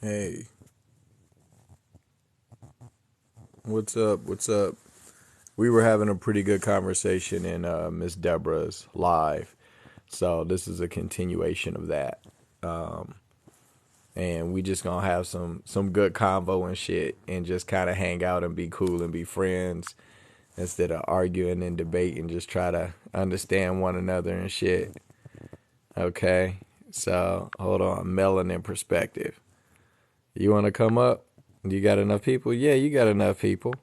Hey, what's up? What's up? We were having a pretty good conversation in Miss Deborah's live, so this is a continuation of that. Um, and we just gonna have some good convo and shit, and just kind of hang out and be cool and be friends instead of arguing and debating. Just try to understand one another and shit. Okay, so hold on, melanin perspective. You want to come up? You got enough people? Yeah, you got enough people.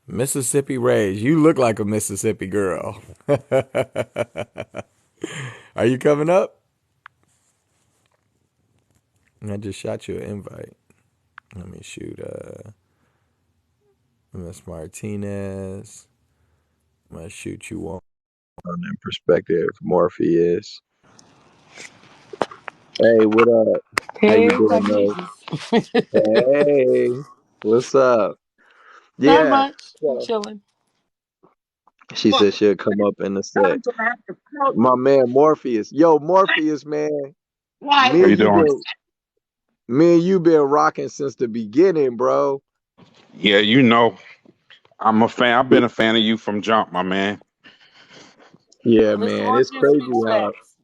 Mississippi raised. You look like a Mississippi girl. Are you coming up? I just shot you an invite. Let me shoot Miss Martinez. I'm gonna shoot you one in perspective. Morpheus. Hey, what up? How you Hey, doing, Black though? Jesus. Hey, what's up? Not Yeah. much. I'm So chilling. she said she'll come up in a sec. My man Morpheus. Yo, Morpheus, man. Me How and you you doing? been me and you been rocking since the beginning, bro. Yeah, I'm a fan. I've been a fan of you from jump, my man. Yeah, Mr. man, it's Morpheus crazy speaks how facts.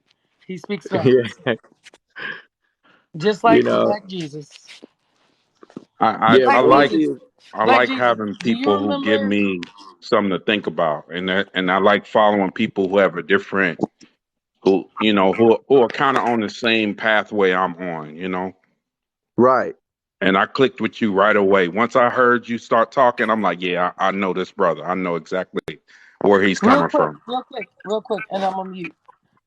He speaks facts. yeah, Just you like know, Black Jesus. I, I, yeah, I Black like Jesus. Morpheus, I Black like Jesus. having Do you people who give remember? me something to think about, and I like following people who have a different who are kind of on the same pathway I'm on. right? And I clicked with you right away. Once I heard you start talking, I'm like, yeah, I know this brother. I know exactly where he's Real coming quick, from. real quick, real quick, and I'm on mute.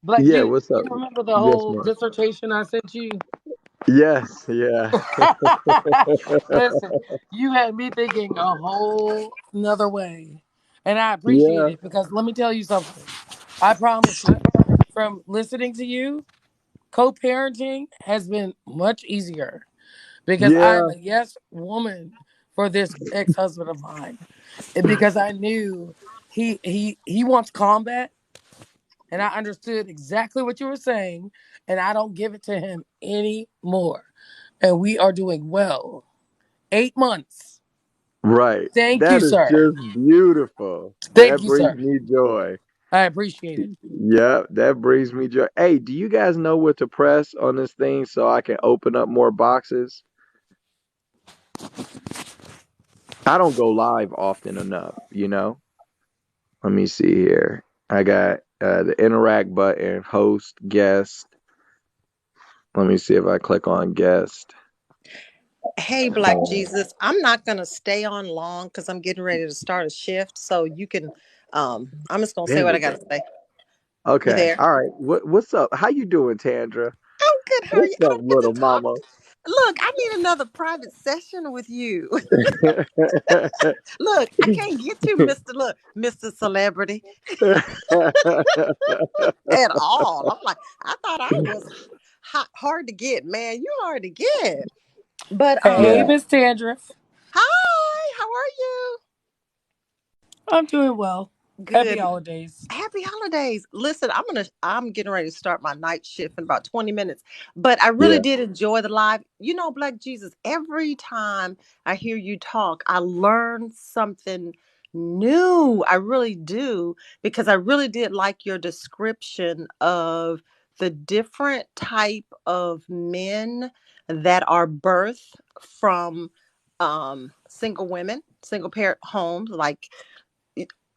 Black Yeah, Jesus, what's you up? remember the Yes, whole man. dissertation I sent you? Yes, yeah, Listen, you had me thinking a whole another way. And I appreciate yeah, it because let me tell you something. I promise you, from listening to you, co-parenting has been much easier because I'm yeah, a yes woman for this ex-husband of mine. And because I knew he wants combat and I understood exactly what you were saying and I don't give it to him anymore. And we are doing well. 8 months. right. Thank you, That is sir. just beautiful. Thank That you, brings sir. me joy. I appreciate it. Yeah, that brings me joy. Hey, do you guys know what to press on this thing so I can open up more boxes? I don't go live often enough. Let me see here. I got the interact button, host, guest. Let me see if I click on guest. Hey, Black Jesus. I'm not going to stay on long because I'm getting ready to start a shift. So you can, I'm just going to say There what I we got go. to say. You Okay. there? All right. What's up? How you doing, Tandra? I'm good. How are What's you? I up, don't get to little talk. mama? Look, I need another private session with you. Look, I can't get you, Mr. Celebrity at all. I'm like, I thought I was hard to get, man. You hard to get. But Hey, Yeah. Miss Tandriff. hi, how are you? I'm doing well. Happy Good. holidays. Happy holidays. Listen, I'm getting ready to start my night shift in about 20 minutes. But I really Yeah. did enjoy the live. Black Jesus, every time I hear you talk, I learn something new. I really do because I really did like your description of the different type of men that are birthed from single women, single parent homes like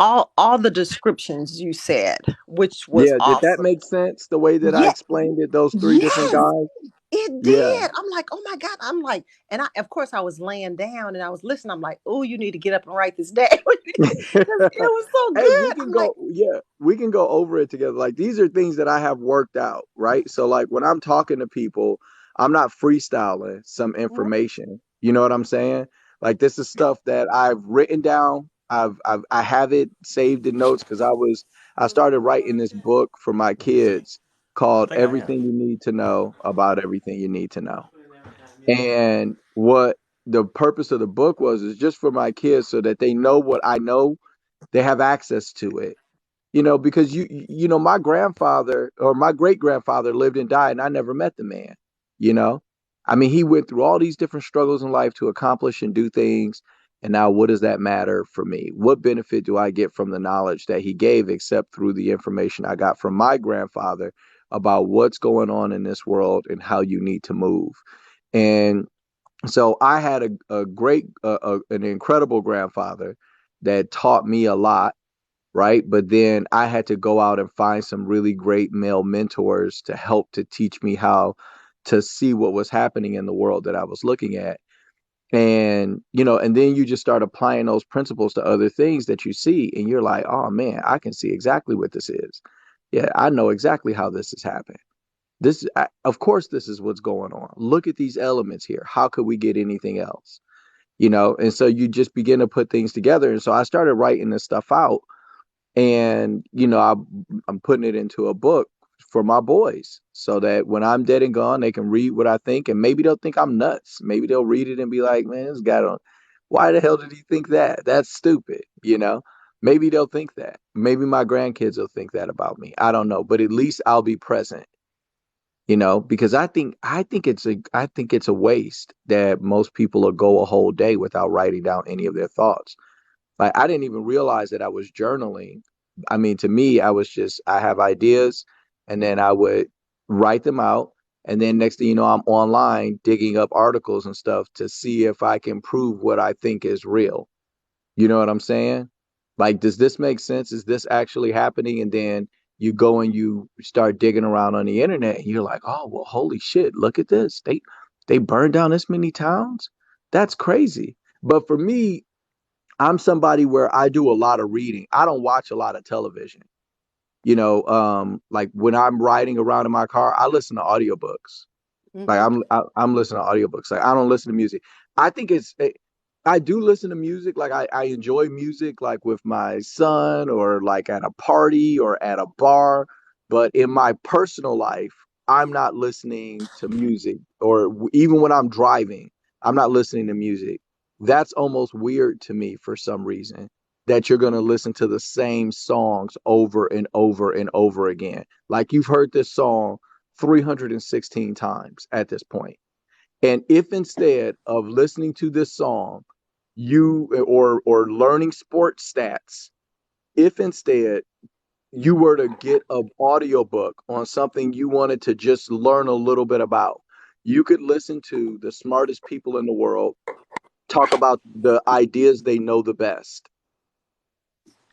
all the descriptions you said, which was Yeah. Did that awesome. make sense the way that I Yeah, explained it? Those three different yes, guys? it Yeah. did. I'm like, oh my God. I'm like, and I of course I was laying down and I was listening. I'm like, oh, you need to get up and write this down. Because it was so Hey, we good. can I'm like, go, yeah, we can go over it together. Like these are things that I have worked out, right? So like when I'm talking to people, I'm not freestyling some information. You know what I'm saying? Like this is stuff that I've written down. I have it saved in notes because I started writing this book for my kids I called think I am. Everything You Need to Know About Everything You Need to Know. And what the purpose of the book was is just for my kids so that they know what I know, they have access to it. Because my grandfather or my great grandfather lived and died, and I never met the man. You know, I mean, he went through all these different struggles in life to accomplish and do things. And now, what does that matter for me? What benefit do I get from the knowledge that he gave, except through the information I got from my grandfather about what's going on in this world and how you need to move? And so I had a great, an incredible grandfather that taught me a lot, right? But then I had to go out and find some really great male mentors to help to teach me how to see what was happening in the world that I was looking at. And then you just start applying those principles to other things that you see, and you're like, oh man, I can see exactly what this is. Yeah, I know exactly how this has happened. Of course, this is what's going on. Look at these elements here. How could we get anything else? And so you just begin to put things together. And so I started writing this stuff out, and I'm putting it into a book for my boys so that when I'm dead and gone, they can read what I think, and maybe they'll think I'm nuts. Maybe they'll read it and be like, man, this guy don't, why the hell did he think that? That's stupid. Maybe they'll think that. Maybe my grandkids will think that about me. I don't know, but at least I'll be present. Because I think it's a waste that most people will go a whole day without writing down any of their thoughts. Like, I didn't even realize that I was journaling. I mean, to me, I have ideas, and then I would write them out. And then next thing you know, I'm online digging up articles and stuff to see if I can prove what I think is real. You know what I'm saying? Like, does this make sense? Is this actually happening? And then you go and you start digging around on the internet, and you're like, oh, well, holy shit, look at this. They burned down this many towns? That's crazy. But for me, I'm somebody where I do a lot of reading. I don't watch a lot of television. Like when I'm riding around in my car, I listen to audiobooks. Like Hmm. I'm listening to audiobooks. Like I don't listen to music. I think I do listen to music. Like I enjoy music like with my son or like at a party or at a bar. But in my personal life, I'm not listening to music or even when I'm driving, I'm not listening to music. That's almost weird to me for some reason that you're going to listen to the same songs over and over and over again. Like you've heard this song 316 times at this point. And if instead of listening to this song, you or learning sports stats, if instead you were to get an audiobook on something you wanted to just learn a little bit about, you could listen to the smartest people in the world talk about the ideas they know the best.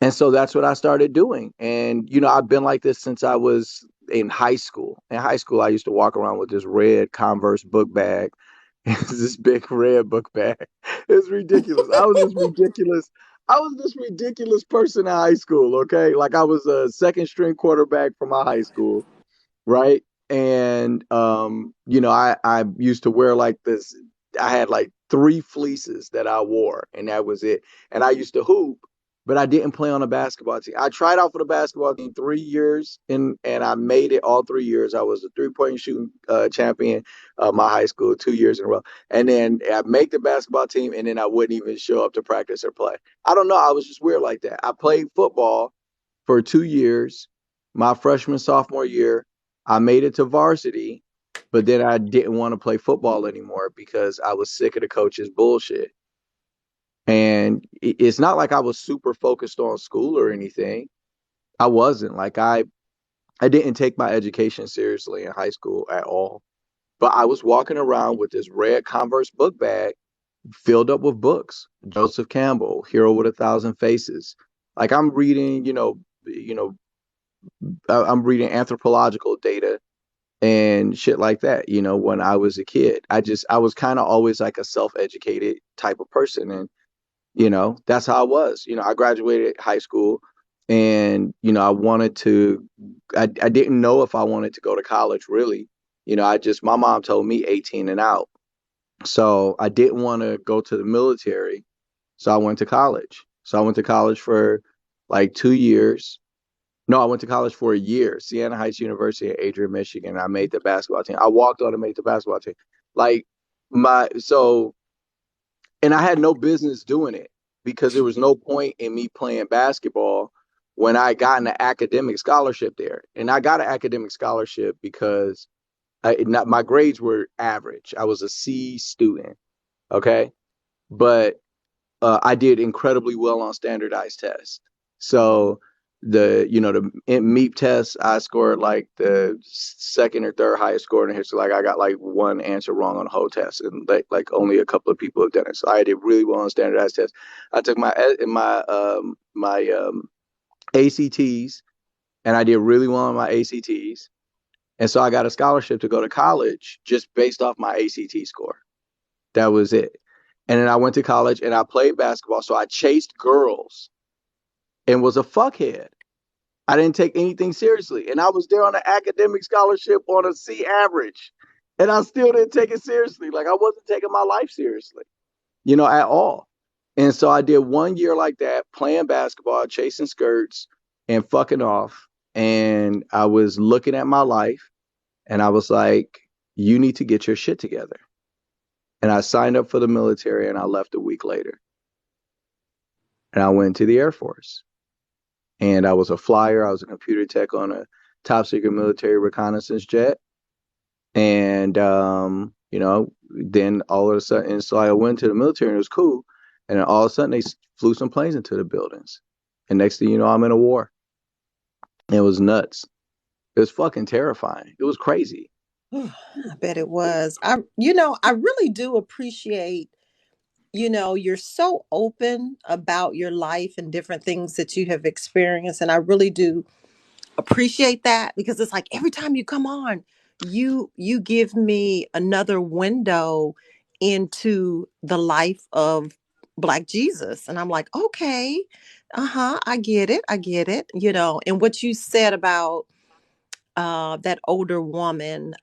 And so that's what I started doing. And, I've been like this since I was in high school. In high school, I used to walk around with this red Converse book bag. It's this big red book bag. It's ridiculous. I was this ridiculous person in high school. Okay. Like I was a second string quarterback for my high school, right? And I used to wear like this. I had like three fleeces that I wore, and that was it. And I used to hoop, but I didn't play on a basketball team. I tried out for the basketball team 3 years, and I made it all 3 years. I was a 3-point shooting champion, my high school 2 years in a row. And then I make the basketball team, and then I wouldn't even show up to practice or play. I don't know. I was just weird like that. I played football for 2 years. My freshman, sophomore year, I made it to varsity, but then I didn't want to play football anymore because I was sick of the coach's bullshit. And it's not like I was super focused on school or anything. I wasn't. Like I didn't take my education seriously in high school at all. But I was walking around with this red Converse book bag filled up with books. Joseph Campbell, Hero with a Thousand Faces. Like I'm reading, I'm reading anthropological data and shit like that. When I was a kid, I was kind of always like a self-educated type of person, and that's how I was. I graduated high school, and I wanted to. I didn't know if I wanted to go to college really. My mom told me 18 and out, so I didn't want to go to the military, so I went to college. So I went to college for like 2 years. No, I went to college for a year, Siena Heights University in Adrian, Michigan. I made the basketball team. I walked on and made the basketball team. Like, my so and I had no business doing it because there was no point in me playing basketball when I got an academic scholarship there. And I got an academic scholarship because my grades were average. I was a C student, okay? But I did incredibly well on standardized tests. So the MEP test, I scored like the second or third highest score in the history. Like I got like one answer wrong on the whole test, and like only a couple of people have done it. So I did really well on standardized tests. I took my ACTs, and I did really well on my ACTs, and so I got a scholarship to go to college just based off my ACT score. That was it. And then I went to college and I played basketball. So I chased girls and was a fuckhead. I didn't take anything seriously. And I was there on an academic scholarship on a C average. And I still didn't take it seriously. Like I wasn't taking my life seriously, at all. And so I did 1 year like that, playing basketball, chasing skirts, and fucking off. And I was looking at my life and I was like, you need to get your shit together. And I signed up for the military and I left a week later. And I went to the Air Force. And I was a flyer. I was a computer tech on a top secret military reconnaissance jet. And, then all of a sudden, so I went to the military and it was cool. And then all of a sudden, they flew some planes into the buildings. And next thing you know, I'm in a war. It was nuts. It was fucking terrifying. It was crazy. I bet it was. I really do appreciate, you're so open about your life and different things that you have experienced. And I really do appreciate that because it's like every time you come on, you give me another window into the life of Black Jesus. And I'm like, okay, I get it. I get it. And what you said about that older woman,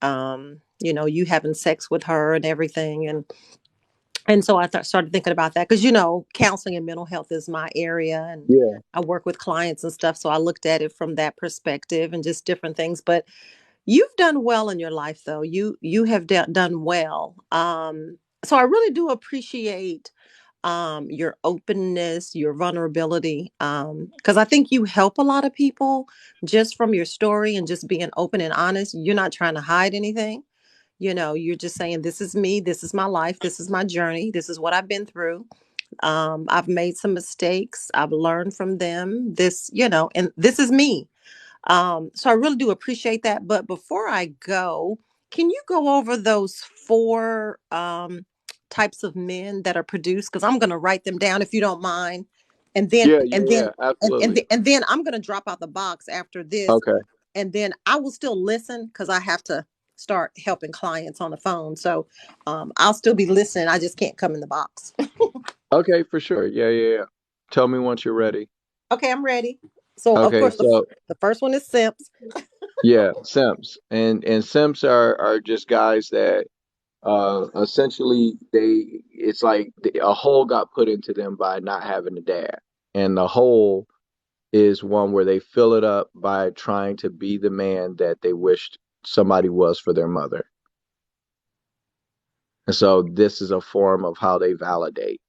you having sex with her and everything. And so I started thinking about that because, counseling and mental health is my area and Yeah. I work with clients and stuff. So I looked at it from that perspective and just different things. But you've done well in your life, though. You have done well. So I really do appreciate your openness, your vulnerability, because I think you help a lot of people just from your story and just being open and honest. You're not trying to hide anything. You're just saying, this is me, this is my life, this is my journey, this is what I've been through. I've made some mistakes, I've learned from them, and this is me. So I really do appreciate that. But before I go, can you go over those four types of men that are produced? Because I'm going to write them down if you don't mind, and then Yeah, and yeah, then yeah, absolutely. and then I'm going to drop out the box after this, Okay. and then I will still listen because I have to start helping clients on the phone. So I'll still be listening. I just can't come in the box. Okay, for sure. Yeah, yeah, yeah. Tell me once you're ready. Okay, I'm ready. So of Okay, course so the first one is simps. yeah, simps. And simps are just guys that essentially it's like a hole got put into them by not having a dad. And the hole is one where they fill it up by trying to be the man that they wished somebody was for their mother. And so this is a form of how they validate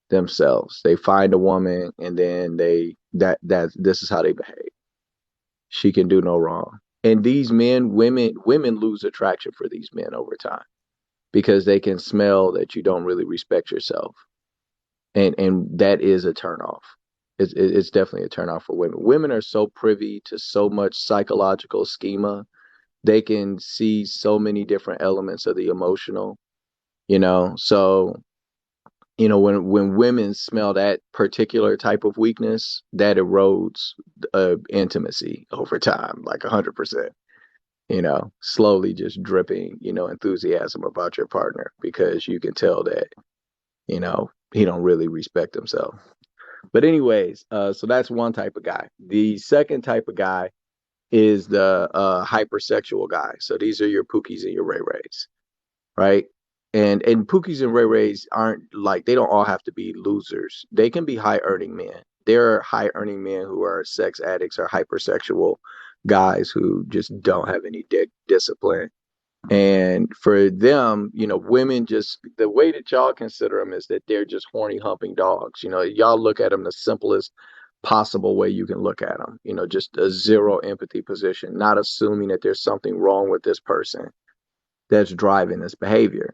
themselves. They find a woman and then that this is how they behave. She can do no wrong. And these women lose attraction for these men over time because they can smell that you don't really respect yourself. And that is a turnoff. It's definitely a turnoff for women. Women are so privy to so much psychological schema. They can see so many different elements of the emotional, So, when women smell that particular type of weakness, that erodes intimacy over time, like 100%. Slowly just dripping, enthusiasm about your partner because you can tell that, he don't really respect himself. But anyways, so that's one type of guy. The second type of guy is the hypersexual guy. So these are your Pookies and your Ray Rays, right? And Pookies and Ray Rays aren't like they don't all have to be losers. They can be high earning men. There are high earning men who are sex addicts or hypersexual guys who just don't have any discipline. And for them, women just, the way that y'all consider them is that they're just horny humping dogs. Y'all look at them the simplest possible way you can look at them, just a zero empathy position, not assuming that there's something wrong with this person that's driving this behavior.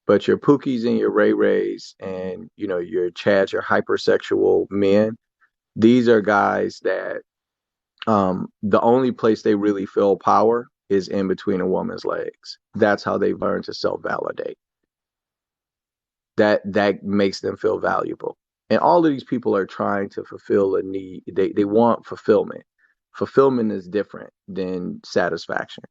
But your Pookies and your Ray Rays and, your Chads, your hypersexual men, these are guys that the only place they really feel power is in between a woman's legs. That's how they learn to self-validate. That makes them feel valuable. And all of these people are trying to fulfill a need. They want fulfillment. Fulfillment is different than satisfaction.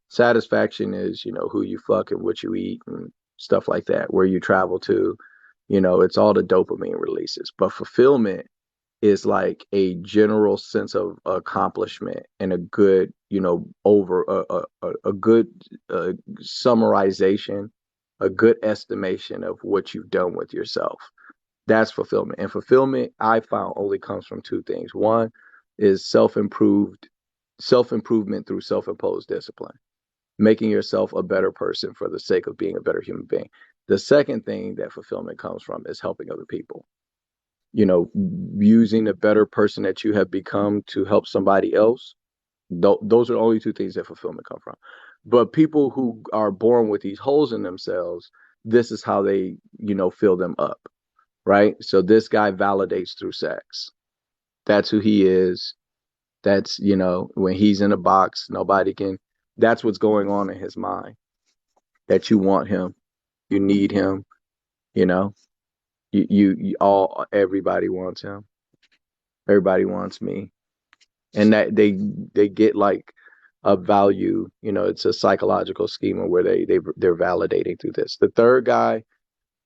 Satisfaction is, who you fuck and what you eat and stuff like that, where you travel to. It's all the dopamine releases. But fulfillment is like a general sense of accomplishment and a good, over a good summarization, a good estimation of what you've done with yourself. That's fulfillment. And fulfillment, I found, only comes from two things. One is self improvement through self imposed discipline, making yourself a better person for the sake of being a better human being. The second thing that fulfillment comes from is helping other people, using the better person that you have become to help somebody else. Those are the only two things that fulfillment come from. But people who are born with these holes in themselves, this is how they, fill them up, right? So this guy validates through sex. That's who he is. That's, when he's in a box, nobody can, that's what's going on in his mind. That you want him, you need him, you know, you all, everybody wants him. Everybody wants me. And that they get like a value, it's a psychological schema where they're validating through this. The third guy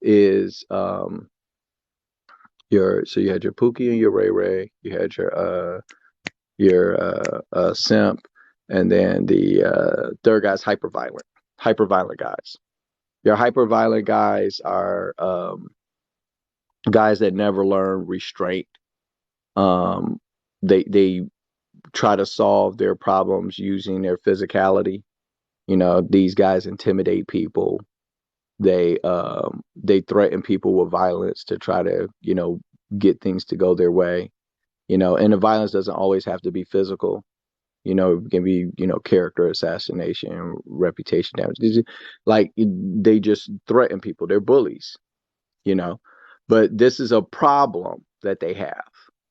is so you had your Pookie and your Ray Ray, you had your simp, and then the third guy's hyper violent guys. Your hyper violent guys are guys that never learn restraint. um they try to solve their problems using their physicality. These guys intimidate people. They threaten people with violence to try to, get things to go their way. And the violence doesn't always have to be physical. It can be, character assassination, reputation damage. Like they just threaten people. They're bullies, you know. But this is a problem that they have.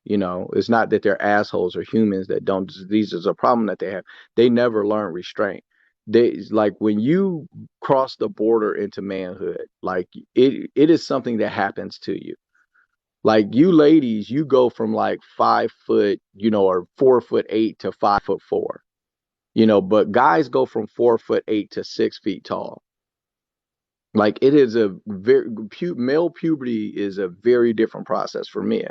It's not that they're assholes or humans that don't. These is a problem that they have. They never learn restraint. They, like, when you cross the border into manhood, like it is something that happens to you. Like, you ladies, you go from like 5 foot, or 4'8" to 5'4", but guys go from 4'8" to 6 feet tall. Like, it is a very male puberty is a very different process for men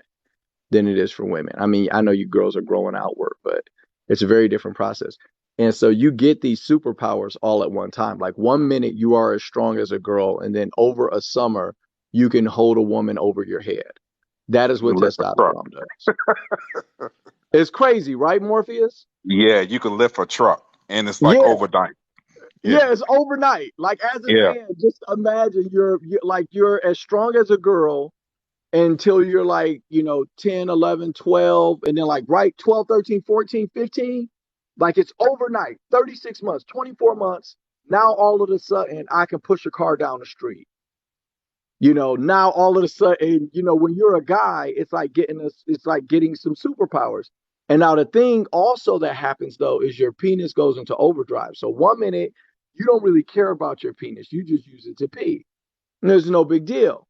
than it is for women. I mean, I know you girls are growing outward, but it's a very different process. And so you get these superpowers all at one time. Like, 1 minute you are as strong as a girl, and then over a summer you can hold a woman over your head. That is You what can lift a truck. testosterone does. It's crazy, right, Morpheus? Yeah, you can lift a truck, and it's like Yeah, overnight. Yeah, yeah, it's overnight. Like, as a yeah. man, just imagine you're as strong as a girl until you're like, 10, 11, 12, and then like right 12, 13, 14, 15. Like, it's overnight, 36 months, 24 months. Now all of a sudden I can push a car down the street. Now all of a sudden, when you're a guy, it's like getting some superpowers. And now the thing also that happens though is your penis goes into overdrive. So 1 minute you don't really care about your penis, you just use it to pee. And there's no big deal.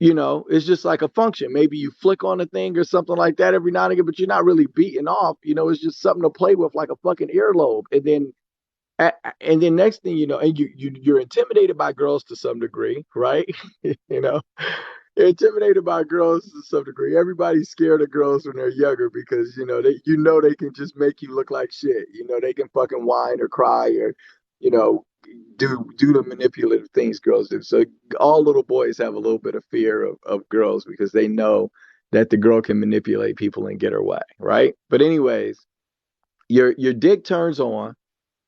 It's just like a function. Maybe you flick on a thing or something like that every now and again, but you're not really beating off. It's just something to play with, like a fucking earlobe. And then next thing you know, and you're intimidated by girls to some degree, right? you know, you're intimidated by girls to some degree. Everybody's scared of girls when they're younger because they can just make you look like shit. They can fucking whine or cry or you know do the manipulative things girls do. So all little boys have a little bit of fear of girls because they know that the girl can manipulate people and get her way, right? But anyways, your dick turns on,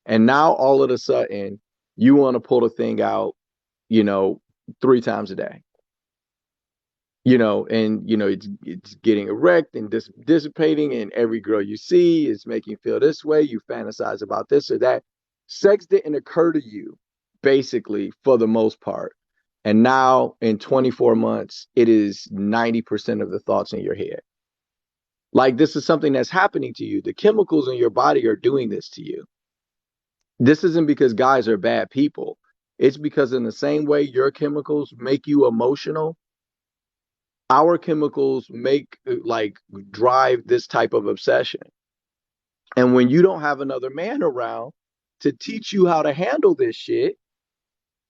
And now all of a sudden, you want to pull the thing out, you know, 3 times a day, and it's getting erect and dissipating, and every girl you see is making you feel this way. You fantasize about this or that. Sex didn't occur to you, basically, for the most part. And now in 24 months, it is 90% of the thoughts in your head. Like, this is something that's happening to you. The chemicals in your body are doing this to you. This isn't because guys are bad people. It's because, in the same way your chemicals make you emotional, our chemicals make, like, drive this type of obsession. And when you don't have another man around to teach you how to handle this shit,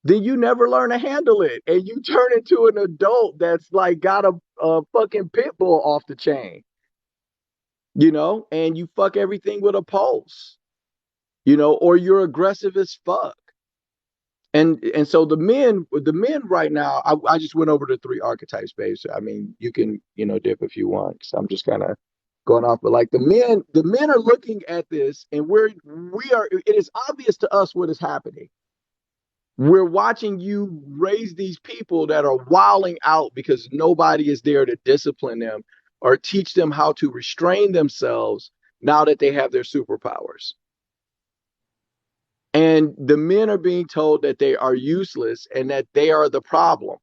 then you never learn to handle it. And you turn into an adult that's like got a fucking pit bull off the chain, and you fuck everything with a pulse, or you're aggressive as fuck. And so the men right now, I just went over the three archetypes, babe. So, I mean, you can, dip if you want. So I'm just kind of going off, but like the men are looking at this, and it is obvious to us what is happening. We're watching you raise these people that are wilding out because nobody is there to discipline them or teach them how to restrain themselves now that they have their superpowers. And the men are being told that they are useless and that they are the problem.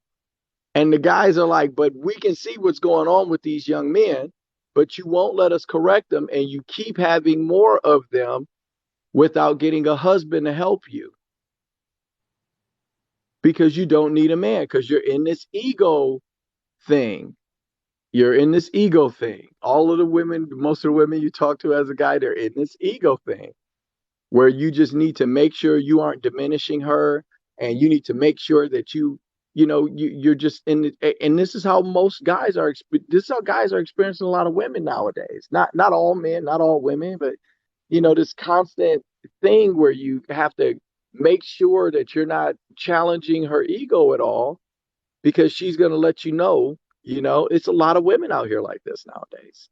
And the guys are like, but we can see what's going on with these young men, but you won't let us correct them. And you keep having more of them without getting a husband to help you because you don't need a man, because you're in this ego thing. You're in this ego thing. All of the women, most of the women you talk to as a guy, they're in this ego thing where you just need to make sure you aren't diminishing her, and you need to make sure that you're just in it. And this is how most guys are. This is how guys are experiencing a lot of women nowadays. Not all men, not all women, but this constant thing where you have to make sure that you're not challenging her ego at all, because she's going to let you know. It's a lot of women out here like this nowadays.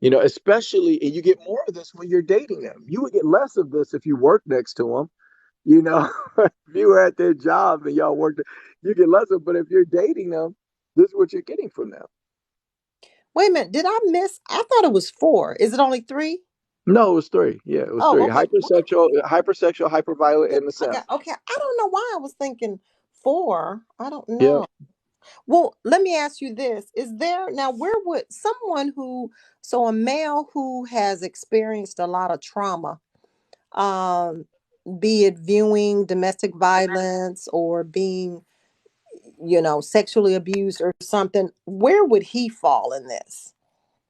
Especially, and you get more of this when you're dating them. You would get less of this if you work next to them. If you were at their job and y'all worked, you get less of. But if you're dating them, this is what you're getting from them. Wait a minute, did I miss? I thought it was four. Is it only three? No, it was three. Yeah, it was Oh, three. okay. Hypersexual, hyperviolent, and the Okay, simp. okay. I don't know why I was thinking four. I don't Yep. know. Well, let me ask you this. Is there now where would someone who so a male who has experienced a lot of trauma, um, be it viewing domestic violence or being, sexually abused or something, where would he fall in this?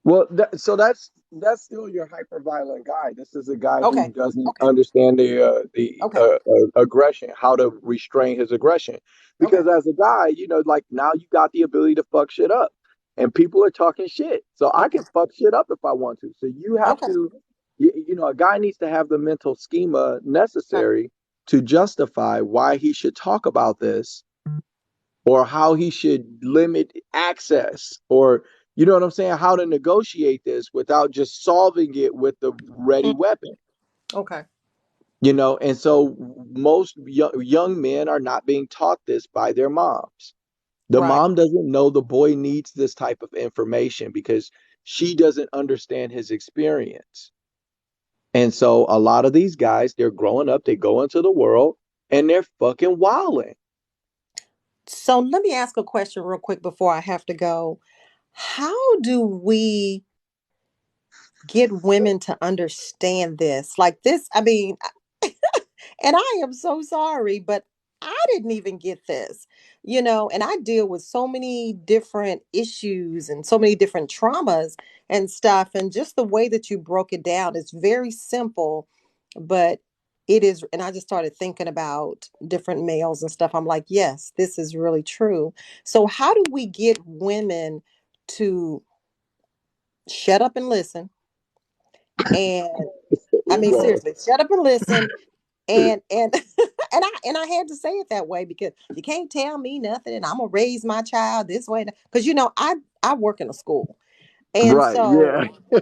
Well, so that's still your hyper violent guy. This is a guy who Okay. doesn't Okay. understand the Okay. aggression, how to restrain his aggression. Okay. Because as a guy, like, now you got the ability to fuck shit up, and people are talking shit. So I Okay. can fuck shit up if I want to. So you have Okay. to, a guy needs to have the mental schema Okay. necessary to justify why he should talk about this, or how he should limit access, or you know what I'm saying, how to negotiate this without just solving it with the ready Mm, weapon. okay. And so most young men are not being taught this by their moms. The Right. mom doesn't know the boy needs this type of information because she doesn't understand his experience. And so a lot of these guys, they're growing up, they go into the world, and they're fucking wilding. So let me ask a question real quick before I have to go. How do we get women to understand this? Like this, I mean, and I am so sorry, but I didn't even get this, and I deal with so many different issues and so many different traumas and stuff. And just the way that you broke it down is very simple, but it is. And I just started thinking about different males and stuff. I'm like, yes, this is really true. So, how do we get women to shut up and listen? And I mean, Well, seriously, shut up and listen and and I had to say it that way because you can't tell me nothing and I'm gonna raise my child this way because I work in a school and right, so yeah.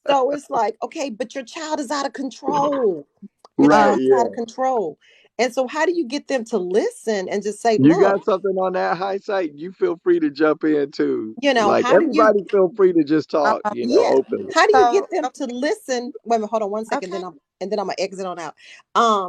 so it's like, okay, but your child is out of control. Right, Out of yeah. control. And so how do you get them to listen and just say, You look, got something on that hindsight? You feel free to jump in too. Like how do you everybody feel free to just talk, yeah. openly. How do you So get them to listen? Wait a minute, hold on one second, okay. then I'm gonna exit on out.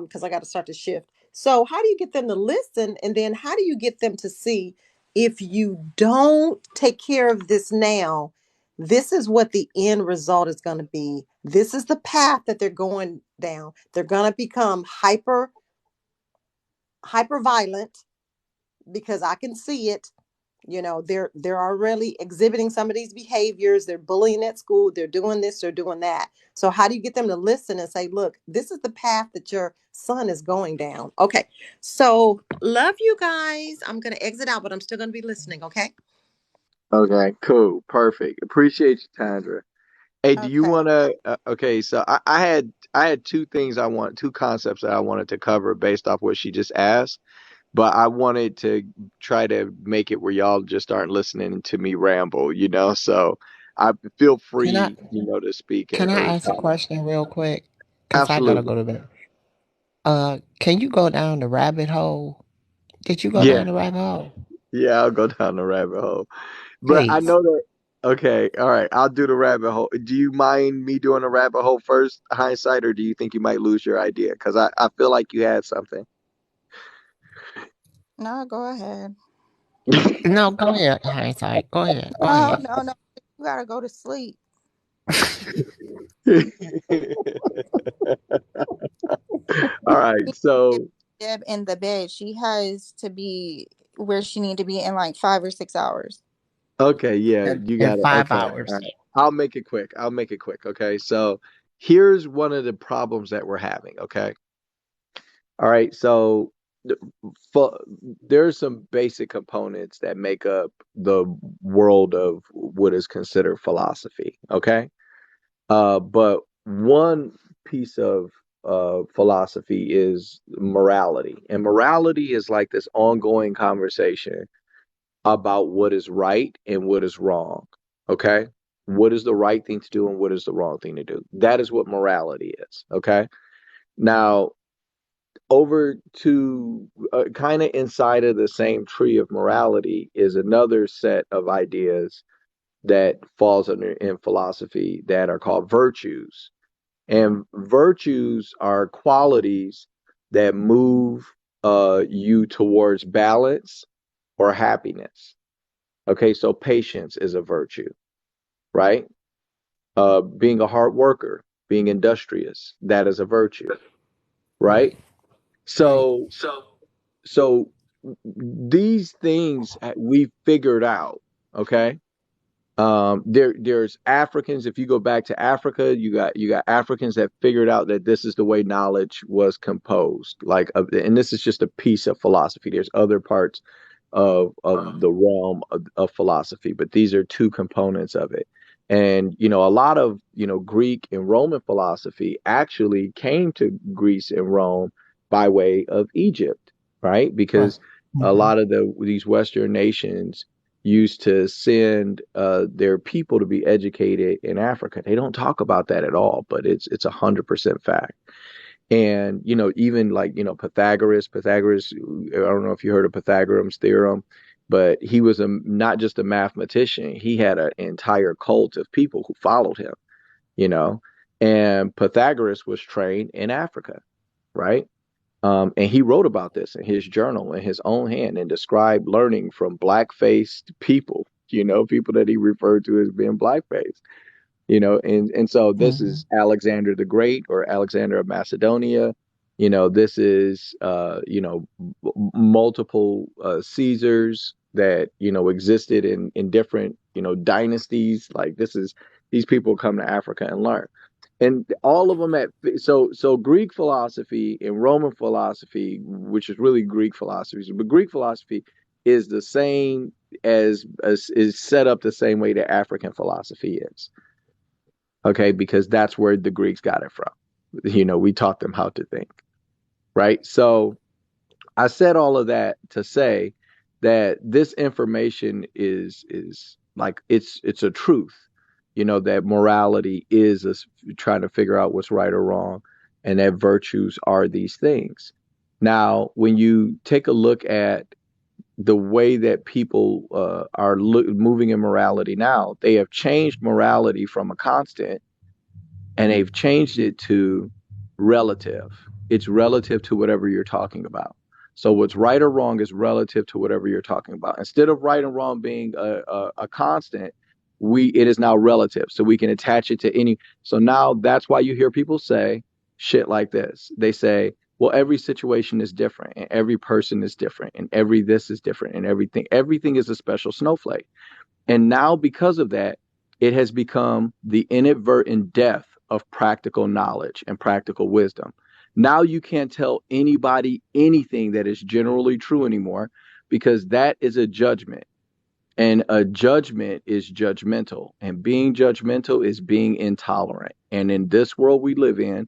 Because I gotta start to shift. So how do you get them to listen? And then how do you get them to see if you don't take care of this now, this is what the end result is gonna be. This is the path that they're going down. They're gonna become hyper violent because I can see it. They're already exhibiting some of these behaviors. They're bullying at school. They're doing this, they're doing that. So how do you get them to listen and say, look, this is the path that your son is going down? Okay. So love you guys. I'm going to exit out, but I'm still going to be listening. Okay. Okay, cool, perfect. Appreciate you, Tandra. Hey, do you Okay. want to? Okay, so I had two concepts that I wanted to cover based off what she just asked, but I wanted to try to make it where y'all just aren't listening to me ramble, So I feel Can I free, to speak can I or ask a comment. question real quick? Cause I gotta Absolutely. go to bed. Can you go down the rabbit hole? Did you go Yeah, down the rabbit hole? yeah, I'll go down the rabbit hole. But I Please. know that. Okay, all right, I'll do the rabbit hole. Do you mind me doing the rabbit hole first, hindsight, or do you think you might lose your idea? Because I feel like you had something. No, go ahead. No, go ahead, hindsight. Go ahead. Go No, ahead. no, no. You gotta go to sleep. All right, If so Deb in the bed, she has to be where she need to be in like 5 or 6 hours. okay, yeah, you In got it. five Okay, all hours. right. I'll make it quick. I'll make it quick. Okay, so here's one of the problems that we're having. Okay, all right, so the- there's some basic components that make up the world of what is considered philosophy. Okay, but one piece of philosophy is morality, and morality is like this ongoing conversation about what is right and what is wrong. Okay. What is the right thing to do and what is the wrong thing to do? That is what morality is. Okay. Now, over to kind of inside of the same tree of morality is another set of ideas that falls under in philosophy that are called virtues. And virtues are qualities that move you towards balance or happiness. Okay, so patience is a virtue, right? Being a hard worker, being industrious, that is a virtue, right? Right. Right. So, so these things we figured out, okay? There's Africans. If you go back to Africa, you got Africans that figured out that this is the way knowledge was composed. And this is just a piece of philosophy. There's other parts of the realm of philosophy, but these are two components of it. And a lot of Greek and Roman philosophy actually came to Greece and Rome by way of Egypt, right? Right. Because a Hmm. lot of these Western nations used to send their people to be educated in Africa. They don't talk about that at all, but it's 100% fact. And even like Pythagoras. I don't know if you heard of Pythagoras theorem, but he was not just a mathematician. He had an entire cult of people who followed him. You know, and Pythagoras was trained in Africa, right? And he wrote about this in his journal in his own hand and described learning from black-faced people, people that he referred to as being black-faced, and so this Hmm. is Alexander the Great or Alexander of Macedonia. This is multiple Caesars that existed in different dynasties. Like this is these people come to Africa and learn, and all of them so Greek philosophy and Roman philosophy, which is really Greek philosophy, but Greek philosophy is the same as is set up the same way that African philosophy is. Okay, because that's where the Greeks got it from. We taught them how to think, right? So I said all of that to say that this information is like it's a truth, that morality is trying to figure out what's right or wrong. and that virtues are these things. Now, when you take a look at the way that people are moving in morality now, they have changed morality from a constant and they've changed it to relative. It's relative to whatever you're talking about. So what's right or wrong is relative to whatever you're talking about. Instead of right and wrong being a constant, it is now relative. So we can attach it to any. So now that's why you hear people say shit like this. They say, well, every situation is different and every person is different and every this is different and everything is a special snowflake. And now, because of that, it has become the inadvertent death of practical knowledge and practical wisdom. Now, you can't tell anybody anything that is generally true anymore because that is a judgment. And a judgment is judgmental. And being judgmental is being intolerant. And in this world we live in,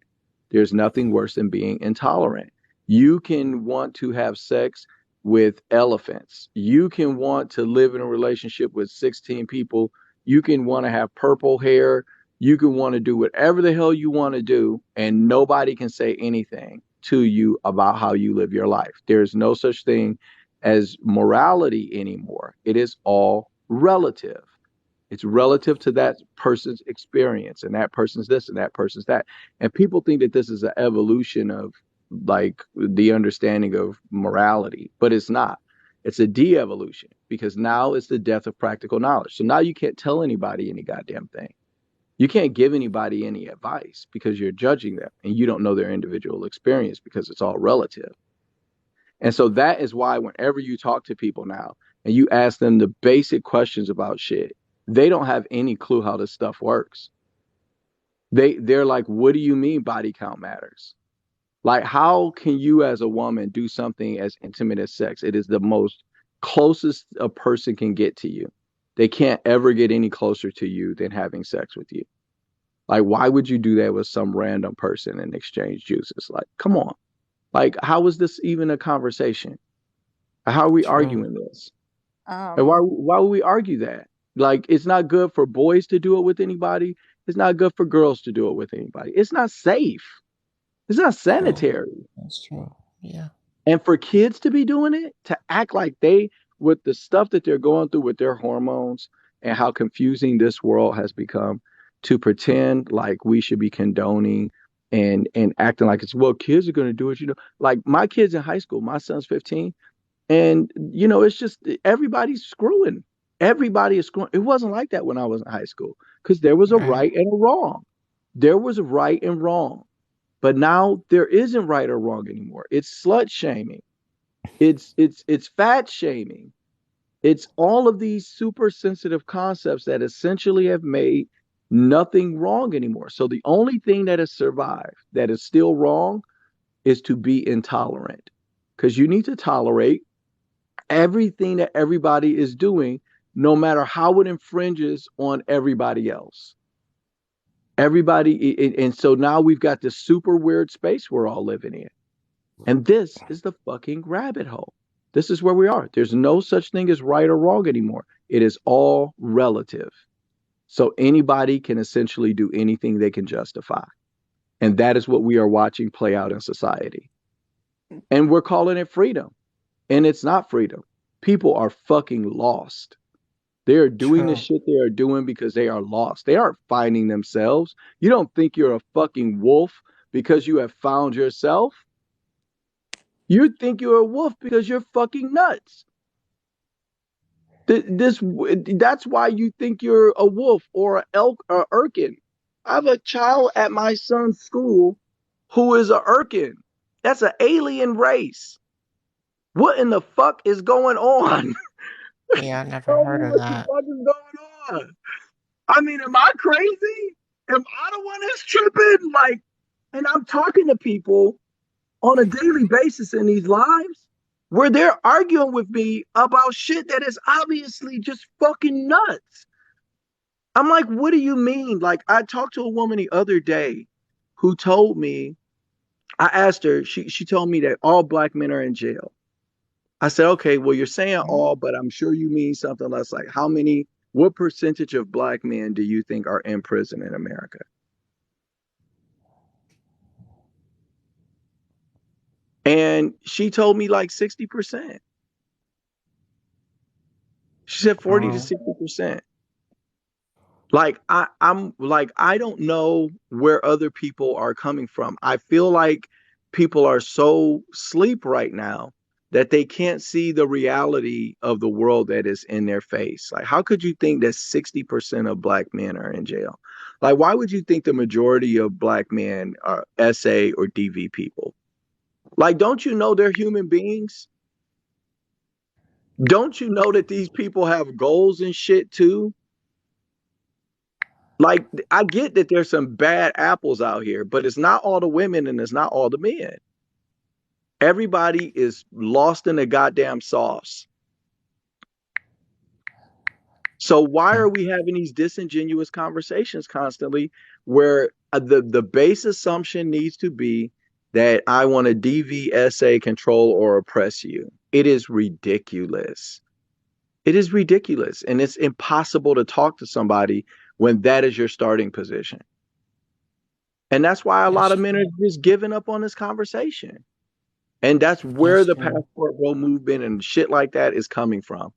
there's nothing worse than being intolerant. You can want to have sex with elephants. You can want to live in a relationship with 16 people. You can want to have purple hair. You can want to do whatever the hell you want to do, and nobody can say anything to you about how you live your life. There's no such thing as morality anymore. It is all relative. It's relative to that person's experience and that person's this and that person's that. And people think that this is an evolution of like the understanding of morality, but it's not. It's a de-evolution because now it's the death of practical knowledge. So now you can't tell anybody any goddamn thing. You can't give anybody any advice because you're judging them and you don't know their individual experience because it's all relative. And so that is why whenever you talk to people now and you ask them the basic questions about shit, they don't have any clue how this stuff works. They're like, what do you mean body count matters? Like, how can you as a woman do something as intimate as sex? It is the most closest a person can get to you. They can't ever get any closer to you than having sex with you. Like, why would you do that with some random person and exchange juices? Like, come on. Like, how is this even a conversation? How are we True. arguing this? And Um, why would we argue that? Like, it's not good for boys to do it with anybody. It's not good for girls to do it with anybody. It's not safe. It's not True. sanitary. That's true. Yeah. And for kids to be doing it, to act like with the stuff that they're going through with their hormones and how confusing this world has become, to pretend like we should be condoning and acting like it's, well, kids are going to do it. Like my kids in high school, my son's 15. And it's just everybody's screwing. Everybody is screwing. It wasn't like that when I was in high school because there was a Right. right and a wrong. There was a right and wrong. But now there isn't right or wrong anymore. It's slut shaming. It's fat shaming. It's all of these super sensitive concepts that essentially have made nothing wrong anymore. So the only thing that has survived that is still wrong is to be intolerant. Because you need to tolerate everything that everybody is doing, no matter how it infringes on everybody else. And so now we've got this super weird space we're all living in. And this is the fucking rabbit hole. This is where we are. There's no such thing as right or wrong anymore. It is all relative. So anybody can essentially do anything they can justify. And that is what we are watching play out in society. And we're calling it freedom. And it's not freedom. People are fucking lost. They are doing the True. shit they are doing because they are lost. They aren't finding themselves. You don't think you're a fucking wolf because you have found yourself. You think you're a wolf because you're fucking nuts. That's why you think you're a wolf or an elk or Urkin. I have a child at my son's school who is a Urkin. That's an alien race. What in the fuck is going on? Yeah, I never Tell me heard of what the that. fuck is going on. I mean, am I crazy? Am I the one that's tripping? Like, and I'm talking to people on a daily basis in these lives where they're arguing with me about shit that is obviously just fucking nuts. I'm like, what do you mean? Like, I talked to a woman the other day who told me, I asked her, she told me that all black men are in jail. I said, okay, well, you're saying all, but I'm sure you mean something less like what percentage of black men do you think are in prison in America? and she told me like 60%. She said 40 to Oh, 60%. Like I'm like I don't know where other people are coming from. I feel like people are so sleep right now that they can't see the reality of the world that is in their face. Like how could you think that 60% of black men are in jail? Like why would you think the majority of black men are SA or DV people? Like don't you know they're human beings? Don't you know that these people have goals and shit too? Like I get that there's some bad apples out here, but it's not all the women and it's not all the men. Everybody is lost in the goddamn sauce. So why okay. are we having these disingenuous conversations constantly where the base assumption needs to be that I want to DVSA control or oppress you? It is ridiculous. It is ridiculous and it's impossible to talk to somebody when that is your starting position. And that's why a lot That's of men are true. just giving up on this conversation. And that's where That's the true. passport bro movement and shit like that is coming from.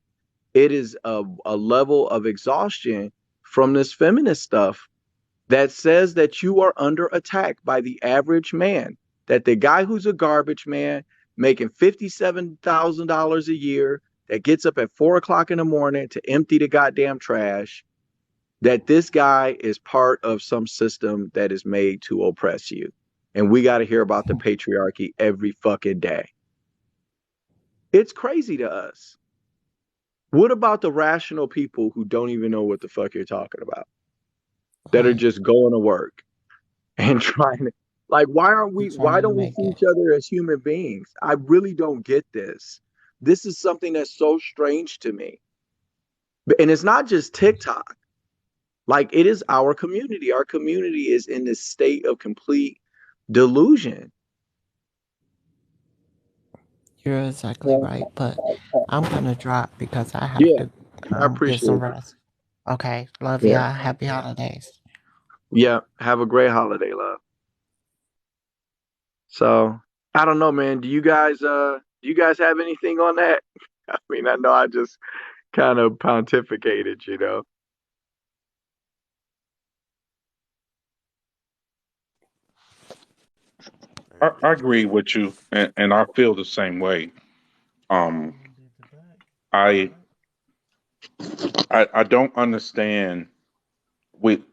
It is a level of exhaustion from this feminist stuff that says that you are under attack by the average man. That the guy who's a garbage man making $57,000 a year that gets up at 4 o'clock in the morning to empty the goddamn trash, that this guy is part of some system that is made to oppress you. And we got to hear about the patriarchy every fucking day. It's crazy to us. What about the rational people who don't even know what the fuck you're talking about, that are Right. just going to work and trying to, like, I'm why trying to don't we make see it. each other as human beings? I really don't get this. This is something that's so strange to me. And it's not just TikTok. Like it is our community. Our community is in this state of complete delusion. You're exactly right, but I'm gonna drop because I have Yeah, to I get some appreciate it. rest. Okay, love Yeah. y'all. Happy holidays. Yeah. Have a great holiday, love. So I don't know, man. Do you guys have anything on that? I mean, I know I just kind of pontificated, you know. I agree with you, and I feel the same way. Um, I I don't understand.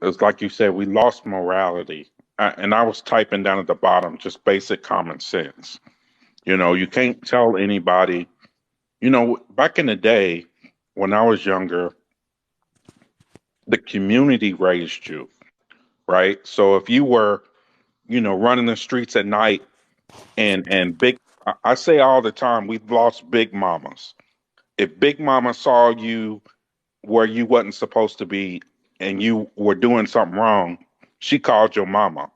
It's like you said, we lost morality, and I was typing down at the bottom just basic common sense. You can't tell anybody. Back in the day when I was younger, the community raised you, right? So if you were, running the streets at night and big, I say all the time, we've lost big mamas. If Big Mama saw you where you wasn't supposed to be and you were doing something wrong, she called your mama,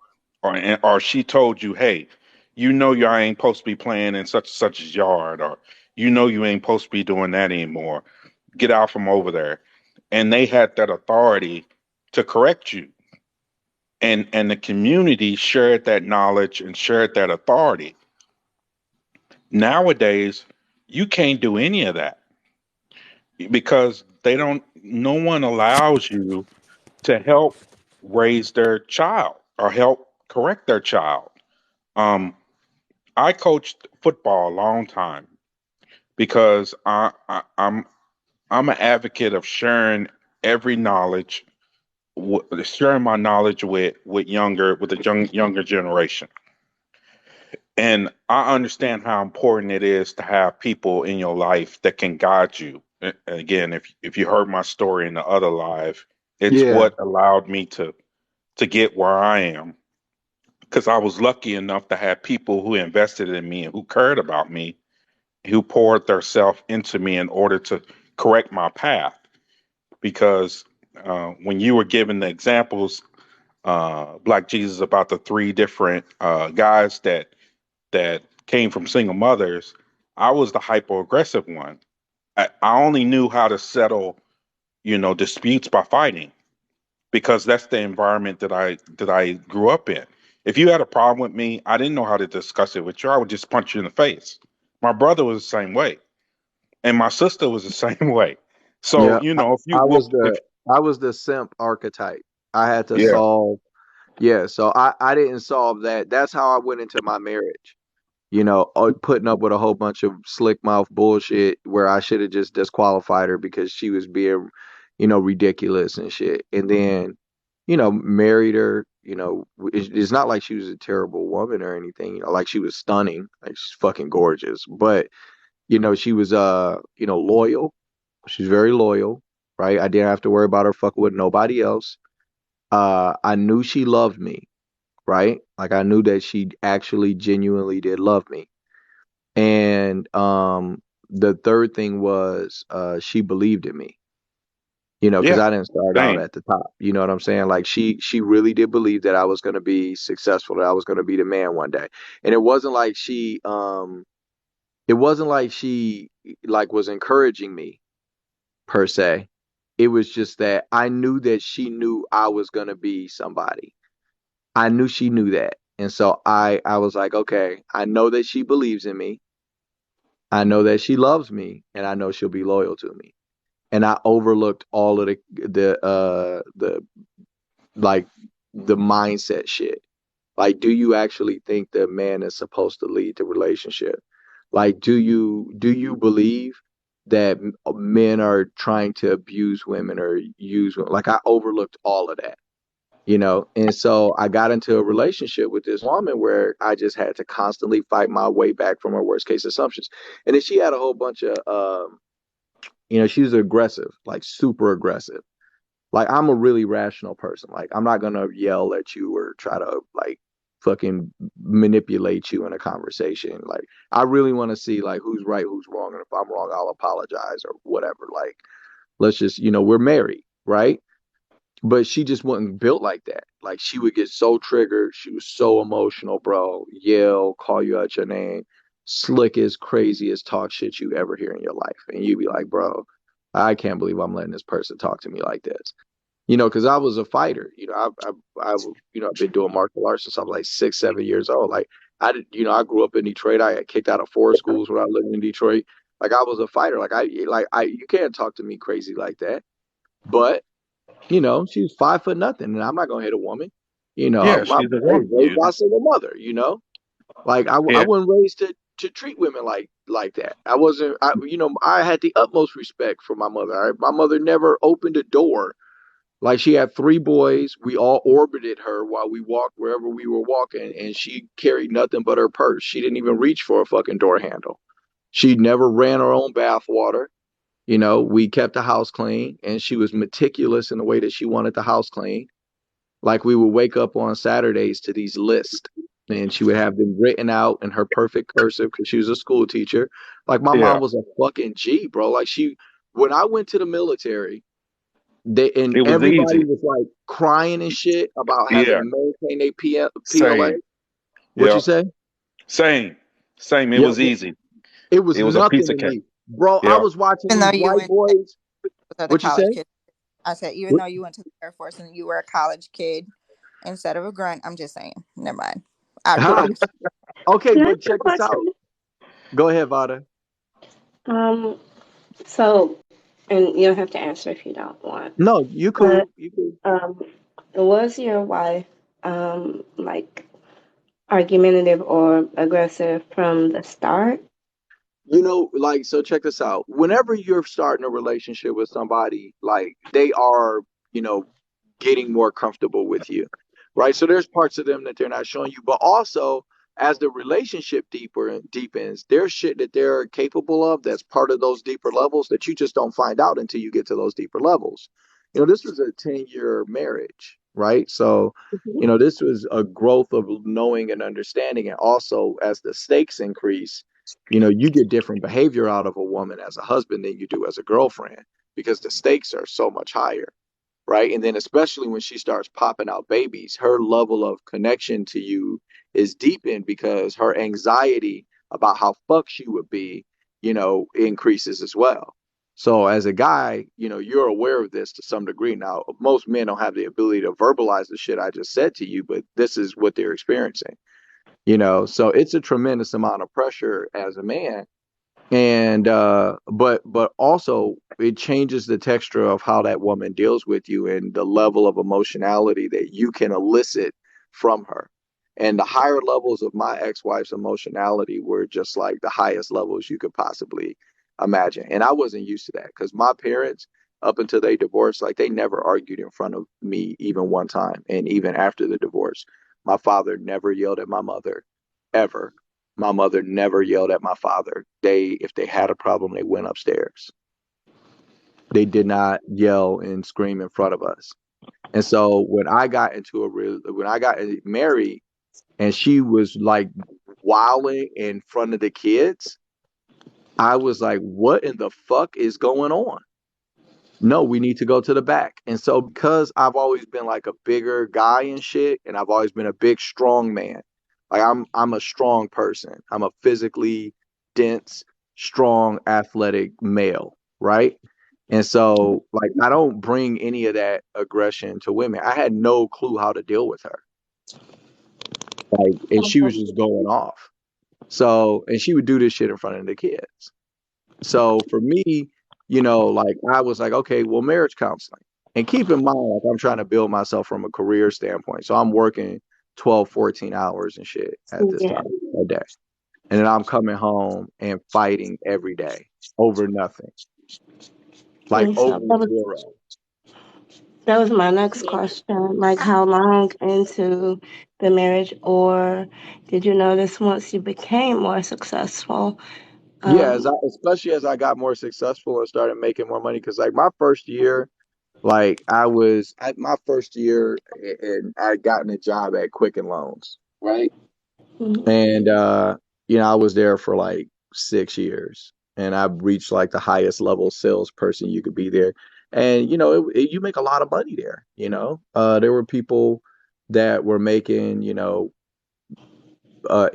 or she told you, hey, you ain't supposed to be playing in such and such's yard, or you ain't supposed to be doing that anymore. Get out from over there. And they had that authority to correct you. And the community shared that knowledge and shared that authority. Nowadays, you can't do any of that because no one allows you to help raise their child or help correct their child. Um, I coached football a long time because I'm an advocate of sharing every knowledge, sharing my knowledge with the younger generation. And I understand how important it is to have people in your life that can guide you. Again, if you heard my story in the other live, it's Yeah. what allowed me to get where I am because I was lucky enough to have people who invested in me and who cared about me, who poured their self into me in order to correct my path. Because when you were given the examples, Black Jesus, about the three different guys that came from single mothers, I was the hyper aggressive one. I only knew how to settle, disputes by fighting because that's the environment that I grew up in. If you had a problem with me, I didn't know how to discuss it with you. I would just punch you in the face. My brother was the same way, and my sister was the same way. So Yeah, you know, I was the simp archetype. I had to yeah, solve. Yeah, so I didn't solve that. That's how I went into my marriage. Putting up with a whole bunch of slick mouth bullshit where I should have just disqualified her because she was being, ridiculous and shit. And then, married her. It's not like she was a terrible woman or anything. Like she was stunning, like she's fucking gorgeous. But she was loyal. She's very loyal, right? I didn't have to worry about her fucking with nobody else. I knew she loved me, right? Like I knew that she actually genuinely did love me. And the third thing was she believed in me, because yeah, I didn't start out same. at the top. You know what I'm saying? Like she really did believe that I was going to be successful, that I was going to be the man one day. And it wasn't like she like was encouraging me per se. It was just that I knew that she knew I was going to be somebody. I knew she knew that. And so I was like, okay, I know that she believes in me. I know that she loves me, and I know she'll be loyal to me. And I overlooked all of the like the mindset shit. Like, do you actually think the man is supposed to lead the relationship? Like, do you believe that men are trying to abuse women or use women? Like, I overlooked all of that. And so I got into a relationship with this woman where I just had to constantly fight my way back from her worst case assumptions. And then she had a whole bunch of she was aggressive, like super aggressive. Like I'm a really rational person. Like I'm not gonna yell at you or try to like fucking manipulate you in a conversation. Like I really want to see like who's right, who's wrong, and if I'm wrong, I'll apologize or whatever. Like let's just, we're married, right? But she just wasn't built like that. Like she would get so triggered. She was so emotional, bro. Yell, call you out your name, slick as crazy as talk shit you ever hear in your life. And you'd be like, bro, I can't believe I'm letting this person talk to me like this. Because I was a fighter. I've been doing martial arts since I was like 6, 7 years old. Like I did, I grew up in Detroit. I got kicked out of 4 schools when I lived in Detroit. Like I was a fighter. You can't talk to me crazy like that. But she's 5 foot nothing, and I'm not gonna hit a woman. Yeah, I she's a was woman. raised by a single mother. Like I Yeah, wasn't raised to treat women like that. I wasn't. I had the utmost respect for my mother. My mother never opened a door. Like she had 3 boys. We all orbited her while we walked wherever we were walking, and she carried nothing but her purse. She didn't even reach for a fucking door handle. She never ran her own bath water. We kept the house clean, and she was meticulous in the way that she wanted the house clean. Like we would wake up on Saturdays to these lists, and she would have them written out in her perfect cursive because she was a school teacher. Like my yeah. mom was a fucking G, bro. Like when I went to the military, and It was everybody easy. was like crying and shit about having Yeah, to maintain a PLA. same. What you Yeah, say? same, same. It Yeah, was easy. it was It was a nothing piece to of cake. me, bro. I Yeah, was watching Even though these you white went boys. to the What you say? college kid, I said, even though you went to the Air Force and you were a college kid instead of a grunt, I'm just saying. Never mind. I Huh? digress. Okay, Can I ask but a check this out. question? Go ahead, Vada. Um, so, and you don't have to answer if you don't want, No, you but cool. You cool. um, was your wife like argumentative or aggressive from the start? Like, so check this out. Whenever you're starting a relationship with somebody, like they are, you know, getting more comfortable with you, right? So there's parts of them that they're not showing you, but also as the relationship deepens, there's shit that they're capable of that's part of those deeper levels that you just don't find out until you get to those deeper levels. This was a 10-year marriage, right? So, Mhm. this was a growth of knowing and understanding. And also as the stakes increase, you get different behavior out of a woman as a husband than you do as a girlfriend because the stakes are so much higher, right? And then especially when she starts popping out babies, her level of connection to you is deepened because her anxiety about how fucked she would be, increases as well. So as a guy, you're aware of this to some degree. Now, most men don't have the ability to verbalize the shit I just said to you, but this is what they're experiencing. So it's a tremendous amount of pressure as a man, and but also it changes the texture of how that woman deals with you and the level of emotionality that you can elicit from her. And the higher levels of my ex-wife's emotionality were just like the highest levels you could possibly imagine, and I wasn't used to that because my parents, up until they divorced, like they never argued in front of me even one time. And even after the divorce, my father never yelled at my mother, ever. My mother never yelled at my father. If they had a problem, they went upstairs. They did not yell and scream in front of us. And so when I got married and she was like wilding in front of the kids, I was like, what in the fuck is going on? No, we need to go to the back. And so because I've always been like a bigger guy and shit, and I've always been a big strong man. Like I'm a strong person. I'm a physically dense, strong, athletic male, right? And so like I don't bring any of that aggression to women. I had no clue how to deal with her. Like, and she was just going off. So, and she would do this shit in front of the kids. So for me, like I was like, okay, well, marriage counseling. And keep in mind, like I'm trying to build myself from a career standpoint. So I'm working 12, 14 hours and shit at this Yeah. time a day. And then I'm coming home and fighting every day over nothing, like And over so zero. that was my next question. Like, how long into the marriage, or did you notice once you became more successful? Yeah, Um, especially as I got more successful and started making more money. Cause like my first year, like my first year and I had gotten a job at Quicken Loans, right? mhm. And I was there for like 6 years, and I reached like the highest level salesperson you could be there. And you make a lot of money there. There were people that were making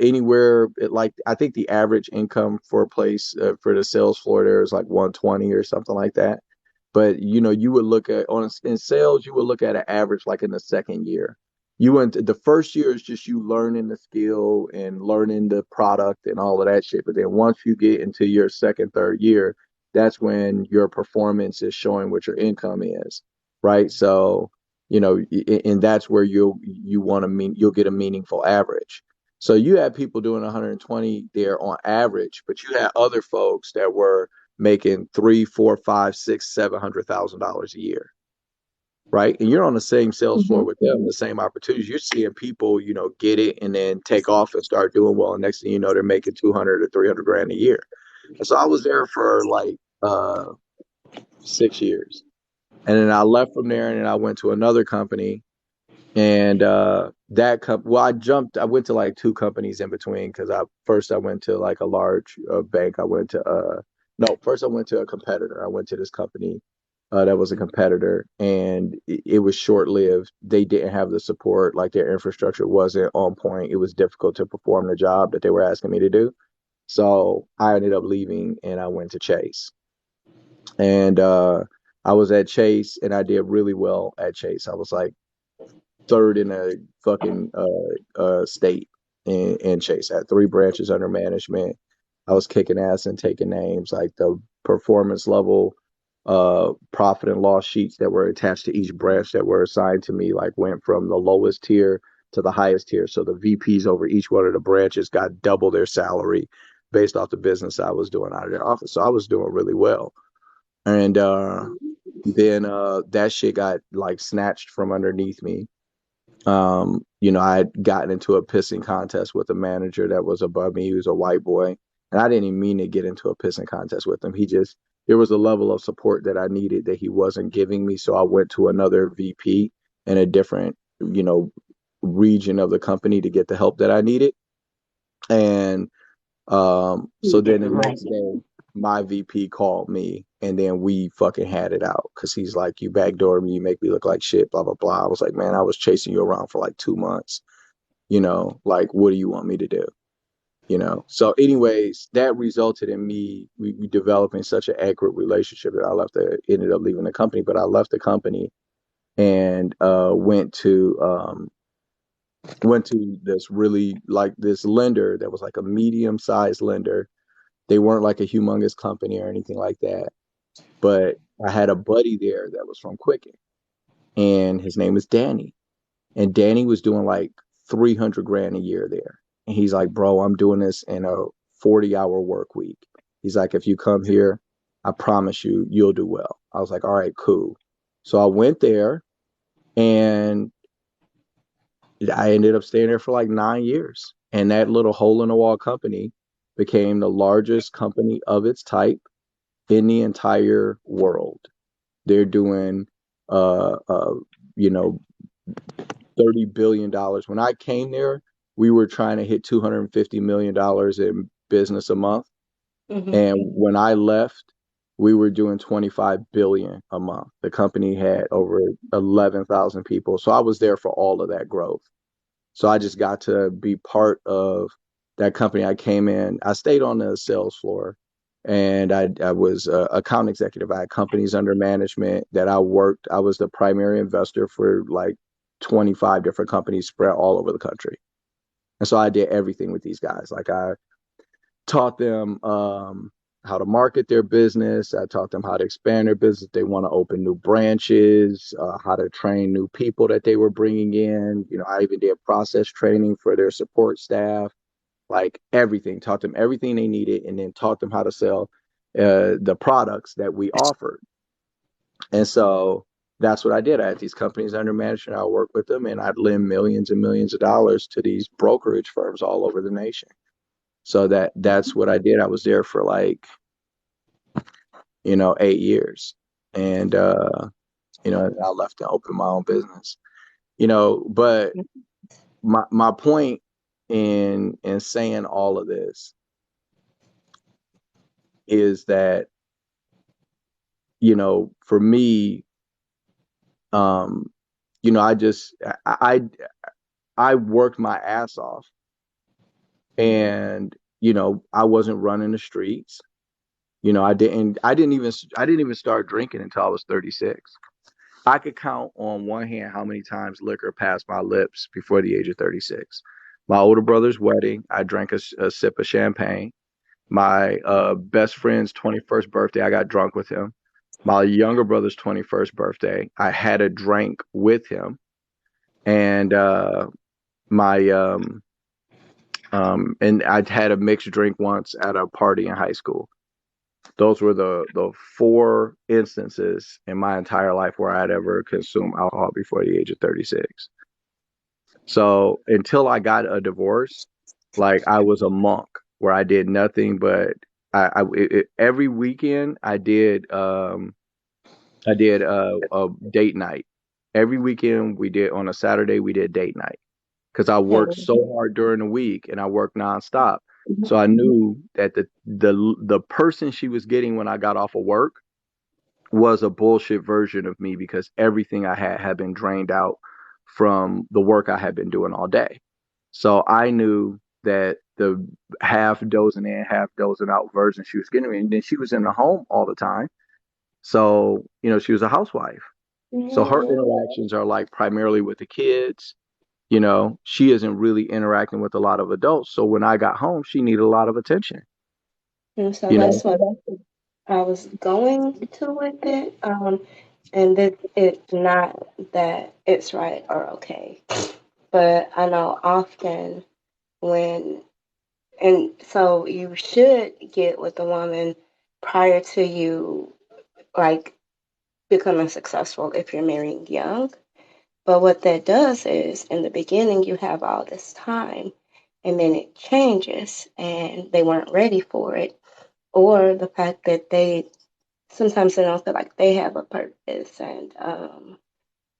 anywhere like I think the average income for a place for the sales floor there is like 120 or something like that. But you would look at on in sales, you would look at an average like in the second year. The first year is just you learning the skill and learning the product and all of that shit. But then once you get into your second, third year, that's when your performance is showing what your income is, right? So, and that's where you'll get a meaningful average. So you had people doing 120 there on average, but you had other folks that were making three, four, five, six, $700,000 a year, right? And you're on the same sales floor Mhm. with them, the same opportunities. You're seeing people, get it and then take off and start doing well. And next thing you know, they're making 200 or 300 grand a year. And so I was there for like 6 years, and then I left from there, and then I went to another company. And I went to like two companies in between because I went to like a large bank. I went to no, first I went to a competitor. I went to this company that was a competitor, and it was short lived. They didn't have the support, like their infrastructure wasn't on point. It was difficult to perform the job that they were asking me to do. So I ended up leaving, and I went to Chase. And I was at Chase, and I did really well at Chase. I was like third in a fucking state in Chase. I had three branches under management. I was kicking ass and taking names. Like the performance level, profit and loss sheets that were attached to each branch that were assigned to me, like went from the lowest tier to the highest tier. So the VPs over each one of the branches got double their salary based off the business I was doing out of their office. So I was doing really well. And then that shit got like snatched from underneath me. I had gotten into a pissing contest with a manager that was above me. He was a white boy. And I didn't even mean to get into a pissing contest with him. There was a level of support that I needed that he wasn't giving me. So I went to another VP in a different, region of the company to get the help that I needed. And You so then the didn't like next it. day, my VP called me and then we fucking had it out because he's like, you backdoor me, you make me look like shit, blah, blah, blah. I was like, man, I was chasing you around for like 2 months. Like, what do you want me to do? So anyways, that resulted in me we developing such an accurate relationship that ended up leaving the company. But I left the company and went to this really like this lender that was like a medium sized lender. They weren't like a humongous company or anything like that. But I had a buddy there that was from Quicken, and his name is Danny. And Danny was doing like 300 grand a year there. And he's like, bro, I'm doing this in a 40-hour work week. He's like, if you come here, I promise you, you'll do well. I was like, all right, cool. So I went there and I ended up staying there for like 9 years. And that little hole in the wall company became the largest company of its type in the entire world. They're doing, uh, you know, $30 billion. When I came there, we were trying to hit $250 million in business a month. Mm-hmm. And when I left, we were doing 25 billion a month. The company had over 11,000 people. So I was there for all of that growth. So I just got to be part of that company. I came in, I stayed on the sales floor, and I was account executive. I had companies under management that I worked. I was the primary investor for like 25 different companies spread all over the country. And so I did everything with these guys. Like I taught them how to market their business. I taught them how to expand their business. They want to open new branches, how to train new people that they were bringing in. I even did process training for their support staff, like everything, taught them everything they needed, and then taught them how to sell the products that we offered. And so that's what I did. I had these companies under management. I worked with them, and I'd lend millions and millions of dollars to these brokerage firms all over the nation. So that's what I did. I was there for like 8 years, and I left to open my own business. But my point in saying all of this is that for me, um, I just I worked my ass off, and I wasn't running the streets. I didn't even start drinking until I was 36. I could count on one hand how many times liquor passed my lips before the age of 36. My older brother's wedding, I drank a sip of champagne. My best friend's 21st birthday, I got drunk with him. My younger brother's 21st birthday, I had a drink with him. And my and I'd had a mixed drink once at a party in high school. Those were the four instances in my entire life where I'd ever consumed alcohol before the age of 36. So until I got a divorce, like I was a monk where I did nothing but every weekend I did a date night. Every weekend we did on a Saturday we did date night because I worked so hard during the week and I worked nonstop. So I knew that the person she was getting when I got off of work was a bullshit version of me because everything I had been drained out from the work I had been doing all day. So I knew that the half dozen in, half dozen out version she was getting me, and then she was in the home all the time. So, she was a housewife. So her Mm-hmm. interactions are like primarily with the kids. She isn't really interacting with a lot of adults. So when I got home, she needed a lot of attention, And so you that's know. what I was going to with it. And that it's not that it's right or okay, but I know often when, and so you should get with a woman prior to you like becoming successful if you're marrying young. But what that does is in the beginning you have all this time and then it changes and they weren't ready for it, or the fact that they sometimes they don't feel like they have a purpose, and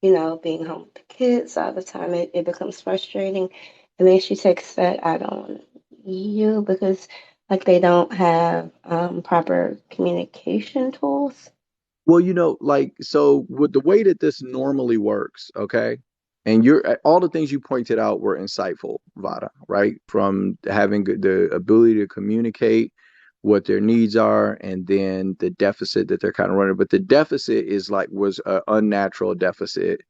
being home with the kids all the time, it becomes frustrating. And then she takes that out on you because like they don't have proper communication tools. Well, like, so with the way that this normally works, okay? And you're all the things you pointed out were insightful, Vada, right? From having the ability to communicate what their needs are, and then the deficit that they're kind of running. But the deficit is like was an unnatural deficit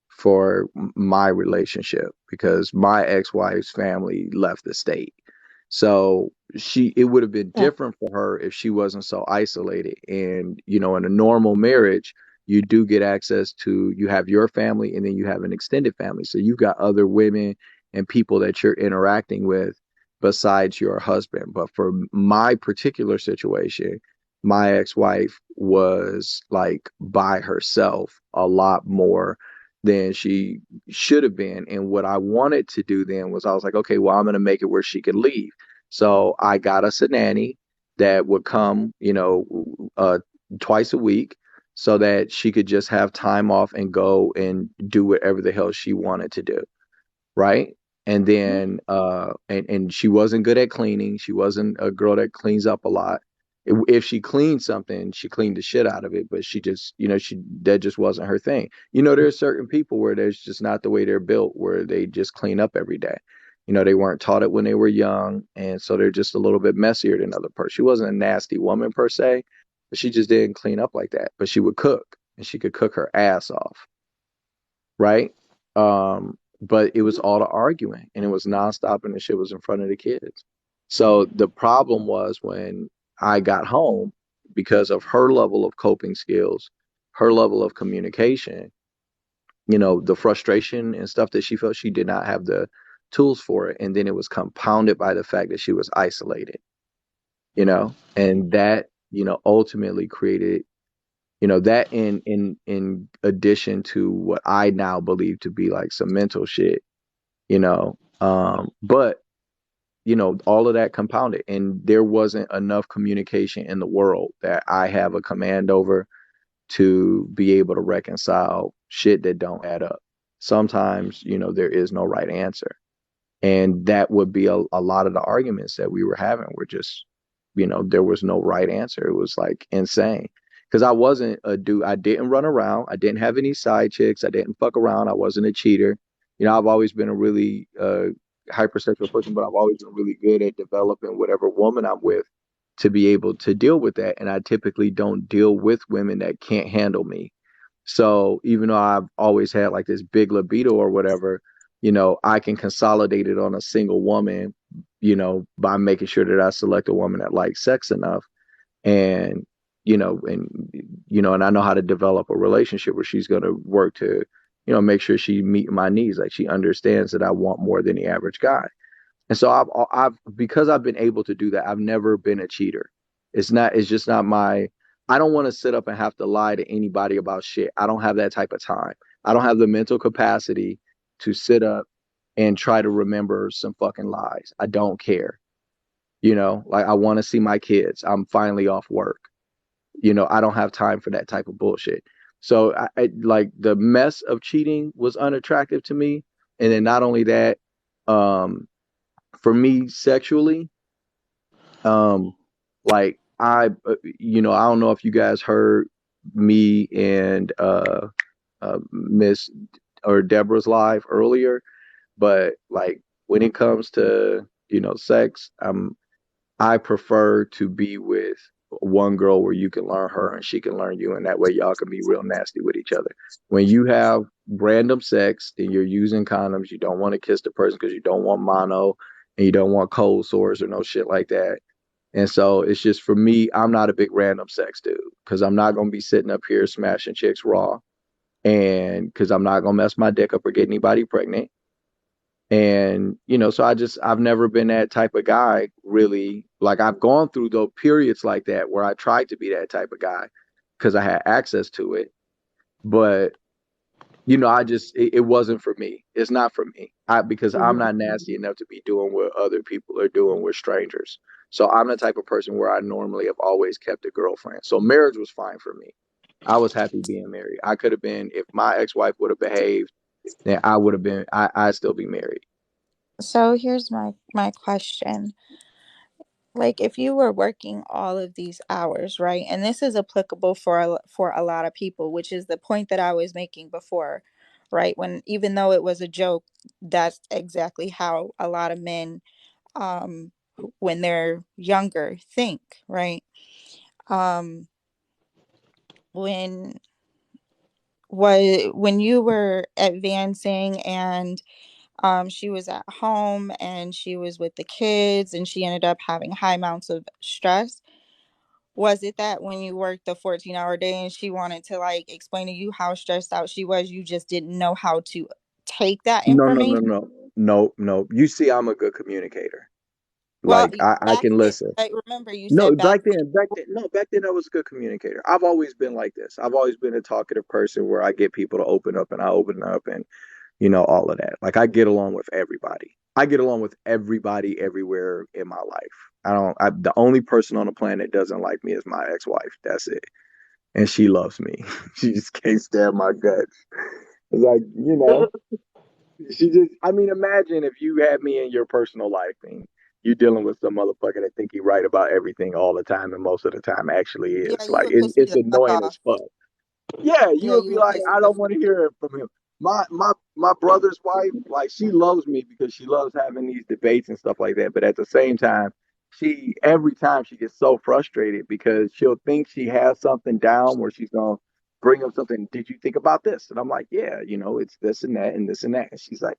for my relationship because my ex-wife's family left the state. So it would have been Mm. different for her if she wasn't so isolated. And in a normal marriage, you do get access to, you have your family and then you have an extended family. So you've got other women and people that you're interacting with besides your husband. But for my particular situation, my ex-wife was like by herself a lot more than she should have been. And what I wanted to do then was I was like, okay, well, I'm going to make it where she could leave. So I got us a nanny that would come, twice a week so that she could just have time off and go and do whatever the hell she wanted to do, right? And then and she wasn't good at cleaning. She wasn't a girl that cleans up a lot. If she cleaned something, she cleaned the shit out of it, but she just, she that just wasn't her thing. There's certain people where there's just not the way they're built, where they just clean up every day. They weren't taught it when they were young, and so they're just a little bit messier than other person. She wasn't a nasty woman per se, but she just didn't clean up like that. But she would cook, and she could cook her ass off, right? But it was all the arguing and it was nonstop and the shit was in front of the kids. So the problem was when I got home, because of her level of coping skills, her level of communication, the frustration and stuff that she felt, she did not have the tools for it. And then it was compounded by the fact that she was isolated, and that, ultimately created, that in addition to what I now believe to be like some mental shit, but all of that compounded, and there wasn't enough communication in the world that I have a command over to be able to reconcile shit that don't add up. Sometimes, there is no right answer. And that would be a lot of the arguments that we were having were just, there was no right answer. It was like insane. Because I wasn't a dude, I didn't run around. I didn't have any side chicks. I didn't fuck around. I wasn't a cheater. I've always been a really hypersexual person, but I've always been really good at developing whatever woman I'm with to be able to deal with that. And I typically don't deal with women that can't handle me. So even though I've always had like this big libido or whatever, I can consolidate it on a single woman, by making sure that I select a woman that likes sex enough. And, and, and I know how to develop a relationship where she's going to work to, make sure she meet my needs. Like she understands that I want more than the average guy. And so because I've been able to do that, I've never been a cheater. It's just not I don't want to sit up and have to lie to anybody about shit. I don't have that type of time. I don't have the mental capacity to sit up and try to remember some fucking lies. I don't care. Like I want to see my kids. I'm finally off work. I don't have time for that type of bullshit. So like the mess of cheating was unattractive to me. And then not only that, um, for me sexually, um like I don't know if you guys heard me and Miss or Deborah's live earlier, but like when it comes to sex, I prefer to be with one girl where you can learn her and she can learn you, and that way y'all can be real nasty with each other. When you have random sex and you're using condoms, you don't want to kiss the person because you don't want mono and you don't want cold sores or no shit like that. And so it's just for me, I'm not a big random sex dude because I'm not gonna be sitting up here smashing chicks raw, and because I'm not gonna mess my dick up or get anybody pregnant. And, so I've never been that type of guy, really. Like, I've gone through those periods like that where I tried to be that type of guy because I had access to it. But, it wasn't for me. It's not for me. Because I'm Mhm. not nasty enough to be doing what other people are doing with strangers. So I'm the type of person where I normally have always kept a girlfriend. So marriage was fine for me. I was happy being married. I could have been, if my ex-wife would have behaved, then I would have been, I'd still be married. So here's my question. Like if you were working all of these hours, right? And this is applicable for for a lot of people, which is the point that I was making before. right? When even though it was a joke, that's exactly how a lot of men, um, when they're younger, think, right? Um, when when you were advancing and she was at home and she was with the kids and she ended up having high amounts of stress. Was it that when you worked the 14-hour day and she wanted to like explain to you how stressed out she was, you just didn't know how to take that No, no, no, information? no, no, no. You see, I'm a good communicator. Well, Like I back can then, listen. I remember you No, said back back then I was a good communicator. I've always been like this. I've always been a talkative person where I get people to open up and I open up and all of that. Like I get along with everybody. I get along with everybody everywhere in my life. The only person on the planet that doesn't like me is my ex-wife. That's it. And she loves me. She just can't stand my guts. It's like, she just, I mean, imagine if you had me in your personal life and you dealing with some motherfucker that think he right about everything all the time and most of the time actually yeah, is. you Like, would piss me it's the fuck annoying as off. fuck. Yeah, you Yeah, would you be would like, piss I me the don't fuck. want to hear it from him. My brother's wife, like she loves me because she loves having these debates and stuff like that. But at the same time, she every time she gets so frustrated because she'll think she has something down where she's gonna bring up something. Did you think about this? And I'm like, yeah, it's this and that and this and that. And she's like,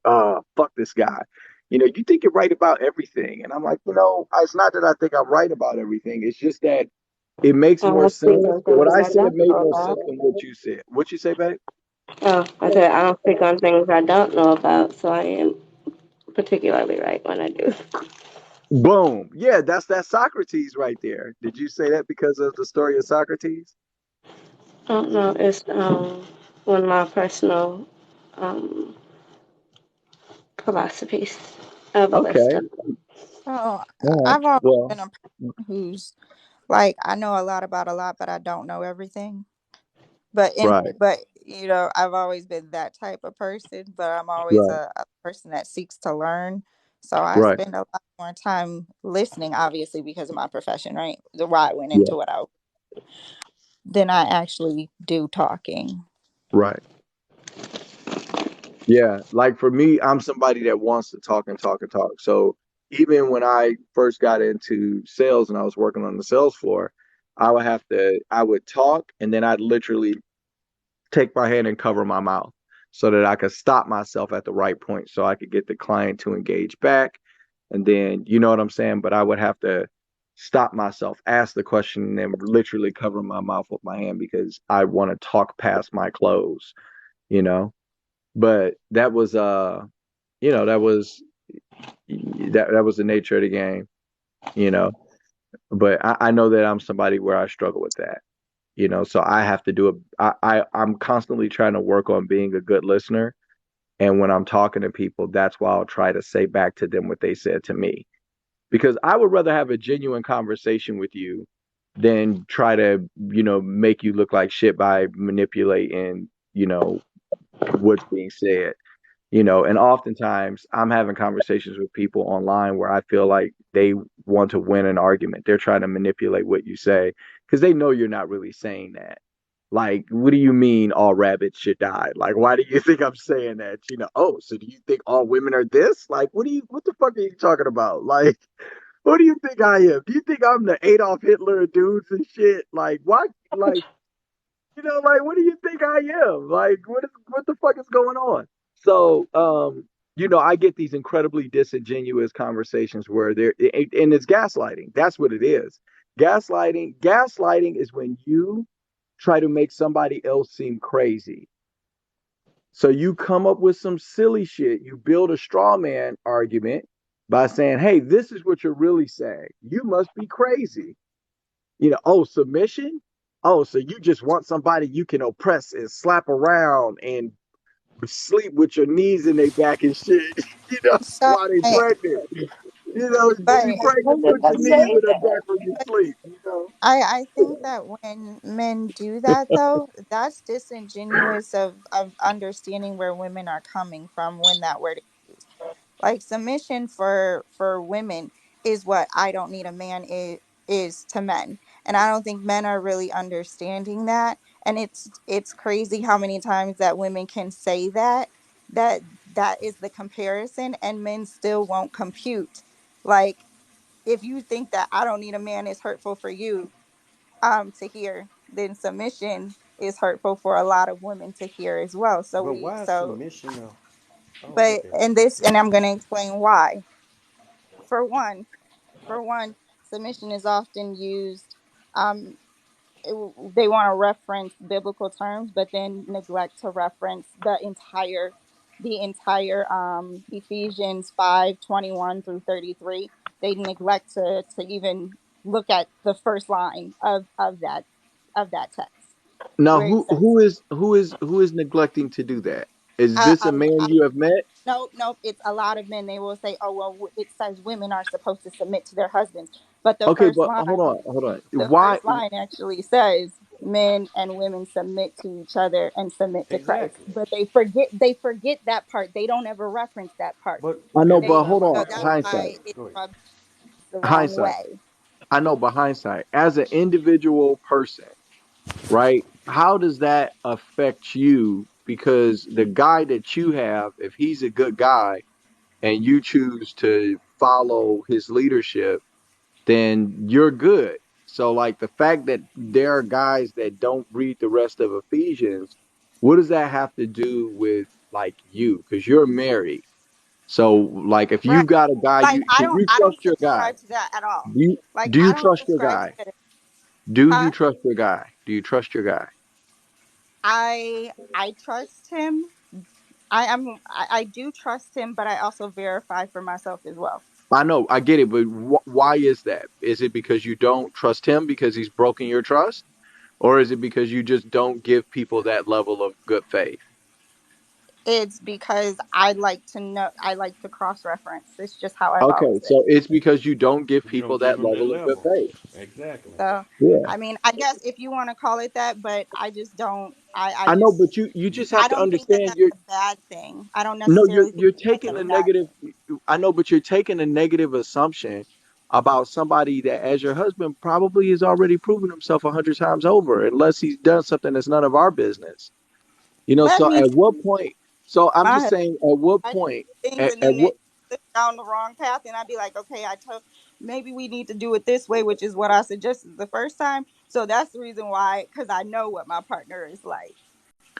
fuck this guy. You think you're right about everything. And I'm like, it's not that I think I'm right about everything. It's just that it makes I more don't speak sense. on What things I I said don't made know more about. sense than what you said. What you say, babe? Oh, I said I don't speak on things I don't know about, so I am particularly right when I do. Boom. Yeah, that's that Socrates right there. Did you say that because of the story of Socrates? I don't know. It's one of my personal um philosophies of a list Okay. of. Oh, All right. I've always Well, been a person who's like, I know a lot about a lot, but I don't know everything. right, But I've always been that type of person, but I'm always right, a person that seeks to learn. So I right. spend a lot more time listening, obviously because of my profession, right? The why I went Yeah, into what I than I actually do talking. right. Yeah. Like for me, I'm somebody that wants to talk and talk and talk. So even when I first got into sales and I was working on the sales floor, I would talk and then I'd literally take my hand and cover my mouth so that I could stop myself at the right point so I could get the client to engage back. And then, you know what I'm saying? But I would have to stop myself, ask the question, and then literally cover my mouth with my hand because I want to talk past my close, you know? But that was, that was, that was the nature of the game, you know? But I know that I'm somebody where I struggle with that. So I have to do I'm constantly trying to work on being a good listener. And when I'm talking to people, that's why I'll try to say back to them what they said to me. Because I would rather have a genuine conversation with you than try to, make you look like shit by manipulating, what's being said. And oftentimes I'm having conversations with people online where I feel like they want to win an argument. They're trying to manipulate what you say because they know you're not really saying that. Like, what do you mean all rabbits should die? Like, why do you think I'm saying that? Oh, so do you think all women are this? Like, what the fuck are you talking about? Like, who do you think I am? Do you think I'm the Adolf Hitler of dudes and shit? Like, why? Like, like, what do you think I am? Like, what the fuck is going on? So, I get these incredibly disingenuous conversations where and it's gaslighting. That's what it is. Gaslighting is when you try to make somebody else seem crazy. So you come up with some silly shit. You build a straw man argument by saying, hey, this is what you're really saying. You must be crazy. Oh, submission? Oh, so you just want somebody you can oppress and slap around and sleep with your knees in their back and shit, So, while they pregnant. When but you pregnant, put your knees in their back when you sleep. I think that when men do that though, that's disingenuous of understanding where women are coming from when that word is used. Like submission for women is what I don't need a man is to men. And I don't think men are really understanding that. And it's crazy how many times that women can say that that is the comparison, and men still won't compute. Like, if you think that I don't need a man is hurtful for you to hear, then submission is hurtful for a lot of women to hear as well. So But we why is so submission a? Oh, go but ahead. and this, and I'm going to explain why. For one, for one, submission is often used, um they want to reference biblical terms but then neglect to reference the entire Ephesians 5:21 through 33. They neglect to even look at the first line of that text, Now, where it says, who is neglecting to do that? Is this a man I, you have met? nope, it's a lot of men. They will say, oh well, it says women are supposed to submit to their husbands, but the Okay, first but line, hold on. the Why? first line actually says men and women submit to each other and submit to Christ. Exactly. But they forget that part. They don't ever reference that part. But I know, every They but time hold I So on. have that's a why Hindsight, it go ahead. rubs the wrong hindsight. way. I know, but hindsight. As an individual person, right? How does that affect you? Because the guy that you have, if he's a good guy and you choose to follow his leadership, then you're good. So, like the fact that there are guys that don't read the rest of Ephesians, what does that have to do with like you? Because you're married. So, like, if Right. you've got a guy, Like, do you I trust don't your guy? subscribe to that at all. Do you Like, do I you don't trust your subscribe to guy? it. Do you Huh? trust your guy? Do you trust your guy? I trust him. I do trust him, but I also verify for myself as well. I know, I get it, but why is that? Is it because you don't trust him because he's broken your trust, or is it because you just don't give people that level of good faith? It's because I like to cross reference. It's just how I've Okay, always been. so it's because you don't give You don't people give that them that level of good level. faith. Exactly. So, Yeah, I mean, I guess if you want to call it that, but I just don't. I I know, just but you just I have to don't think that understand. that's a bad thing. I don't No, you're necessarily think you're that's taking a a bad negative. thing. I know, but you're taking a negative assumption about somebody that, as your husband, probably has already proven himself 100 times over, unless he's done something that's none of our business. Let So me at tell what point? So I'm my just husband, saying, at what I point? do things At and then they what? slip down the wrong path, and I'd be like, okay, I told maybe we need to do it this way, which is what I suggested the first time. So that's the reason why, because I know what my partner is like.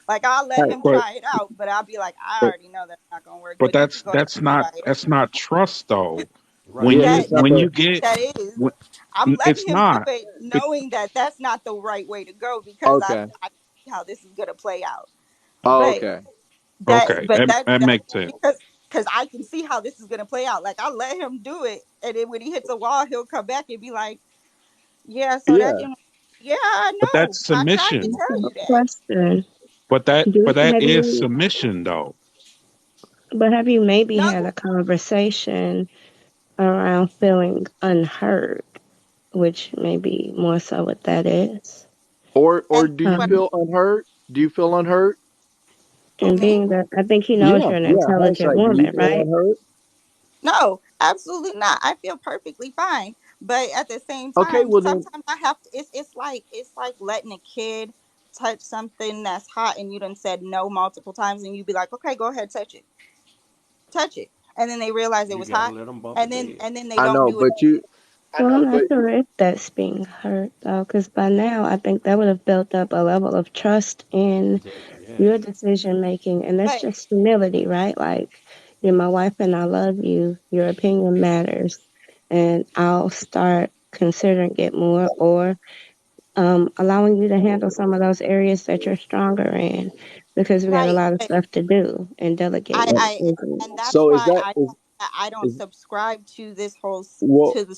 Like, I'll let Right, him But try it out, but I'll be like, I but already know that's not gonna work, but but you could go ahead and try it. that's not trust though. Right. When yeah, you that's not That when the. you get that is. when, I'm letting it's him do not. it, Be- knowing that that's not the right way to go because Okay. I see how this is gonna play out. Oh, But okay. okay, that that makes sense. because I can see how this is gonna play out. Like, I let him do it, and then when he hits a wall, he'll come back and be like, "Yeah, so that Yeah. didn't." Yeah, I But that's know. I tried to submission. tell you that. Question. But Do that have is you submission though. but have you maybe No, had a conversation around feeling unheard, which may be more so what that is? Or and do you what Um, feel unheard? Do you feel unheard? who, and me? being that I think he knows Yeah. you're an Yeah. intelligent Hindsight. Do you woman, feel right? unheard? No, absolutely not. I feel perfectly fine. But at the same Okay. time, Well then. sometimes I have to it's like letting a kid touch something that's hot and you done said no multiple times and you be like, okay, go ahead, touch it. Touch it. And then they realize it You was gotta hot, let them bump and it then dead. and then they I don't know, do it. but you. I Well, know, I'm but not sure if that's being hurt though, because by now I think that would have built up a level of trust in Yes. your decision making, and that's But just humility, right? Like, you're my wife and I love you. Your opinion matters, and I'll start considering it more, or allowing you to handle some of those areas that you're stronger in, because we got a right, lot of but stuff to do, and I delegating I isn't. and that's so is why that I don't is subscribe to this well? to the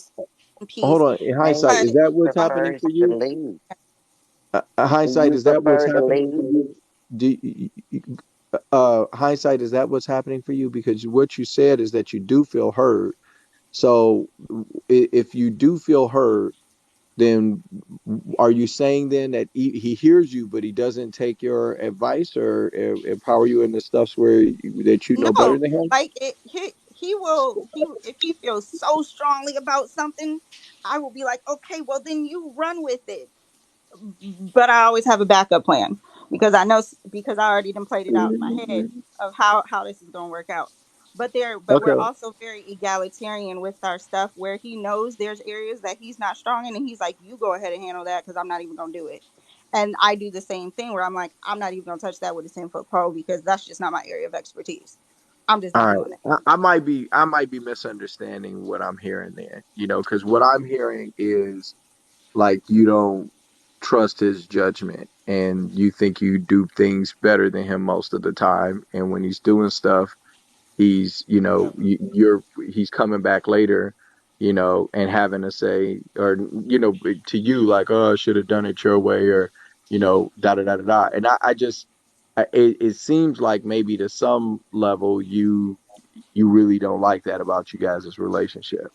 Hold piece on. In hindsight, Maybe is because that he what's I'm happening prefers for to you? lead. Do Hindsight, you is that what's prefer to happening for lead? you? Do hindsight, is that what's happening for you? Because what you said is that you do feel heard. So if you do feel heard, then are you saying then that he hears you, but he doesn't take your advice or empower you in the stuffs that you know better no, than him? like he will he if he feels so strongly about something, I will be like, okay, well then you run with it. but I always have a backup plan because I know, because I already done played it out in my head Mhm. of how this is going to work out. But we're Okay. also very egalitarian with our stuff, where he knows there's areas that he's not strong in, and he's like, "You go ahead and handle that because I'm not even going to do it." And I do the same thing where I'm like, "I'm not even going to touch that with a 10-foot pole because that's just not my area of expertise. I'm just All not right. doing it." I might be misunderstanding what I'm hearing there, because what I'm hearing is like you don't trust his judgment and you think you do things better than him most of the time. And when he's doing stuff, he's, he's coming back later, and having to say, or, to you, like, oh, I should have done it your way, or, da da da da da. And I just, it seems like maybe to some level you really don't like that about you guys' relationship.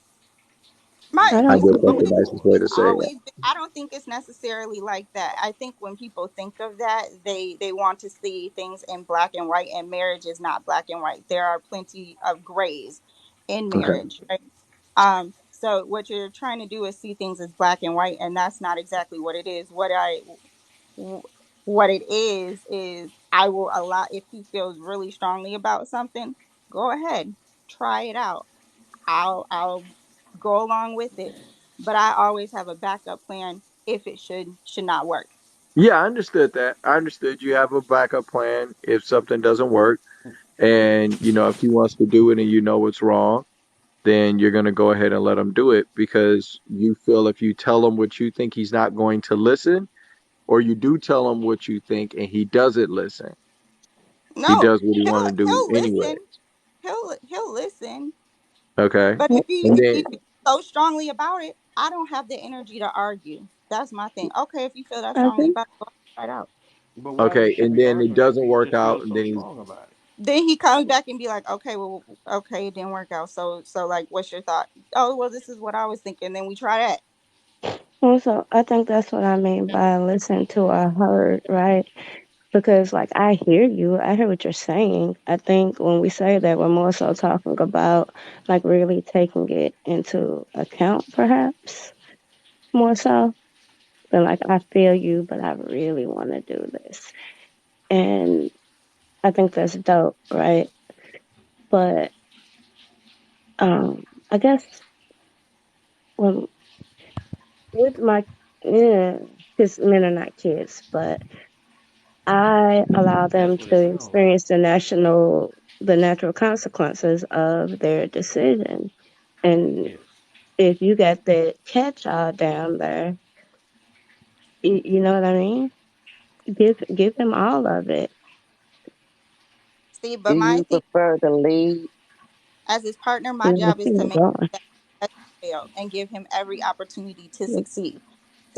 My I I don't guess think that's But the it is. nicest way it's to say it. always been, I don't think it's necessarily like that. I think when people think of that, they want to see things in black and white, and marriage is not black and white. There are plenty of grays in Okay. marriage, right? So what you're trying to do is see things as black and white, and that's not exactly what it is. What it is I will allow, if he feels really strongly about something, go ahead, try it out. I'll go along with it, but I always have a backup plan if it should not work. Yeah, I understood that. I understood you have a backup plan if something doesn't work. And, if he wants to do it and you know it's wrong, then you're going to go ahead and let him do it because you feel if you tell him what you think, he's not going to listen, or you do tell him what you think and he doesn't listen. He No, does what he want to do he'll anyway. listen. He'll listen. Okay. But And if he then, feels so strongly about it, I don't have the energy to argue. That's my thing. Okay, if you feel that I strongly think about it, go right out. But why okay. should you And be then it arguing if doesn't he work just out. feels And so then he's, strong about it? Then he comes back and be like, okay, well, okay, it didn't work out. So like, what's your thought? Oh, well, this is what I was thinking. Then we try that. also I think that's what I mean by listen to or heard, right? Because like I hear you, I hear what you're saying. I think when we say that we're more so talking about like really taking it into account perhaps more so than like I feel you, but I really want to do this. And I think that's dope, right? But I guess when with my yeah, because men are not kids, but I allow them That's what it to sounds like. experience the natural consequences of their decision. And Yes. if you got that catch all down there, you know what I mean? Give them all of it. See, Do but my you thing, prefer to lead? as his partner, my You know, job is to keep make going. sure that he doesn't fail and give him every opportunity to Yeah, succeed.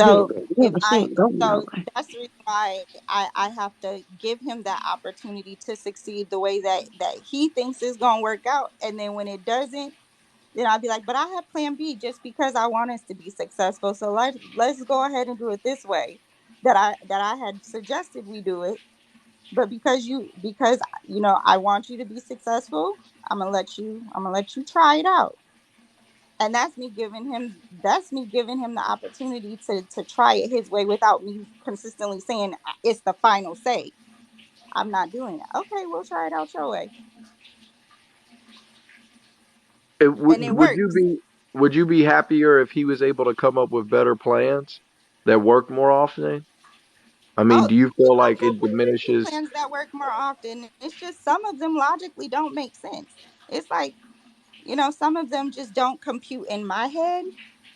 yeah, So yeah, if but she I, ain't going so nowhere. that's the reason why I have to give him that opportunity to succeed the way that he thinks is going to work out. And then when it doesn't, then I'll be like, but I have plan B just because I want us to be successful. So let's go ahead and do it this way that I had suggested we do it. But because I want you to be successful, I'm gonna let you try it out. And that's me giving him the opportunity to try it his way without me consistently saying it's the final say. I'm not doing that. Okay, we'll try it out your way. would And it would you works. be would you be happier if he was able to come up with better plans that work more often? I mean, Oh, do you you feel don't like have it diminishes? plans that work more often. It's just some of them logically don't make sense. It's like, some of them just don't compute in my head.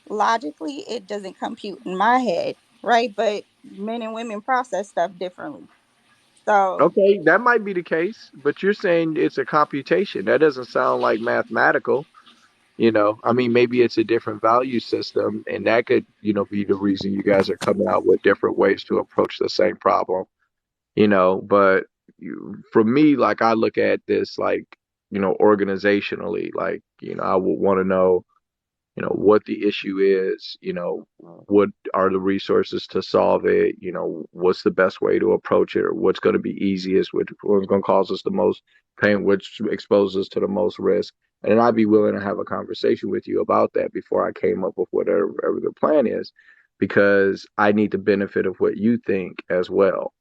Logically, it doesn't compute in my head, right? But men and women process stuff differently. So, Okay, that might be the case, but you're saying it's a computation. That doesn't sound like mathematical. I mean, maybe it's a different value system, and that could, be the reason you guys are coming out with different ways to approach the same problem. But for me, like I look at this like, organizationally, like, I would want to know, what the issue is, what are the resources to solve it, what's the best way to approach it, or what's going to be easiest, what's going to cause us the most pain, which exposes us to the most risk. And then I'd be willing to have a conversation with you about that before I came up with whatever the plan is. because I need the benefit of what you think as well,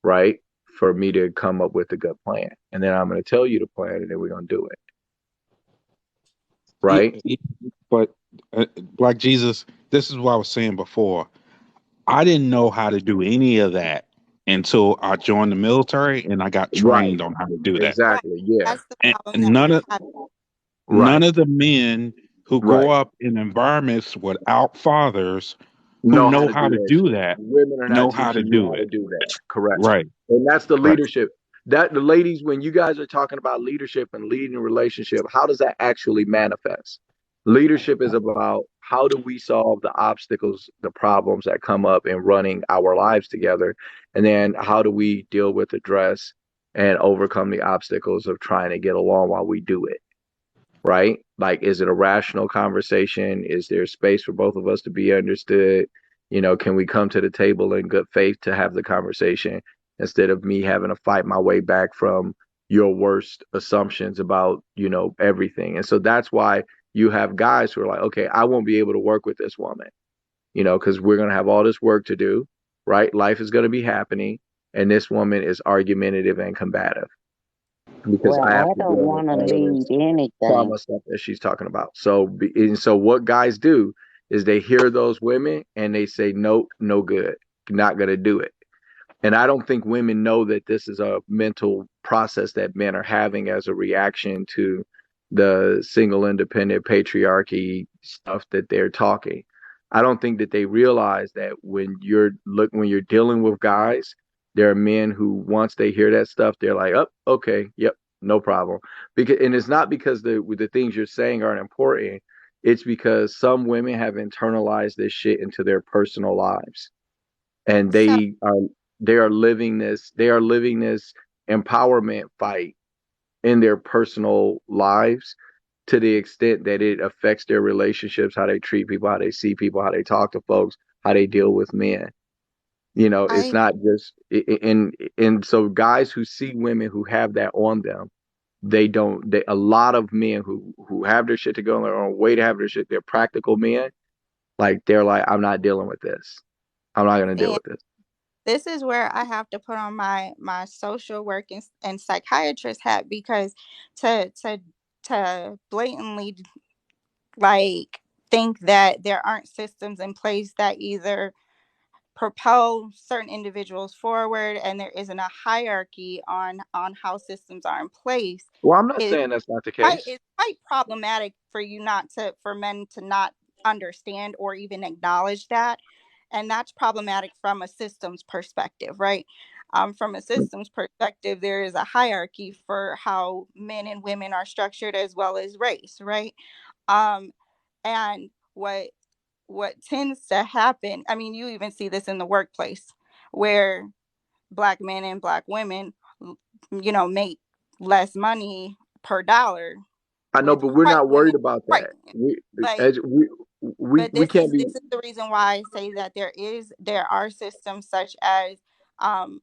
right? For me to come up with a good plan. And then I'm going to tell you the plan and then we're going to do it, Yeah, right? yeah, but like Jesus, this is what I was saying before. I didn't know how to do any of that until I joined the military and I got Right. trained on how to do that. Right. Exactly. Yeah. That's the And problem that we're having. Right. none of the men who grow Right. up in environments without fathers who Know how know to how do to that do shit. that Women are not know how to teaching you do how to it. do that. Correct. Right. And that's the Right. leadership. That the ladies, when you guys are talking about leadership and leading a relationship, how does that actually manifest? Leadership is about how do we solve the obstacles, the problems that come up in running our lives together, and then how do we deal with, address, and overcome the obstacles of trying to get along while we do it, right? Like, is it a rational conversation? Is there space for both of us to be understood? Can we come to the table in good faith to have the conversation instead of me having to fight my way back from your worst assumptions about, everything? And so that's why you have guys who are like, okay, I won't be able to work with this woman, because we're going to have all this work to do, right? Life is going to be happening. And this woman is argumentative and combative because Well, I have I to don't deal with want to all of lead this anything. trauma stuff that she's talking about. And so what guys do is they hear those women and they say, nope, no good, not gonna do it. And I don't think women know that this is a mental process that men are having as a reaction to the single independent patriarchy stuff that they're talking. I don't think that they realize that when you're dealing with guys, there are men who once they hear that stuff, they're like, oh, okay, yep, no problem. And it's not because the things you're saying aren't important. It's because some women have internalized this shit into their personal lives and So they are living this empowerment fight in their personal lives to the extent that it affects their relationships, how they treat people, how they see people, how they talk to folks, how they deal with men. It's I not just and so guys who see women who have that on them, they don't they a lot of men who have their shit to go on their own way to have their shit, they're practical men, like they're like, I'm not dealing with this. I'm not gonna deal and with this. this is where I have to put on my social work and psychiatrist hat, because to blatantly like think that there aren't systems in place that either propel certain individuals forward and there isn't a hierarchy on how systems are in place Well, I'm not is saying that's not the case. quite problematic for you not to for men to not understand or even acknowledge that. And that's problematic from a systems perspective, right? From a systems perspective, there is a hierarchy for how men and women are structured as well as race, right? um, and what tends to happen, I mean, you even see this in the workplace where black men and black women, make less money per dollar I know, with but we're white not women, worried about right? that. We Like, as we but can't be. this is the reason why I say that there are systems such as um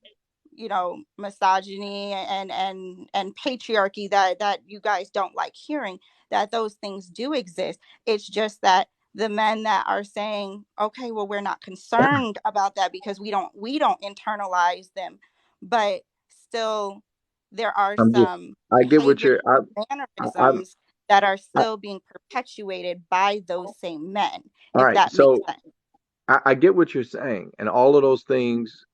misogyny and patriarchy that you guys don't like hearing, that those things do exist. It's just that the men that are saying, okay, well, we're not concerned about that because we don't internalize them, but still there are I'm just. some I get what behaviors you're. and I'm. mannerisms that are I, still being perpetuated by those same men, all if right. that makes So sense. I get what you're saying, and all of those things,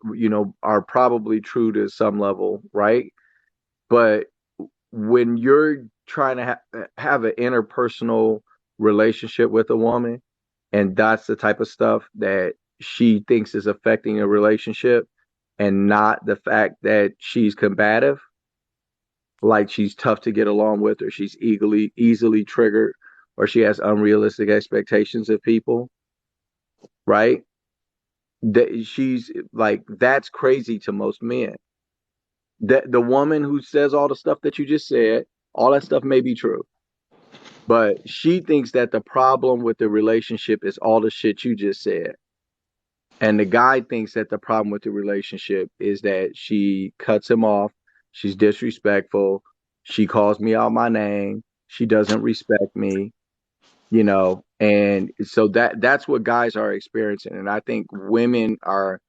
are probably true to some level, right? But when you're trying to have an interpersonal relationship with a woman, and that's the type of stuff that she thinks is affecting a relationship, and not the fact that she's combative, like she's tough to get along with, or she's easily triggered, or she has unrealistic expectations of people, right? That she's like, that's crazy to most men. That the woman who says all the stuff that you just said, all that stuff may be true, but she thinks that the problem with the relationship is all the shit you just said. And the guy thinks that the problem with the relationship is that she cuts him off, she's disrespectful, she calls me out my name, she doesn't respect me, And so that's what guys are experiencing. And I think women are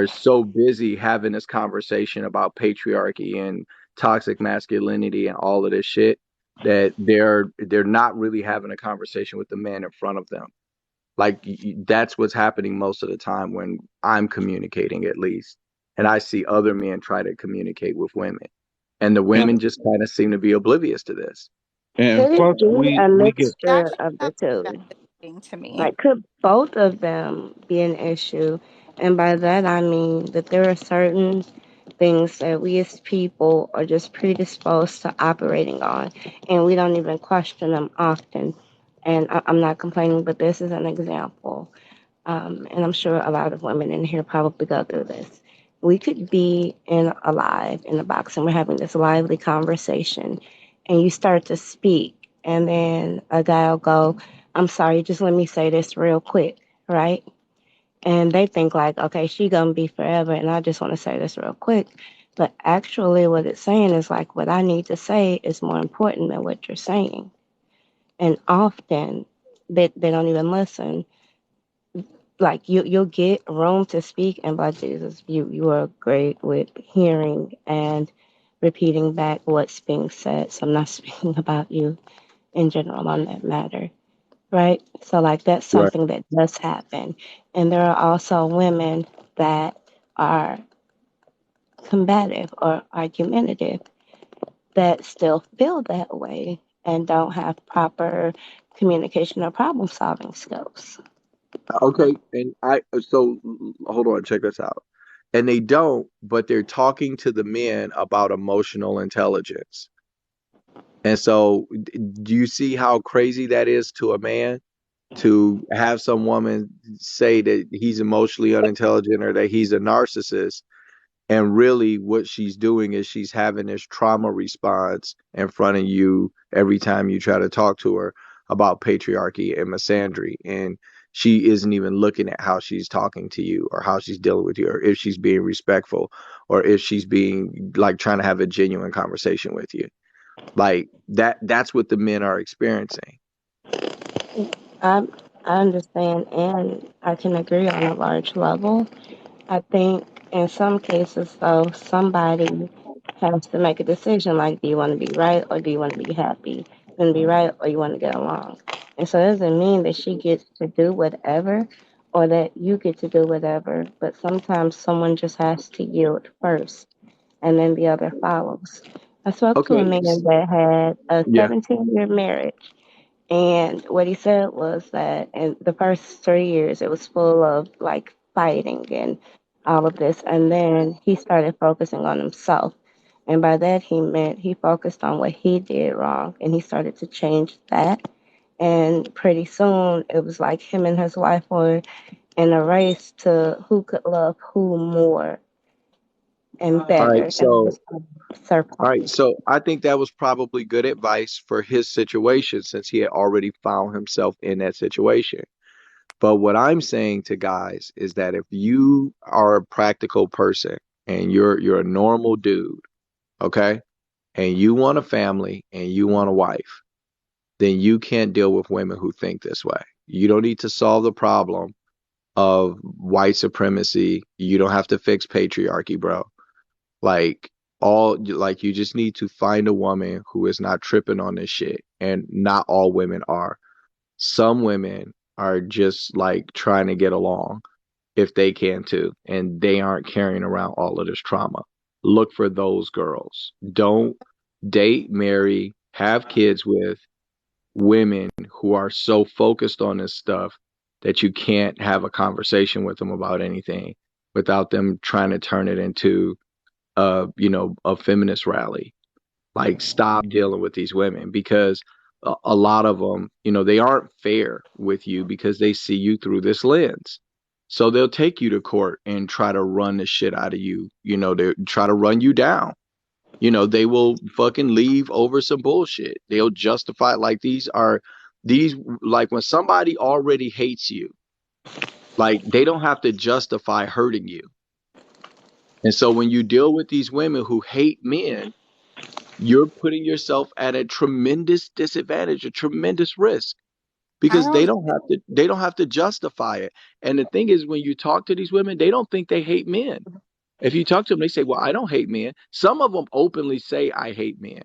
so busy having this conversation about patriarchy and toxic masculinity and all of this shit that they're not really having a conversation with the man in front of them. Like that's what's happening most of the time when I'm communicating, at least. And I see other men try to communicate with women. And the And women just kind of seem to be oblivious to this. and Could it plus be a we get It mixture actually of the sounds two? validating to me. Like, could both of them be an issue? And by that, I mean that there are certain things that we as people are just predisposed to operating on, and we don't even question them often. And I'm not complaining, but this is an example. And I'm sure a lot of women in here probably go through this. We could be in alive in a box, and we're having this lively conversation, and you start to speak, and then a guy will go, "I'm sorry, just let me say this real quick," right? And they think like, okay, she gonna be forever, and I just want to say this real quick. But actually, what it's saying is like, what I need to say is more important than what you're saying. And often they don't even listen. Like you'll get room to speak, and by Jesus, you are great with hearing and repeating back what's being said. So I'm not speaking about you in general on that matter, right? So like that's Right. something that does happen. And there are also women that are combative or argumentative that still feel that way and don't have proper communication or problem solving skills. Okay. And so hold on, check this out. And they don't, but they're talking to the men about emotional intelligence. And so, do you see how crazy that is to a man to have some woman say that he's emotionally unintelligent or that he's a narcissist? And really, what she's doing is she's having this trauma response in front of you every time you try to talk to her about patriarchy and misandry. And she isn't even looking at how she's talking to you or how she's dealing with you or if she's being respectful or if she's being like trying to have a genuine conversation with you. Like that's what the men are experiencing. I, I understand and I can agree on a large level. I think in some cases, though, somebody has to make a decision like, do you want to be right or do you want to be happy? You want to be right or you want to get along? And so it doesn't mean that she gets to do whatever or that you get to do whatever, but sometimes someone just has to yield first and then the other follows. I spoke to a Okay. man that had a Yeah. 17-year marriage, and what he said was that in the first 3 years, it was full of like fighting and all of this. And then he started focusing on himself. And by that, he meant he focused on what he did wrong and he started to change that. And pretty soon, it was like him and his wife were in a race to who could love who more and All right. better. And it was All right. surpassing. So I think that was probably good advice for his situation since he had already found himself in that situation. But what I'm saying to guys is that if you are a practical person and you're a normal dude, okay, and you want a family and you want a wife, then you can't deal with women who think this way. You don't need to solve the problem of white supremacy. You don't have to fix patriarchy, bro. Like like you just need to find a woman who is not tripping on this shit. And not all women are. Some women are just like trying to get along if they can too, and they aren't carrying around all of this trauma. Look for those girls. Don't date, marry, have kids with women who are so focused on this stuff that you can't have a conversation with them about anything without them trying to turn it into a feminist rally. Like, stop dealing with these women because a lot of them, they aren't fair with you because they see you through this lens. So they'll take you to court and try to run the shit out of you. They try to run you down. They will fucking leave over some bullshit. They'll justify like these like when somebody already hates you, like they don't have to justify hurting you. And so when you deal with these women who hate men, you're putting yourself at a tremendous disadvantage, a tremendous risk. I because don't. they don't have to justify it. And the thing is, when you talk to these women, they don't think they hate men. If you talk to them, they say, "Well, I don't hate men." Some of them openly say, "I hate men."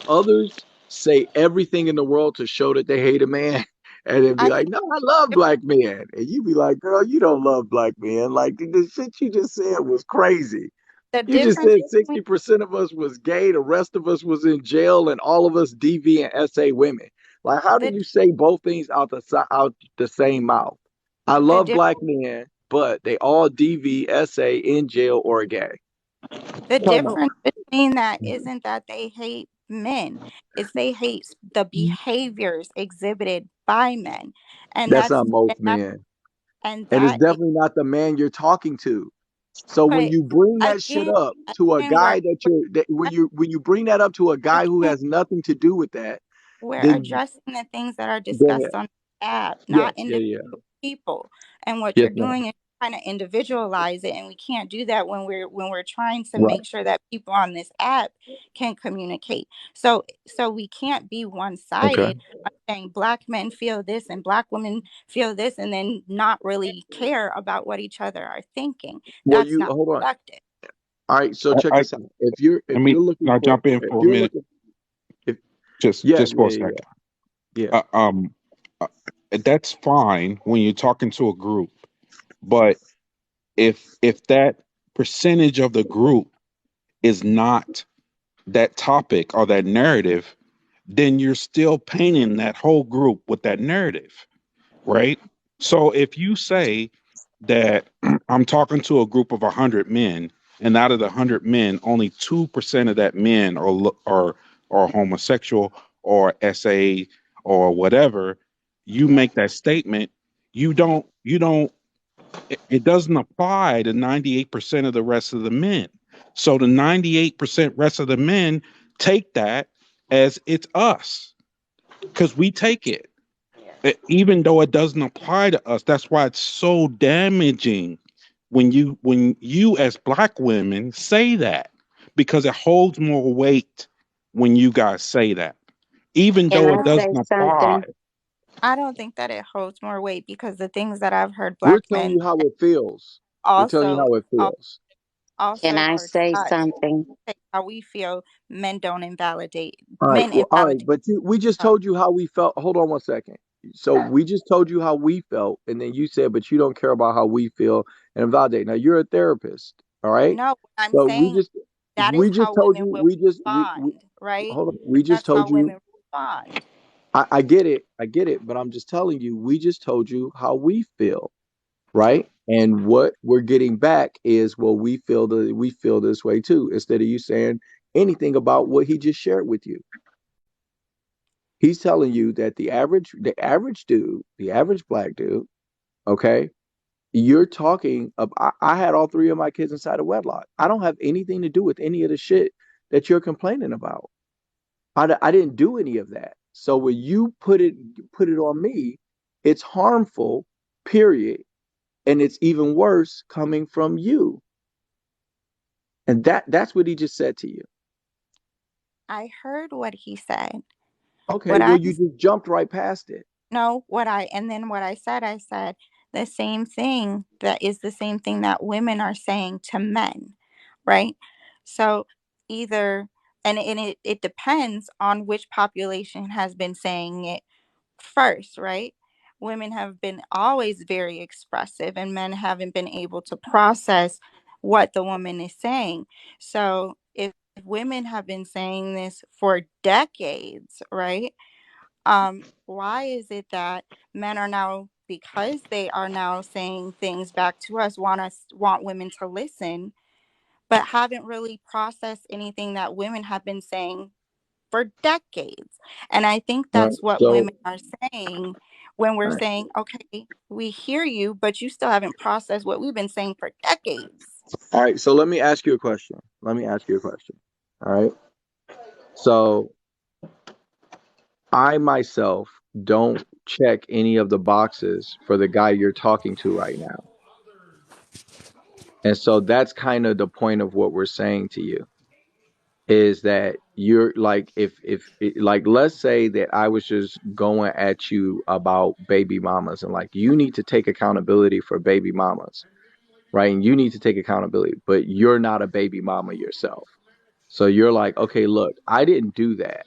Others say everything in the world to show that they hate a man, and then be I like, think "No, I love black men," and you be like, "Girl, you don't love black men. Like the shit you just said was crazy. the You just difference said between 60% of us was gay, the rest of us was in jail, and all of us DV and SA women. Like, how do the you say both things out the same mouth? I the love difference. black men, but they all DV, SA, in jail, or gay. The Talking about difference between that isn't that they hate men, it's they hate the behaviors exhibited by men. And that's that's not most and that men. and And it's that is, definitely not the man you're talking to. So when but you bring that shit again, up to a again, guy when you bring that up to a guy who again, has nothing to do with that, we're then addressing the things that are go ahead. discussed on the app, not Yes, yeah, individual yeah. people. And what you're Yes, ma'am. doing is trying to individualize it, and we can't do that when we're trying to Right. make sure that people on this app can communicate. So we can't be Okay. one-sided on saying black men feel this and black women feel this, and then not really care about what each other are thinking. Well, That's you not hold on. productive. All right, so check I this out. If let me you're looking I'll for jump in if for a you're minute, looking if yeah, just for yeah, a yeah, second. yeah. Uh, um, uh, that's fine when you're talking to a group, but if that percentage of the group is not that topic or that narrative, then you're still painting that whole group with that narrative, right? So if you say that I'm talking to a group of 100 men, and out of the 100 men, only 2% of that men are homosexual or SA or whatever, you make that statement. You don't. It doesn't apply to 98% of the rest of the men. So the 98% rest of the men take that as it's us because we take it. Even though it doesn't apply to us. That's why it's so damaging when you as black women say that, because it holds more weight when you guys say that, even Can though I it say doesn't apply. something? I don't think that it holds more weight because the things that I've heard We're black telling men you how it feels. We're telling you also how it feels. Can also I heard say us something? say how we feel men invalidate All right. Well, all right. invalidate But we just us. told you how we felt. Hold on one second. So we just told you how we felt, and then you said, but you don't care about how we feel and validate. Now you're a therapist, all right? No, what I'm So saying that is we just how told women you will we respond, right? hold on. We just That's told how you. women respond. I get it. I get it. But I'm just telling you. We just told you how we feel, right? And what we're getting back is, well, we feel this way too. Instead of you saying anything about what he just shared with you. He's telling you that the average dude, the average black dude, okay, you're talking of I had all three of my kids inside of wedlock. I don't have anything to do with any of the shit that you're complaining about. I didn't do any of that. So when you put it on me, it's harmful, period. And it's even worse coming from you. And that's what he just said to you. I heard what he said. Okay, What well, I'm you just jumped right past it. no, and then what I said the same thing that is the same thing that women are saying to men, right? So either and it depends on which population has been saying it first, right? Women have been always very expressive and men haven't been able to process what the woman is saying. So if women have been saying this for decades, right? Why is it that men are now, because they are now saying things back to us, want women to listen, but haven't really processed anything that women have been saying for decades? And I think All right. that's what So, women are saying when we're all right. saying, okay, we hear you, but you still haven't processed what we've been saying for decades. All right. So let me ask you a question. Let me ask you a question. All right. So I myself don't check any of the boxes for the guy you're talking to right now. And so that's kind of the point of what we're saying to you. is that you're like, like, let's say that I was just going at you about baby mamas, and like, you need to take accountability for baby mamas, right? And you need to take accountability, but you're not a baby mama yourself. So you're like, okay, look, I didn't do that.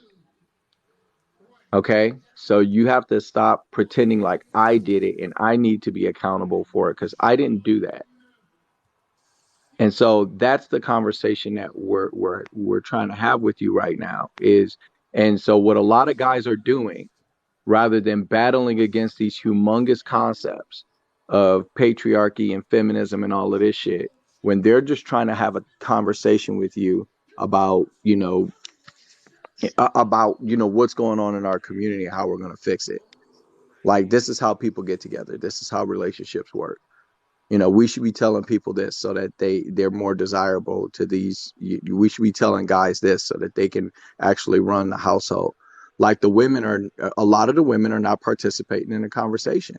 Okay. So you have to stop pretending like I did it and I need to be accountable for it because I didn't do that. And so that's the conversation that we're trying to have with you right now is, and so what a lot of guys are doing, rather than battling against these humongous concepts of patriarchy and feminism and all of this shit, when they're just trying to have a conversation with you about, what's going on in our community and how we're going to fix it. Like, this is how people get together. This is how relationships work. We should be telling people this so that they're more desirable to these. We should be telling guys this so that they can actually run the household. Like, a lot of the women are not participating in the conversation.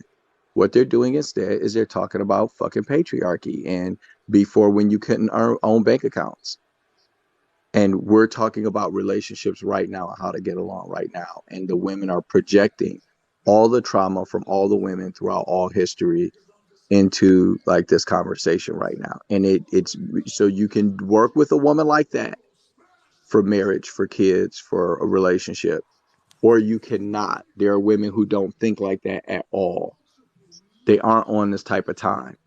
What they're doing instead is they're talking about fucking patriarchy and before when you couldn't own bank accounts. And we're talking about relationships right now and how to get along right now. And the women are projecting all the trauma from all the women throughout all history into like this conversation right now. And it's so you can work with a woman like that for marriage, for kids, for a relationship, or you cannot. There are women who don't think like that at all. They aren't on this type of time.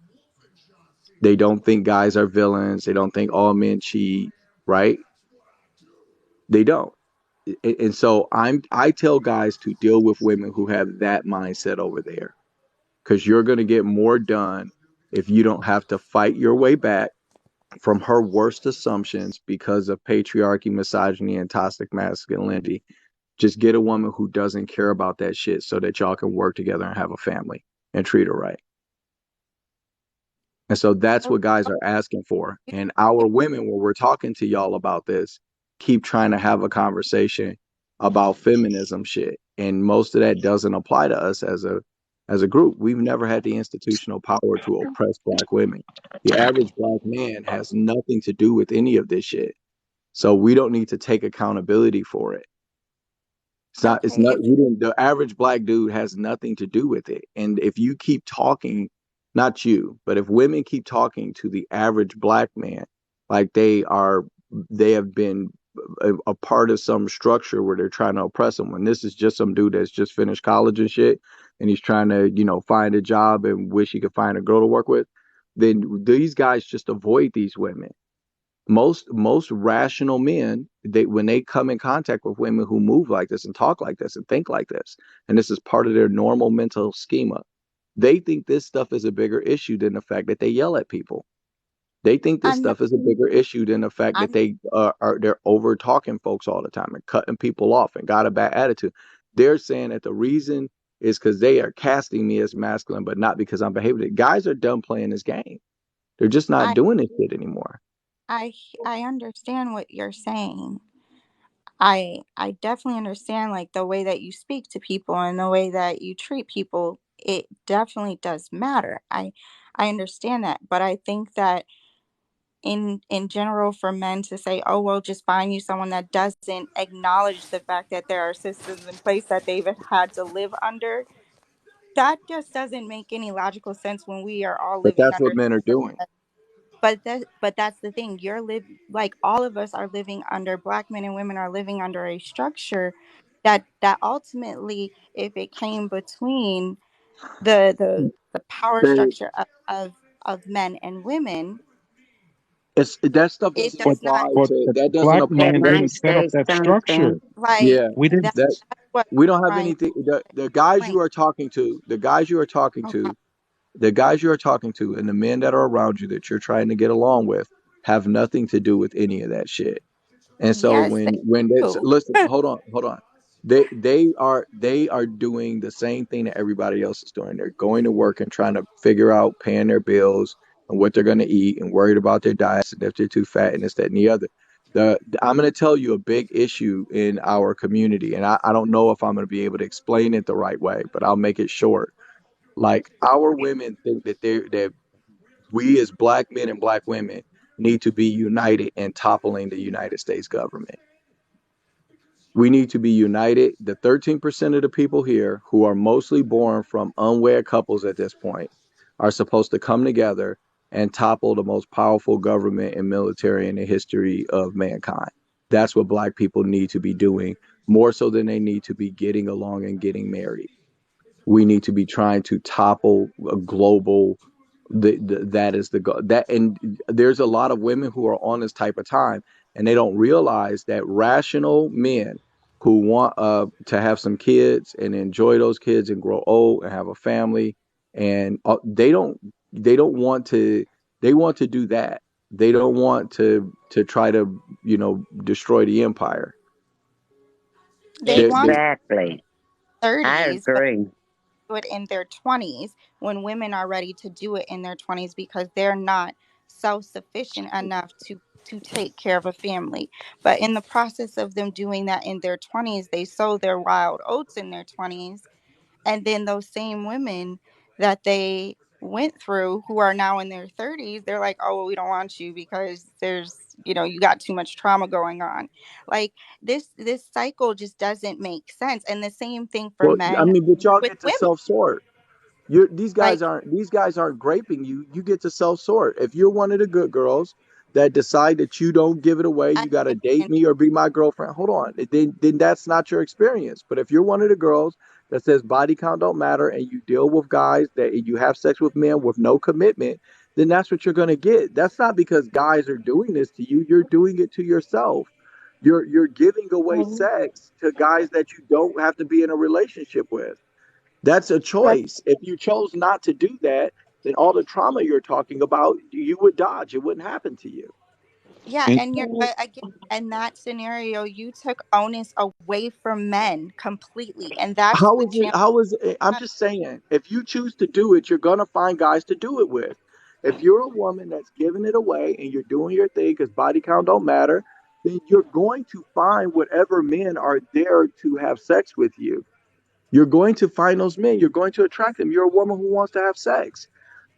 They don't think guys are villains. They don't think all men cheat, right? They don't. And so I tell guys to deal with women who have that mindset over there because you're going to get more done if you don't have to fight your way back from her worst assumptions because of patriarchy, misogyny, and toxic masculinity. Just get a woman who doesn't care about that shit so that y'all can work together and have a family and treat her right. And so that's So, what guys are asking for. And our women, when we're talking to y'all about this, keep trying to have a conversation about feminism shit. And most of that doesn't apply to us as a group. We've never had the institutional power to oppress black women. The average black man has nothing to do with any of this shit. So we don't need to take accountability for it. It's okay, not, if we didn't, the average black dude has nothing to do with it. And if you keep talking, not you, but if women keep talking to the average black man, like they have been a part of some structure where they're trying to oppress them, when this is just some dude that's just finished college and shit, and he's trying to, find a job and wish he could find a girl to work with, then these guys just avoid these women. Most rational men, when they come in contact with women who move like this and talk like this and think like this, and this is part of their normal mental schema, they think this stuff is a bigger issue than the fact that they yell at people. They think this I'm not, stuff is a bigger issue than the fact that I'm they're over talking folks all the time and cutting people off and got a bad attitude. They're saying that the reason is because they are casting me as masculine, but not because I'm behaving. Guys are done playing this game. They're just not I doing this shit anymore. I understand what you're saying. I definitely understand like the way that you speak to people and the way that you treat people. It definitely does matter. I understand that, but I think that in general for men to say, "Oh, well, just find you someone that doesn't acknowledge the fact that there are systems in place that they've had to live under." That just doesn't make any logical sense when we are all But living that's under what men are systems doing. but that's the thing. You're live like all of us are living under black men and women are living under a structure that ultimately, if it came between the power They, structure of men and women, that stuff it doesn't does But not apply but to the that doesn't black apply. man Can I didn't set up say that structure. something? like Yeah, We didn't. that that's what we don't I'm have trying anything. to The guys explain. you are talking to, Okay. the guys you are talking to, and the men that are around you that you're trying to get along with have nothing to do with any of that shit. And so Yes, they when they do. listen, hold on. They are doing the same thing that everybody else is doing. They're going to work and trying to figure out paying their bills and what they're going to eat and worried about their diets and if they're too fat and this, that, and the other. I'm going to tell you a big issue in our community, and I don't know if I'm going to be able to explain it the right way, but I'll make it short. Like, our women think that we as black men and black women need to be united in toppling the United States government. We need to be united. The 13% of the people here who are mostly born from unwed couples at this point are supposed to come together and topple the most powerful government and military in the history of mankind. That's what Black people need to be doing more so than they need to be getting along and getting married. We need to be trying to topple a global that is the that and there's a lot of women who are on this type of time and they don't realize that rational men who want to have some kids and enjoy those kids and grow old and have a family and they don't want to they want to do that. They don't want to try to destroy the empire. They want to Exactly. I 30s, but agree. do it in their 20s when women are ready to do it in their 20s because they're not self-sufficient enough to take care of a family. But in the process of them doing that in their 20s, they sow their wild oats in their 20s, and then those same women that they went through who are now in their 30s, they're like, oh well, we don't want you because you got too much trauma going on. Like, this cycle just doesn't make sense. And the same thing for Well, I men mean, but y'all with get to women. self-sort. You're Like, these guys aren't graping you. You get to self sort. If you're one of the good girls that decide that you don't give it away, I you got to date understand. me or be my girlfriend. Hold on, then that's not your experience. But if you're one of the girls that says body count don't matter and you deal with guys that you have sex with men with no commitment, then that's what you're gonna get. That's not because guys are doing this to you. You're doing it to yourself. You're giving away Mhm. sex to guys that you don't have to be in a relationship with. That's a But choice. If you chose not to do that, then all the trauma you're talking about, you would dodge. It wouldn't happen to you. Yeah, And and but again, in that scenario, you took onus away from men completely, and that's How the is it? challenge. How is it? I'm just saying, if you choose to do it, you're going to find guys to do it with. If you're a woman that's giving it away and you're doing your thing because body count don't matter, then you're going to find whatever men are there to have sex with you. You're going to find those men. You're going to attract them. You're a woman who wants to have sex.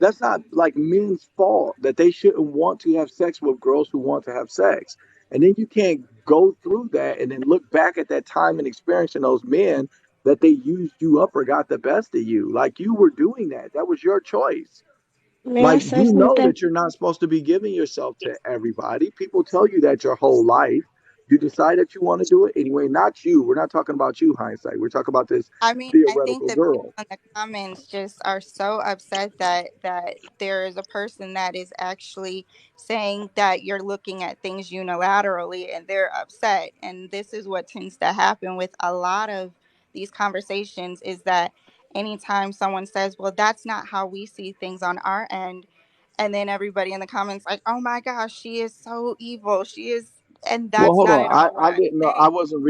That's not like men's fault that they shouldn't want to have sex with girls who want to have sex. And then you can't go through that and then look back at that time and experiencing those men that they used you up or got the best of you. Like you were doing that. That was your choice. may I Like say you know something? that you're not supposed to be giving yourself to everybody. People tell you that your whole life. You decide that you want to do it anyway. Not you. We're not talking about you, hindsight. We're talking about this I mean, I think theoretical that people girl. in the comments just are so upset that there is a person that is actually saying that you're looking at things unilaterally and they're upset. And this is what tends to happen with a lot of these conversations is that anytime someone says, "Well, that's not how we see things on our end," and then everybody in the comments like, "Oh my gosh, she is so evil. She is," and Well, that's hold not on. at all what I I'm didn't know. saying. I wasn't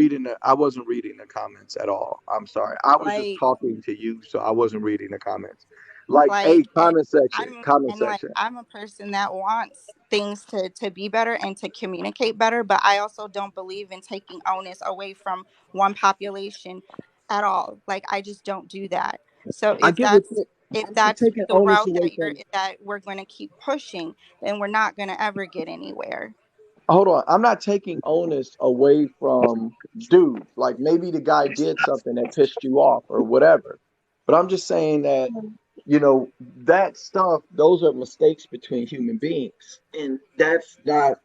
reading the comments at all. I'm sorry. I was just Like, talking to you, so I wasn't reading the comments. Like, hey, like and comment section, i'm comment and like section. I'm a person that wants things to be better and to communicate better, but I also don't believe in taking onus away from one population at all. Like, I just don't do that. So I if get what that's you. if I'm not that's taking the onus route away from. that we're going to keep pushing, then we're not going to ever get anywhere. Hold on. I'm not taking onus away from dudes. Like maybe the guy did something that pissed you off or whatever. But I'm just saying that, that stuff, those are mistakes between human beings. And that's not,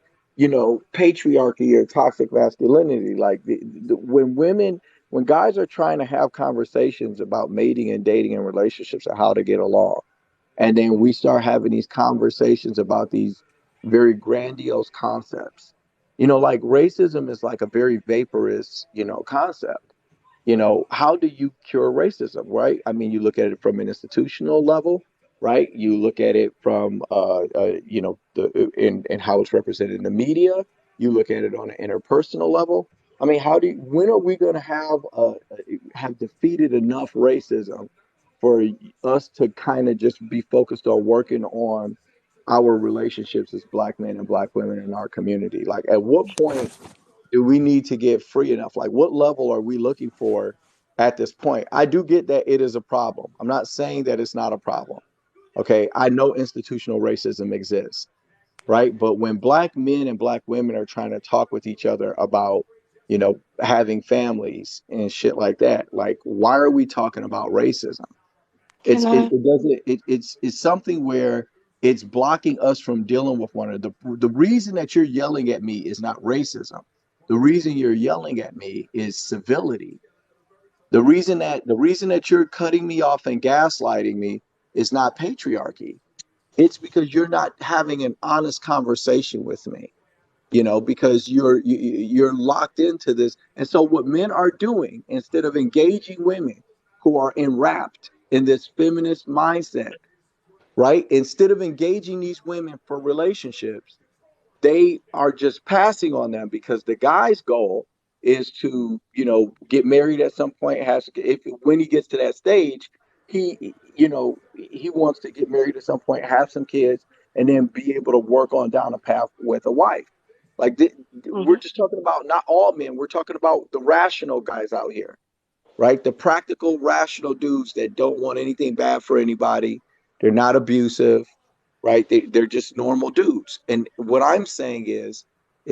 patriarchy or toxic masculinity. Like when guys are trying to have conversations about mating and dating and relationships and how to get along, and then we start having these conversations about these very grandiose concepts. Like racism is like a very vaporous, concept. How do you cure racism, right? I mean, you look at it from an institutional level, right? You look at it from, in how it's represented in the media. You look at it on an interpersonal level. I mean, when are we going to have defeated enough racism for us to kind of just be focused on working on our relationships as black men and black women in our community? Like, at what point do we need to get free enough? Like, what level are we looking for at this point? I do get that it is a problem. I'm not saying that it's not a problem. Okay. I know institutional racism exists. right? But when black men and black women are trying to talk with each other about, having families and shit like that, like why are we talking about racism? Can I? It doesn't it's something where it's blocking us from dealing with one another. The reason that you're yelling at me is not racism. The reason you're yelling at me is civility. The reason that you're cutting me off and gaslighting me is not patriarchy. It's because you're not having an honest conversation with me, because you're locked into this. And so what men are doing, instead of engaging women who are enwrapped in this feminist mindset, right? Instead of engaging these women for relationships, they are just passing on them because the guy's goal is to, get married at some point. Has if when he gets to that stage, he wants to get married at some point, have some kids, and then be able to work on down a path with a wife. Like we're Mhm. just talking about not all men. We're talking about the rational guys out here, right? The practical, rational dudes that don't want anything bad for anybody. They're not abusive, right? They're just normal dudes. And what I'm saying is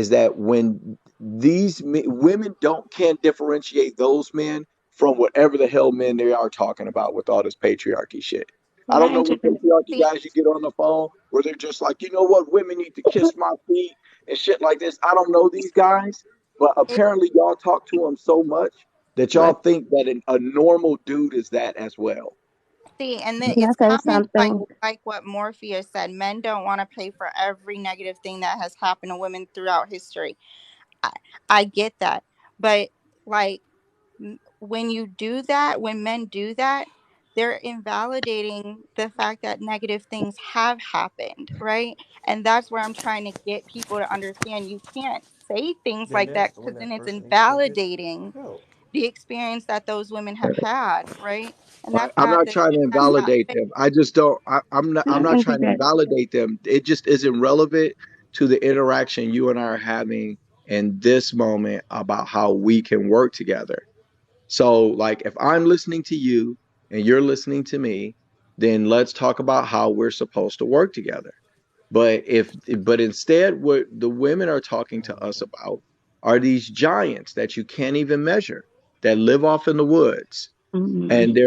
that when women can't differentiate those men from whatever the hell men they are talking about with all this patriarchy shit. I Can I don't know what interject? patriarchy See, guys you get on the phone where they're just like, you know what, women need to kiss my feet and shit like this. I don't know these guys, but it, apparently y'all talk to them so much that y'all But think that a normal dude is that as well. see, and then can I it's say coming something? like what Morpheus said. Men don't want to pay for every negative thing that has happened to women throughout history. I, I get that, but like when you do that, when men do that, they're invalidating the fact that negative things have happened, right? And that's where I'm trying to get people to understand you can't say things Then like that that's when because then that it's person needs to get invalidating help. the experience that those women have had, right? And Right. that's I'm not not the trying to that's not invalidate fair. them. I just don't. I'm not. Can I'm I not trying to interject? invalidate them. It just isn't relevant to the interaction you and I are having in this moment about how we can work together. So, like, if I'm listening to you and you're listening to me, then let's talk about how we're supposed to work together. But instead, what the women are talking to us about are these giants that you can't even measure that live off in the woods, Mhm. and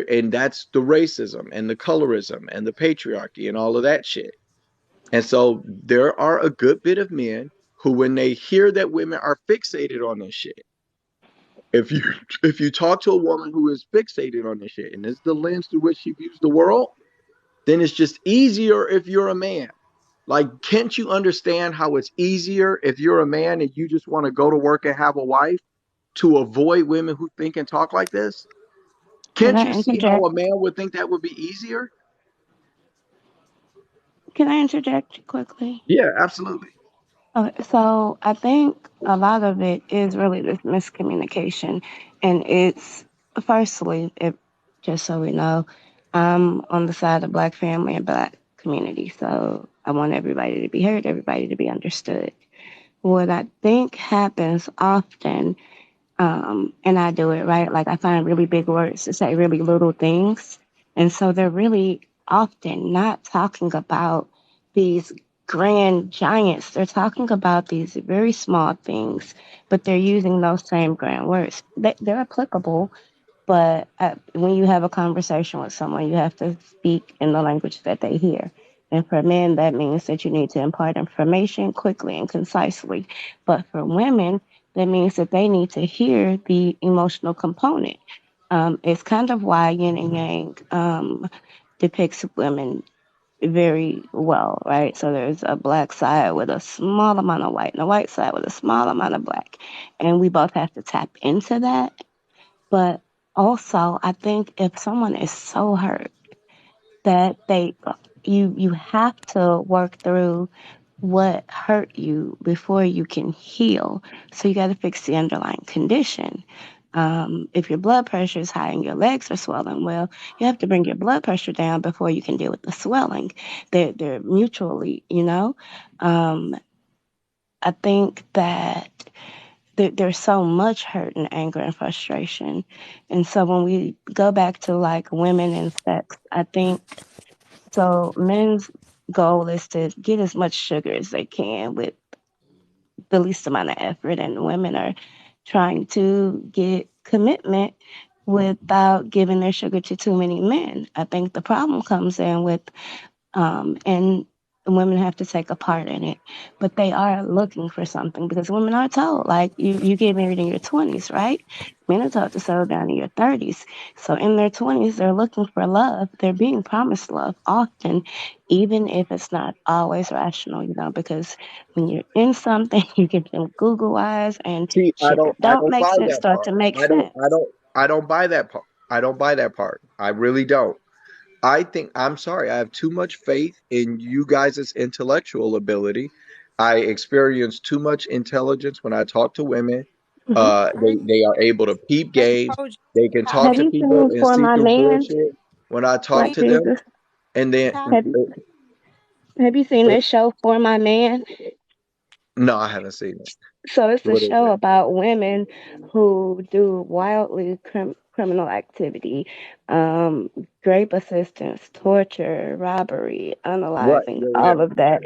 and that's the racism and the colorism and the patriarchy and all of that shit. And so there are a good bit of men who, when they hear that women are fixated on this shit, if you if you talk to a woman who is fixated on this shit and it's the lens through which she views the world, then it's just easier if you're a man. Like, can't you understand how it's easier if you're a man and you just want to go to work and have a wife to avoid women who think and talk like this? Can Can't I you see how interject? a man would think that would be easier? Can I interject quickly? Yeah, absolutely. Okay, so I think a lot of it is really this miscommunication, and it's firstly, just so we know, I'm on the side of Black family and Black community, so I want everybody to be heard, everybody to be understood. What I think happens often, and I do it right, like I find really big words to say really little things, and so they're really often not talking about these grand giants. They're talking about these very small things, but they're using those same grand words. They're applicable, but when you have a conversation with someone, you have to speak in the language that they hear. And for men, that means that you need to impart information quickly and concisely. But for women, that means that they need to hear the emotional component. It's kind of why yin and yang depicts women very well, right? So there's a black side with a small amount of white and a white side with a small amount of black. And we both have to tap into that, but also, I think if someone is so hurt that you have to work through what hurt you before you can heal. So you got to fix the underlying condition. If your blood pressure is high and your legs are swelling, well, you have to bring your blood pressure down before you can deal with the swelling. They're mutually, you know. Um, I think that there's so much hurt and anger and frustration. And so when we go back to like women and sex, I think so men's goal is to get as much sugar as they can with the least amount of effort, and women are trying to get commitment without giving their sugar to too many men. I think the problem comes in with and women have to take a part in it, but they are looking for something because women are told, like, you get married in your 20s, right? Men are told to settle down in your 30s. So in their 20s, they're looking for love. They're being promised love often, even if it's not always rational, because when you're in something, you get them Google eyes, and See, shit that I don't don't make buy sense that start part. to make sense. I don't buy that part. I don't buy that part. I really don't. I think I'm sorry. I have too much faith in you guys' intellectual ability. I experience too much intelligence when I talk to women. Hmm. They are able to peep Just game. told you They can how talk Have many to you people seen and For see My through Man, bullshit when I talk Black we to them. Jesus? And then, have Have Have you seen this show For My Man? no, I haven't seen it. So it's a What is show it? about women who do wildly criminal activity, um, rape assistance, torture, robbery, Right. unalizing, Yeah, yeah. all of that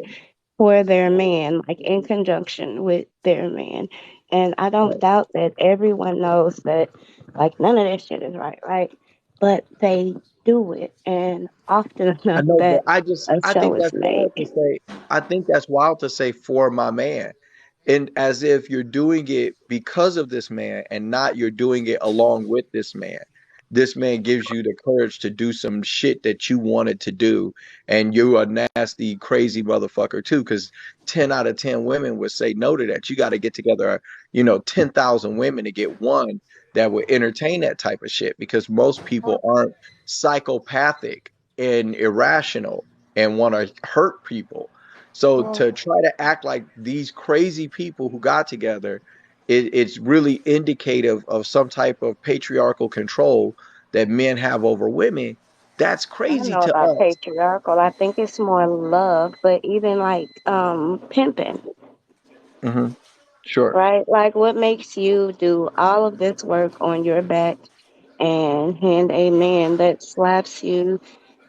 for their man, like in conjunction with their man. And I don't Right. doubt that everyone knows that, like, none of this shit is right, right? But they do it, and often I enough know, but that a I show think is that's made. wild to say. I think that's wild to say for my man. And as if you're doing it because of this man and not you're doing it along with this man. This man gives you the courage to do some shit that you wanted to do. And you a nasty, crazy motherfucker too, because 10 out of 10 women would say no to that. You got to get together, 10,000 women to get one that would entertain that type of shit because most people aren't psychopathic and irrational and want to hurt people. So Well, to try to act like these crazy people who got together, it's really indicative of some type of patriarchal control that men have over women. That's I don't crazy know to about us. patriarchal. I think it's more love, but even like pimping, Hmm. Sure. right? Like, what makes you do all of this work on your back and hand a man that slaps you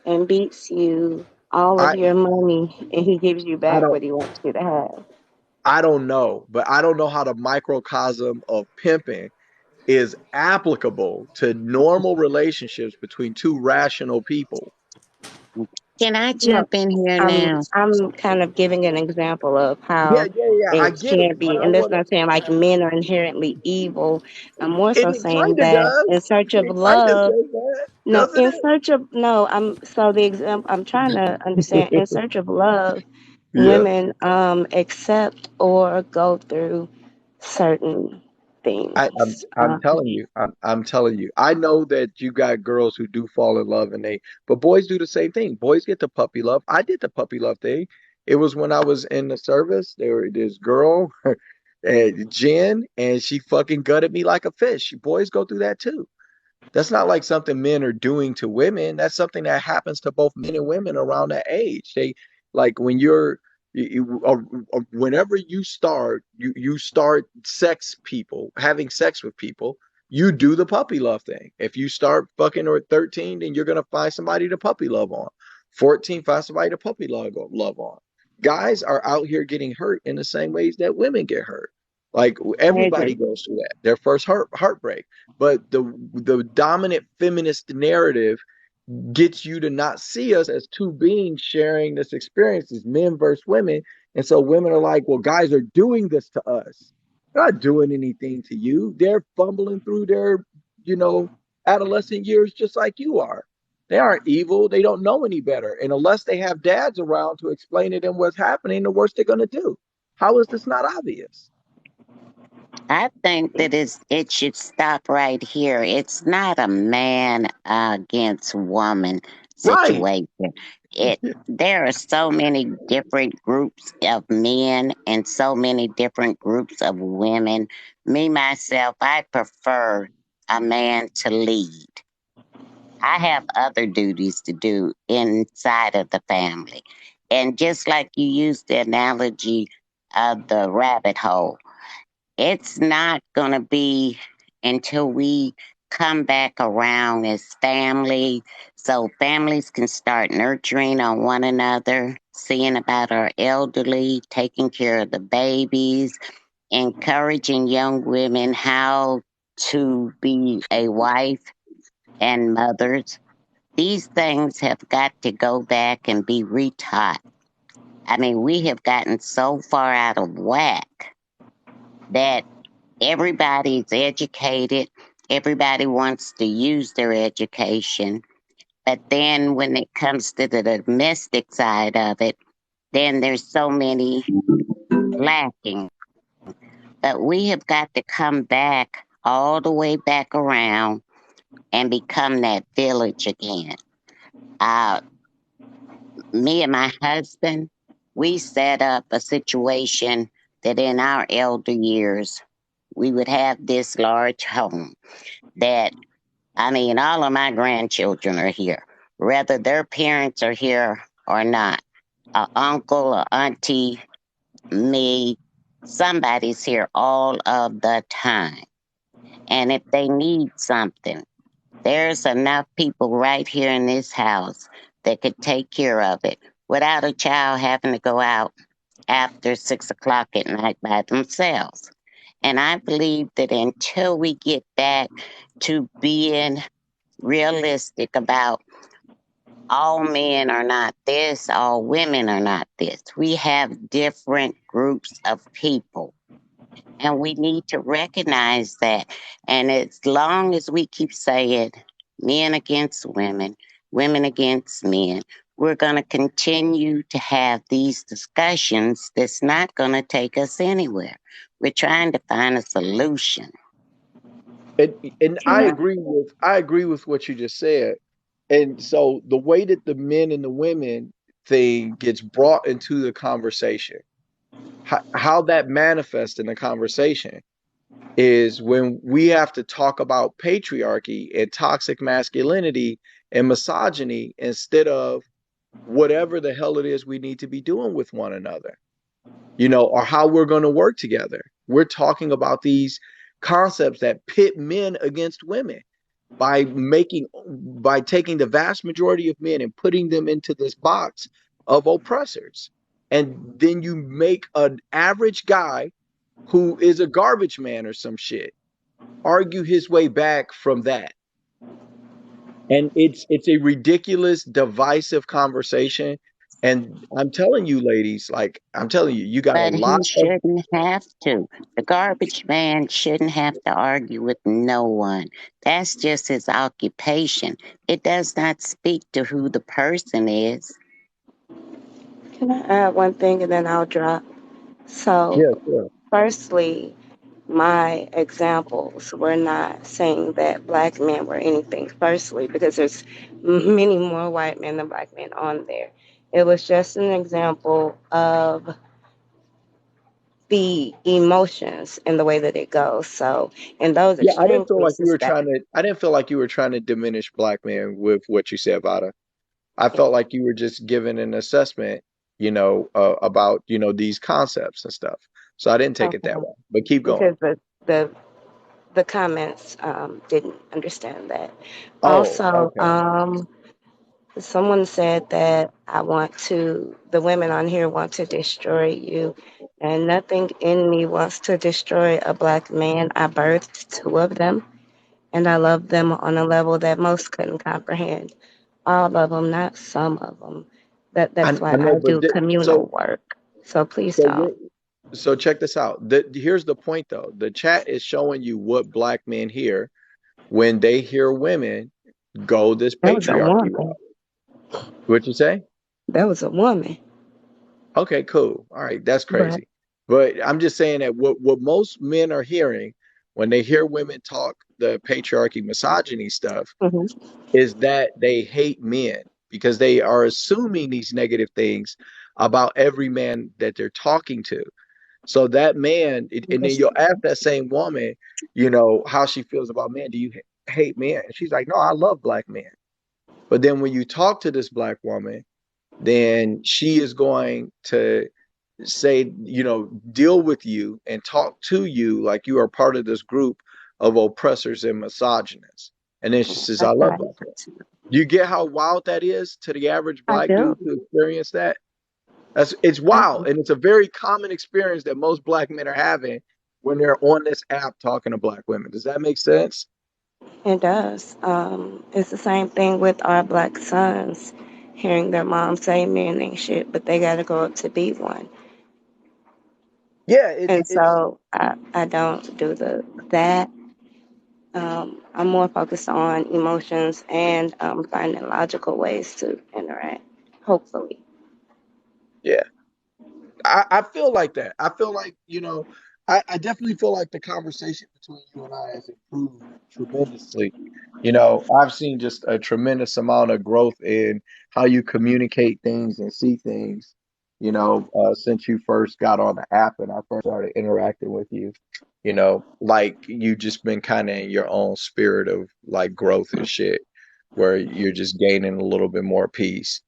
and beats you all of I your money, and he gives you I back don't what he wants you to have? I don't know, but I don't know how the microcosm of pimping is applicable to normal relationships between two rational people. Can I No, jump in here I'm now? I'm kind of giving an example of Yeah, how yeah, yeah. I it get it, can but be, I and that's want to. not saying like men are inherently evil. I'm more And so it saying kind of that in does. search of It kind of love. says that, No, doesn't in it? search of no, I'm so the example I'm trying to understand. In search of love, Yeah. women accept or go through certain things. I'm telling you, I'm telling you. I know that you got girls who do fall in love, but boys do the same thing. Boys get the puppy love. I did the puppy love thing. It was when I was in the service. This girl, Jen, and she fucking gutted me like a fish. Boys go through that too. That's not like something men are doing to women. That's something that happens to both men and women around that age. They like when whenever you start, you start having sex with people. You do the puppy love thing. If you start fucking or 13, then you're gonna find somebody to puppy love on. 14, find somebody to puppy love on. Guys are out here getting hurt in the same ways that women get hurt. Like I everybody agree. goes through that. Their first heartbreak. But the dominant feminist narrative gets you to not see us as two beings sharing this experience as men versus women. And so women are like, well, guys are doing this to us. They're not doing anything to you. They're fumbling through their, you know, adolescent years just like you are. They aren't evil. They don't know any better. And unless they have dads around to explain to them what's happening, the worst they're going to do. How is this not obvious? I think that it should stop right here. It's not a man against woman Right. situation. There are so many different groups of men and so many different groups of women. Me myself, I prefer a man to lead. I have other duties to do inside of the family. And just like you used the analogy of the rabbit hole, it's not going to be until we come back around as family so families can start nurturing on one another, seeing about our elderly, taking care of the babies, encouraging young women how to be a wife and mothers. These things have got to go back and be retaught. I mean, we have gotten so far out of whack that everybody's educated, everybody wants to use their education. But then when it comes to the domestic side of it, then there's so many lacking. But we have got to come back all the way back around and become that village again. Uh, Me and my husband, we set up a situation that in our elder years, we would have this large home that, I mean, all of my grandchildren are here, whether their parents are here or not. A uncle, a auntie, me, somebody's here all of the time. And if they need something, there's enough people right here in this house that could take care of it without a child having to go out after 6 o'clock at night by themselves. And I believe that until we get back to being realistic about all men are not this, all women are not this, we have different groups of people. And we need to recognize that. And as long as we keep saying men against women, women against men, we're going to continue to have these discussions that's not going to take us anywhere. We're trying to find a solution. And Can I? I agree with what you just said. And so the way that the men and the women thing gets brought into the conversation, how that manifests in the conversation is when we have to talk about patriarchy and toxic masculinity and misogyny instead of whatever the hell it is we need to be doing with one another, or how we're going to work together. We're talking about these concepts that pit men against women by taking the vast majority of men and putting them into this box of oppressors. And then you make an average guy who is a garbage man or some shit argue his way back from that. And it's a ridiculous, divisive conversation. And I'm telling you, ladies, like I'm telling you, you got a But lot he of shouldn't have to. The garbage man shouldn't have to argue with no one. That's just his occupation. It does not speak to who the person is. Can I add one thing and then I'll drop? So, yeah, sure. firstly, my examples were not saying that black men were anything, firstly, because there's many more white men than black men on there. It was just an example of the emotions and the way that it goes. So, in those Yeah, extreme cases, that I didn't feel like you were trying to diminish black men with what you said, Vada. I yeah, felt like you were just giving an assessment, about, these concepts and stuff. So I didn't take it that okay, way. But keep going. because the the comments didn't understand that. Oh, Also, okay. someone said that the women on here want to destroy you, and nothing in me wants to destroy a black man. I birthed two of them, and I love them on a level that most couldn't comprehend. All of them, not some of them. That's I why know, I but do communal work. So please so don't. check this out. Here's the point though. The chat is showing you what black men hear when they hear women go this That was a patriarchy route. woman. What you say? That was a woman. Okay, cool. All right, that's But crazy. But I'm just saying that what most men are hearing when they hear women talk the patriarchy, misogyny stuff mhm. is that they hate men because they are assuming these negative things about every man that they're talking to. So that man, and then you'll ask that same woman, how she feels about men. Do you hate men? And she's like, no, I love black men. But then when you talk to this black woman, then she is going to say, deal with you and talk to you like you are part of this group of oppressors and misogynists. And then she Yeah, says, I that's what love I black do women. too. Do you get how wild that is to the average I black dude do. to experience that? It's I wild. do. And it's a very common experience that most black men are having when they're on this app talking to black women. Does that make sense? It does. It's the same thing with our black sons, hearing their mom say men ain't shit, but they got to grow up to be one. Yeah, And it's so I don't do that. I'm more focused on emotions and finding logical ways to interact. Hopefully, yeah. I feel like that. I feel like, I definitely feel like the conversation between you and I has improved tremendously. I've seen just a tremendous amount of growth in how you communicate things and see things, since you first got on the app and I first started interacting with you. Like you just been kind of in your own spirit of like growth and shit, where you're just gaining a little bit more peace.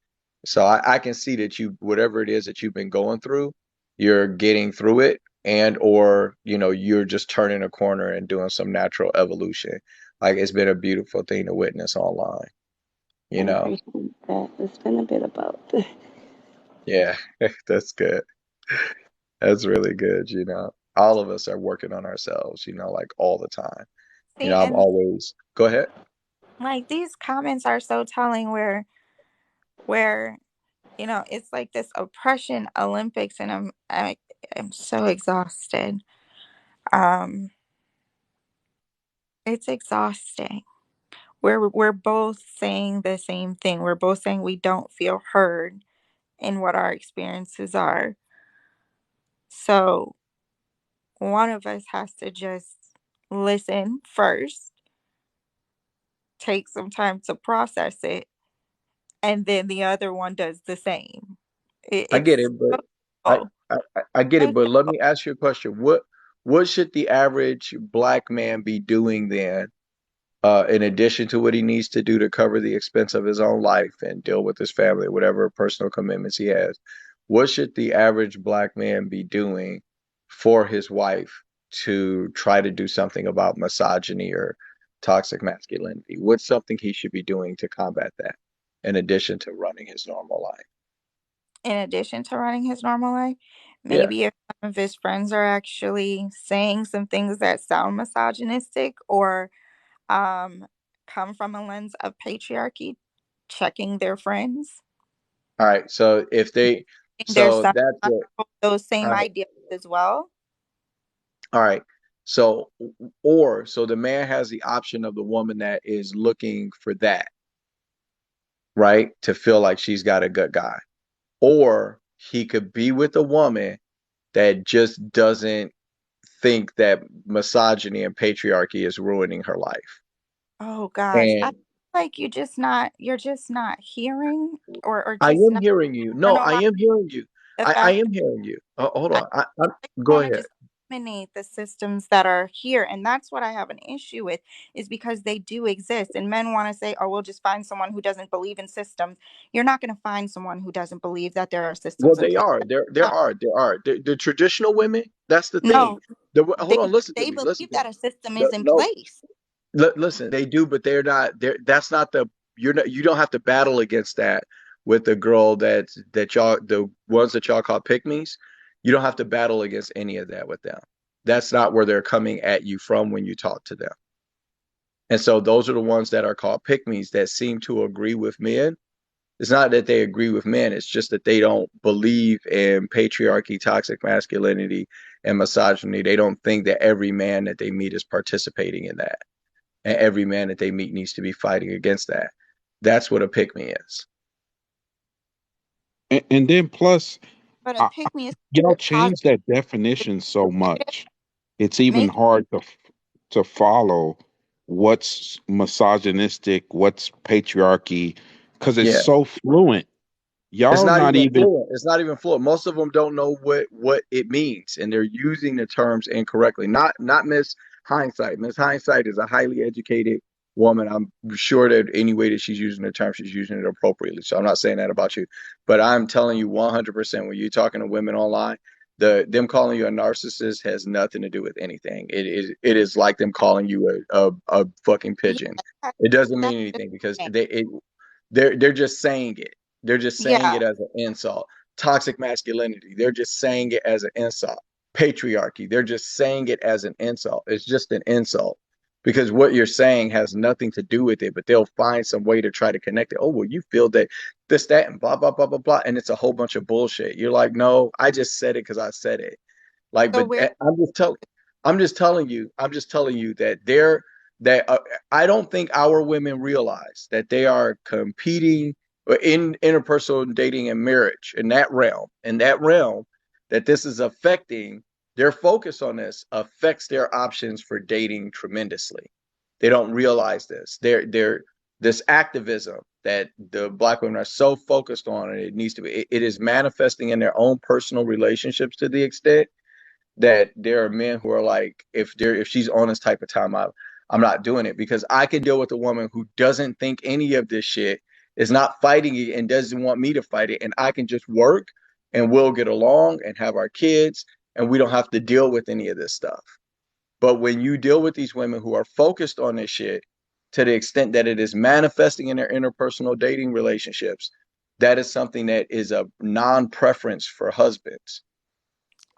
So I can see that whatever it is that you've been going through, you're getting through it, and or you're just turning a corner and doing some natural evolution. Like it's been a beautiful thing to witness online. I You know, appreciate that. It's been a bit of both. yeah, that's good. That's really good. All of us are working on ourselves. Like all the time. See, I'm and always go ahead. like these comments are so telling where it's like this oppression Olympics, and I'm so exhausted. Um, it's exhausting. We're both saying the same thing. We're both saying we don't feel heard in what our experiences are. So one of us has to just listen first, take some time to process it, and then the other one does the same. I get It's it, but so I, simple. I get So it, but let simple. me ask you a question. What should the average black man be doing then, in addition to what he needs to do to cover the expense of his own life and deal with his family, whatever personal commitments he has? What should the average black man be doing for his wife to try to do something about misogyny or toxic masculinity? What's something he should be doing to combat that, in addition to running his normal life? In addition to running his normal life, Yeah. maybe if some of his friends are actually saying some things that sound misogynistic or um, come from a lens of patriarchy, checking their friends. All right. There's So some that's what, those all same right. ideas as well. All right. So, so the man has the option of the woman that is looking for that, right? To feel like she's got a good guy. Or he could be with a woman that just doesn't think that misogyny and patriarchy is ruining her life. Oh gosh, I And feel like you're just not hearing or I just am not hearing you. No, I internalizing am hearing you. the I fact am hearing you. Hold I on. like you Go want to ahead. just eliminate the systems that are here, and that's what I have an issue with, is because they do exist, and men want to say, oh, we'll just find someone who doesn't believe in systems. You're not going to find someone who doesn't believe that there are Well, systems in they place. are. There are. The traditional women, that's the thing. No, Hold on, listen to they me. Listen believe to me. that a system No, is in no, place. listen, they do, but they're not there. That's not you don't have to battle against that with the girl that y'all, the ones that y'all call pick me's. You don't have to battle against any of that with them. That's not where they're coming at you from when you talk to them. And so those are the ones that are called pick me's that seem to agree with men. It's not that they agree with men, it's just that they don't believe in patriarchy, toxic masculinity, and misogyny. They don't think that every man that they meet is participating in that. And every man that they meet needs to be fighting against that. That's what a pick me is. And then plus, But a I, pick me is y'all positive. change that definition so Negative. much. It's even Maybe hard to follow what's misogynistic, what's patriarchy, because it's Yeah. so fluent. It's Y'all not not even even fluent. It's not even fluent. Most of them don't know what it means, and they're using the terms incorrectly. Not Miss Hindsight. Miss Hindsight is a highly educated woman. I'm sure that any way that she's using the term, she's using it appropriately. So I'm not saying that about you, but I'm telling you 100% when you're talking to women online, them calling you a narcissist has nothing to do with anything. It is like them calling you a fucking Yeah, pigeon. It doesn't that's mean the anything because thing. they're just saying it. They're just saying Yeah, it as an insult. Toxic masculinity, they're just saying it as an insult. Patriarchy, they're just saying it as an insult. It's just an insult because what you're saying has nothing to do with it, but they'll find some way to try to connect it. Oh, well, you feel that this, that, and blah, blah, blah, blah, blah. And it's a whole bunch of bullshit. You're like, no, I just said it because I said it. Like, so but where I'm just telling you that that I don't think our women realize that they are competing in interpersonal dating and marriage in that realm, that this is affecting their focus on this affects their options for dating tremendously. They don't realize this. They're this activism that the black women are so focused on, and it needs to be. It is manifesting in their own personal relationships to the extent that there are men who are like, if she's on this type of time, I'm not doing it because I can deal with a woman who doesn't think any of this shit, is not fighting it, and doesn't want me to fight it, and I can just work and we'll get along and have our kids, and we don't have to deal with any of this stuff. But when you deal with these women who are focused on this shit to the extent that it is manifesting in their interpersonal dating relationships, that is something that is a non-preference for husbands.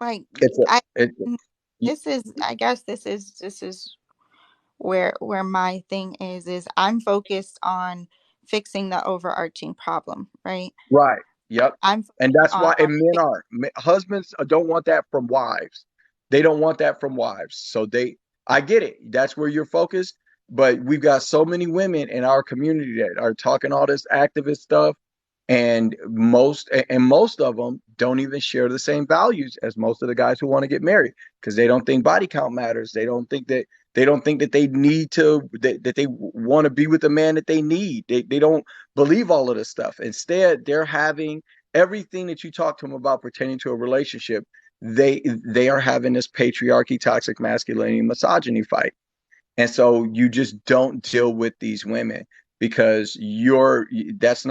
like It's a I it's this is I guess this is where my thing is I'm focused on fixing the overarching problem, right? Right. Yep. I'm And focused that's why, on and men aren't. Husbands don't want that from wives. They don't want that from wives. So I get it. That's where you're focused. But we've got so many women in our community that are talking all this activist stuff, and most of them don't even share the same values as most of the guys who want to get married because they don't think body count matters. They don't think that they need to that they want to be with the man that they need. They don't believe all of this stuff. Instead, they're having everything that you talk to them about pertaining to a relationship. They are having this patriarchy, toxic masculinity, misogyny fight. And so you just don't deal with these women because you're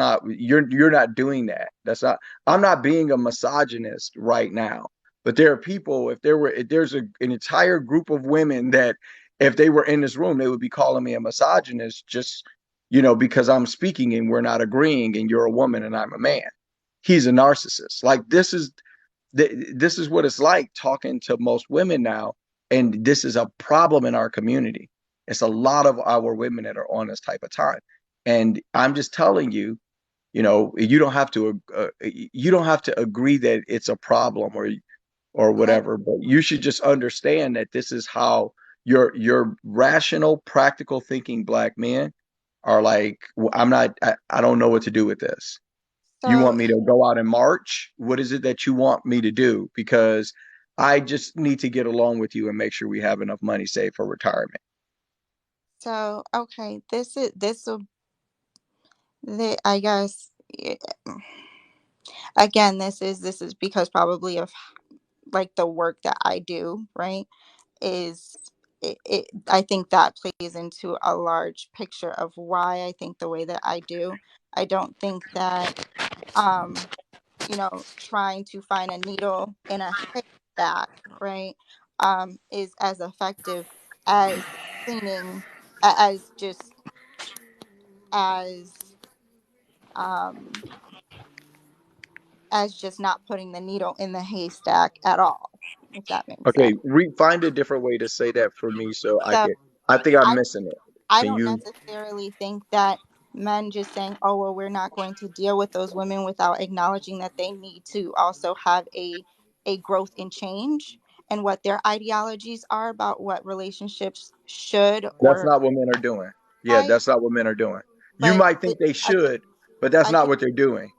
not doing that. That's not I'm not being a misogynist right now. But there are people, if there's an entire group of women that if they were in this room, they would be calling me a misogynist just, because I'm speaking and we're not agreeing and you're a woman and I'm a man. He's a narcissist. Like this is what it's like talking to most women now, and this is a problem in our community. It's a lot of our women that are on this type of time, and I'm just telling you, you don't have to agree that it's a problem or like whatever, but you should just understand that this is how your rational, practical thinking black men are like. I don't know what to do with this. You so want me to go out and march? What is it that you want me to do? Because I just need to get along with you and make sure we have enough money saved for retirement. okay, this will I guess again this is because probably of like the work that I do, right? Is I think that plays into a large picture of why I think the way that I do. I don't think that um trying to find a needle in a haystack, right, is as effective as cleaning, as just as um as just not putting the needle in the haystack at all, if that makes Okay, sense. find a different way to say that for me so I So can. I think I'm I missing it. I Can don't you? necessarily think that men just saying, "Oh, well, we're not going to deal with those women," without acknowledging that they need to also have a growth and change and what their ideologies are about what relationships should That's or not what men are doing. Yeah, right. that's not what men are doing. You But might think they again, should, but that's not again, what they're doing.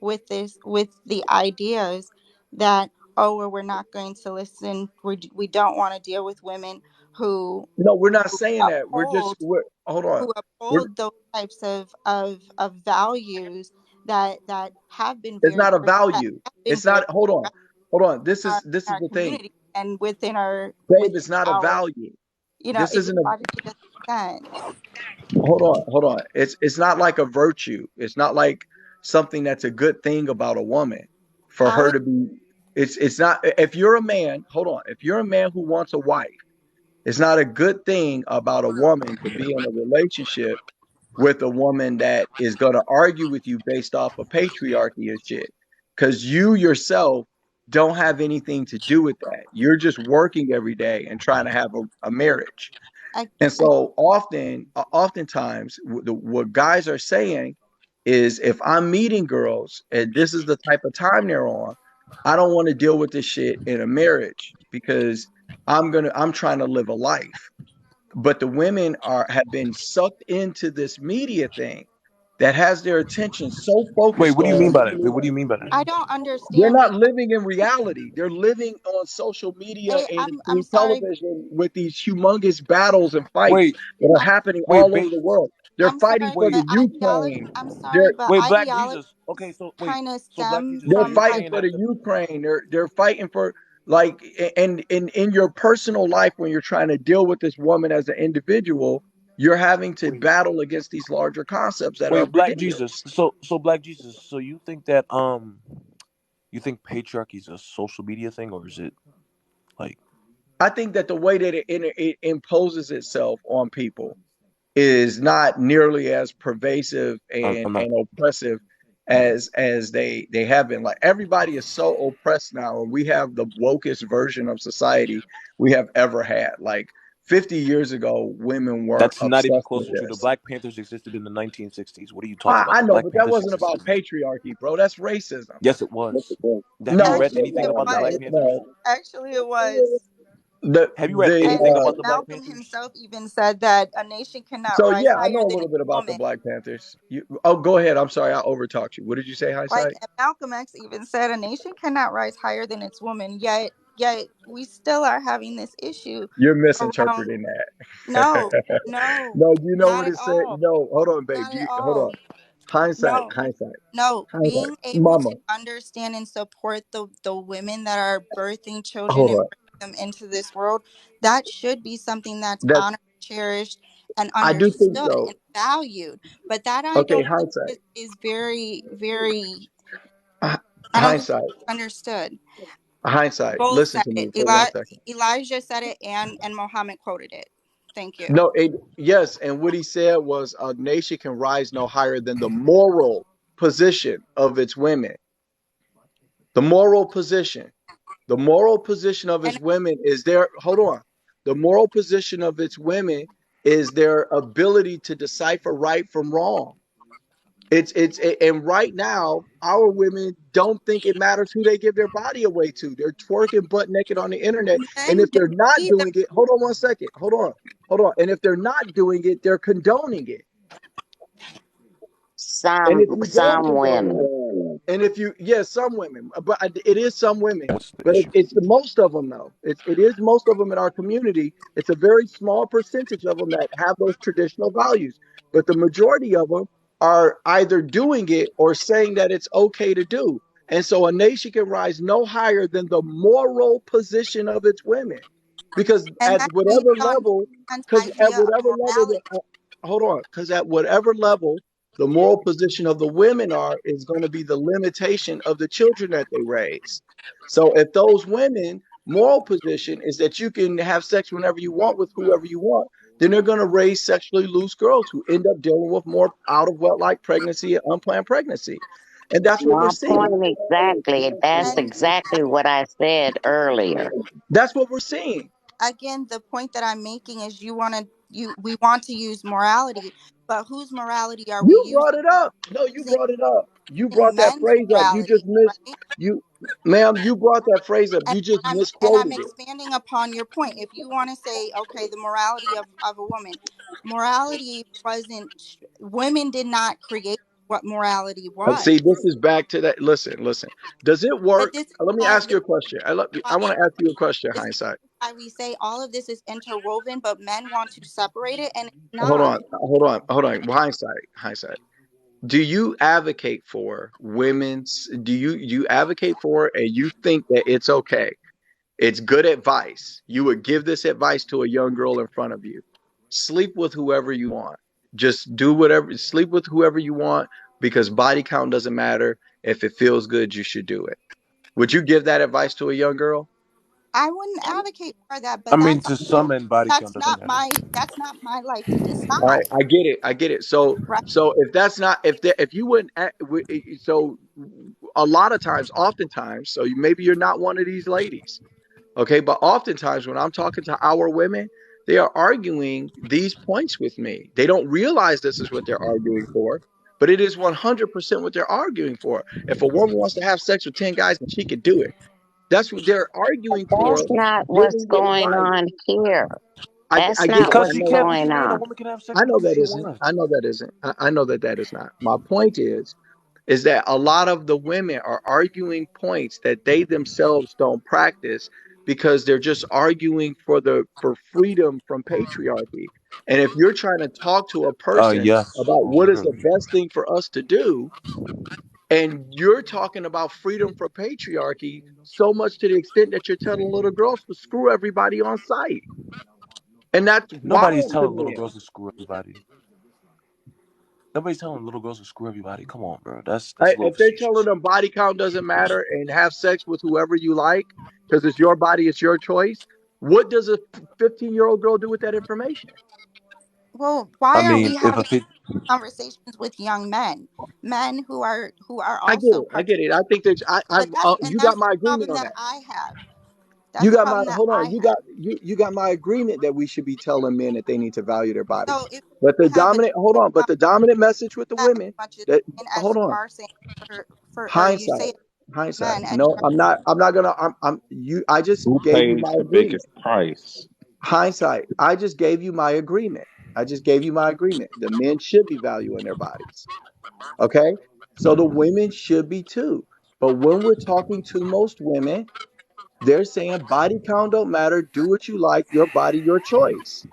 with with the ideas that, oh, well, we're not going to listen. We don't want to deal with women who No, we're not saying that. uphold Hold on. who We're uphold those types of values that have been It's very not a that value. have been It's very not. Hold on. Hold on. This in is this our is the thing, community and within our babe. It's not a our value. This it just isn't a. logically doesn't make sense. Hold on. It's not like a virtue. It's not like something that's a good thing about a woman for How her is to be. It's not, if you're a man, hold on. If you're a man who wants a wife, it's not a good thing about a woman to be in a relationship with a woman that is going to argue with you based off of patriarchy and shit. Because you yourself don't have anything to do with that. You're just working every day and trying to have a marriage. I, And I so oftentimes, what guys are saying is, if I'm meeting girls and this is the type of time they're on, I don't want to deal with this shit in a marriage because I'm trying to live a life. But the women have been sucked into this media thing that has their attention so Wait, focused what do you mean on, by that? Wait, what do you mean by that? I don't they're understand not because living in reality. They're living on social media and I'm through sorry. television with these humongous battles and fights Wait, that are I'm happening wait, all over ba- the world. They're I'm fighting sorry, for wait, the but ideology. Ukraine. I'm sorry, They're but wait, Black ideology Jesus. Okay, so wait, kind of so Black stems Jesus. So they're from you're fighting saying for that the the Ukraine. They're fighting for, like, and in your personal life, when you're trying to deal with this woman as an individual, you're having to wait, battle against these larger concepts that are wait, Black ridiculous. Jesus. So Black Jesus. So you think that you think patriarchy is a social media thing, or is it like I think that the way that it imposes itself on people is not nearly as pervasive I'm not? and oppressive as they have been. Like, everybody is so oppressed now, and we have the wokest version of society we have ever had. Like, 50 years ago, women weren't That's not even obsessed with close to true. The this. Black Panthers existed in the 1960s. What are you talking about? I The know, Black but that Panthers wasn't existed about in. patriarchy, bro. That's racism. Yes, it was. Have you No, read actually anything it about the Black was. Panthers? no. Actually it was. The Have you read And anything the about the Black Malcolm Panthers? himself even said that a nation cannot So rise yeah, I higher know a than little its bit about the woman. Black Panthers. Oh, go ahead. I'm sorry, I overtalked you. What did you say, Like hindsight? Malcolm X even said, a nation cannot rise higher than its woman. Yet we still are having this issue You're around. misinterpreting that. No, no, No, you know not what at it said? all. No, hold on, babe. Not at Hold all. on. Hindsight, No, hindsight, no. hindsight. Being able Mama, to understand and support the women that are birthing children hold and on. bringing them into this world, that should be something that's That honored, cherished, and I do think understood so. and valued. But that Okay, ideology hindsight, is very, very. I don't think hindsight, understood. hindsight. Both Listen said to me it. for 1 second. Elijah said it, and Muhammad quoted it. Thank you. No, yes, and what he said was, a nation can rise no higher than the moral position of its women. The moral position. The moral position of its And women is their, hold on. The moral position of its women is their ability to decipher right from wrong. And right now, our women don't think it matters who they give their body away to. They're twerking butt naked on the internet. And if men they're don't not either. doing it, hold on 1 second. Hold on. And if they're not doing it, they're condoning it. And if you don't Some condone women. it, and if you, yes, some women, but it is some women, What's the but issue? it's the most of them though. It is most of them in our community. It's a very small percentage of them that have those traditional values, but the majority of them are either doing it or saying that it's okay to do. And so a nation can rise no higher than the moral position of its women, because And at that's based whatever on level, man's because at idea of whatever level morality. hold on, because at whatever level the moral position of the women are is going to be the limitation of the children that they raise. So if those women moral position is that you can have sex whenever you want with whoever you want, then they're going to raise sexually loose girls who end up dealing with more out of wedlock pregnancy and unplanned pregnancy. And that's what we're My seeing. point exactly. That's And exactly what I said earlier. That's what we're seeing. again, the point that I'm making is we want to use morality, but whose morality are we You brought it up. No, you using? brought it up. You brought that Men's phrase up. You morality, just missed right? you ma'am, you brought that phrase up. And You just I'm misquoted it. expanding upon your point. If you want to say, okay, the morality of a woman, morality wasn't. Women did not create what morality was. See, this is back to that. Listen. Does it But work? this is Let me why ask you a question. why I want to ask you a question, this is hindsight. why we say all of this is interwoven, but men want to separate it, and it's Hold not. on, hold on. Well, hindsight. Do you advocate for women's? Do you advocate for, and you think that it's okay? It's good advice. You would give this advice to a young girl in front of you. Sleep with whoever you want. Just do whatever. Sleep with whoever you want because body count doesn't matter. If it feels good, you should do it. Would you give that advice to a young girl? I wouldn't advocate for that, I but mean, to some men, body count doesn't matter. that's not my life to All right, decide, I get it. I get it. So, right? so if that's not if you wouldn't so a lot of times, oftentimes, so maybe you're not one of these ladies, okay? But oftentimes, when I'm talking to our women, they are arguing these points with me. They don't realize this is what they're arguing for, but it is 100% what they're arguing for. If a woman wants to have sex with 10 guys, then she could do it. That's what they're arguing That's for, not what's giving you going advice. on here. I That's get not it. I Because what's she know. can't. What do going you mean? A on. woman can have sex I with know who that she isn't. I wants. know that isn't. I know that that is not. My point is that a lot of the women are arguing points that they themselves don't practice because they're just arguing for freedom from patriarchy. And if you're trying to talk to a person Yes. about what is the Mhm. best thing for us to do, and you're talking about freedom from patriarchy so much to the extent that you're telling little girls to screw everybody on sight. And that's Nobody's wild to telling little me. girls to screw everybody. Nobody's telling little girls to screw everybody. Come on, bro. That's Right? a little If they're telling facetious. them body count doesn't matter and have sex with whoever you like because it's your body, it's your choice, what does a 15-year-old girl do with that information? Well, I why aren't mean, we if a having fit, conversations with young men, men who are I get also it. I get it. I think that but you got that's the my agreement problem on that that. I have. You That's the got my problem that hold I on. have. You got my agreement that we should be telling men that they need to value their bodies. So if But the you have dominant hold agreement on. But about the dominant message with the that as women much as that men as hold you on. are saying for or you Hindsight. say Hindsight. men as No, I'm not. I'm not gonna. I'm. You. I just Who gave you pays my the agreement. biggest price? Hindsight. I just gave you my agreement. I just gave you my agreement. The men should be valuing their bodies. Okay. So the women should be too. But when we're talking to most women, they're saying body count don't matter. Do what you like. Your body, your choice.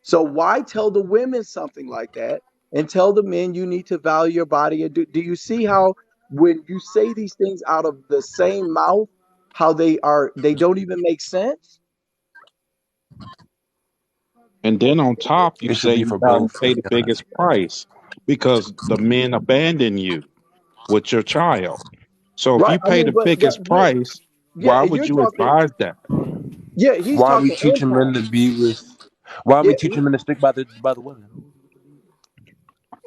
So why tell the women something like that and tell the men you need to value your body? And do you see how when you say these things out of the same mouth, how they don't even make sense? And then on top, you it should say be you for got to both. pay the biggest price because the men abandon you with your child. So if Right. you I pay mean, the but biggest yeah, price, yeah, why and would you're you talking. advise that? Yeah, he's Why are we talking teaching men impact. to be with? Why are Yeah, we teaching men to stick by the women?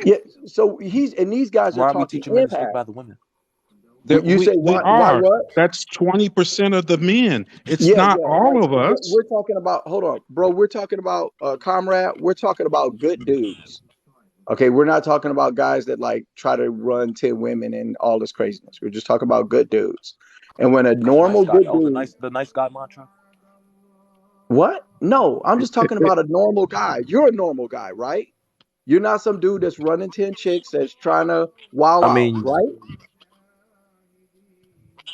yeah. So he's and these guys are Why are we talking teaching men to stick impact. by the women? That You say we why are. what? That's 20% of the men. It's Yeah, not yeah. Like all of us. we're talking about. Hold on, bro. We're talking about comrade. We're talking about good dudes. Okay, we're not talking about guys that like try to run 10 women and all this craziness. We're just talking about good dudes. And when a Nice normal guy. good Oh, dude, the nice guy mantra. what? No, I'm just talking about a normal guy. You're a normal guy, right? You're not some dude that's running 10 chicks that's trying to wow I out, mean, right?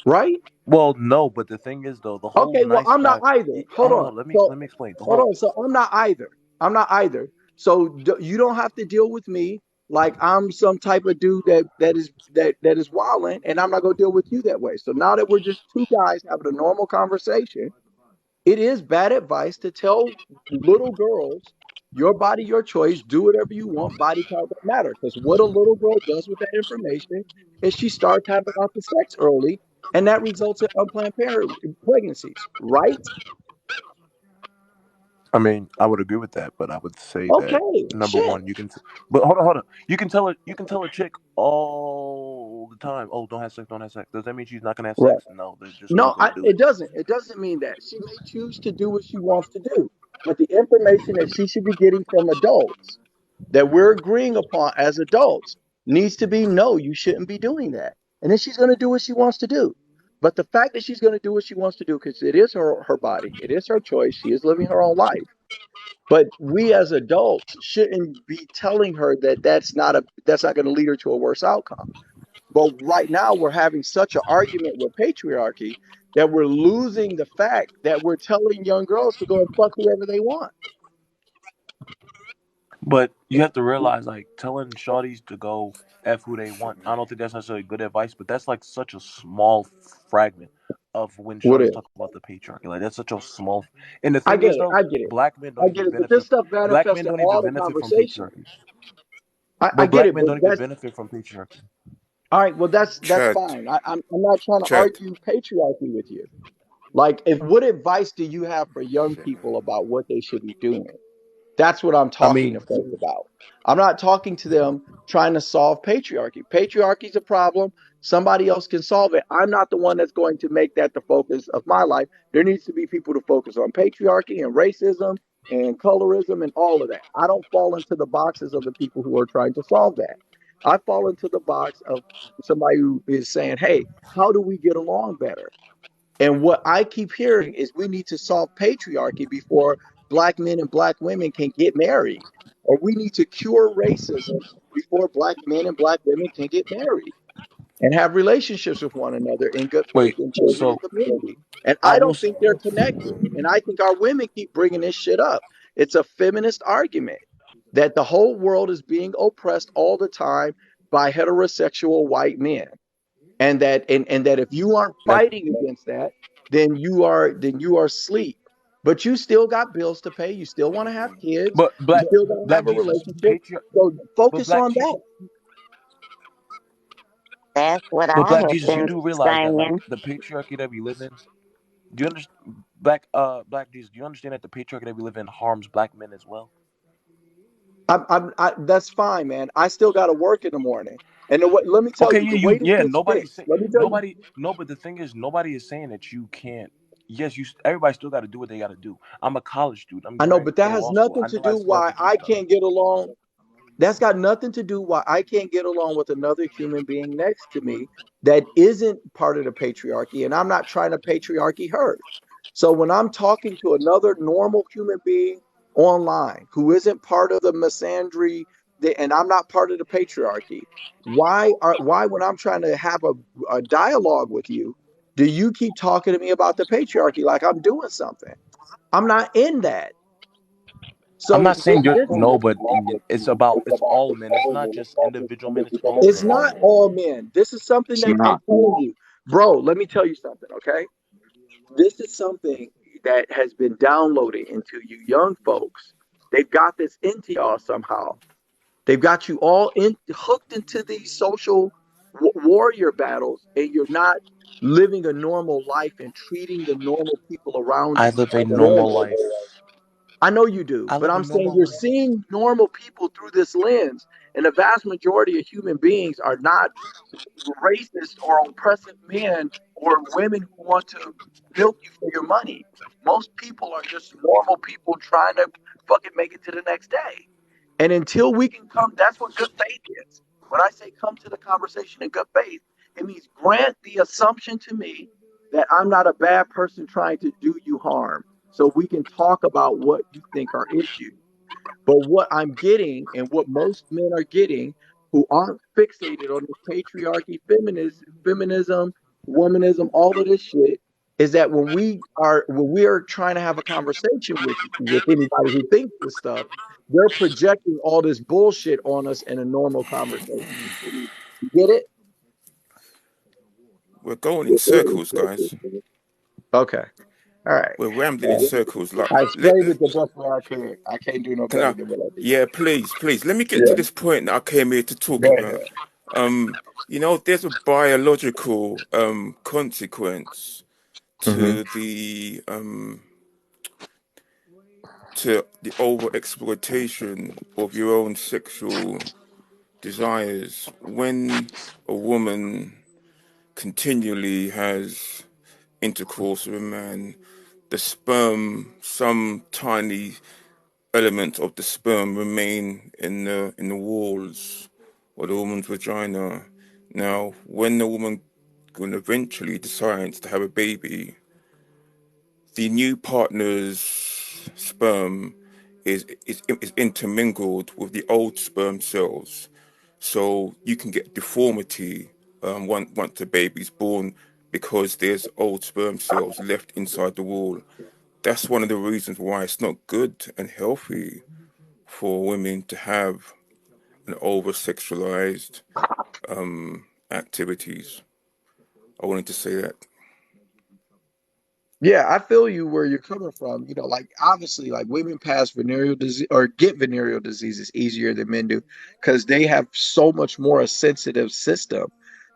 Right? well, no, but the thing is though, the whole Okay, well, nice I'm not guy. either. Hold Hold on. on, So, let me explain. The hold whole on. So, I'm not either. I'm not either. So, you don't have to deal with me like I'm some type of dude that is wilding, and I'm not gonna deal with you that way. So now that we're just two guys having a normal conversation, it is bad advice to tell little girls, your body, your choice, do whatever you want, body count don't matter. Because what a little girl does with that information is she starts having lots of sex early, and that results in unplanned pregnancies, right? I mean, I would agree with that, but I would say that Okay, number shit. one, you can. But hold on. You can tell a chick all the time. Oh, don't have sex, don't have sex. Does that mean she's not gonna have Right. sex? No, they're just No, not gonna do it. it doesn't. It doesn't mean that. She may choose to do what she wants to do, but the information that she should be getting from adults that we're agreeing upon as adults needs to be no, you shouldn't be doing that. And then she's going to do what she wants to do. But the fact that she's going to do what she wants to do, because it is her body, it is her choice, she is living her own life. But we as adults shouldn't be telling her that that's not going to lead her to a worse outcome. But right now we're having such an argument with patriarchy that we're losing the fact that we're telling young girls to go and fuck whoever they want. But you have to realize, like, telling shorties to go f who they want. I don't think that's necessarily good advice, but that's like such a small fragment of when What shorties is? talk about the patriarchy. Like that's such a small. And the I thing get is, it. though, I get it. black men don't I get even it. But this benefit. stuff Black manifests men in don't even all the benefit from conversation. patriarchy. I But get black it. men But don't even that's benefit from patriarchy. All right, well that's Chad, fine. I'm not trying to Chad. argue patriarchy with you. Like, if what advice do you have for young Shit, man. people about what they should be doing? That's what I'm I talking to mean, folks about. I'm not talking to them trying to solve patriarchy. Patriarchy is a problem. Somebody else can solve it. I'm not the one that's going to make that the focus of my life. There needs to be people to focus on patriarchy and racism and colorism and all of that. I don't fall into the boxes of the people who are trying to solve that. I fall into the box of somebody who is saying, hey, how do we get along better? And what I keep hearing is we need to solve patriarchy before black men and black women can get married. Or we need to cure racism before black men and black women can get married and have relationships with one another in good faith Wait, and build so a community. And I I will. don't think they're connected. And I think our women keep bringing this shit up. It's a feminist argument that the whole world is being oppressed all the time by heterosexual white men, and that if you aren't That, fighting against that, then you are asleep. But you still got bills to pay. You still want to have kids. but You black still got to black have a Jesus, relationship. patriarch. So But focus black on Jesus, that. That's what but I black have Jesus, you been do realize that like saying. the patriarchy that we live in. Do you understand, black Jesus? Do you understand that the patriarchy that we live in harms black men as well? That's fine, man. I still got to work in the morning. And let me tell Okay, you, yeah, the way you, this yeah. gets Nobody's fixed. saying Let me tell you, nobody. No, but the thing is, nobody is saying that you can't. Yes, you. Everybody still got to do what they got to do. I'm a college student. I'm I getting know, ready but to go that to has law school. nothing I to know I do still have why to do I stuff. can't get along. That's got nothing to do why I can't get along with another human being next to me that isn't part of the patriarchy, and I'm not trying to patriarchy her. So when I'm talking to another normal human being online who isn't part of the misandry, and I'm not part of the patriarchy, why when I'm trying to have a dialogue with you, do you keep talking to me about the patriarchy like I'm doing something? I'm not in that. I'm So not saying you're this no, but it's all men. It's not just individual men. It's It's all not men. all men. This is something It's that I'm not. telling you, bro. Let me tell you something, okay? This is something that has been downloaded into you young folks. They've got this into y'all somehow. They've got you all hooked into these social warrior battles, and you're not living a normal life and treating the normal people around I you live a normal normal. life. I know you do, I but live a I'm saying normal you're life. seeing normal people through this lens, and the vast majority of human beings are not racist or oppressive men or women who want to milk you for your money. Most people are just normal people trying to fucking make it to the next day. And until we can come, that's what good faith is. When I say come to the conversation in good faith, it means grant the assumption to me that I'm not a bad person trying to do you harm. So we can talk about what you think are issues. But what I'm getting, and what most men are getting who aren't fixated on this patriarchy, feminism, womanism, all of this shit, is that when we are trying to have a conversation with anybody who thinks this stuff, they're projecting all this bullshit on us in a normal conversation. You get it? We're going in circles, guys. Okay. All right. We're rambling in circles. Like, I explained it the best way I could. I can't do no can better I? than what I did. Yeah, please, please. Let me get to Yeah. this point that I came here to talk Go about. ahead. There's a biological consequence Hmm. to the over exploitation of your own sexual desires when a woman continually has intercourse with a man. The sperm, some tiny elements of the sperm remain in the walls of the woman's vagina. Now, when the woman eventually decides to have a baby, the new partner's sperm is intermingled with the old sperm cells, so you can get deformity once the baby's born because there's old sperm cells left inside the wall. That's one of the reasons why it's not good and healthy for women to have an over sexualized activities. I wanted to say that. Yeah, I feel you where you're coming from. Like obviously, like women pass venereal disease or get venereal diseases easier than men do because they have so much more a sensitive system.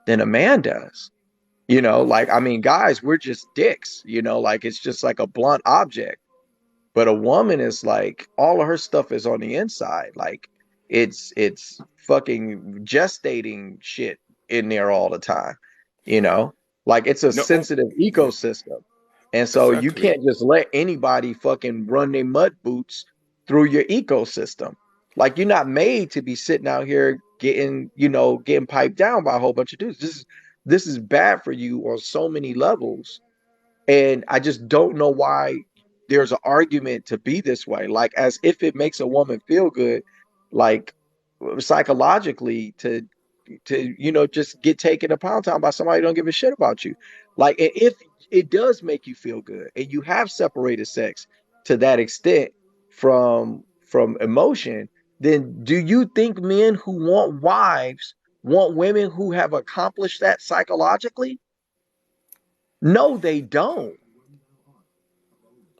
than a man does. Like, I mean, guys, we're just dicks, like it's just like a blunt object. But a woman is like all of her stuff is on the inside. Like it's fucking gestating shit in there all the time, you know? Like it's a No, oh, sensitive yeah, ecosystem. And so you exactly. can't just let anybody fucking run their mud boots through your ecosystem. Like you're not made to be sitting out here getting piped down by a whole bunch of dudes. This is bad for you on so many levels, and I just don't know why there's an argument to be this way. Like, as if it makes a woman feel good, like psychologically, to just get taken a pound town by somebody who don't give a shit about you. Like, if it does make you feel good and you have separated sex to that extent from emotion, then do you think men who want wives want women who have accomplished that psychologically? No, they don't.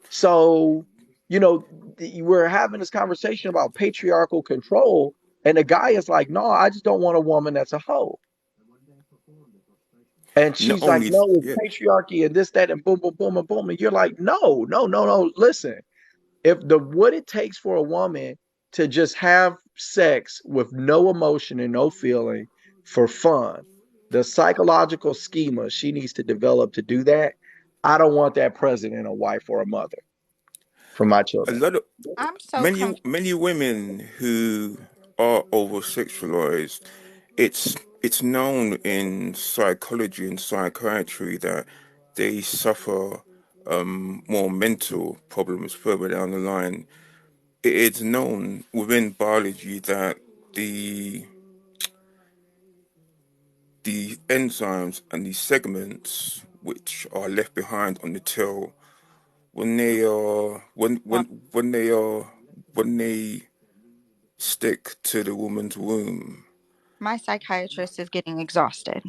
So, we're having this conversation about patriarchal control, and the guy is like, "No, I just don't want a woman that's a hoe." And Not she's like, only, "No, it's yeah, patriarchy and this, that, and boom, boom, boom, and boom." And you're like, "No, no, no, no. Listen, if the what it takes for a woman to just have sex with no emotion and no feeling for fun, the psychological schema she needs to develop to do that, I don't want that present in a wife or a mother for my a children." lot of I'm so many women who are over sexualized, it's known in psychology and psychiatry that they suffer more mental problems further down the line. It's known within biology that the the enzymes and the segments which are left behind on the tail when they are confused. when they stick to the woman's womb. My psychiatrist is getting exhausted.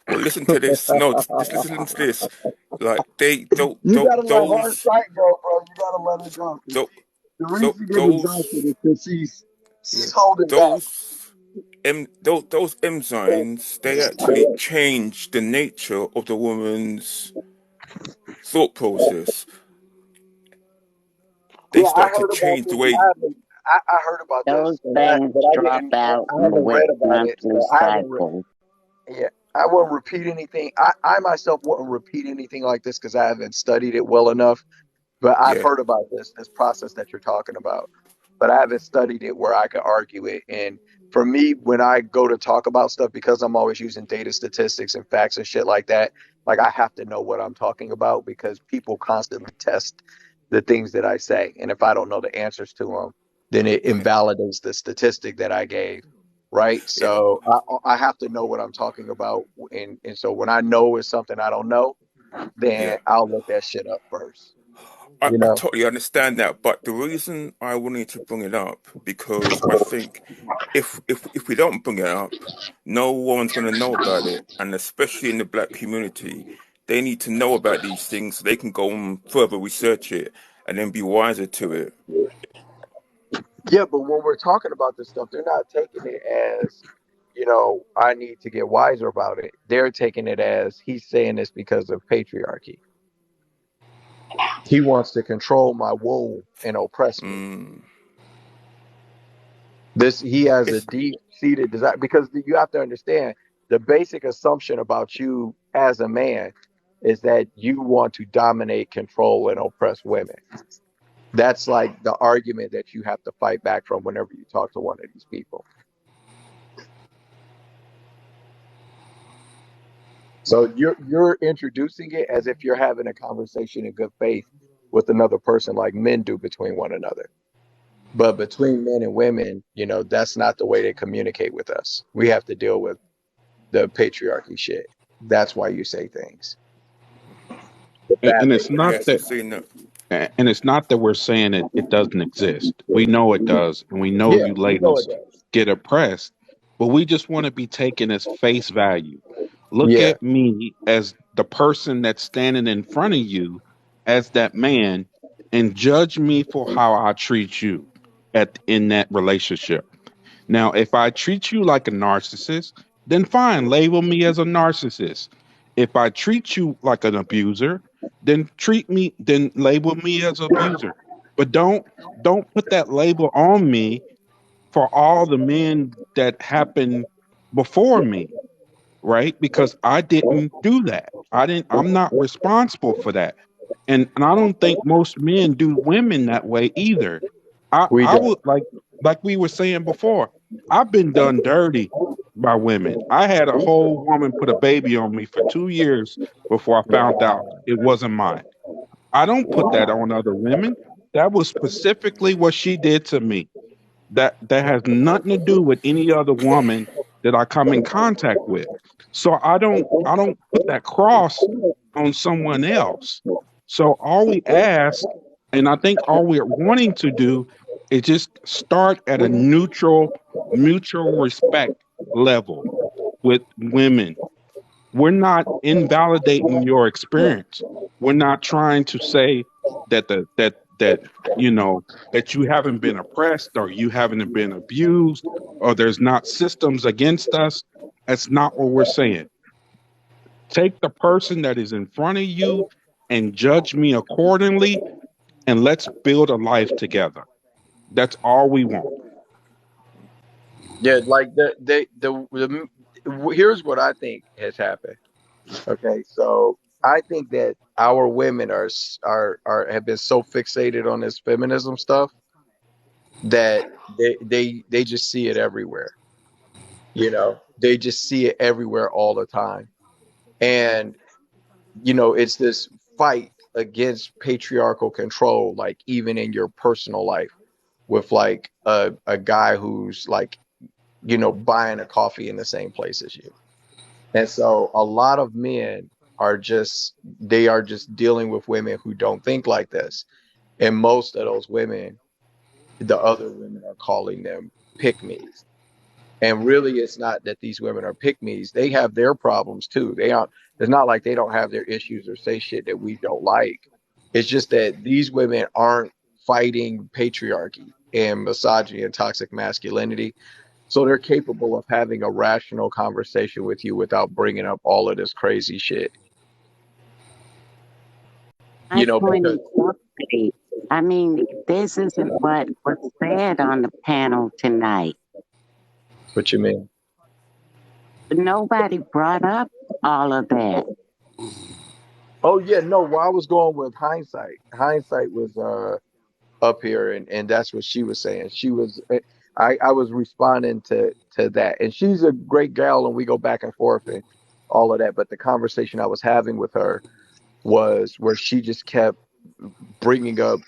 Well, listen to this. No, just listen to this. Like You gotta let her those sight go, bro. You gotta let her go. 'Cause tho- the reason she getting exhausted those is because yeah she's holding back. those enzymes, they actually change the nature of the woman's thought process. They Yeah, I start to heard about change the this. way. I heard about Those this, but I things but I drop didn't. out I haven't with read about it, monthly so I haven't. cycles. Yeah, I won't repeat anything. I myself wouldn't repeat anything like this because I haven't studied it well enough. But I've Yeah, heard about this process that you're talking about, but I haven't studied it where I could argue it. And for me, when I go to talk about stuff, because I'm always using data, statistics, and facts and shit like that, like I have to know what I'm talking about because people constantly test the things that I say, and if I don't know the answers to them, then it yeah, invalidates the statistic that I gave. Right. yeah, So I have to know what I'm talking about. And so when I know it's something I don't know, yeah. then I'll look that shit up first. You I know? totally understand that, but the reason I wanted to bring it up because I think if we don't bring it up, no one's going to know about it, and especially in the black community, they need to know about these things so they can go and further research it and then be wiser to it. Yeah, but when we're talking about this stuff, they're not taking it as, I need to get wiser about it. They're taking it as he's saying this because of patriarchy. He wants to control my womb and oppress me. Mm. This he has a It's deep seated desire because you have to understand the basic assumption about you as a man is that you want to dominate, control, and oppress women. That's like the argument that you have to fight back from whenever you talk to one of these people. So you're introducing it as if you're having a conversation in good faith with another person like men do between one another. But between men and women, that's not the way they communicate with us. We have to deal with the patriarchy shit. That's why you say things the And, bad and way it's you not yeah, say that so you know, and it's not that we're saying it doesn't exist. We know it does, and we it. know Yeah, you we know it ladies does. get oppressed, but we just want to be taken as face value. Look Yeah. at me as the person that's standing in front of you as that man and judge me for how I treat you at in that relationship. Now, if I treat you like a narcissist, then fine, label me as a narcissist. If I treat you like an abuser, then label me as an abuser. But don't put that label on me for all the men that happened before me, right? Because I didn't do that. I'm not responsible for that. And I don't think most men do women that way either. We I don't. would like we were saying before, I've been done dirty by women. I had a whole woman put a baby on me for 2 years before I found out it wasn't mine. I don't put that on other women. That was specifically what she did to me. That has nothing to do with any other woman that I come in contact with. So I don't put that cross on someone else. So all we ask, and I think all we're wanting to do, is just start at a neutral, mutual respect level with women. We're not invalidating your experience. We're not trying to say that that you haven't been oppressed or you haven't been abused or there's not systems against us. That's not what we're saying. Take the person that is in front of you and judge me accordingly, and let's build a life together. That's all we want. Yeah, like here's what I think has happened. Okay, so I think that our women are have been so fixated on this feminism stuff that they just see it everywhere. They just see it everywhere all the time. And it's this fight against patriarchal control, like even in your personal life, with like a guy who's like, buying a coffee in the same place as you. And so a lot of men they are just dealing with women who don't think like this. And most of those women, the other women are calling them pick me. And really, it's not that these women are pick me's. They have their problems too. They aren't, it's not like they don't have their issues or say shit that we don't like. It's just that these women aren't fighting patriarchy and misogyny and toxic masculinity. So they're capable of having a rational conversation with you without bringing up all of this crazy shit. My point Because exactly. I mean, this isn't what was said on the panel tonight. what you mean? Nobody brought up all of that. Oh yeah, no. Well, I was going with hindsight. Hindsight was up here, and that's what she was saying. I was responding to that, and she's a great gal, and we go back and forth and all of that. But the conversation I was having with her was where she just kept bringing up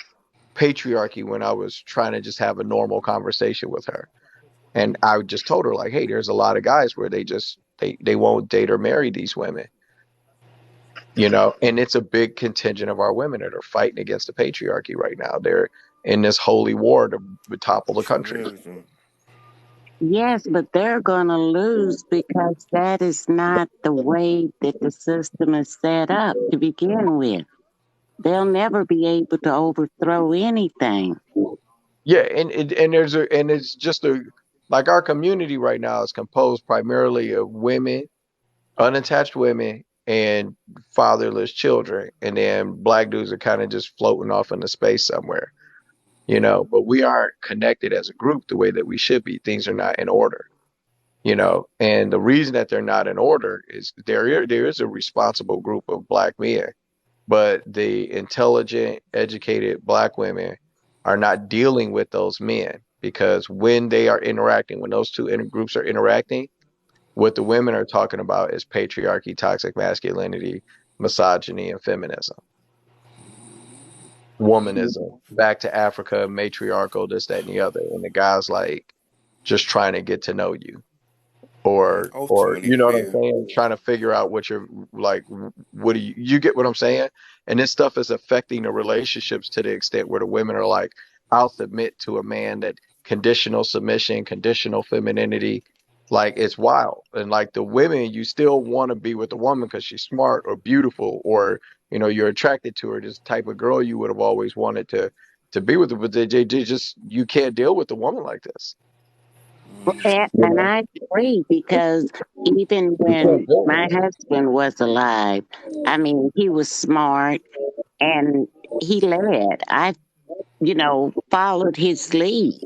patriarchy when I was trying to just have a normal conversation with her, and I just told her like, hey, there's a lot of guys where they won't date or marry these women. And it's a big contingent of our women that are fighting against the patriarchy right now. They're in this holy war to topple the country. Chores. Yes, but they're going to lose because that is not the way that the system is set up to begin with. They'll never be able to overthrow anything. Yeah, and it's just like our community right now is composed primarily of women, unattached women, and fatherless children, and then black dudes are kind of just floating off into space somewhere. But we aren't connected as a group the way that we should be. Things are not in order. And the reason that they're not in order is there is a responsible group of black men, but the intelligent, educated black women are not dealing with those men because when they are interacting, when those two groups are interacting, what the women are talking about is patriarchy, toxic masculinity, misogyny, and feminism, womanism, back to Africa, matriarchal, this, that, and the other. And the guy's like just trying to get to know you. Or Ultimately you know what I'm fear. saying, trying to figure out what you're like, what do you get what I'm saying? And this stuff is affecting the relationships to the extent where the women are like, I'll submit to a man, that conditional submission, conditional femininity, like it's wild. And like the women, you still want to be with the woman because she's smart or beautiful, or you're attracted to her, this type of girl you would have always wanted to be with her, but they just, you can't deal with a woman like this. And I agree because even when my husband was alive, I mean, he was smart and he led. Followed his lead.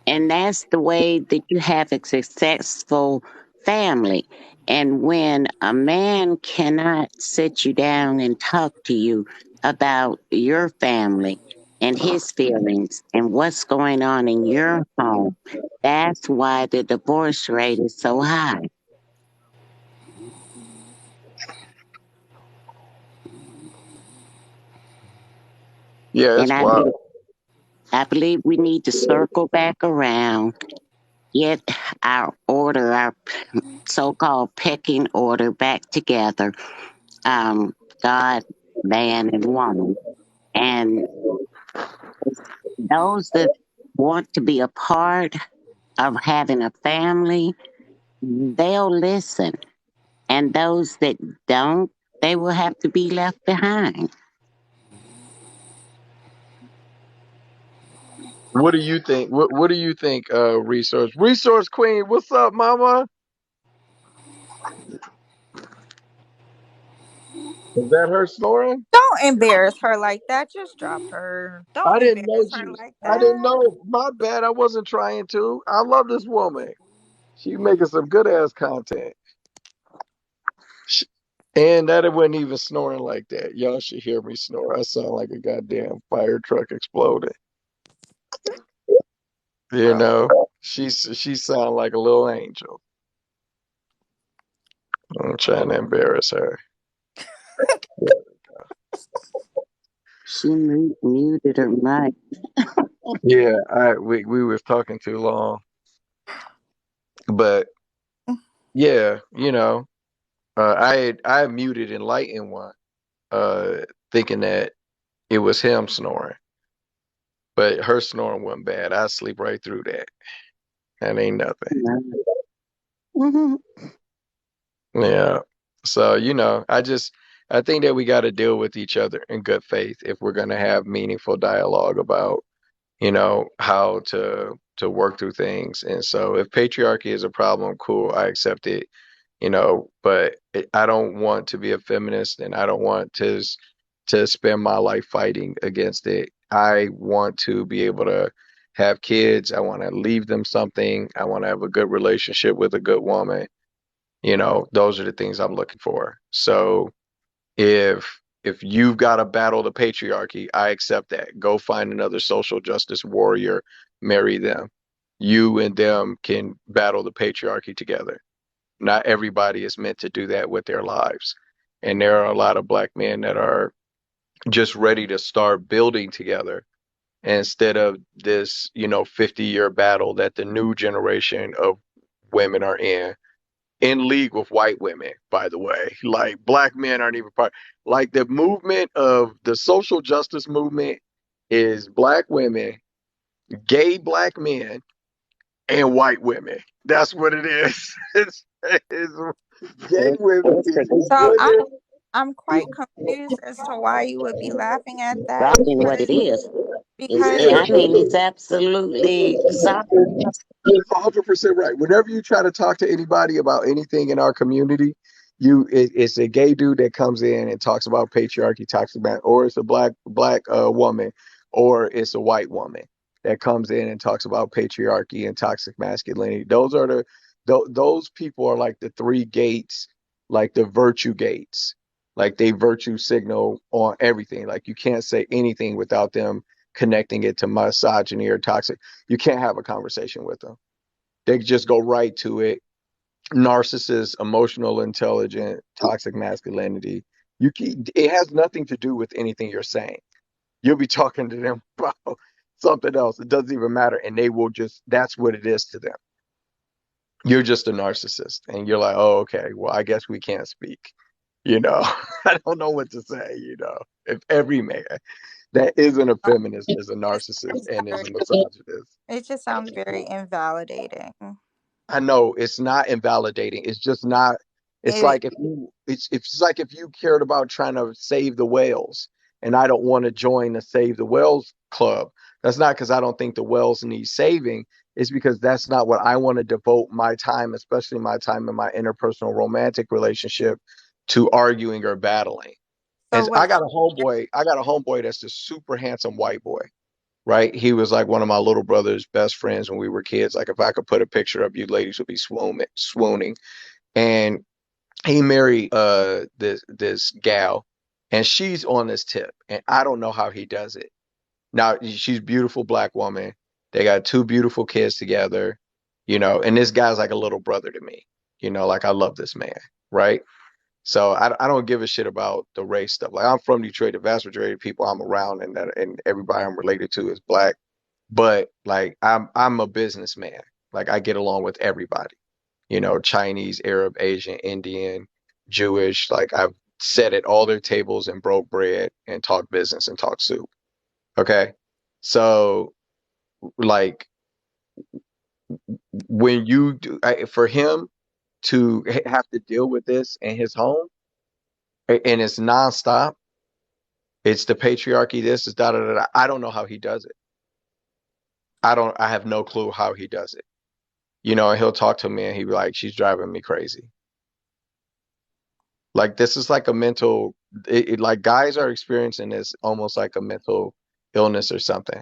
And that's the way that you have a successful family. And when a man cannot sit you down and talk to you about your family and his feelings and what's going on in your home, that's why the divorce rate is so high. Yeah, And it's I, wild. be- I believe we need to circle back around, get our so-called pecking order back together, um, God, man, and woman. And those that want to be a part of having a family, they'll listen. And those that don't, they will have to be left behind. What do you think? What do you think, Resource Queen? What's up, mama? Is that her snoring? Don't embarrass her like that. Just drop her. Don't I didn't know embarrass her she. like I didn't that. know. My bad. I wasn't trying to. I love this woman. She making some good ass content. Sh And that it wasn't even snoring like that. Y'all should hear me snore. I sound like a goddamn fire truck exploding. You know, she sound like a little angel. I'm trying to embarrass her. She muted her mic. Yeah, we was talking too long, but yeah, I had muted Enlightened one, thinking that it was him snoring, but her snoring wasn't bad. I sleep right through that. That ain't nothing. Mhm. Yeah. So, I think that we got to deal with each other in good faith if we're going to have meaningful dialogue about, how to work through things. And so if patriarchy is a problem, cool, I accept it, but I don't want to be a feminist and I don't want to spend my life fighting against it. I want to be able to have kids. I want to leave them something. I want to have a good relationship with a good woman. Those are the things I'm looking for. So if you've got to battle the patriarchy, I accept that. Go find another social justice warrior, marry them. You and them can battle the patriarchy together. Not everybody is meant to do that with their lives. And there are a lot of black men that are just ready to start building together instead of this, 50-year battle that the new generation of women are in league with white women, by the way. Like black men aren't even part. Like the movement of the social justice movement is black women, gay black men, and white women. That's what it is. It's gay women, It's So women. I'm quite confused as to why you would be laughing at that shocking what it is. because Yeah, I mean, it's absolutely shocking. you're 100% right. Whenever you try to talk to anybody about anything in our community, it's a gay dude that comes in and talks about patriarchy, talks about, or it's a black woman, or it's a white woman that comes in and talks about patriarchy and toxic masculinity. Those people are like the three gates, like the virtue gates, like they virtue signal on everything. Like you can't say anything without them connecting it to misogyny or toxic. You can't have a conversation with them. They just go right to it. Narcissist, emotional intelligent, toxic masculinity. It has nothing to do with anything you're saying. You'll be talking to them about something else. It doesn't even matter. And they will just, that's what it is to them. You're just a narcissist. And you're like, oh, okay, well, I guess we can't speak. I don't know what to say, if every man that isn't a feminist is a it narcissist sounds and is very, a misogynist. it just sounds very invalidating. I know it's not invalidating. It's just not. It's It like it's like if you cared about trying to save the whales, and I don't want to join the Save the Whales club. That's not because I don't think the whales need saving. is because that's not what I want to devote my time, especially my time in my interpersonal romantic relationship, to arguing or battling. So And what I got a homeboy that's a super handsome white boy, right? He was like one of my little brother's best friends when we were kids. Like if I could put a picture up, you ladies would be swooning. And he married this gal, and she's on this tip, and I don't know how he does it. Now she's a beautiful black woman. They got two beautiful kids together, and this guy's like a little brother to me. Like I love this man, right? So I don't give a shit about the race stuff. Like I'm from Detroit. The vast majority of people I'm around and everybody I'm related to is black. But like I'm a businessman. Like I get along with everybody. Chinese, Arab, Asian, Indian, Jewish. Like I've sat at all their tables and broke bread and talked business and talked soup. Okay. So like when you do, for him to have to deal with this in his home, and it's nonstop. It's the patriarchy. This is da da da. Da. I don't know how he does it. I have no clue how he does it. And he'll talk to me and he'll be like, "She's driving me crazy." Like this is like a mental. Like guys are experiencing this almost like a mental illness or something.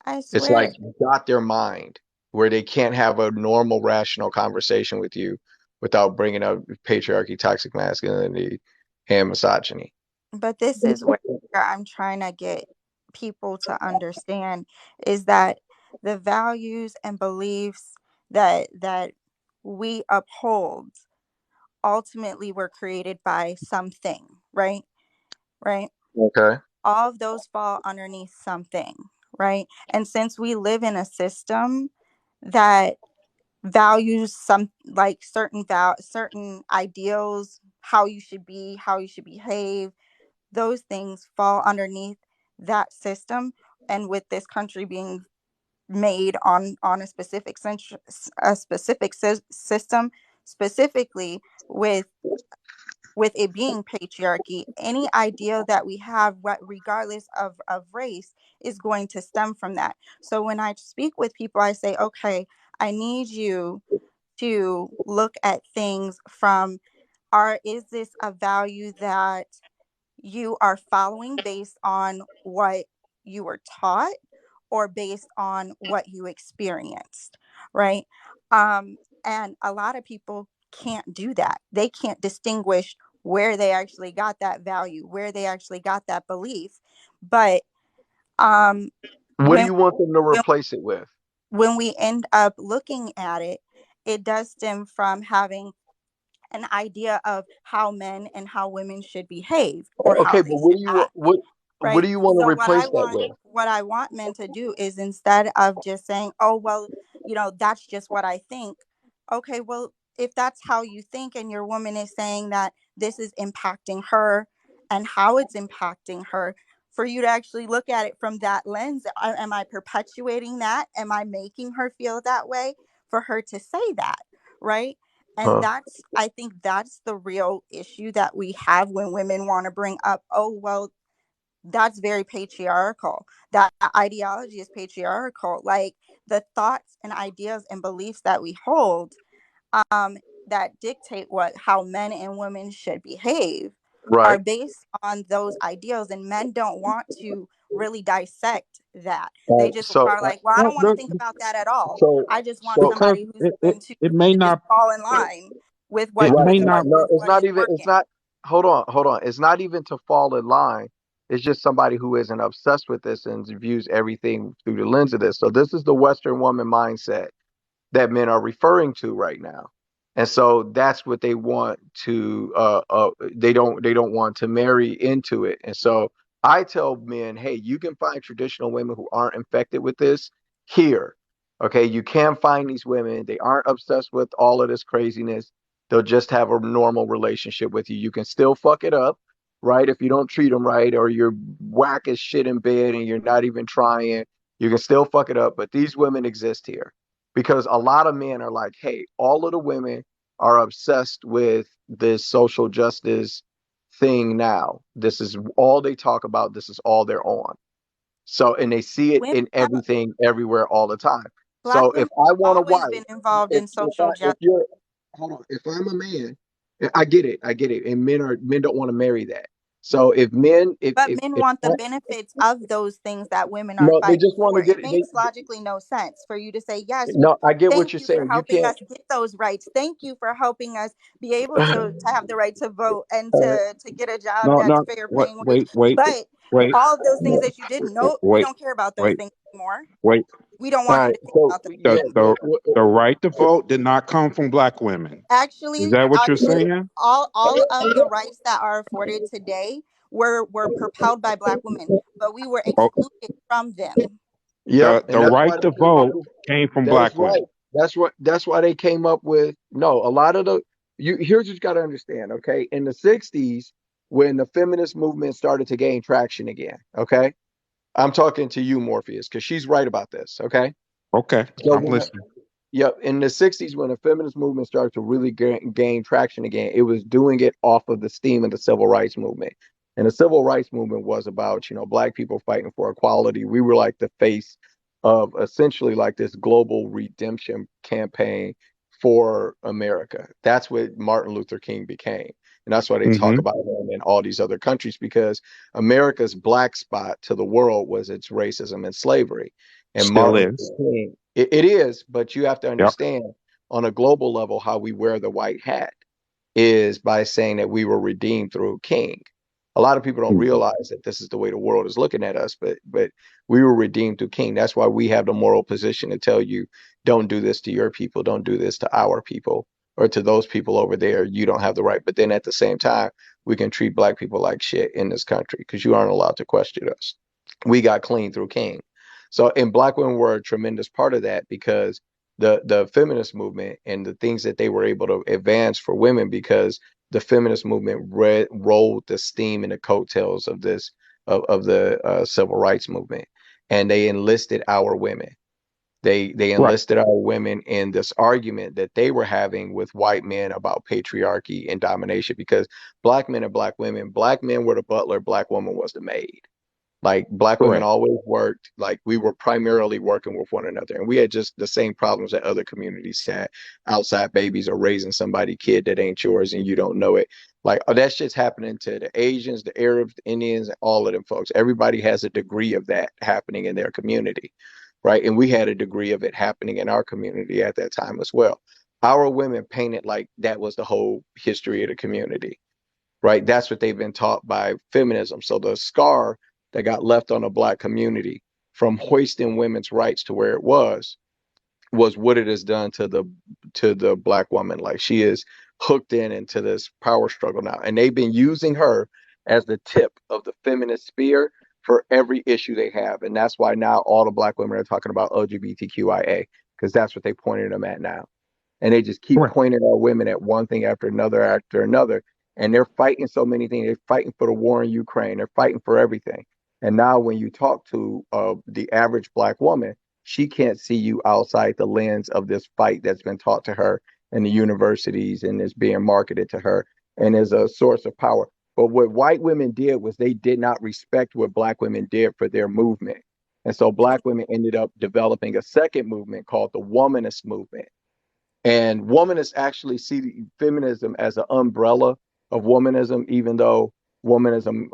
I It's like swear, you got their mind where they can't have a normal, rational conversation with you without bringing up patriarchy, toxic masculinity, and misogyny. but this is where I'm trying to get people to understand is that the values and beliefs that we uphold ultimately were created by something, right? Right? Okay. All of those fall underneath something, right? And since we live in a system that values some like certain ideals, how you should be, how you should behave, those things fall underneath that system. And with this country being made on a specific system, specifically with it being patriarchy, any idea that we have, regardless of race, is going to stem from that. So when I speak with people, I say, okay, I need you to look at things from, is this a value that you are following based on what you were taught or based on what you experienced, right? And a lot of people can't do that. They can't distinguish where they actually got that value, where they actually got that belief. But um, What do when you want them to when replace it with? when we end up looking at it, it does stem from having an idea of how men and how women should behave or how Okay, but they should act, what right? do you want to So replace that with? what I want men to do is, instead of just saying, oh well, that's just what I think. Okay, well, if that's how you think and your woman is saying that this is impacting her and how it's impacting her, for you to actually look at it from that lens, am I perpetuating that? Am I making her feel that way for her to say that, right? And Huh? I think that's the real issue that we have when women want to bring up, oh well, that's very patriarchal. That ideology is patriarchal. Like, the thoughts and ideas and beliefs that we hold, um, that dictate how men and women should behave, are Right. based on those ideals, and men don't want to really dissect that. They Right. just So, are like, well, I Well, don't want to think about that at all. so, I just want so, somebody because who's going it may to just not fall in line with it right. may not No, it's what not is even. It's working. not. Hold on. It's not even to fall in line. It's just somebody who isn't obsessed with this and views everything through the lens of this. So this is the Western woman mindset that men are referring to right now. And so that's what they want to they don't want to marry into it. And so I tell men, hey, you can find traditional women who aren't infected with this here. Okay, you can find these women. They aren't obsessed with all of this craziness. They'll just have a normal relationship with you. You can still fuck it up, right? If you don't treat them right, or you're whack as shit in bed and you're not even trying, you can still fuck it up. But these women exist here because a lot of men are like, hey, all of the women are obsessed with this social justice thing now. This is all they talk about. This is all they're on. So, and they see it Women in have a everything, everywhere, all the time. Black So if women I have want a always wife, been involved in social if justice, you're, hold on, if I'm a man, I get it, and men don't want to marry that. So if men, but men if want the benefits of those things that women are no, they fighting just want to for. get It they. makes logically no sense for you to say, yes, we No, I get what thank you're you for saying. You helping can't. us get those rights. Thank you for helping us be able to have the right to vote and Uh, to get a job No, that's no. fair Wait, paying wage. wait, wait, But wait, all of those things that you didn't know, we wait, don't care about those wait, things anymore. wait. We don't all want you right. to care So about those yeah, The things. the the right to vote did not come from black women. Is Actually, that what you're saying? all of the rights that are afforded today were propelled by black women, but we were Oh, excluded from them. yep, the and that's why right they to came up vote with. came from That is black right. women. That's why they came up with no. A lot of the you here's what you got to understand. Okay, in the '60s, when the feminist movement started to gain traction again. Okay, I'm talking to you, Morpheus, because she's right about this. Okay, Okay, so I'm when the listening. Yep. In the '60s, when the feminist movement started to really gain traction again, it was doing it off of the steam of the civil rights movement. And the civil rights movement was about, black people fighting for equality. We were like the face of essentially like this global redemption campaign for America. That's what Martin Luther King became. And that's why they talk Hmm. about him in all these other countries, because America's black spot to the world was its racism and slavery. And Still Martin is. Luther King, it is, but you have to Yep. understand on a global level how we wear the white hat is by saying that we were redeemed through King. A lot of people don't realize that this is the way the world is looking at us, but we were redeemed through King. That's why we have the moral position to tell you, don't do this to your people, don't do this to our people, or to those people over there. You don't have the right. But then at the same time, we can treat black people like shit in this country because you aren't allowed to question us. We got clean through King. So, and black women were a tremendous part of that because the feminist movement and the things that they were able to advance for women, because the feminist movement rolled the steam in the coattails of this of the civil rights movement, and they enlisted our women. They Right. enlisted our women in this argument that they were having with white men about patriarchy and domination, because black men and black men were the butler, black woman was the maid. Like black women Correct. always worked, like we were primarily working with one another. And we had just the same problems that other communities had. Outside babies or raising somebody kid that ain't yours and you don't know it. Like that shit's happening to the Asians, the Arabs, the Indians, and all of them folks. Everybody has a degree of that happening in their community. Right. And we had a degree of it happening in our community at that time as well. Our women painted like that was the whole history of the community, right? That's what they've been taught by feminism. So the scar that got left on the black community from hoisting women's rights to where it was what it has done to the black woman. Like she is hooked into this power struggle now, and they've been using her as the tip of the feminist spear for every issue they have, and that's why now all the black women are talking about LGBTQIA, because that's what they pointed them at now, and they just keep Correct. pointing our women at one thing after another, and they're fighting so many things. They're fighting for the war in Ukraine. They're fighting for everything. And now, when you talk to the average black woman, she can't see you outside the lens of this fight that's been taught to her in the universities and is being marketed to her and is a source of power. But what white women did was they did not respect what black women did for their movement. And so black women ended up developing a second movement called the womanist movement, and womanists actually see feminism as an umbrella of womanism, even though womanism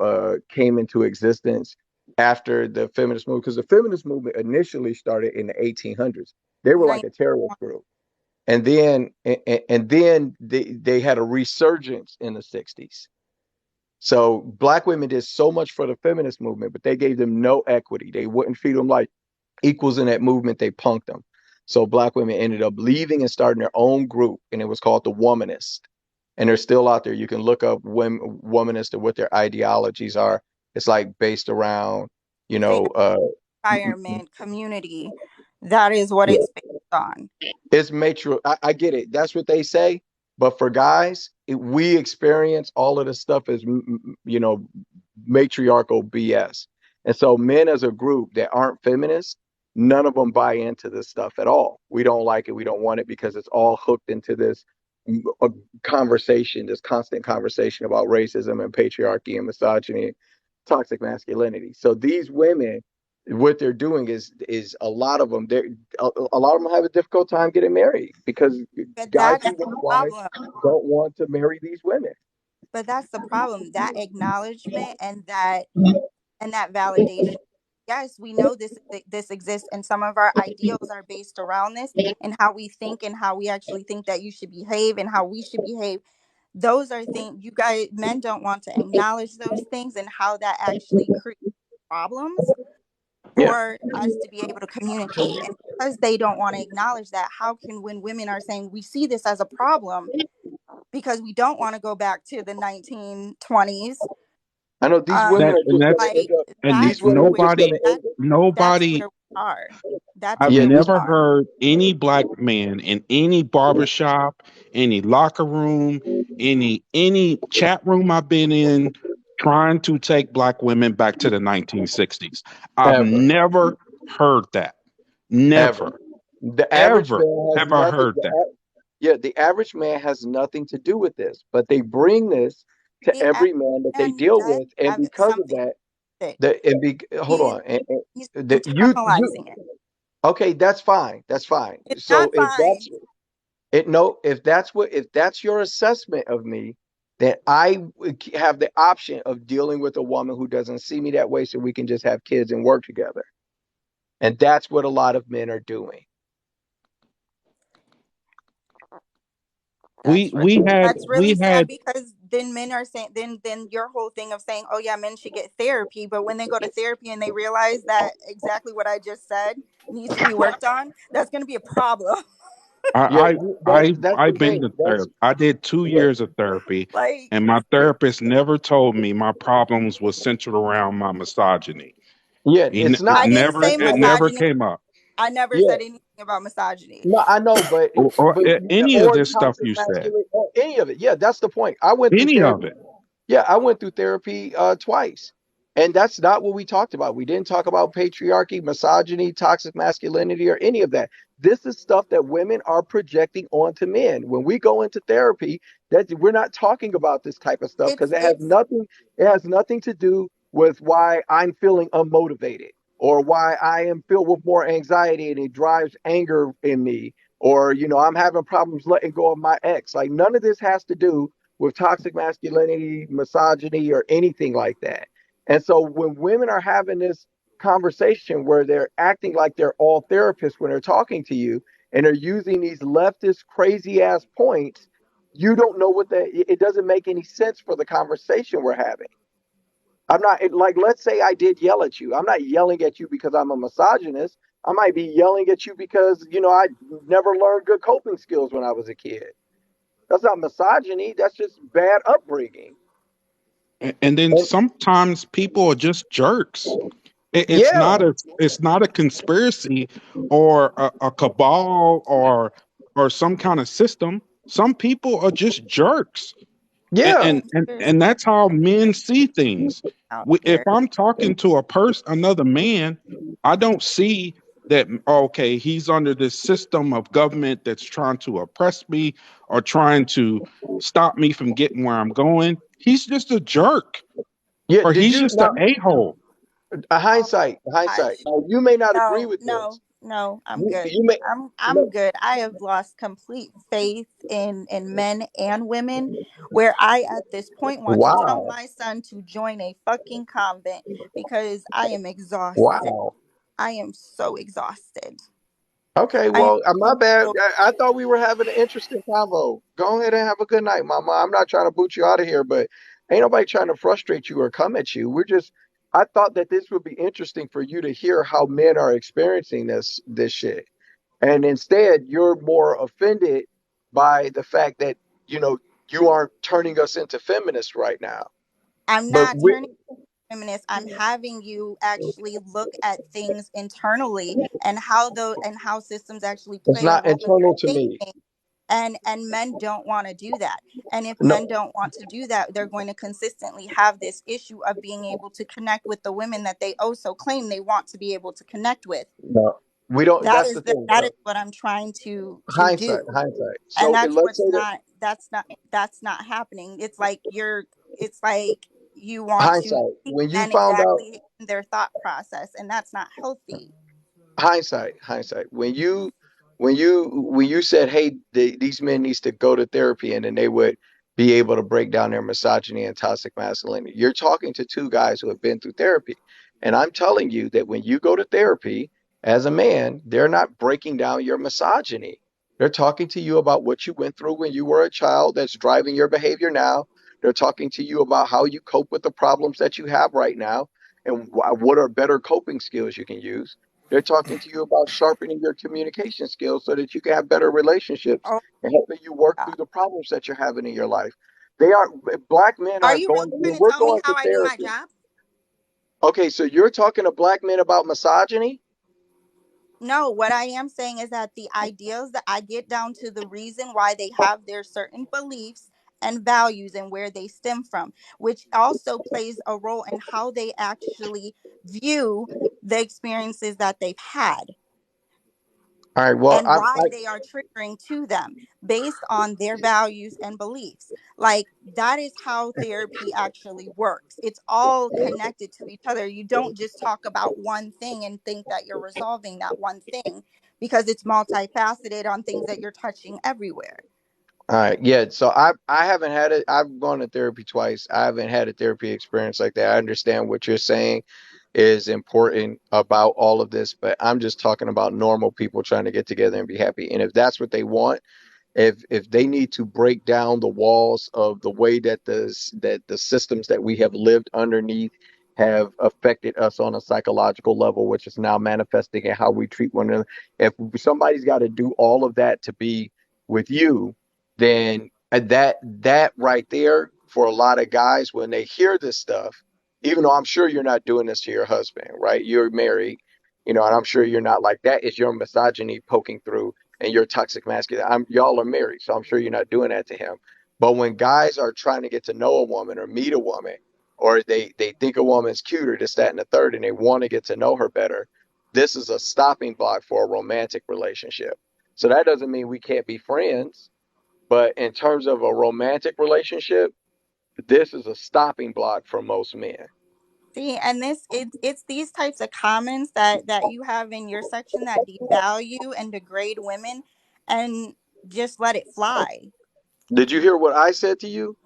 came into existence after the feminist movement. Because the feminist movement initially started in the 1800s. They were like Nice. a terrorist group, and then they had a resurgence in the 60s. So black women did so much for the feminist movement, but they gave them no equity. They wouldn't treat them like equals in that movement. They punked them. So black women ended up leaving and starting their own group, and it was called the Womanist. And they're still out there. You can look up women, Womanist and what their ideologies are. It's like based around, you Fair know, environment, community. That is what it's based on. it's matri. I get it. That's what they say. But for guys, we experience all of this stuff as matriarchal BS. And so men as a group that aren't feminists, none of them buy into this stuff at all. We don't like it. We don't want it because it's all hooked into this conversation, this constant conversation about racism and patriarchy and misogyny, toxic masculinity. So these women what they're doing is a lot of them. A lot of them have a difficult time getting married because But guys that's who the want wives problem. don't want to marry these women. But that's the problem. That acknowledgement and that validation. Yes, we know this exists, and some of our ideals are based around this and how we think and how we actually think that you should behave and how we should behave. Those are things you guys men don't want to acknowledge those things and how that actually creates problems Yeah, for us to be able to communicate. And because they don't want to acknowledge that, how can when women are saying we see this as a problem because we don't want to go back to the 1920s. I know these women um That are and just going that's to end like up. and These that's women are just going nobody to end. that's nobody where we are. That's I've Yeah, where we these. never are. heard any black man in any barbershop, any locker room, any chat room I've been in trying to take black women back to the 1960s. I've Ever, never heard that. ever. Never, The average ever man has have I nothing. heard that. Yeah, the average man has nothing to do with this, but they bring this to The average every man that they man deal does with, and have because of something that, that hold he's on, he's that you internalizing it. okay, that's fine, that's fine. It's So not if fine. that's it, no, if that's your assessment of me, then I would have the option of dealing with a woman who doesn't see me that way, so we can just have kids and work together, and that's what a lot of men are doing. We That's re- we had that's really we sad had because then men are saying then your whole thing of saying, oh yeah, men should get therapy, but when they go to therapy and they realize that exactly what I just said needs to be worked on, that's going to be a problem. Yeah, I that's I've the been thing. to That's therapy. I did 2 years of therapy, Like and my therapist never told me my problems was centered around my misogyny. yeah, He it's it I not. didn't never say It's it not. never misogyny. came up, I never Yeah, said anything about misogyny. no, I know, or any of or this stuff toxic you said, masculinity, or any of it. Yeah, that's the point. I went through any of therapy. it. Yeah, I went through therapy twice, and that's not what we talked about. We didn't talk about patriarchy, misogyny, toxic masculinity, or any of that. This is stuff that women are projecting onto men. When we go into therapy, that we're not talking about this type of stuff because It's it has nothing to do with why I'm feeling unmotivated or why I am filled with more anxiety and it drives anger in me, or I'm having problems letting go of my ex. Like, none of this has to do with toxic masculinity, misogyny, or anything like that. And so when women are having this conversation where they're acting like they're all therapists when they're talking to you, and they're using these leftist crazy ass points, you don't know what it doesn't make any sense for the conversation we're having. I'm not like, let's say I did yell at you. I'm not yelling at you because I'm a misogynist. I might be yelling at you because, I never learned good coping skills when I was a kid. That's not misogyny. That's just bad upbringing. And then And sometimes people are just jerks. yeah, It's not a conspiracy or a cabal or some kind of system. Some people are just jerks, and yeah, and and, conspiracy and that's how men see things. out If here. I'm talking to another man, I don't see that. Okay, he's under this system of government that's trying to oppress me or trying to stop me from getting where I'm going. He's just a jerk, yeah. or Did he's you just an now? a hole. Oh Hindsight. gosh. Now, you may not agree No, with no, this. no, I'm You, good. you may. I'm No, good. I have lost complete faith in men and women where I at this point want to tell wow, my son to join a fucking convent because I am exhausted. wow. I am so exhausted. Okay, I am well, my bad. so I thought we were having an interesting convo. Go ahead and have a good night, Mama. I'm not trying to boot you out of here, but ain't nobody trying to frustrate you or come at you. I thought that this would be interesting for you to hear how men are experiencing this shit. And instead, you're more offended by the fact that, you know, you aren't turning us into feminists right now. I'm But not turning feminist. I'm having you actually look at things internally and how systems actually it's play a not role in your internal to me. thinking. And men don't want to do that. And if No, men don't want to do that, they're going to consistently have this issue of being able to connect with the women that they also claim they want to be able to connect with. no, we don't. That's the thing. That is So, what I'm trying to hindsight, do. hindsight. And So let's say that that's not happening. It's like it's like you want to hindsight. teach When you men found out, exactly. in their thought process, and that's not healthy. Hindsight. When you said, hey, these men needs to go to therapy, and then they would be able to break down their misogyny and toxic masculinity, you're talking to two guys who have been through therapy. And I'm telling you that when you go to therapy as a man, they're not breaking down your misogyny. They're talking to you about what you went through when you were a child that's driving your behavior now. They're talking to you about how you cope with the problems that you have right now, and what are better coping skills you can use. They're talking to you about sharpening your communication skills so that you can have better relationships Oh and helping you work God. through the problems that you're having in your life. They are Black men Are are you really going when going to we're tell me going how to I do my therapy. job? Okay, so you're talking to Black men about misogyny? No, what I am saying is that the ideals that I get down to the reason why they have their certain beliefs and values and where they stem from, which also plays a role in how they actually view the experiences that they've had All right, well, and why they are triggering to them based on their values and beliefs. Like that is how therapy actually works. It's all connected to each other. You don't just talk about one thing and think that you're resolving that one thing because it's multifaceted on things that you're touching everywhere. all right, yeah. So I haven't had it. I've gone to therapy twice. I haven't had a therapy experience like that. I understand what you're saying is important about all of this, but I'm just talking about normal people trying to get together and be happy. And if that's what they want, if they need to break down the walls of the way that the systems that we have lived underneath have affected us on a psychological level, which is now manifesting in how we treat one another. If somebody's got to do all of that to be with you, then that right there, for a lot of guys, when they hear this stuff, even though I'm sure you're not doing this to your husband, right? You're married, and I'm sure you're not, like, that is your misogyny poking through and your toxic masculinity. Y'all are married, so I'm sure you're not doing that to him. But when guys are trying to get to know a woman or meet a woman, or they think a woman's cuter, this, that, and the third, and they want to get to know her better, this is a stopping block for a romantic relationship. So that doesn't mean we can't be friends, but in terms of a romantic relationship, this is a stopping block for most men. See, and it's these types of comments that you have in your section that devalue and degrade women and just let it fly. Did you hear what I said to you?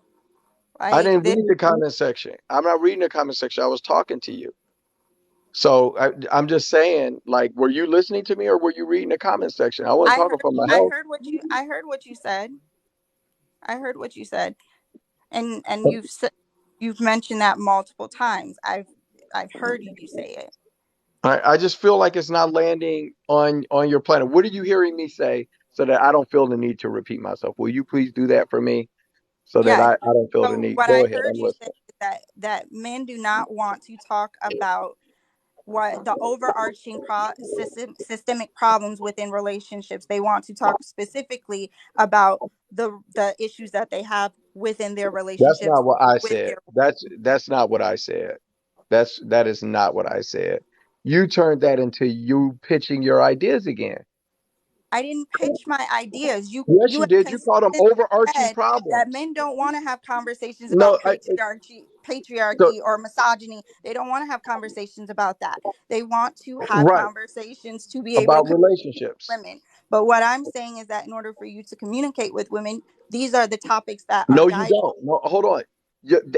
I Like didn't this. read the comment section. I'm not reading the comment section. I was talking to you. So I'm just saying, like, were you listening to me or were you reading the comment section? I wasn't I talking heard for my I health. heard what you I heard what you said. I heard what you said. And you've mentioned that multiple times. I've heard you say it. I just feel like it's not landing on your planet. What are you hearing me say so that I don't feel the need to repeat myself? Will you please do that for me so that Yes. I don't feel the So need? what Go I ahead. heard I'm you say listening. is that men do not want to talk about what the overarching systemic problems within relationships. They want to talk specifically about the issues that they have within their That's relationships not what I with said. their. That's not what I said. That is not what I said. You turned that into you pitching your ideas again. I didn't pitch my ideas. Yes, You you have did. You called them consistently overarching said that problems. men don't want to have conversations No, about I so patriarchy or misogyny. They don't want to have conversations about that. They want to have right conversations to be able to about communicate relationships. with women. But what I'm saying is that in order for you to communicate with women, these are the topics that are No, you guiding. don't. No, hold on.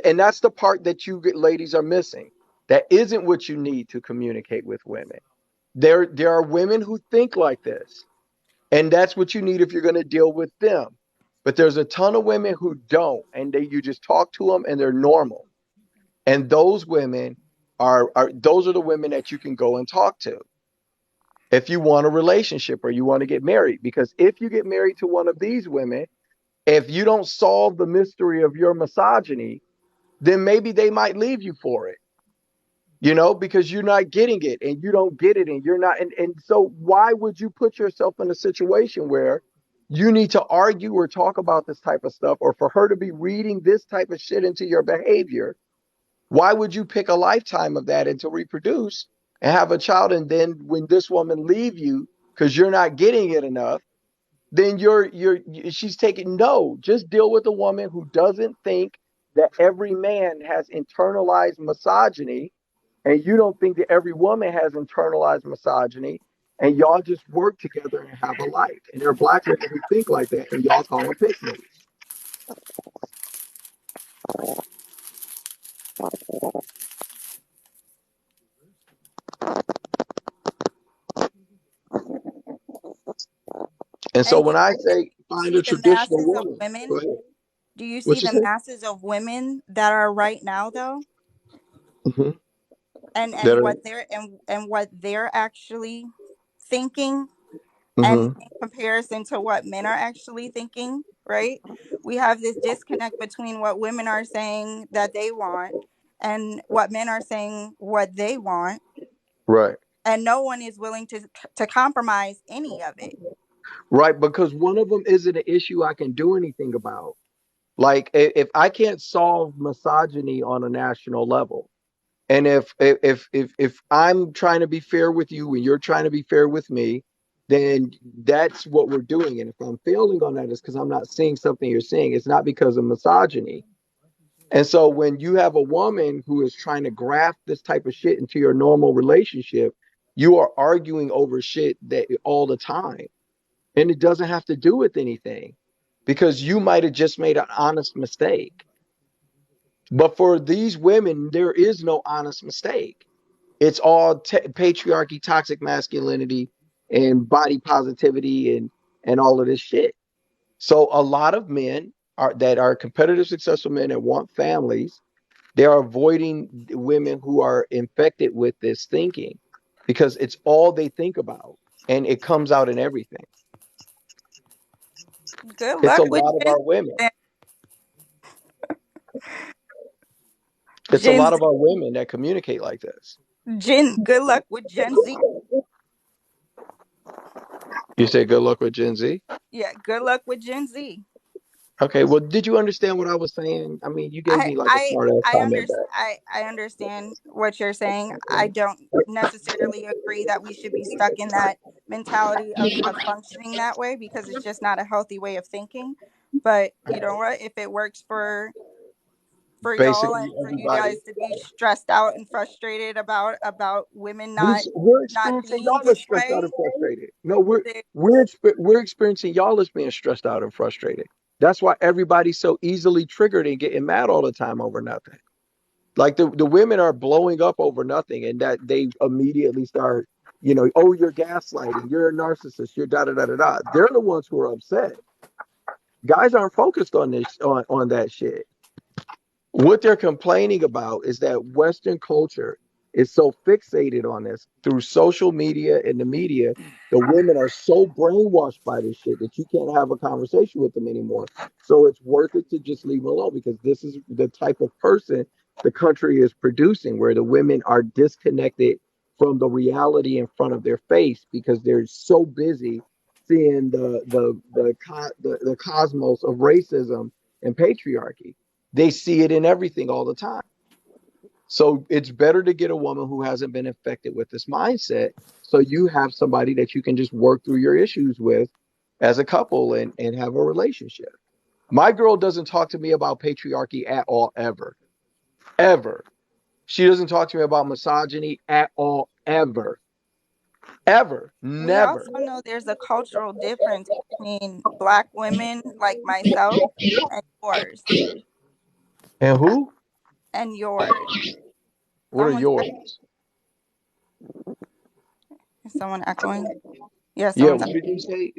And that's the part that ladies are missing. That isn't what you need to communicate with women. There are women who think like this, and that's what you need if you're going to deal with them. But there's a ton of women who don't, and you just talk to them, and they're normal. And those women are those are the women that you can go and talk to if you want a relationship or you want to get married. Because if you get married to one of these women, if you don't solve the mystery of your misogyny, then maybe they might leave you for it, because you're not getting it and you don't get it and you're not. And so why would you put yourself in a situation where you need to argue or talk about this type of stuff, or for her to be reading this type of shit into your behavior? Why would you pick a lifetime of that and to reproduce and have a child? And then when this woman leave you because you're not getting it enough, then she's taking, no, just deal with a woman who doesn't think that every man has internalized misogyny And you don't think that every woman has internalized misogyny, and y'all just work together and have a life. And there are black women who think like that, and y'all call them pick me. And so And you when I and say you find see a the traditional masses of woman, go women. ahead. Do you see What you the say? masses of women that are right now though, Mm-hmm. That and are. what they're actually thinking, and Mm-hmm. in comparison to what men are actually thinking, right? We have this disconnect between what women are saying that they want and what men are saying what they want, Right. and no one is willing to compromise any of it. Right. Because one of them isn't an issue I can do anything about. Like if I can't solve misogyny on a national level, and if I'm trying to be fair with you and you're trying to be fair with me, then that's what we're doing. And if I'm failing on that, it's because I'm not seeing something you're seeing. It's not because of misogyny. And so when you have a woman who is trying to graft this type of shit into your normal relationship, you are arguing over shit that all the time. And it doesn't have to do with anything because you might have just made an honest mistake. But for these women, there is no honest mistake. It's all patriarchy, toxic masculinity, and body positivity, and all of this shit. So a lot of men that are competitive, successful men that want families, they are avoiding women who are infected with this thinking because it's all they think about, and it comes out in everything. Good It's a luck with lot of our women. It's a Gen lot Z. of our women that communicate like this. Good luck with Gen Z. You say good luck with Gen Z? Yeah, good luck with Gen Z. Okay, well, did you understand what I was saying? I mean, you gave I me like a I smart ass I comment understand. back. I understand what you're saying. I don't necessarily agree that we should be stuck in that mentality of functioning that way, because it's just not a healthy way of thinking. But you know what? If it works for y'all and Basically, for you everybody, guys to be stressed out and frustrated about women we're not experiencing being y'all as this stressed out way, and frustrated. No, we're then we're we're experiencing y'all as being stressed out and frustrated. That's why everybody's so easily triggered and getting mad all the time over nothing. Like the women are blowing up over nothing, and that they immediately start, oh, you're gaslighting, you're a narcissist, you're da da da da da. They're the ones who are upset. Guys aren't focused on this on that shit. What they're complaining about is that Western culture is so fixated on this through social media and the media. The women are so brainwashed by this shit that you can't have a conversation with them anymore. So it's worth it to just leave them alone because this is the type of person the country is producing, where the women are disconnected from the reality in front of their face because they're so busy seeing the cosmos of racism and patriarchy. They see it in everything all the time. So it's better to get a woman who hasn't been infected with this mindset. So you have somebody that you can just work through your issues with as a couple and have a relationship. My girl doesn't talk to me about patriarchy at all, ever. Ever. She doesn't talk to me about misogyny at all, ever. Ever. we Never. also know there's a cultural difference between black women like myself and yours. And who? And yours. What are Someone's yours? is someone echoing? Yeah, Yeah, someone's what did you say?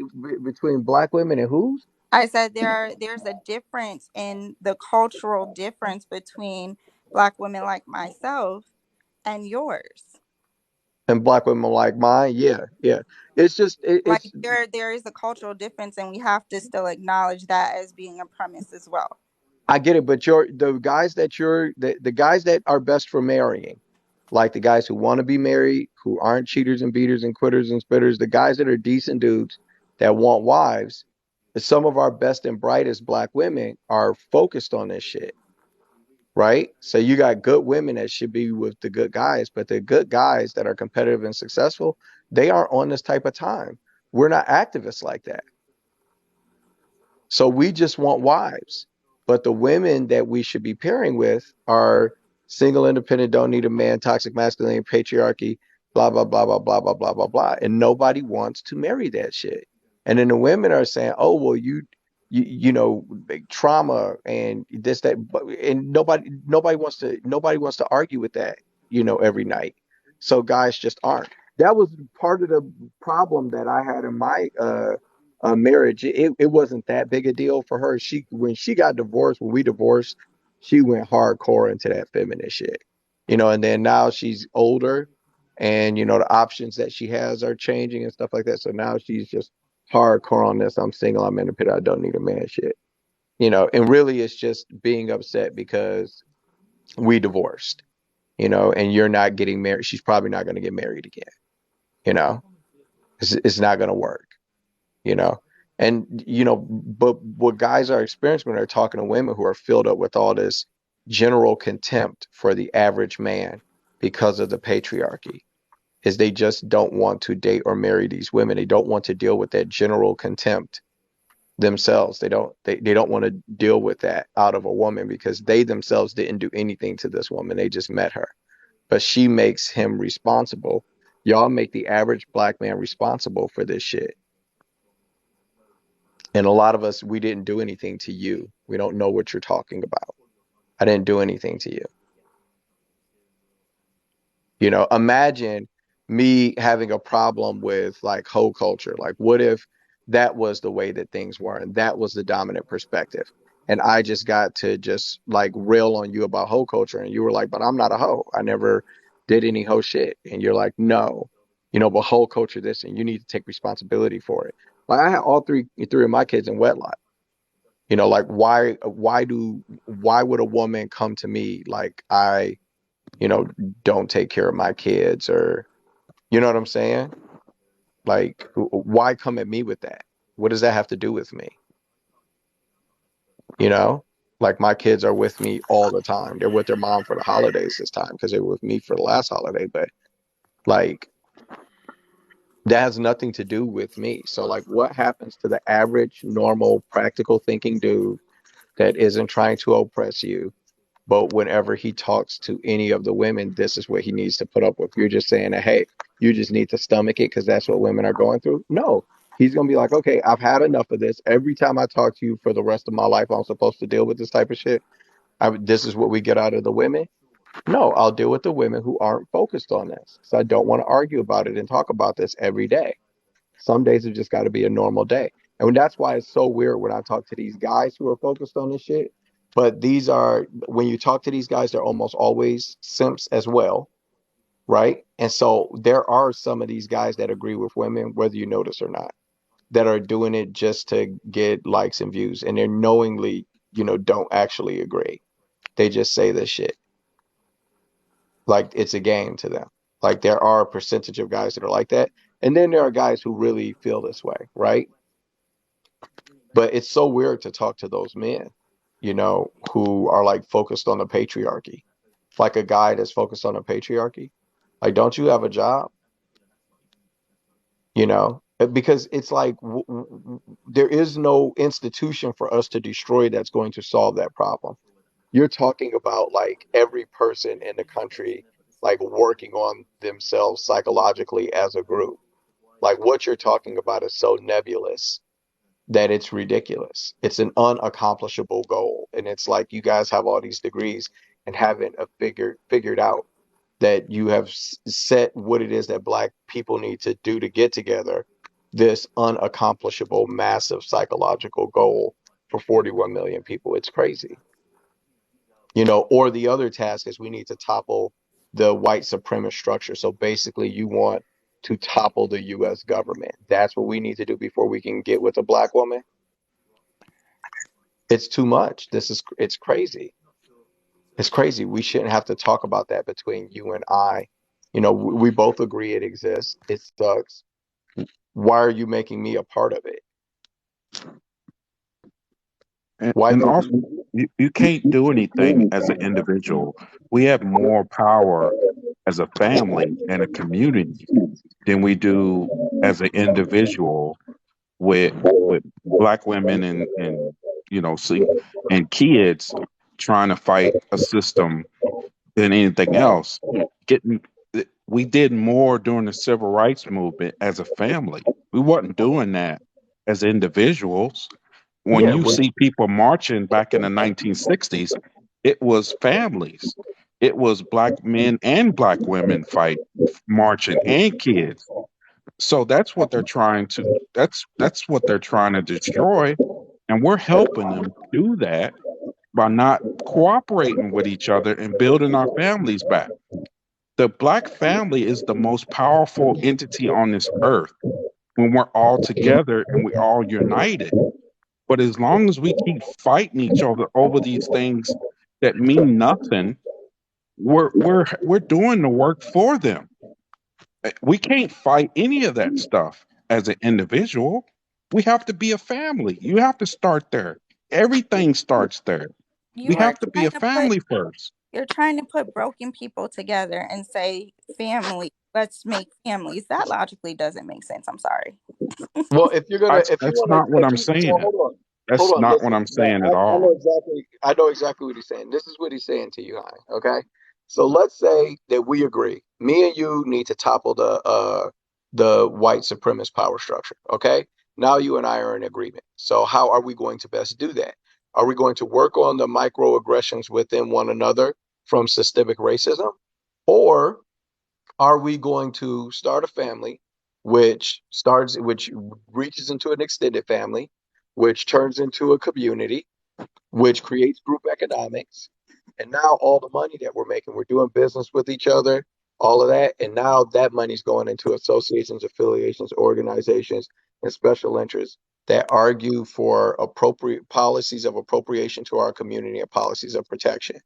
Between black women and whose? I said there's a difference in the cultural difference between black women like myself and yours. And black women like mine? Yeah, yeah. It's just Like it's there is a cultural difference, and we have to still acknowledge that as being a premise as well. I get it, but the guys that are best for marrying, like the guys who want to be married, who aren't cheaters and beaters and quitters and spitters, the guys that are decent dudes that want wives, some of our best and brightest black women are focused on this shit, right? So you got good women that should be with the good guys, but the good guys that are competitive and successful, they aren't on this type of time. We're not activists like that. So we just want wives. But the women that we should be pairing with are Single, independent, don't need a man, toxic masculinity, patriarchy, blah, blah, blah, blah, blah, blah, blah, blah, blah. And nobody wants to marry that shit. And then the women are saying, oh, well, you know, trauma and this, that, and nobody wants to argue with that, you know, every night. So guys just aren't. That was part of the problem that I had in my marriage. It wasn't that big a deal for her. When she got divorced, when we divorced, she went hardcore into that feminist shit, you know, and then now she's older and, you know, the options that she has are changing and stuff like that. So now she's just hardcore on this. I'm single, I'm independent, I don't need a man shit, you know, and really it's just being upset because we divorced, you know, and you're not getting married. She's probably not going to get married again, you know, it's not going to work, you know. And you know, but what guys are experiencing when they're talking to women who are filled up with all this general contempt for the average man because of the patriarchy is they just don't want to date or marry these women. They don't want to deal with that general contempt themselves. They don't want to deal with that out of a woman because they themselves didn't do anything to this woman. They just met her. But she makes him responsible. Y'all make the average black man responsible for this shit. And a lot of us, we didn't do anything to you. We don't know what you're talking about. I didn't do anything to you. You know, imagine me having a problem with like hoe culture. Like, what if that was the way that things were and that was the dominant perspective? And I just got to just like rail on you about hoe culture. And you were like, but I'm not a hoe. I never did any hoe shit. And you're like, no, you know, but hoe culture this and you need to take responsibility for it. Like I had all three of my kids in wedlock. You know, like why would a woman come to me like I, you know, don't take care of my kids or you know what I'm saying? Like why come at me with that? What does that have to do with me? You know? Like my kids are with me all the time. They're with their mom for the holidays this time because they were with me for the last holiday, but like that has nothing to do with me. So like what happens to the average normal practical thinking dude that isn't trying to oppress you? But whenever he talks to any of the women, this is what he needs to put up with. You're just saying that, hey, you just need to stomach it because that's what women are going through. No, he's going to be like, okay, I've had enough of this. Every time I talk to you for the rest of my life, I'm supposed to deal with this type of shit. This is what we get out of the women. No, I'll deal with the women who aren't focused on this. So I don't want to argue about it and talk about this every day. Some days have just got to be a normal day. And that's why it's so weird when I talk to these guys who are focused on this shit. But these are, when you talk to these guys, they're almost always simps as well, right? And so there are some of these guys that agree with women, whether you notice or not, that are doing it just to get likes and views. And they're knowingly, you know, don't actually agree. They just say this shit like it's a game to them. Like there are a percentage of guys that are like that. And then there are guys who really feel this way, right? But it's so weird to talk to those men, you know, who are like focused on the patriarchy. Like a guy that's focused on the patriarchy. Like, don't you have a job? You know, because it's like there is no institution for us to destroy that's going to solve that problem. You're talking about like every person in the country, like working on themselves psychologically as a group. Like what you're talking about is so nebulous that it's ridiculous. It's an unaccomplishable goal. And it's like you guys have all these degrees and haven't figured out that you have set what it is that black people need to do to get together, this unaccomplishable massive psychological goal for 41 million people. It's crazy. You know, or the other task is we need to topple the white supremacist structure. So basically you want to topple the US government. That's what we need to do before we can get with a black woman. It's too much. It's crazy. It's crazy. We shouldn't have to talk about that between you and I. You know, we both agree it exists. It sucks. Why are you making me a part of it? Why And make also, you can't do anything as an individual. We have more power as a family and a community than we do as an individual with black women and you know see and kids trying to fight a system than anything else. Getting we did more during the civil rights movement as a family. We wasn't doing that as individuals. When Yeah, you see people marching back in the 1960s, it was families. It was black men and black women marching and kids. So that's what they're trying to destroy, and we're helping them do that by not cooperating with each other and building our families back. The black family is the most powerful entity on this earth when we're all together and we all united. But as long as we keep fighting each other over these things that mean nothing, we're doing the work for them. We can't fight any of that stuff as an individual. We have to be a family. You have to start there. Everything starts there. We You are have to be trying a to put family first. you're trying to put broken people together and say family, let's make families. That logically doesn't make sense. I'm sorry. well, if you're gonna, if you That's want to, not what if I'm you, so saying. hold That's on, not what listen. I'm But saying at I all. know exactly, I know exactly what he's saying. This is what he's saying to you, Hein. Okay, so let's say that we agree. Me and you need to topple the white supremacist power structure. Okay, now you and I are in agreement. So how are we going to best do that? Are we going to work on the microaggressions within one another from systemic racism, or are we going to start a family which reaches into an extended family, which turns into a community, which creates group economics, and now all the money that we're making, we're doing business with each other, all of that, and now that money's going into associations, affiliations, organizations, and special interests that argue for appropriate policies of appropriation to our community and policies of protection.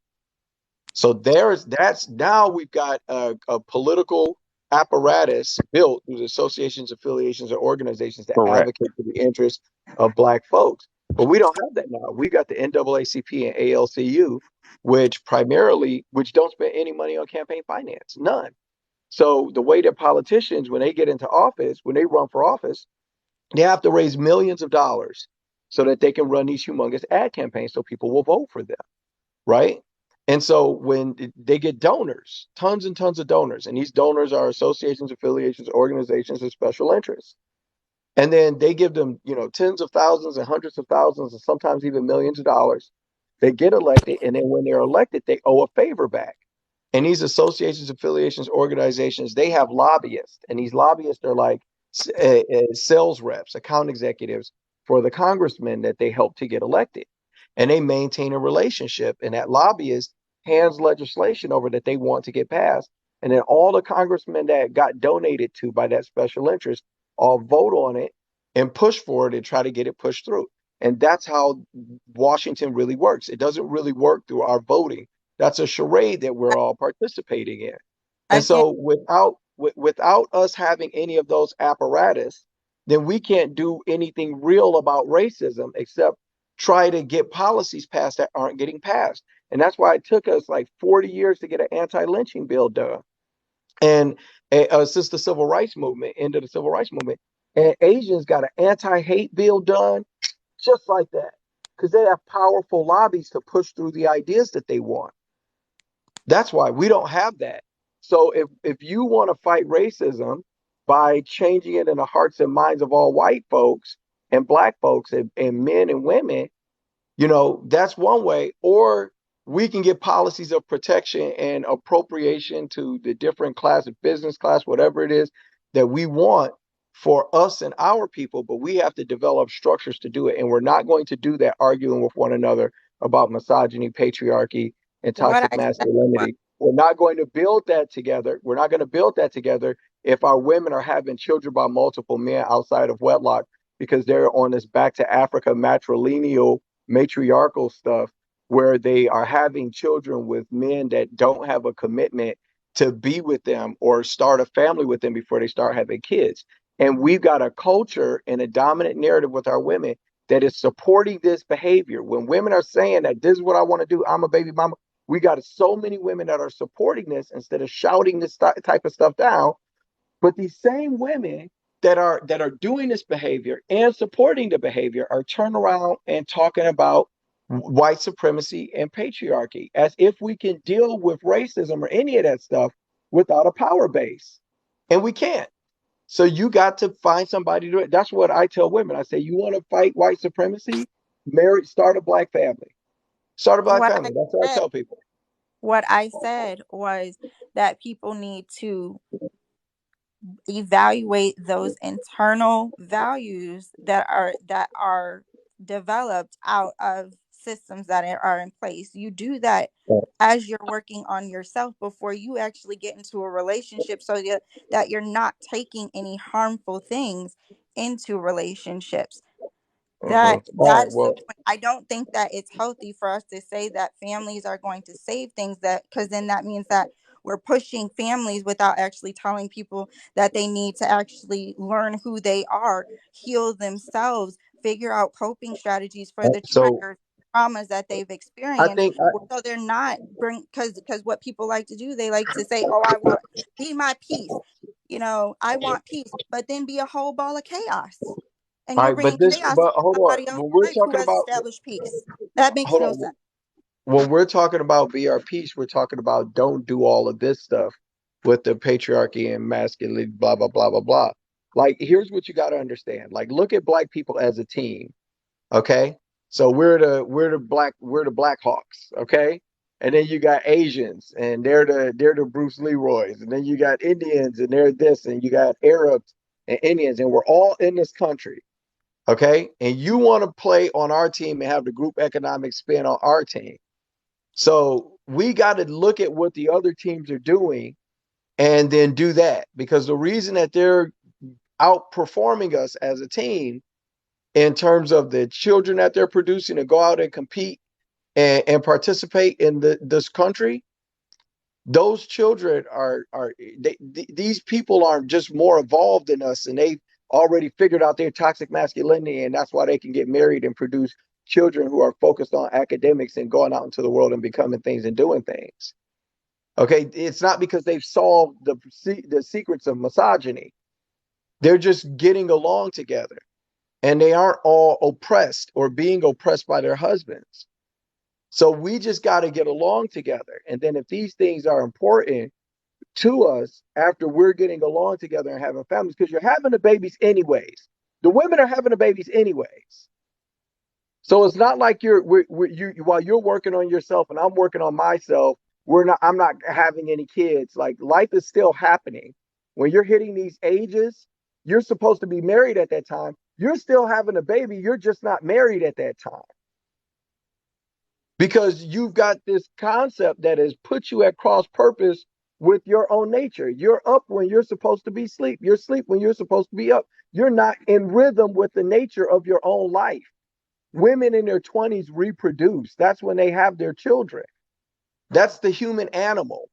So that's now we've got a political apparatus built through the associations, affiliations, or organizations that Correct. advocate for the interests of Black folks. But we don't have that now. We got the NAACP and ALCU, which don't spend any money on campaign finance, none. So the way that politicians, when they get into office, when they run for office, they have to raise millions of dollars so that they can run these humongous ad campaigns so people will vote for them, right? And so when they get donors, tons and tons of donors, and these donors are associations, affiliations, organizations, and special interests. And then they give them, tens of thousands and hundreds of thousands and sometimes even millions of dollars. They get elected, and then when they're elected, they owe a favor back. And these associations, affiliations, organizations, they have lobbyists, and these lobbyists are like sales reps, account executives for the congressmen that they help to get elected. And they maintain a relationship, and that lobbyist hands legislation over that they want to get passed. And then all the congressmen that got donated to by that special interest all vote on it and push for it and try to get it pushed through. And that's how Washington really works. It doesn't really work through our voting. That's a charade that we're all participating in. And Again, so without us having any of those apparatus, then we can't do anything real about racism except try to get policies passed that aren't getting passed. And that's why it took us like 40 years to get an anti-lynching bill done. And since the civil rights movement, end of the civil rights movement, and Asians got an anti-hate bill done just like that because they have powerful lobbies to push through the ideas that they want. That's why we don't have that. So if you want to fight racism by changing it in the hearts and minds of all white folks and Black folks and men and women, that's one way. Or we can get policies of protection and appropriation to the different class of business class, whatever it is that we want for us and our people, but we have to develop structures to do it. And we're not going to do that arguing with one another about misogyny, patriarchy, and what toxic I said was, masculinity. We're not going to build that together. We're not going to build that together if our women are having children by multiple men outside of wedlock because they're on this back to Africa matrilineal matriarchal stuff where they are having children with men that don't have a commitment to be with them or start a family with them before they start having kids. And we've got a culture and a dominant narrative with our women that is supporting this behavior. When women are saying that this is what I want to do, I'm a baby mama, we got so many women that are supporting this instead of shouting this type of stuff down. But these same women that are doing this behavior and supporting the behavior are turning around and talking about white supremacy and patriarchy, as if we can deal with racism or any of that stuff without a power base. And we can't. So you got to find somebody to do it. That's what I tell women. I say, you want to fight white supremacy? Marry, start a black family. Start a black What family. That's what I said, tell people. what I said was that people need to evaluate those internal values that are developed out of systems that are in place. You do that as you're working on yourself before you actually get into a relationship, so that you're not taking any harmful things into relationships. Uh-huh. All That right. is the Well, point. I don't think that it's healthy for us to say that families are going to save things, that because then that means that we're pushing families without actually telling people that they need to actually learn who they are, heal themselves, figure out coping strategies for the so triggers, traumas that they've I experienced. think So they're not bring because what people like to do, they like to say, "Oh, I want be my peace." I want peace, but then be a whole ball of chaos, and all you're right, bringing chaos but into hold on. somebody else's When we're life who talking has about, established peace. That makes hold no on. sense. When we're talking about be our peace, we're talking about don't do all of this stuff with the patriarchy and masculinity, blah, blah, blah, blah, blah. Like, here's what you got to understand. Like, look at black people as a team. Okay. So we're the Black Hawks. Okay. And then you got Asians and they're the Bruce Leroys. And then you got Indians and they're this, and you got Arabs and Indians, and we're all in this country. Okay. And you want to play on our team and have the group economic spin on our team. So we got to look at what the other teams are doing and then do that, because the reason that they're outperforming us as a team in terms of the children that they're producing to go out and compete and participate in this country, those children these people are just more evolved than us, and they've already figured out their toxic masculinity, and that's why they can get married and produce children who are focused on academics and going out into the world and becoming things and doing things. Okay, it's not because they've solved the secrets of misogyny. They're just getting along together, and they aren't all oppressed or being oppressed by their husbands. So we just got to get along together. And then if these things are important to us after we're getting along together and having families, because you're having the babies anyways. The women are having the babies anyways. So it's not like you while you're working on yourself and I'm working on myself, I'm not having any kids. Like, life is still happening. When you're hitting these ages, you're supposed to be married at that time. You're still having a baby, you're just not married at that time. Because you've got this concept that has put you at cross purpose with your own nature. You're up when you're supposed to be asleep. You're asleep when you're supposed to be up. You're not in rhythm with the nature of your own life. Women in their 20s reproduce. That's when they have their children. That's the human animal.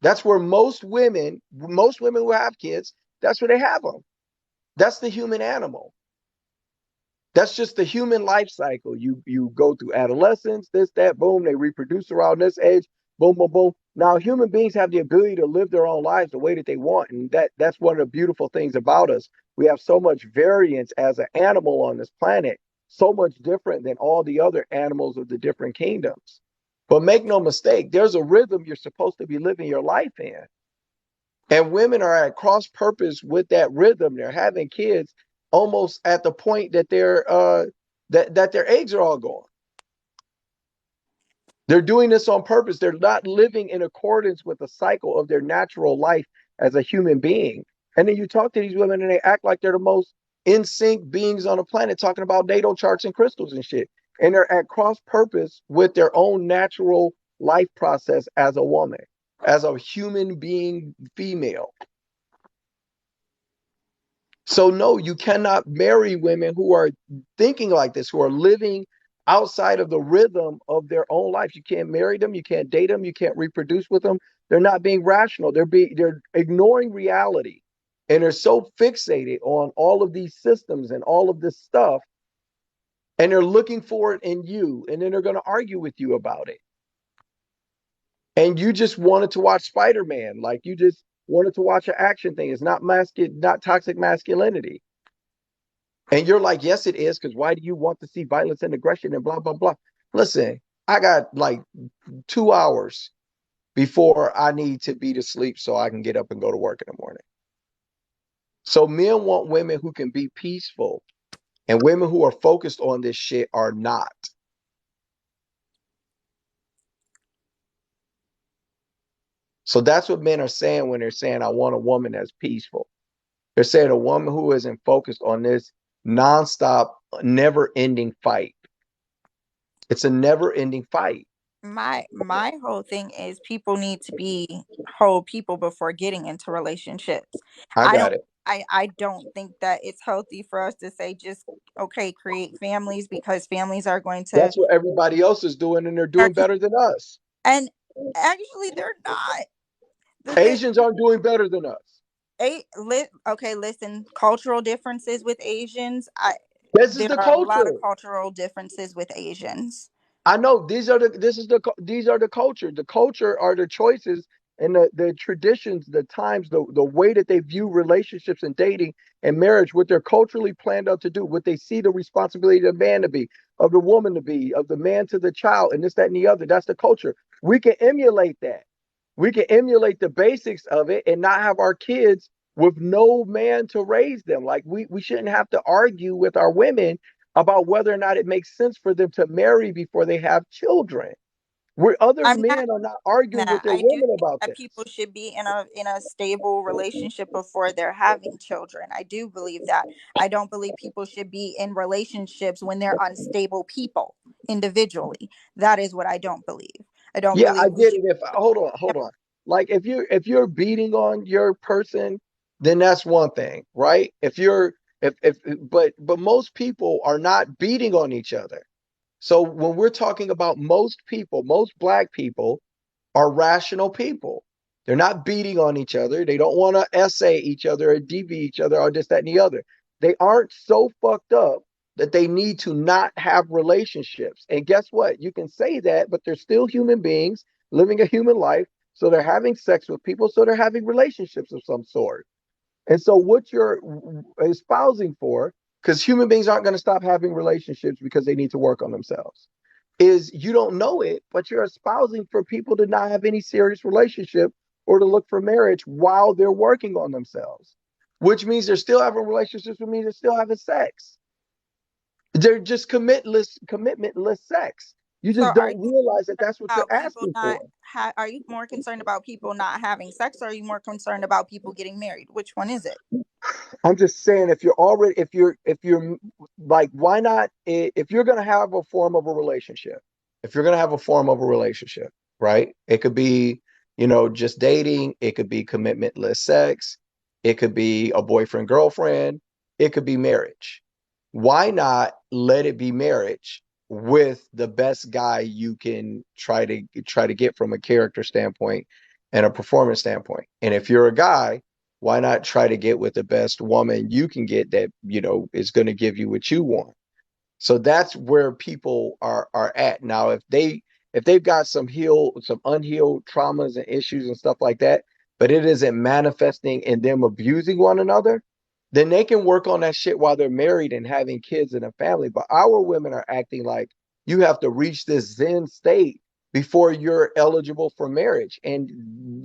That's where most women who have kids, that's where they have them. That's the human animal. That's just the human life cycle. You go through adolescence, this, that, boom, they reproduce around this age, boom, boom, boom. Now human beings have the ability to live their own lives the way that they want. And that's one of the beautiful things about us. We have so much variance as an animal on this planet, so much different than all the other animals of the different kingdoms. But make no mistake, there's a rhythm you're supposed to be living your life in. And women are at cross purpose with that rhythm. They're having kids almost at the point that that their eggs are all gone. They're doing this on purpose. They're not living in accordance with the cycle of their natural life as a human being. And then you talk to these women and they act like they're the most in sync beings on the planet, talking about natal charts and crystals and shit. And they're at cross purpose with their own natural life process as a woman, as a human being female. So no, you cannot marry women who are thinking like this, who are living outside of the rhythm of their own life. You can't marry them, you can't date them, you can't reproduce with them. They're not being rational. They're ignoring reality. And they're so fixated on all of these systems and all of this stuff, and they're looking for it in you, and then they're going to argue with you about it. And you just wanted to watch Spider-Man, like you just wanted to watch an action thing. It's not toxic masculinity. And you're like, yes, it is, because why do you want to see violence and aggression and blah, blah, blah? Listen, I got like 2 hours before I need to be to sleep so I can get up and go to work in the morning. So men want women who can be peaceful, and women who are focused on this shit are not. So that's what men are saying when they're saying, I want a woman that's peaceful. They're saying a woman who isn't focused on this nonstop, never ending fight. It's a never ending fight. My whole thing is people need to be whole people before getting into relationships. I I got don't it. I don't think that it's healthy for us to say just okay, create families because families are going to That's what everybody else is doing, and they're are doing better than us. and actually they're not. The thing Asians aren't doing better than us. okay, listen, cultural differences with Asians, This is there the are a lot culture. of cultural differences with Asians. I know these are the culture. The culture are the choices and the traditions, the times, the way that they view relationships and dating and marriage, what they're culturally planned out to do, what they see the responsibility of the man to be, of the woman to be, of the man to the child, and this, that, and the other. That's the culture. We can emulate that. We can emulate the basics of it and not have our kids with no man to raise them. Like we shouldn't have to argue with our women about whether or not it makes sense for them to marry before they have children. Where other I'm not men are not arguing with that. their I do women think about that people this. should be in a stable relationship before they're having children. I do believe that. I don't believe people should be in relationships when they're unstable people individually. That is what I don't believe. I don't Yeah, I believe we get should it. If hold on. Like if you're beating on your person, then that's one thing, right? If but most people are not beating on each other. So when we're talking about most people, most black people are rational people. They're not beating on each other. They don't want to essay each other or DV each other or this, that, and the other. They aren't so fucked up that they need to not have relationships. And guess what? You can say that, but they're still human beings living a human life. So they're having sex with people. So they're having relationships of some sort. And so what you're espousing for, because human beings aren't going to stop having relationships because they need to work on themselves, is you don't know it, but you're espousing for people to not have any serious relationship or to look for marriage while they're working on themselves, which means they're still having relationships, which means they're still having sex. They're just commitmentless sex. You So just are don't you realize that that's what you're about people asking not for. are you more concerned about people not having sex, or are you more concerned about people getting married? Which one is it? I'm just saying, if you're like, why not, if you're going to have a form of a relationship, if you're going to have a form of a relationship, right? It could be, just dating. It could be commitmentless sex. It could be a boyfriend, girlfriend. It could be marriage. Why not let it be marriage with the best guy you can try to get from a character standpoint and a performance standpoint? And if you're a guy, why not try to get with the best woman you can get that is going to give you what you want? So that's where people are at now. If they've got some unhealed traumas and issues and stuff like that, but it isn't manifesting in them abusing one another, then they can work on that shit while they're married and having kids and a family. But our women are acting like you have to reach this Zen state before you're eligible for marriage, and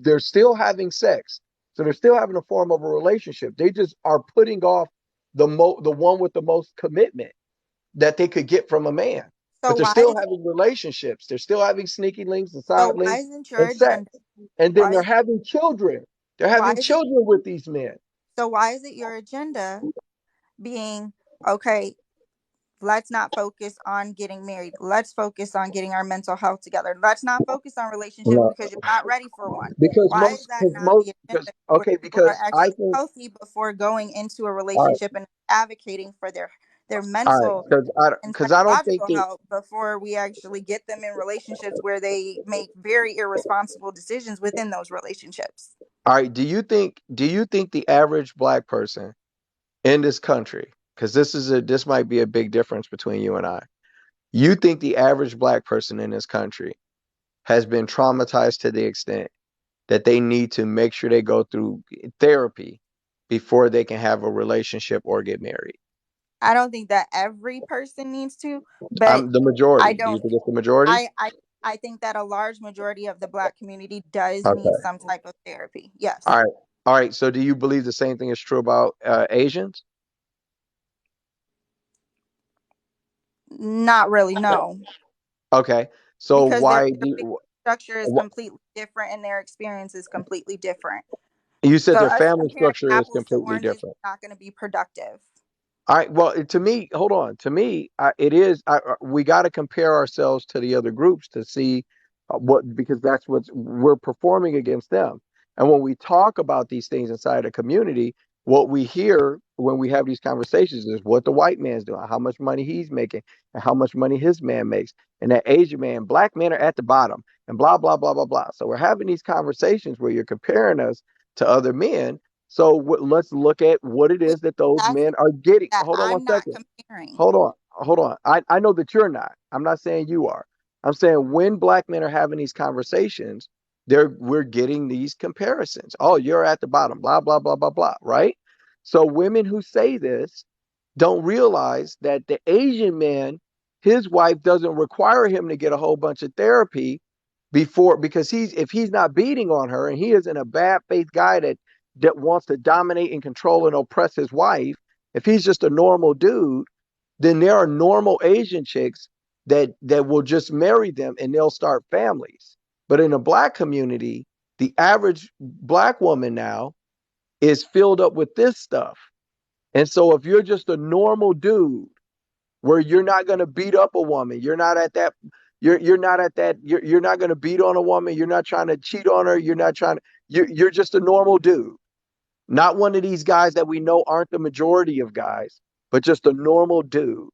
they're still having sex. So they're still having a form of a relationship. They just are putting off the one with the most commitment that they could get from a man. So But they're why still is having relationships. They're still having sneaky links and so silent why links isn't your and sex. agenda And then why they're is having children. They're why having is it children with these men. so why is it your agenda being okay, let's not focus on getting married. Let's focus on getting our mental health together. Let's not focus on relationships No, because you're not ready for one. because Why is that not the because agenda where okay, people are because I actually think healthy before going into a all right, relationship and advocating for their all right, mental and because I don't think psychological it. health before we actually get them in relationships where they make very irresponsible decisions within those relationships? All right, do you think the average black person in this country, because this might be a big difference between you and I. You think the average black person in this country has been traumatized to the extent that they need to make sure they go through therapy before they can have a relationship or get married? I don't think that every person needs to, but I'm the I majority. Do you don't think it's the majority? I think that a large majority of the black community does need Okay. some type of therapy. All Yes. right. All right. So do you believe the same thing is true about Asians? Not really, no. Okay. So Because why their family do structure is completely different and their experience is completely different. you said So their us family comparing structure is apples to completely oranges is different? not going to be productive. All right. Well, to me, hold on. To me, it is. We got to compare ourselves to the other groups to see what, because that's what we're performing against them. And when we talk about these things inside a community, what we hear when we have these conversations is what the white man's doing, how much money he's making, and how much money his man makes, and that Asian man, black men are at the bottom, and blah blah blah blah blah. So we're having these conversations where you're comparing us to other men. So let's look at what it is that those That's men are getting. that Hold on one I'm not second. comparing. Hold on. Hold on. I know that you're not. I'm not saying you are. I'm saying when black men are having these conversations, we're getting these comparisons. Oh, you're at the bottom, blah, blah, blah, blah, blah, right? So women who say this don't realize that the Asian man, his wife doesn't require him to get a whole bunch of therapy before, because if he's not beating on her and he isn't a bad faith guy that wants to dominate and control and oppress his wife, if he's just a normal dude, then there are normal Asian chicks that will just marry them and they'll start families. But in the black community, the average black woman now is filled up with this stuff. And so if you're just a normal dude where you're not going to beat up a woman, you're not at that you're not going to beat on a woman, you're not trying to cheat on her, you're not trying to you're just a normal dude. Not one of these guys that we know aren't the majority of guys, but just a normal dude,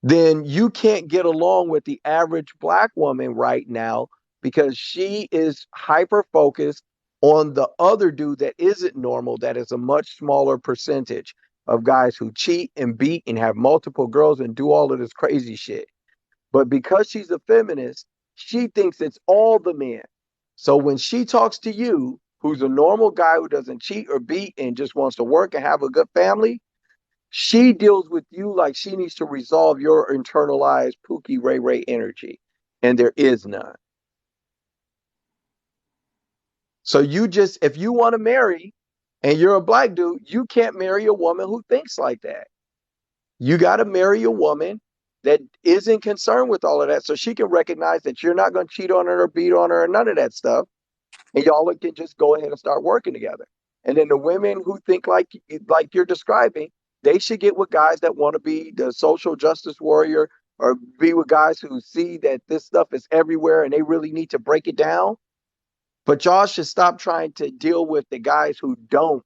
then you can't get along with the average black woman right now because she is hyper focused on the other dude that isn't normal, that is a much smaller percentage of guys who cheat and beat and have multiple girls and do all of this crazy shit. But because she's a feminist, she thinks it's all the men. So when she talks to you, who's a normal guy who doesn't cheat or beat and just wants to work and have a good family, she deals with you like she needs to resolve your internalized Pookie Ray Ray energy, and there is none. So if you want to marry and you're a black dude, you can't marry a woman who thinks like that. You got to marry a woman that isn't concerned with all of that so she can recognize that you're not going to cheat on her or beat on her or none of that stuff. And y'all can just go ahead and start working together. And then the women who think like you're describing, they should get with guys that want to be the social justice warrior or be with guys who see that this stuff is everywhere and they really need to break it down. But y'all should stop trying to deal with the guys who don't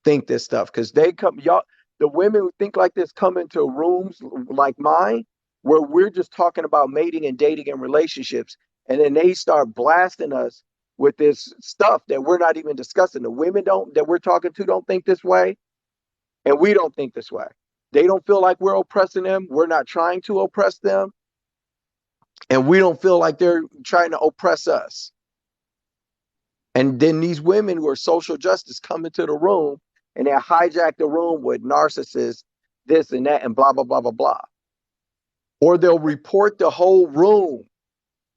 think this stuff, because the women who think like this come into rooms like mine where we're just talking about mating and dating and relationships, and then they start blasting us with this stuff that we're not even discussing. The women don't that we're talking to don't think this way, and we don't think this way. They don't feel like we're oppressing them, we're not trying to oppress them, and we don't feel like they're trying to oppress us. And then these women who are social justice come into the room and they hijack the room with narcissists, this and that, and blah, blah, blah, blah, blah. Or they'll report the whole room.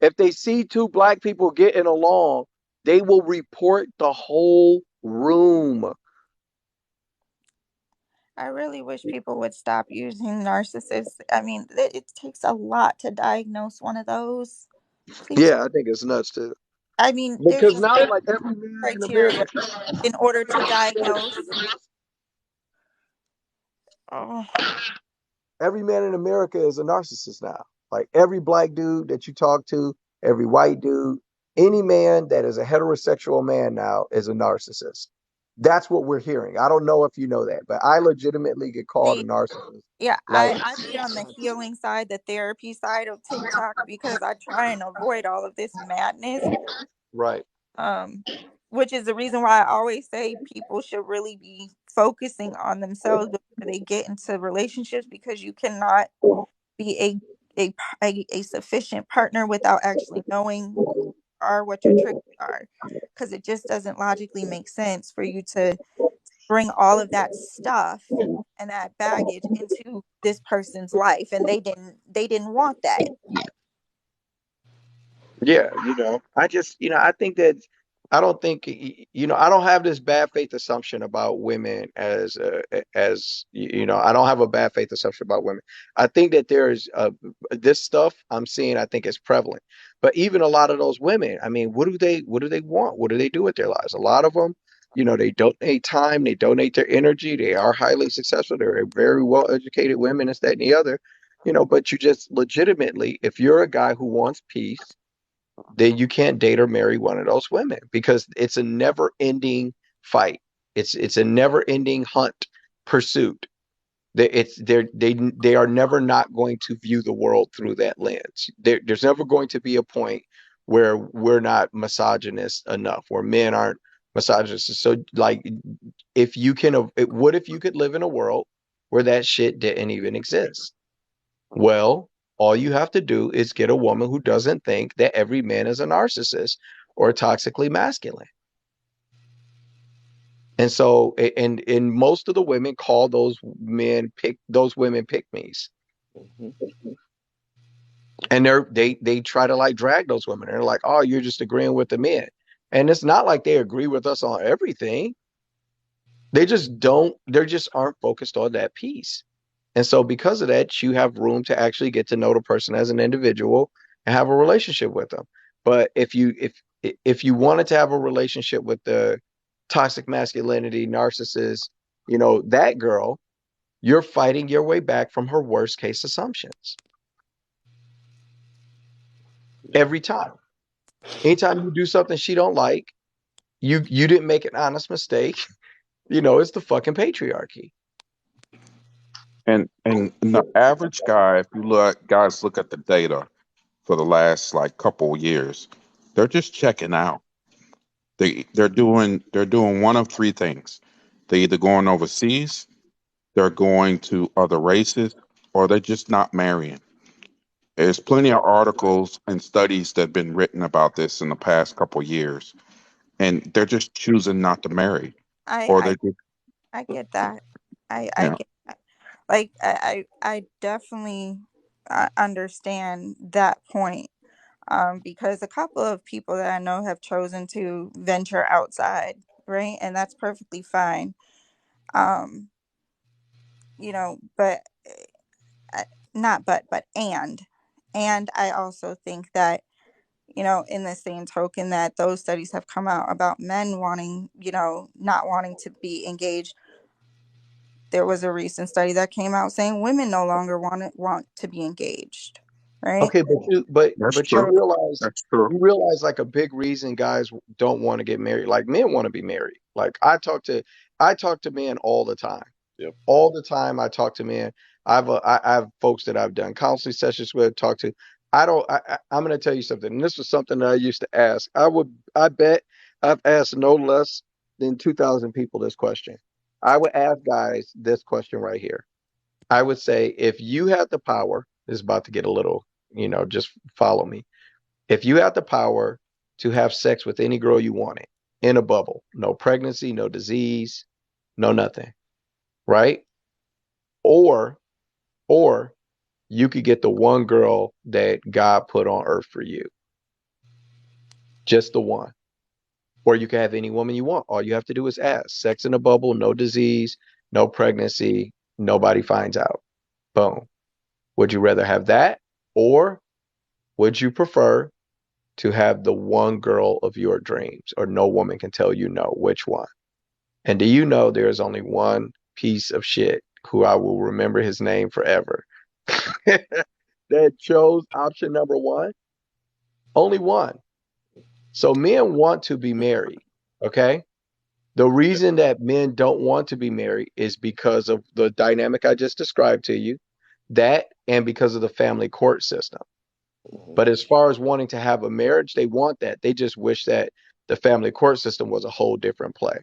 If they see two black people getting along, they will report the whole room. I really wish people would stop using narcissists. I mean, it takes a lot to diagnose one of those. Please. Yeah, I think it's nuts too. I mean, there's Because a now, certain like every man in criteria America, in order to diagnose. Oh, every man in America is a narcissist now. Like every black dude that you talk to, every white dude, any man that is a heterosexual man now is a narcissist. That's what we're hearing. I don't know if you know that, but I legitimately get called a see, narcissist. yeah, Like, I be on the healing side, the therapy side of TikTok because I try and avoid all of this madness. right. Um, which is the reason why I always say people should really be focusing on themselves before they get into relationships, because you cannot be a sufficient partner without actually knowing who you are, what your triggers are, because it just doesn't logically make sense for you to bring all of that stuff and that baggage into this person's life, and they didn't want that. Yeah, I just, I think that I don't think, I don't have this bad faith assumption about women I don't have a bad faith assumption about women. I think that there's this stuff I'm seeing, I think is prevalent. But even a lot of those women, I mean, what do they want? What do they do with their lives? A lot of them, they donate time, they donate their energy, they are highly successful, they're very well educated women, this, that, and the other, but you just legitimately, if you're a guy who wants peace, then you can't date or marry one of those women because it's a never ending fight. It's a never ending hunt pursuit. They are never not going to view the world through that lens. There's never going to be a point where we're not misogynist enough, where men aren't misogynist. So like, if you can, what if you could live in a world where that shit didn't even exist? Well, all you have to do is get a woman who doesn't think that every man is a narcissist or toxically masculine. And so, and most of the women call those women pick me's. Hmm. And they try to like drag those women. They're like, oh, you're just agreeing with the men. And it's not like they agree with us on everything. They just aren't focused on that piece. And so because of that, you have room to actually get to know the person as an individual and have a relationship with them. But if you wanted to have a relationship with the toxic masculinity narcissist, that girl, you're fighting your way back from her worst case assumptions Yeah. every time. Anytime you do something she don't like, you didn't make an honest mistake. It's the fucking patriarchy. And the average guy, if you look at the data for the last like couple of years, they're just checking out. They're doing one of three things. They're either going overseas, they're going to other races, or they're just not marrying. There's plenty of articles and studies that have been written about this in the past couple of years, and they're just choosing not to marry, I or I they're just, I get that. I yeah. get that. Like I definitely understand that point. Because a couple of people that I know have chosen to venture outside, right? And that's perfectly fine. Um, but uh, not but and I also think that, in the same token that those studies have come out about men wanting, not wanting to be engaged. There was a recent study that came out saying women no longer want to be engaged, right? Okay, That's but you true. So realize That's true. like a big reason guys don't want to get married. Like men want to be married. Like I talk to men all the time. Yep. All the time I talk to men. I have folks that I've done counseling sessions with, talk to. I don't I'm going to tell you something. And this was something that I used to ask. I bet I've asked no less than 2,000 people this question. I would ask guys this question right here. I would say, if you had the power, this is about to get a little, just follow me. If you had the power to have sex with any girl you wanted in a bubble, no pregnancy, no disease, no nothing, right? Or, or you could get the one girl that God put on earth for you, just the one. Or you can have any woman you want. All you have to do is ask. Sex in a bubble, no disease, no pregnancy, nobody finds out. Boom. Would you rather have that? Or would you prefer to have the one girl of your dreams, or no woman can tell you no? Which one? And do you know there is only one piece of shit who I will remember his name forever that chose option number one? Only one. So men want to be married. Okay. The reason that men don't want to be married is because of the dynamic I just described to you, that and because of the family court system. Hmm. But as far as wanting to have a marriage, they want that. They just wish that the family court system was a whole different play,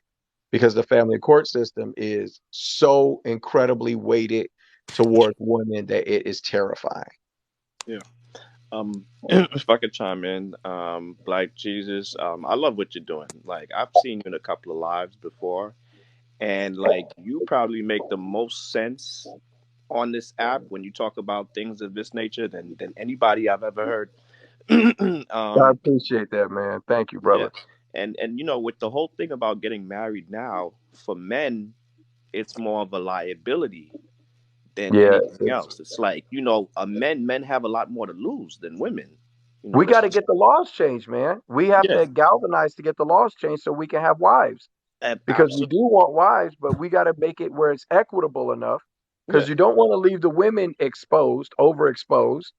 because the family court system is so incredibly weighted towards women that it is terrifying. Yeah. If I could chime in, Black Jesus, I love what you're doing. Like I've seen you in a couple of lives before, And like you probably make the most sense on this app when you talk about things of this nature than anybody I've ever heard. I appreciate that, man. Thank you, Yeah. brother. And with the whole thing about getting married now, for men, it's more of a liability than Yeah, anything else. It's like, men have a lot more to lose than women. we got Let's to just get the laws changed, man. We have yeah, to galvanize to get the laws changed so we can have wives. Because we absolutely. do want wives, but we got to make it where it's equitable enough. Yeah, Because you don't want to leave the women exposed, overexposed,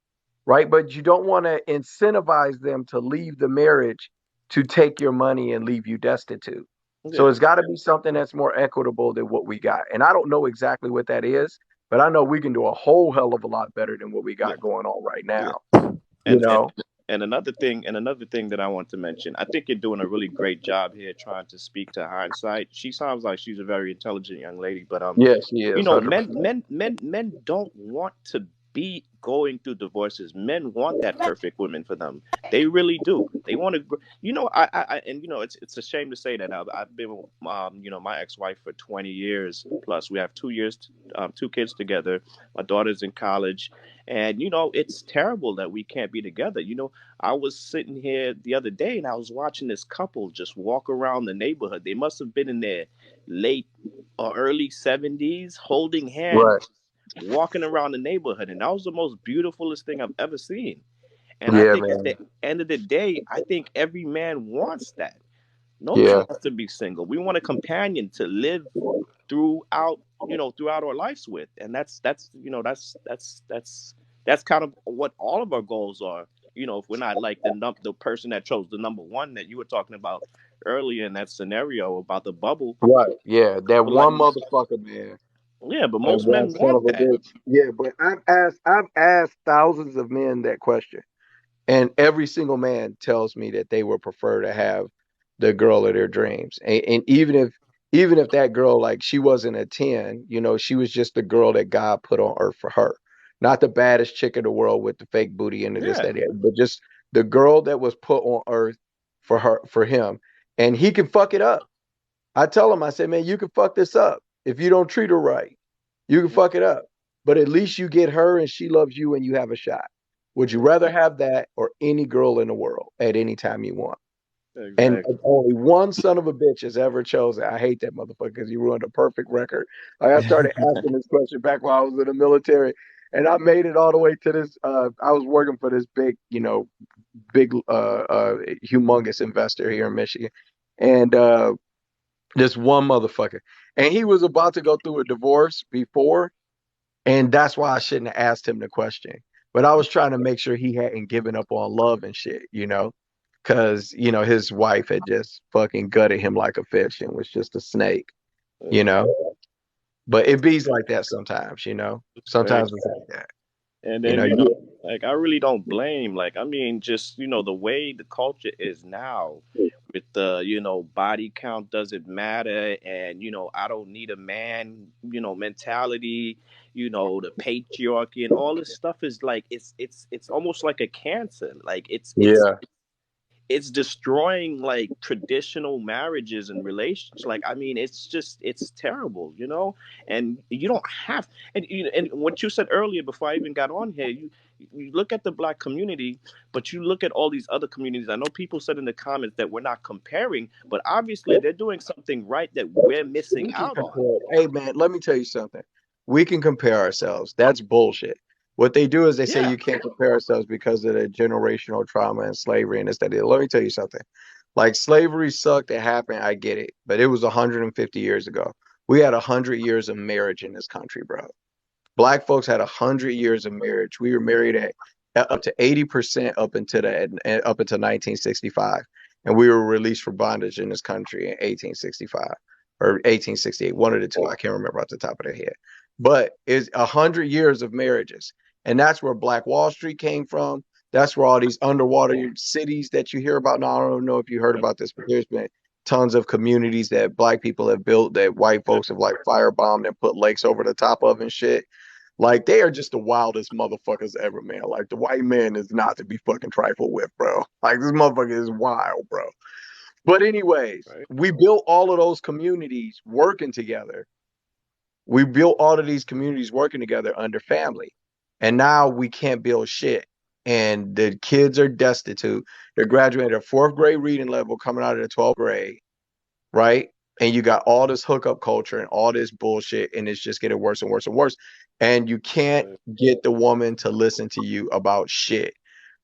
right? But you don't want to incentivize them to leave the marriage to take your money and leave you destitute. So yeah, it's got to be something that's more equitable than what we got. And I don't know exactly what that is, but I know we can do a whole hell of a lot better than what we yeah, got going on right yeah. now. You And and know? and another thing that I want to mention, I think you're doing a really great job here trying to speak to hindsight. She sounds like she's a very intelligent young lady, but Yes, he is, 100%. men don't want to be going through divorces. Men want that perfect woman for them. They really do. They want to. And it's a shame to say that I've been with my ex-wife for 20 years plus. We have 2 years, 2 kids together. My daughter's in college, and it's terrible that we can't be together. I was sitting here the other day and I was watching this couple just walk around the neighborhood. They must have been in their late or early 70s, holding hands, Right. walking around the neighborhood. And that was the most beautifulest thing I've ever seen. And I Yeah, think at man. the end of the day, I think every man wants that. No man Yeah. wants to be single. We want a companion to live throughout our lives with, and that's kind of what all of our goals are. If we're not like the person that chose the number one that you were talking about earlier in that scenario about the bubble. Right. Yeah. That But like, one motherfucker, man. yeah, but That most one men son want of a that. bitch. Yeah, but I've asked thousands of men that question. And every single man tells me that they would prefer to have the girl of their dreams. And even if that girl, like, she wasn't a 10, she was just the girl that God put on earth for her. Not the baddest chick in the world with the fake booty and the this, Yeah, that, that, but just the girl that was put on earth for him. And he can fuck it up. I tell him, I say, man, you can fuck this up if you don't treat her right. You can fuck it up. But at least you get her and she loves you and you have a shot. Would you rather have that or any girl in the world at any time you want? And exactly. only one son of a bitch has ever chosen. I hate that motherfucker because he ruined a perfect record. Like, I started asking this question back while I was in the military, and I made it all the way to this. I was working for this humongous investor here in Michigan, and this one motherfucker, and he was about to go through a divorce before, and that's why I shouldn't have asked him the question. But I was trying to make sure he hadn't given up on love and shit, because his wife had just fucking gutted him like a fish and was just a snake, you Yeah, know. But it bees like that sometimes. it's Sometimes crazy. it's like that, And you then, know. You, like, I really don't blame. Like, I mean, just, the way the culture is now with the, body count doesn't matter. And, I don't need a man, mentality, the patriarchy and all this stuff is like, it's almost like a cancer. Like, yeah, it's destroying like traditional marriages and relations. Like, I mean, it's terrible, and you don't have, and what you said earlier before I even got on here, you look at the black community, but you look at all these other communities. I know people said in the comments that we're not comparing, but obviously they're doing something right that we're missing we can out on. compare. Hey man, let me tell you something. We can compare ourselves. That's bullshit. What they do is they say Yeah, you can't compare ourselves because of the generational trauma and slavery and this, that. Let me tell you something. Like, slavery sucked. It happened. I get it, but it was 150 years ago. We had 100 years of marriage in this country, bro. Black folks had 100 years of marriage. We were married at up to 80% up until 1965, and we were released from bondage in this country in 1865 or 1868, one of the two. I can't remember off the top of the head, but it's 100 years of marriages, and that's where Black Wall Street came from. That's where all these underwater cities that you hear about. Now, I don't know if you heard yep, about this, but there's been tons of communities that Black people have built that white yep, folks have like firebombed and put lakes over the top of and shit. Like, they are just the wildest motherfuckers ever, man. Like, the white man is not to be fucking trifled with, bro. Like, this motherfucker is wild, bro. But anyways, Right. we built all of those communities working together. We built all of these communities working together under family. And now we can't build shit. And the kids are destitute. They're graduating at fourth grade reading level coming out of the 12th grade, right? And you got all this hookup culture and all this bullshit, and it's just getting worse and worse and worse. And you can't Right. get the woman to listen to you about shit.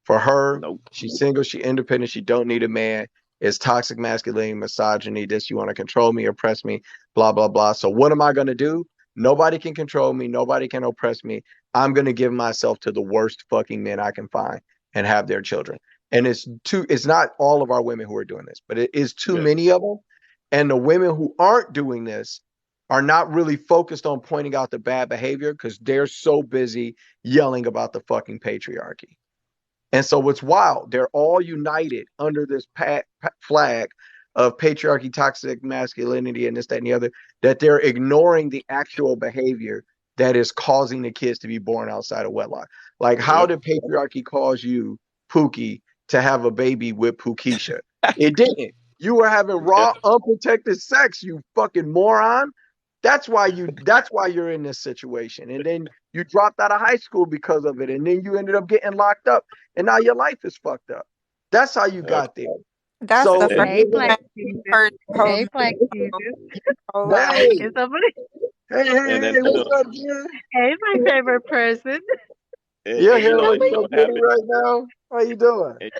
For her, Nope. she's single, she independent, she don't need a man. It's toxic masculinity, misogyny, this you want to control me, oppress me, blah, blah, blah. So what am I gonna do? Nobody can control me, nobody can oppress me. I'm gonna give myself to the worst fucking men I can find and have their children. And it's not all of our women who are doing this, but it is too Yeah. many of them. And the women who aren't doing this are not really focused on pointing out the bad behavior because they're so busy yelling about the fucking patriarchy. And so what's wild, they're all united under this flag of patriarchy, toxic masculinity, and this, that, and the other, that they're ignoring the actual behavior that is causing the kids to be born outside of wedlock. Like, how Yep. did patriarchy cause you, Pookie, to have a baby with Pookisha? It didn't. You were having Yeah. raw, unprotected sex, you fucking moron. That's why you're in this situation. And then you dropped out of high school because of it. And then you ended up getting locked up. And now your life is fucked up. That's how you Yep. got there. That's So the And first Hey, we're Black gonna time Jesus. I've heard Hey, Black men Jesus. so loud. hey, Is somebody? hey, hey, and then hey, what's up, Jen? Hey, my favorite person. Yeah, you here, know, what's you know up, what Jenny, happens. right now? How you doing? And,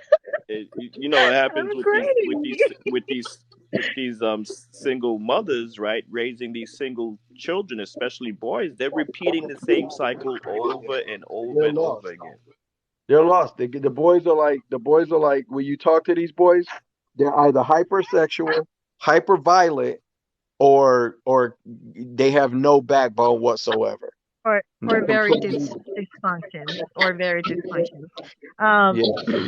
you know what happens I'm great. with these single mothers, right? Raising these single children, especially boys, they're repeating the same cycle over and over They're and over lost. again. They're lost. The boys are like when you talk to these boys, they're either hypersexual, hyper violent, or they have no backbone whatsoever. Or They're very completely dysfunctions. Or very dysfunctions. Um, yeah.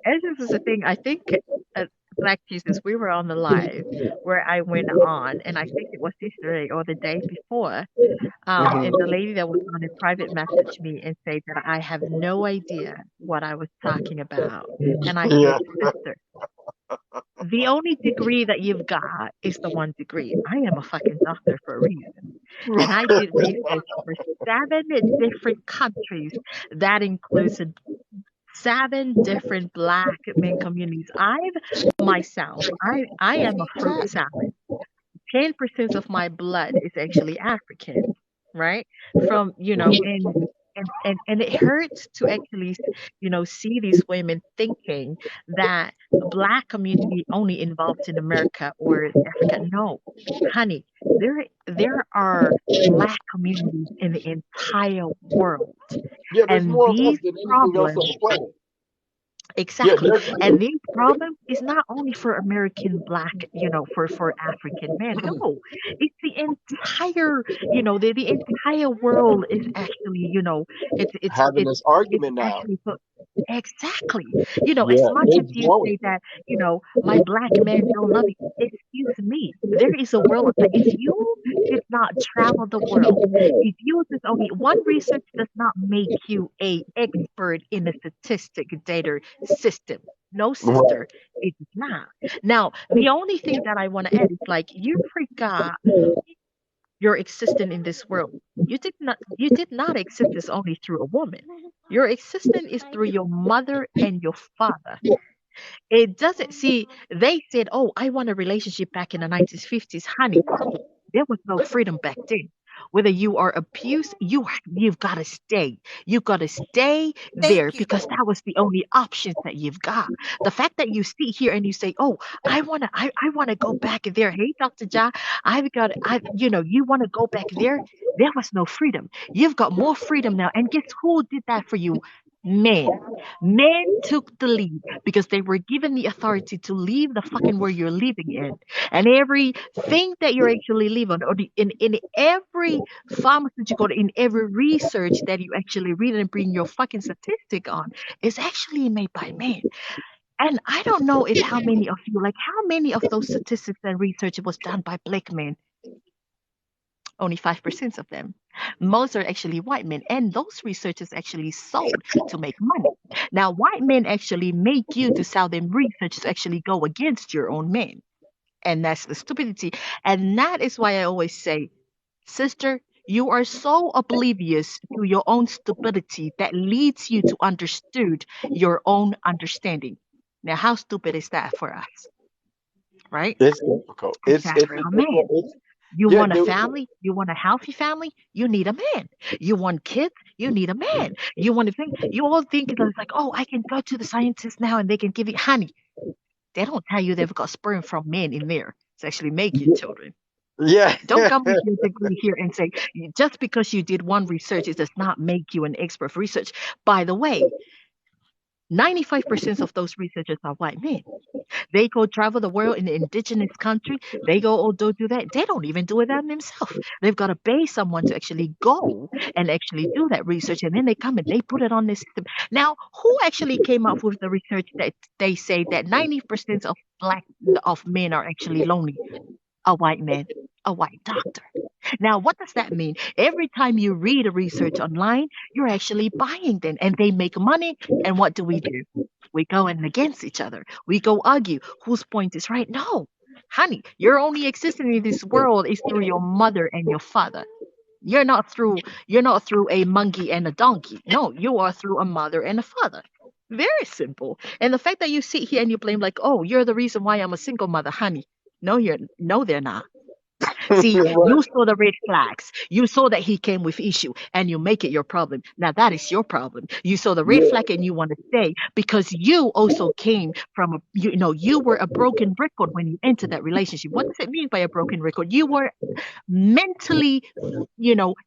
and this is the thing. I think Black Jesus, we were on the live where I went on, and I think it was yesterday or the day before. And the Mhm. lady that was on it private messaged me and said that I have no idea what I was talking about. And I said, Yeah. sister, the only degree that you've got is the one degree. I am a fucking doctor for a reason. And I did research for 7 different countries. That includes 7 different Black men communities. I am a fruit Chat. salad. 10% of my blood is actually African, right? From, and it hurts to actually, see these women thinking that Black community only involved in America or Africa. No, honey, there are Black communities in the entire world. Yeah, there's And more of us these than anything else on problems the planet. Yeah, Exactly. there's And this problem is not only for American Black, for African men. No, it's the entire, the entire world is actually, it's it's having it's this it's argument now. actually so exactly. As Yeah, much as it's you growing. say that, my Black men don't love you. Excuse me. There is a world outside. If you did not travel the world, if you just only one research does not make you a expert in the statistic data system. No, Right. sister, it is not. Now, the only thing that I want to add is like you forgot your existence in this world. You did not exist as only through a woman. Your existence is through your mother and your father. It doesn't see they said, "Oh, I want a relationship back in the 1950s." Honey, there was no freedom back then. Whether you are abused, you've got to stay. You've got to stay there Thank you. because that was the only options that you've got. The fact that you sit here and you say, "Oh, I wanna go back there." Hey, Dr. Ja, you want to go back there? There was no freedom. You've got more freedom now. And guess who did that for you? Men. Men took the lead because they were given the authority to leave the fucking world you're living in. And everything that you're actually living on, or in every pharmaceutical, in every research that you actually read and bring your fucking statistic on, is actually made by men. And I don't know if how many of you, like how many of those statistics and research was done by Black men? Only 5% of them. Most are actually white men, and those researchers actually sold to make money. Now, white men actually make you to sell them research to actually go against your own men, and that's the stupidity. And that is why I always say, sister, you are so oblivious to your own stupidity that leads you to understood your own understanding. Now, how stupid is that for us, right? It's difficult. Is that for a man? It's You yeah, want a dude. family? You want a healthy family? You need a man. You want kids? You need a man. You want to think? You all think that it's like, oh, I can go to the scientists now and they can give you honey. They don't tell you they've got sperm from men in there to actually make you children. Yeah. Don't come with your degree here and say just because you did one research, it does not make you an expert for research. By the way, 95% of those researchers are white men. They go travel the world in the indigenous country. They go or do that. They don't even do it themselves. They've got to pay someone to actually go and actually do that research, and then they come and they put it on the system. Now, who actually came up with the research that they say that 90% of black of men are actually lonely? A white man, a white doctor. Now, what does that mean? Every time you read a research online, you're actually buying them and they make money. And what do? We go in against each other. We go argue whose point is right. No, honey, you're only existing in this world is through your mother and your father. You're not through a monkey and a donkey. No, you are through a mother and a father. Very simple. And the fact that you sit here and you blame like, oh, you're the reason why I'm a single mother, honey. No, they're not. See, Right. you saw the red flags. You saw that he came with issue and you make it your problem. Now that is your problem. You saw the red Yeah. flag and you want to stay because you also came from you were a broken record when you entered that relationship. What does it mean by a broken record? You were mentally,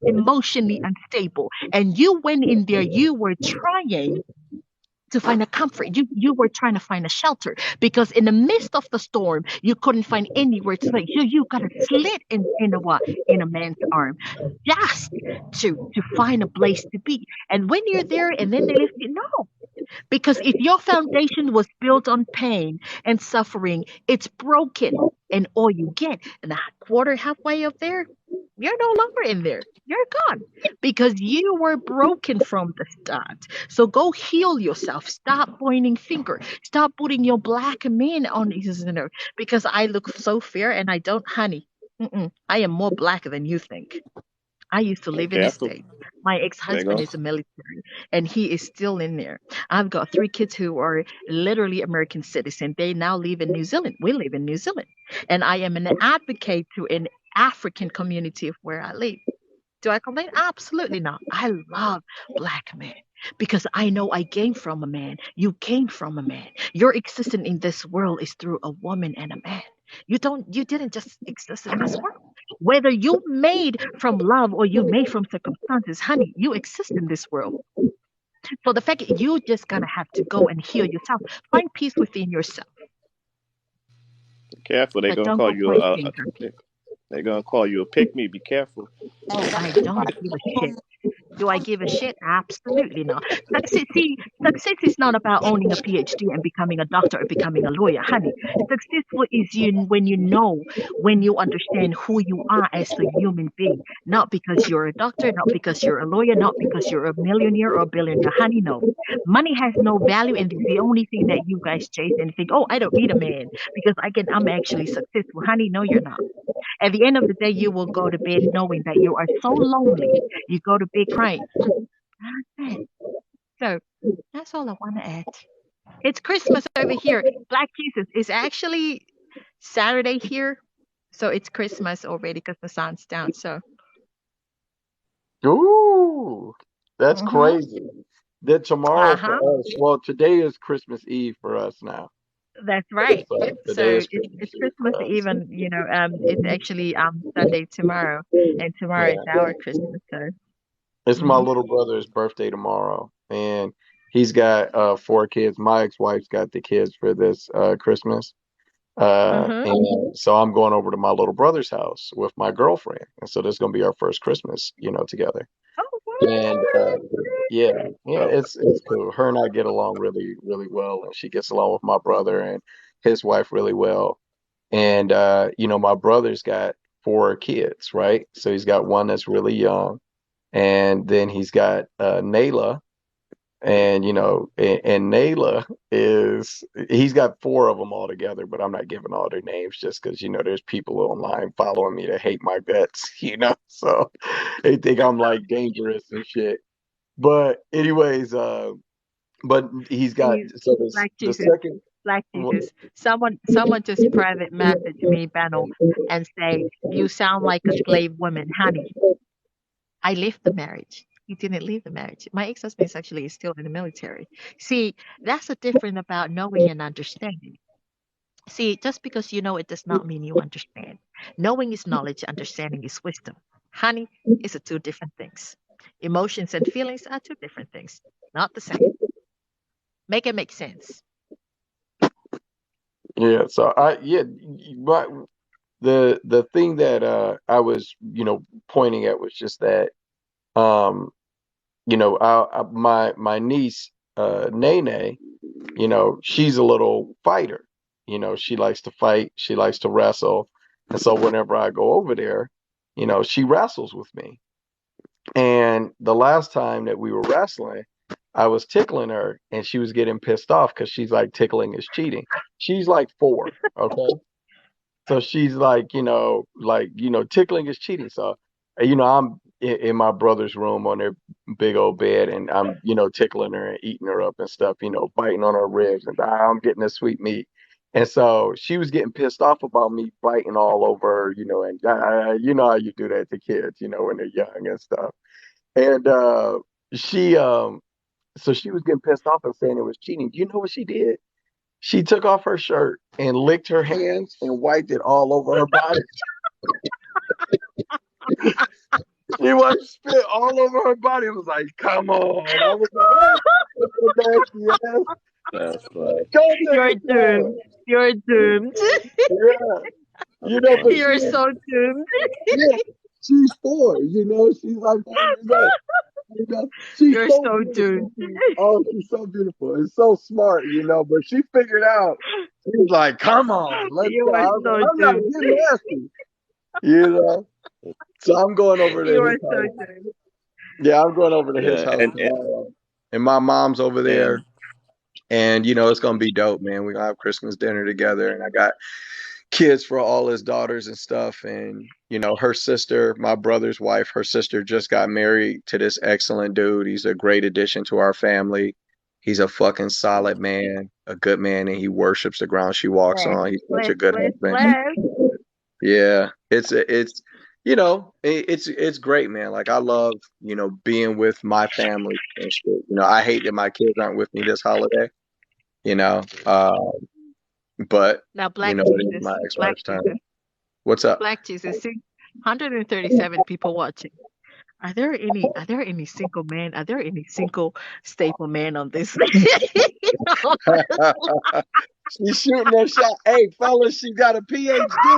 emotionally unstable. And you went in there, you were trying to find a comfort. You were trying to find a shelter because in the midst of the storm, you couldn't find anywhere to sleep. You got a slit in a what? In a man's arm, just to find a place to be. And when you're there, and then they lift you, no, because if your foundation was built on pain and suffering, it's broken. And all you get in a quarter halfway up there, you're no longer in there. You're gone because you were broken from the start. So go heal yourself. Stop pointing finger. Stop putting your black men on his because I look so fair and I don't, honey. I am more black than you think. I used to Be live in the careful. States. My They ex-husband go. is a military and he is still in there. I've got three kids who are literally American citizens. They now live in New Zealand. We live in New Zealand. And I am an advocate to an African community of where I live. Do I complain? Absolutely not. I love black men because I know I came from a man. You came from a man. Your existence in this world is through a woman and a man. You didn't just exist in this world. Whether you made from love or you made from circumstances, honey, you exist in this world. So the fact that you just gonna have to go and heal yourself, find peace within yourself, Be careful. They're but gonna don't call go you point finger. they're gonna call you a pick me. Be careful. Oh, I don't give a shit. Do I give a shit? Absolutely not. Success is not about owning a PhD and becoming a doctor or becoming a lawyer, honey. Successful is when you understand who you are as a human being, not because you're a doctor, not because you're a lawyer, not because you're a millionaire or a billionaire, honey. No, money has no value, and it's the only thing that you guys chase and think, oh, I don't need a man because I'm actually successful, honey. No, you're not. At the end of the day, you will go to bed knowing that you are so lonely. You go to bed crying. That's it. So that's all I want to add. It's Christmas over here. Black Jesus is actually Saturday here. So it's Christmas already because the sun's down. So, Ooh, that's mm-hmm. crazy. That tomorrow for Uh-huh. us. Well, today is Christmas Eve for us now. That's right. So today So is it's Christmas Eve Christmas for us. Eve, and it's actually Sunday tomorrow, and tomorrow is Yeah. our Christmas. So, It's my hmm little brother's birthday tomorrow, and he's got four kids. My ex-wife's got the kids for this Christmas. uh-huh. And so I'm going over to my little brother's house with my girlfriend. And so this is gonna be our first Christmas, together. Oh, And what? yeah, yeah, Oh, it's cool. Her and I get along really, really well, and she gets along with my brother and his wife really well. And my brother's got four kids, right? So he's got one that's really young. and then he's got Nayla, and and Nayla is he's got four of them all together, but I'm not giving all their names just because there's people online following me that hate my guts, so they think I'm like dangerous and shit. But anyways, but he's got Please, so this Black the Jesus, second. Black Jesus. Someone just private message me, Bano, and say, you sound like a slave woman, honey. I left the marriage. He didn't leave the marriage. My ex-husband is actually still in the military. See, that's the difference about knowing and understanding. See, just because you know it does not mean you understand. Knowing is knowledge, understanding is wisdom. Honey, is a two different things. Emotions and feelings are two different things, not the same. Make it make sense. Yeah, so but the thing that I was pointing at was just that um my niece Nene, she's a little fighter. She likes to fight, she likes to wrestle, and so whenever I go over there, she wrestles with me. And the last time that we were wrestling, I was tickling her, and she was getting pissed off because she's like, tickling is cheating. She's like 4, okay? So she's like, tickling is cheating. So, I'm in my brother's room on their big old bed, and I'm, tickling her and eating her up and stuff, biting on her ribs, and I'm getting the sweet meat. And so she was getting pissed off about me biting all over her, and you know how you do that to kids, when they're young and stuff. And she, so she was getting pissed off and saying it was cheating. Do you know what she did? She took off her shirt and licked her hands and wiped it all over her body. She was spit all over her body. It was like, come on. I was like, what the nasty ass. That's funny. Go take You're a shower. doomed. You're doomed. Yeah. But You're so doomed. yeah, she's 4, she's like 4 years old. She's You're so so beautiful. doomed. Oh, she's so beautiful and so smart, but she figured out, she's like, come on, let's You go. are I was so like, I'm not doomed. getting nasty, you know. So I'm going over to You his are so house. doomed. Yeah, I'm going over to his Yeah, house tomorrow. And my mom's over there. and And it's gonna be dope, man. We're gonna have Christmas dinner together. And I got kids for all his daughters and stuff. And her sister, my brother's wife, her sister just got married to this excellent dude. He's a great addition to our family. He's a fucking solid man, a good man, and he worships the ground she walks Bless, on. He's such bless, a good bless, husband. bless. Yeah, it's great, man. Like I love being with my family and shit. I hate that my kids aren't with me this holiday. You know, uh, but Now, Black it is Jesus, my Black ex-wife's turn. Jesus, What's up? Black Jesus. See, 137 people watching. Are there any single men? Are there any single staple men on this? She's shooting that shot. Hey, fellas, she got a PhD.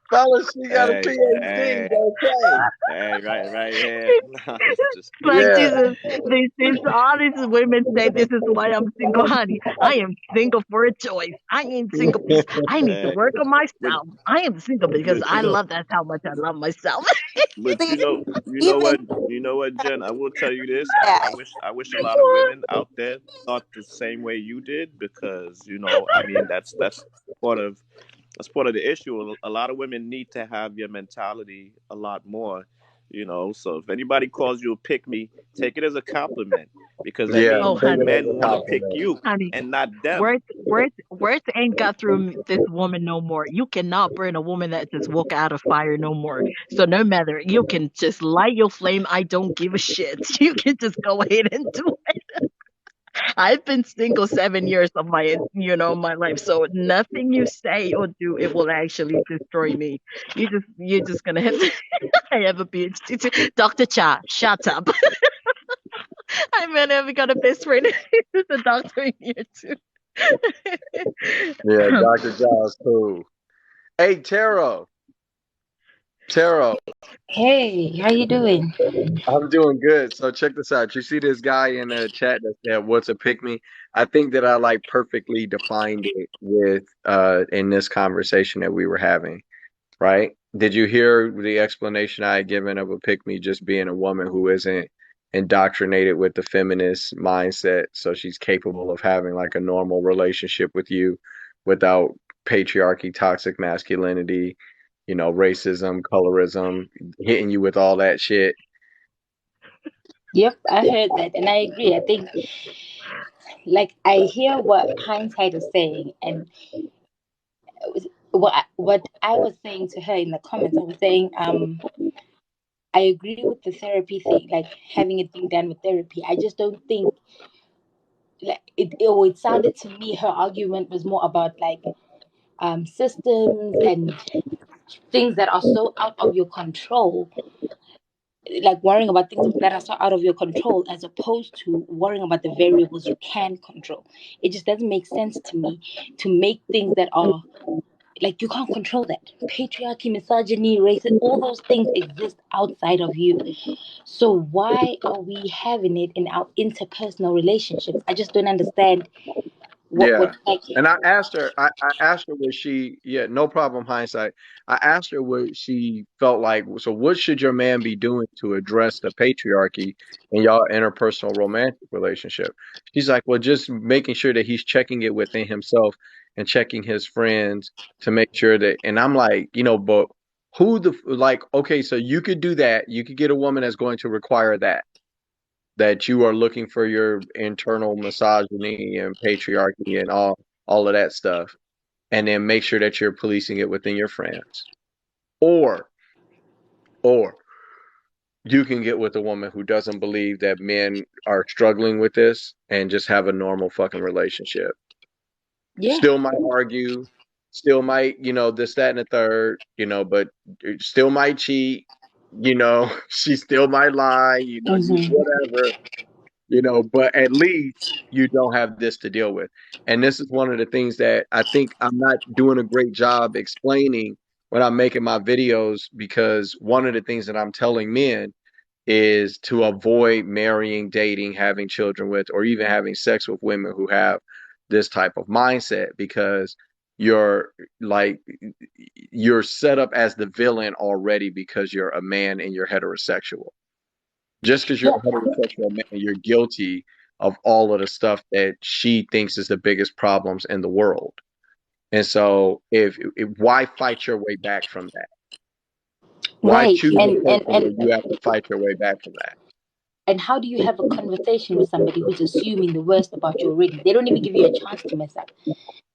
Fellas, she got a hey, PhD. hey, Don't play. right here. No, I'm just Black kidding. Yeah. Jesus, this all these women say this is why I'm single, honey. I am single for a choice. I ain't single because I need to Hey, work on but myself. I am single because but I love that's how much I love myself. but See, you know even what, Jen. I will tell you this. that. I wish a lot of women out there thought the same way you did because I mean that's part of the issue. A lot of women need to have your mentality a lot more. So if anybody calls you a pick me, take it as a compliment because that Yeah. Oh, means Take it honey, as men a want to pick compliment. you honey, and not them. words ain't got through this woman no more. You cannot burn a woman that just walk out of fire no more. So no matter, you can just light your flame. I don't give a shit. You can just go ahead and do I've been single 7 years of my life. So nothing you say or do, it will actually destroy me. You're just gonna have to. I have a PhD. Dr. Cha, shut up. I mean, I've got a best friend who's a doctor in here too. Yeah, Dr. Giles, cool. Hey, Taro, Hey, how you doing? I'm doing good. So check this out. You see this guy in the chat that said, "What's a pick me?" I think that I like perfectly defined it with in this conversation that we were having, right? Did you hear the explanation I had given of a pick me just being a woman who isn't indoctrinated with the feminist mindset, so she's capable of having like a normal relationship with you without patriarchy, toxic masculinity, racism, colorism, hitting you with all that shit? Yep, I heard that, and I agree. I think, like, I hear what hindsight is saying, and what I was saying to her in the comments. I was saying, I agree with the therapy thing, like having it being done with therapy. I just don't think, like, it sounded to me her argument was more about like systems and things that are so out of your control, like worrying about things that are so out of your control as opposed to worrying about the variables you can control. It just doesn't make sense to me to make things that are like you can't control that. Patriarchy, misogyny, racism, all those things exist outside of you. So why are we having it in our interpersonal relationships? I just don't understand what Yeah. like. And I asked her what yeah, no problem, hindsight. I asked her what she felt like. So, what should your man be doing to address the patriarchy in y'all interpersonal romantic relationship? She's like, well, just making sure that he's checking it within himself and checking his friends to make sure that. And I'm like, but like, okay, so you could do that. You could get a woman that's going to require that you are looking for your internal misogyny and patriarchy and all of that stuff, and then make sure that you're policing it within your friends. Or or you can get with a woman who doesn't believe that men are struggling with this and just have a normal fucking relationship. Yeah. Still might argue, still might, this, that, and the third, but still might cheat, she still might lie, Hmm. whatever, but at least you don't have this to deal with. And this is one of the things that I think I'm not doing a great job explaining when I'm making my videos, because one of the things that I'm telling men is to avoid marrying, dating, having children with, or even having sex with women who have this type of mindset, because you're like you're set up as the villain already because you're a man and you're heterosexual. Just because you're Yeah. a heterosexual man, you're guilty of all of the stuff that she thinks is the biggest problems in the world. And so, if why fight your way back from that? Why Right. choose a And and person where and you have to fight your way back from that? and how do you have a conversation with somebody who's assuming the worst about you already? They don't even give you a chance to mess up.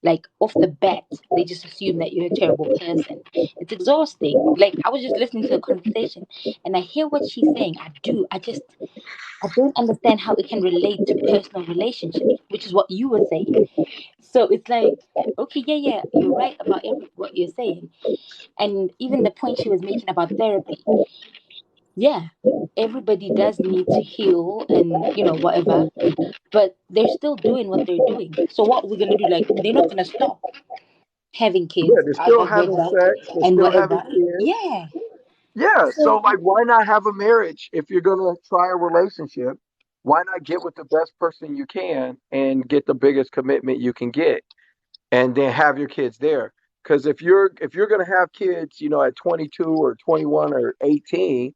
Like off the bat, they just assume that you're a terrible person. It's exhausting. Like I was just listening to a conversation and I hear what she's saying. I don't understand how it can relate to personal relationships, which is what you were saying. So it's like, okay, yeah, yeah, you're right about what you're saying. And even the point she was making about therapy, yeah, everybody does need to heal and, whatever, but they're still doing what they're doing. So what we're gonna do? Like, they're not gonna stop having Yeah, kids they're out still of having wedlock sex, they're and still having whatever. kids. Yeah. Yeah, so So like, why not have a marriage if you're gonna try a relationship? Why not get with the best person you can and get the biggest commitment you can get, and then have your kids there? Because if you're gonna have kids, at 22 or 21 or 18,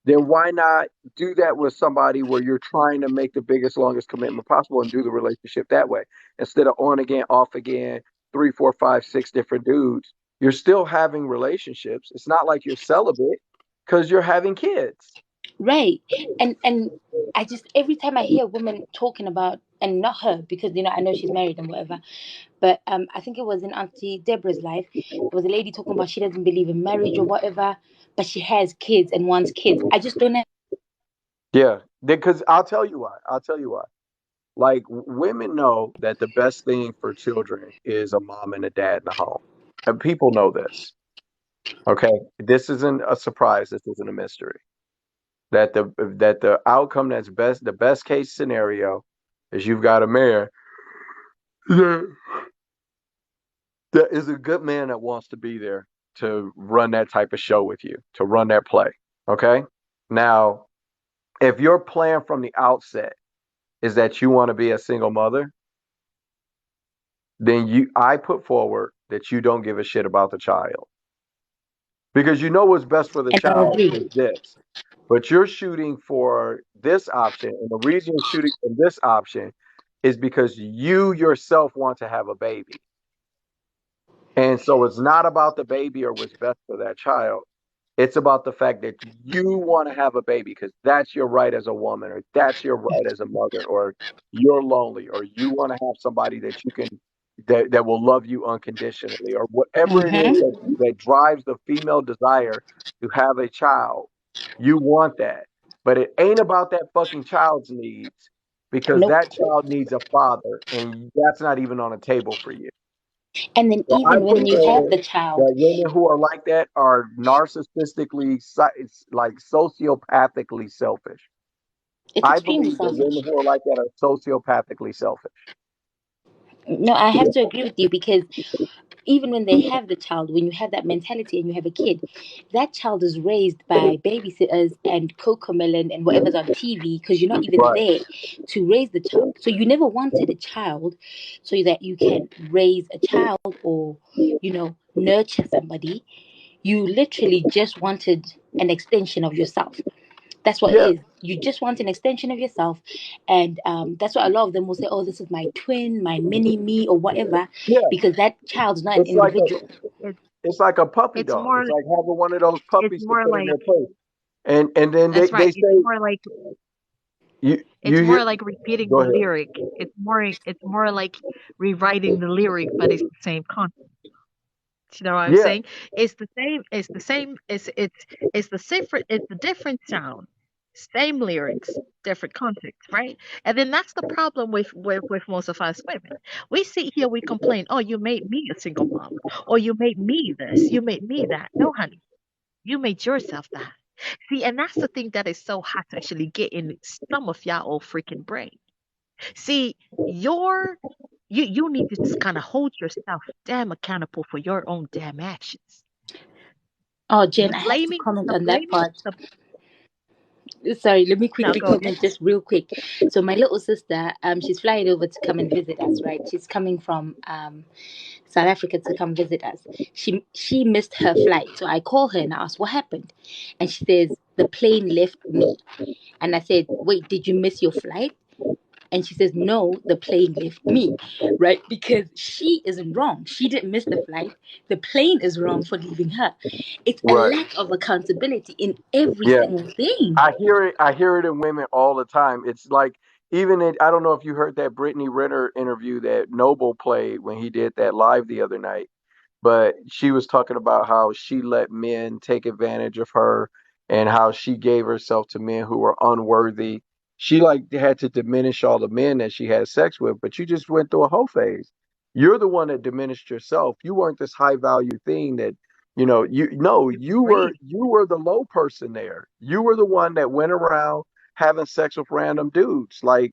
then why not do that with somebody where you're trying to make the biggest, longest commitment possible and do the relationship that way instead of on again, off again, three, four, five, six different dudes. You're still having relationships. It's not like you're celibate because you're having kids. right. And I just every time I hear a woman talking about, and not her because I know she's married and whatever, but I think it was in Auntie Deborah's life. There was a lady talking about she doesn't believe in marriage or whatever, but she has kids and wants kids. I just don't know. Yeah, because I'll tell you why. I'll tell you why. Like, women know that the best thing for children is a mom and a dad in the home. And people know this. Okay, this isn't a surprise. This isn't a mystery. That the outcome that's best, the best case scenario, is you've got a man that, that is a good man that wants to be there to run that type of show with you, to run that play. Okay. Now, if your plan from the outset is that you want to be a single mother, then I put forward that you don't give a shit about the child. because you know what's best for the And I child agree. is this. But you're shooting for this option, and the reason you're shooting for this option is because you yourself want to have a baby. And so it's not about the baby or what's best for that child. It's about the fact that you want to have a baby because that's your right as a woman, or that's your right as a mother, or you're lonely, or you want to have somebody that you can that will love you unconditionally, or whatever it is Mm-hmm. that drives the female desire to have a child. You want that. But it ain't about that fucking child's needs because Nope. that child needs a father, and that's not even on the table for you. And then So I even when you prefer have the child, that women who are like that are narcissistically, like sociopathically selfish. it's I extremely believe that selfish. women who are like that are sociopathically selfish. No, I have to agree with you because even when they have the child, when you have that mentality and you have a kid, that child is raised by babysitters and Cocomelon and whatever's on TV because you're not even Right. there to raise the child. So you never wanted a child so that you can raise a child or, nurture somebody. You literally just wanted an extension of yourself. That's what it Yeah. is. You just want an extension of yourself. And that's why a lot of them will say, oh, this is my twin, my mini me, or whatever, Yeah. because that child's not an It's like individual. It's it's like a puppy it's dog. more It's like having one of those it's puppies to more put in like their place. And then that's they right. It's say more like you hear repeating go the ahead. lyric. It's more like rewriting the lyric, but it's the same content. You know what I'm Yeah. saying? It's the same. It's the same. It's the different. It's the different sound, same lyrics, different context, right? And then that's the problem with most of us women. We sit here, we complain. Oh, you made me a single mom, or you made me this, you made me that. No, honey, you made yourself that. See, and that's the thing that is so hard to actually get in some of y'all old freaking brain. See, your you need to just kind of hold yourself damn accountable for your own damn actions. Oh, Jen, The I have to blaming, comment the on that blaming, part. the Sorry, let me no, quickly go ahead. comment just real quick. So my little sister, she's flying over to come and visit us, right? She's coming from South Africa to come visit us. She missed her flight. So I call her and I ask what happened. And she says, the plane left me. And I said, wait, did you miss your flight? And she says, no, the plane left me, right? Because she isn't wrong. She didn't miss the flight. The plane is wrong for leaving her. It's a Right. lack of accountability in every Yeah. single thing. I hear it. I hear it in women all the time. It's like even in, I don't know if you heard that Brittany Renner interview that Noble played when he did that live the other night, but she was talking about how she let men take advantage of her and how she gave herself to men who were unworthy. She like had to diminish all the men that she had sex with, but you just went through a whole phase. You're the one that diminished yourself. You weren't this high value thing that you no, Agree. you were the low person there. You were the one that went around having sex with random dudes, like,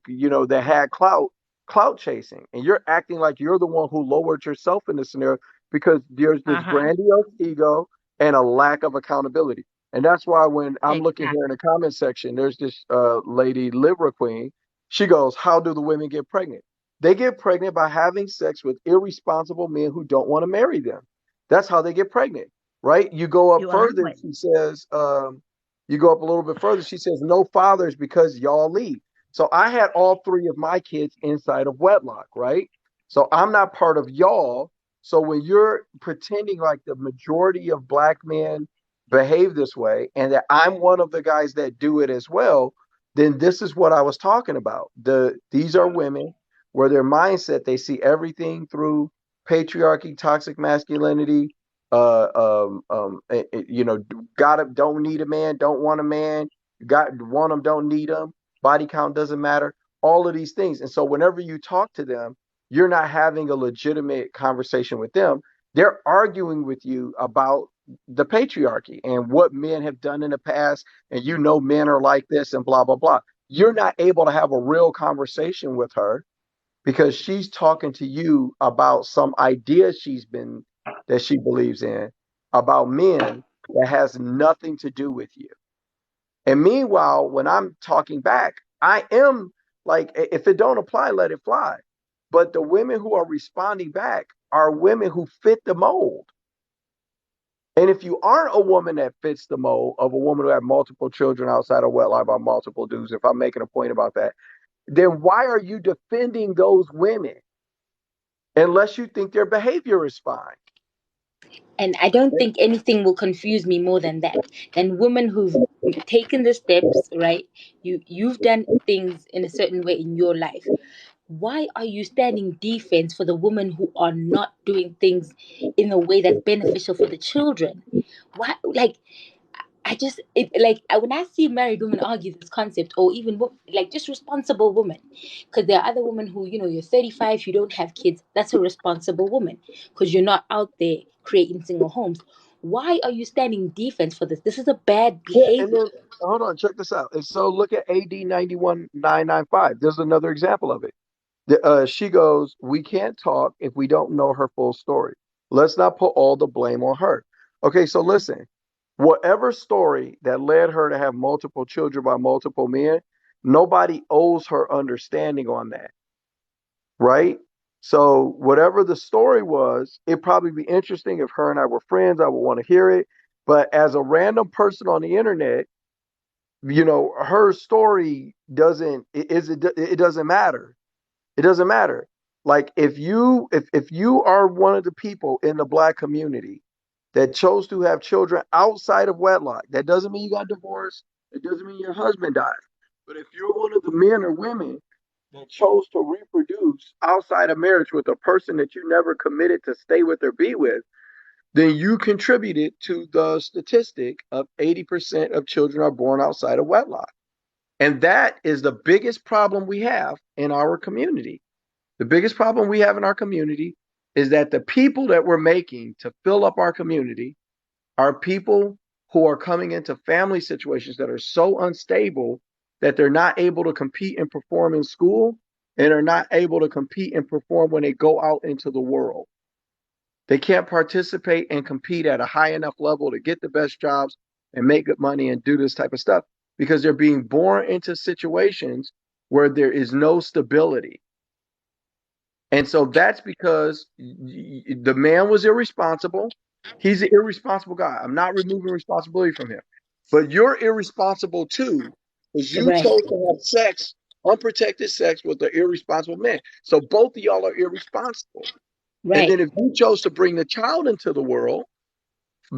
that had clout chasing. And you're acting like you're the one who lowered yourself in this scenario because there's this Uh-huh. grandiose ego and a lack of accountability. And that's why when I'm looking here in Exactly. the comment section, there's this lady, Libra Queen. She goes, how do the women get pregnant? They get pregnant by having sex with irresponsible men who don't want to marry them. That's how they get pregnant, right? You go up You allow further, it. she says, you go up a little bit further, she says, no fathers because y'all leave. So I had all three of my kids inside of wedlock, right? So I'm not part of y'all. So when you're pretending like the majority of black men behave this way and that I'm one of the guys that do it as well, then this is what I was talking about. These are women where their mindset, they see everything through patriarchy, toxic masculinity, gotta don't need a man, don't want a man, got want them, don't need them, body count doesn't matter, all of these things. And so whenever you talk to them, you're not having a legitimate conversation with them. They're arguing with you about the patriarchy and what men have done in the past, and men are like this and blah blah blah. You're not able to have a real conversation with her because she's talking to you about some idea that she believes in about men that has nothing to do with you. And meanwhile, when I'm talking back, I am like, if it don't apply, let it fly. But the women who are responding back are women who fit the mold. And if you aren't a woman that fits the mold of a woman who had multiple children outside of wedlock by multiple dudes, if I'm making a point about that, then why are you defending those women unless you think their behavior is fine? And I don't think anything will confuse me more than that. Than women who've taken the steps, right? You've done things in a certain way in your life. Why are you standing defense for the women who are not doing things in a way that's beneficial for the children? Why, like, I just when I see married women argue this concept, or even like just responsible women, because there are other women who, you're 35, you don't have kids. That's a responsible woman because you're not out there creating single homes. Why are you standing defense for this? This is a bad Yeah, and behavior. then hold on, check this out. And so look at AD 91995. There's another example of it. She goes, "We can't talk if we don't know her full story. Let's not put all the blame on her." Okay, so listen, whatever story that led her to have multiple children by multiple men, nobody owes her understanding on that, right? So whatever the story was, it'd probably be interesting if her and I were friends. I would want to hear it. But as a random person on the internet, her story it doesn't matter. It doesn't matter. Like if you are one of the people in the black community that chose to have children outside of wedlock, that doesn't mean you got divorced. It doesn't mean your husband died. But if you're one of the men or women that chose to reproduce outside of marriage with a person that you never committed to stay with or be with, then you contributed to the statistic of 80% of children are born outside of wedlock. And that is the biggest problem we have in our community. The biggest problem we have in our community is that the people that we're making to fill up our community are people who are coming into family situations that are so unstable that they're not able to compete and perform in school and are not able to compete and perform when they go out into the world. They can't participate and compete at a high enough level to get the best jobs and make good money and do this type of stuff because they're being born into situations where there is no stability. And so that's because the man was irresponsible. He's an irresponsible guy. I'm not removing responsibility from him. But you're irresponsible too because you Right, chose to have sex, unprotected sex with an irresponsible man. So both of y'all are irresponsible. And right. then if you chose to bring the child into the world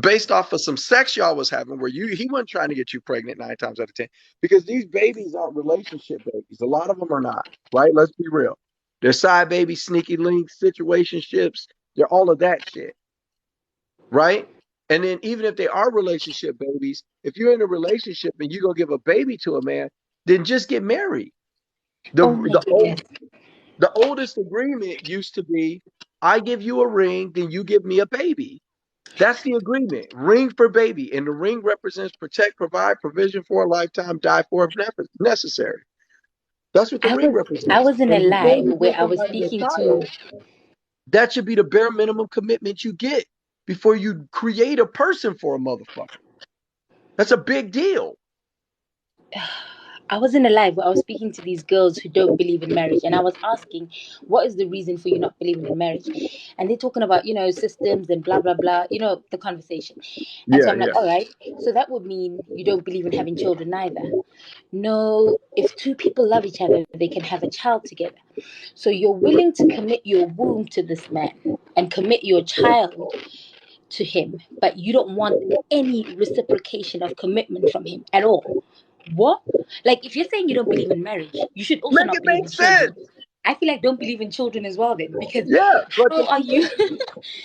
based off of some sex y'all was having where he wasn't trying to get you pregnant 9 times out of 10 because these babies aren't relationship babies. A lot of them are not, right? Let's be real. They're side babies, sneaky links, situationships. They're all of that shit, right? And then even if they are relationship babies, if you're in a relationship and you're gonna give a baby to a man, then just get married. The Oh my the old goodness. the oldest agreement used to be, I give you a ring, then you give me a baby. That's the agreement. Ring for baby. And the ring represents protect, provide, provision for a lifetime, die for if necessary. That's what the I ring was I represents. was in a And before live you where give I was somebody a speaking to. child, that should be the bare minimum commitment you get before you create a person for a motherfucker. That's a big deal. I was in a live where I was speaking to these girls who don't believe in marriage, and I was asking, "What is the reason for you not believing in marriage?" And they're talking about, systems and blah blah blah, the conversation. And so Yeah, I'm like, yeah. "All right, so that would mean you don't believe in having children neither." No, if two people love each other, they can have a child together. So you're willing to commit your womb to this man and commit your child to him, but you don't want any reciprocation of commitment from him at all. What? Like, if you're saying you don't believe in marriage, you should also Make not it believe make in children. sense. I feel like don't believe in children as well then, because Yeah, but how are you?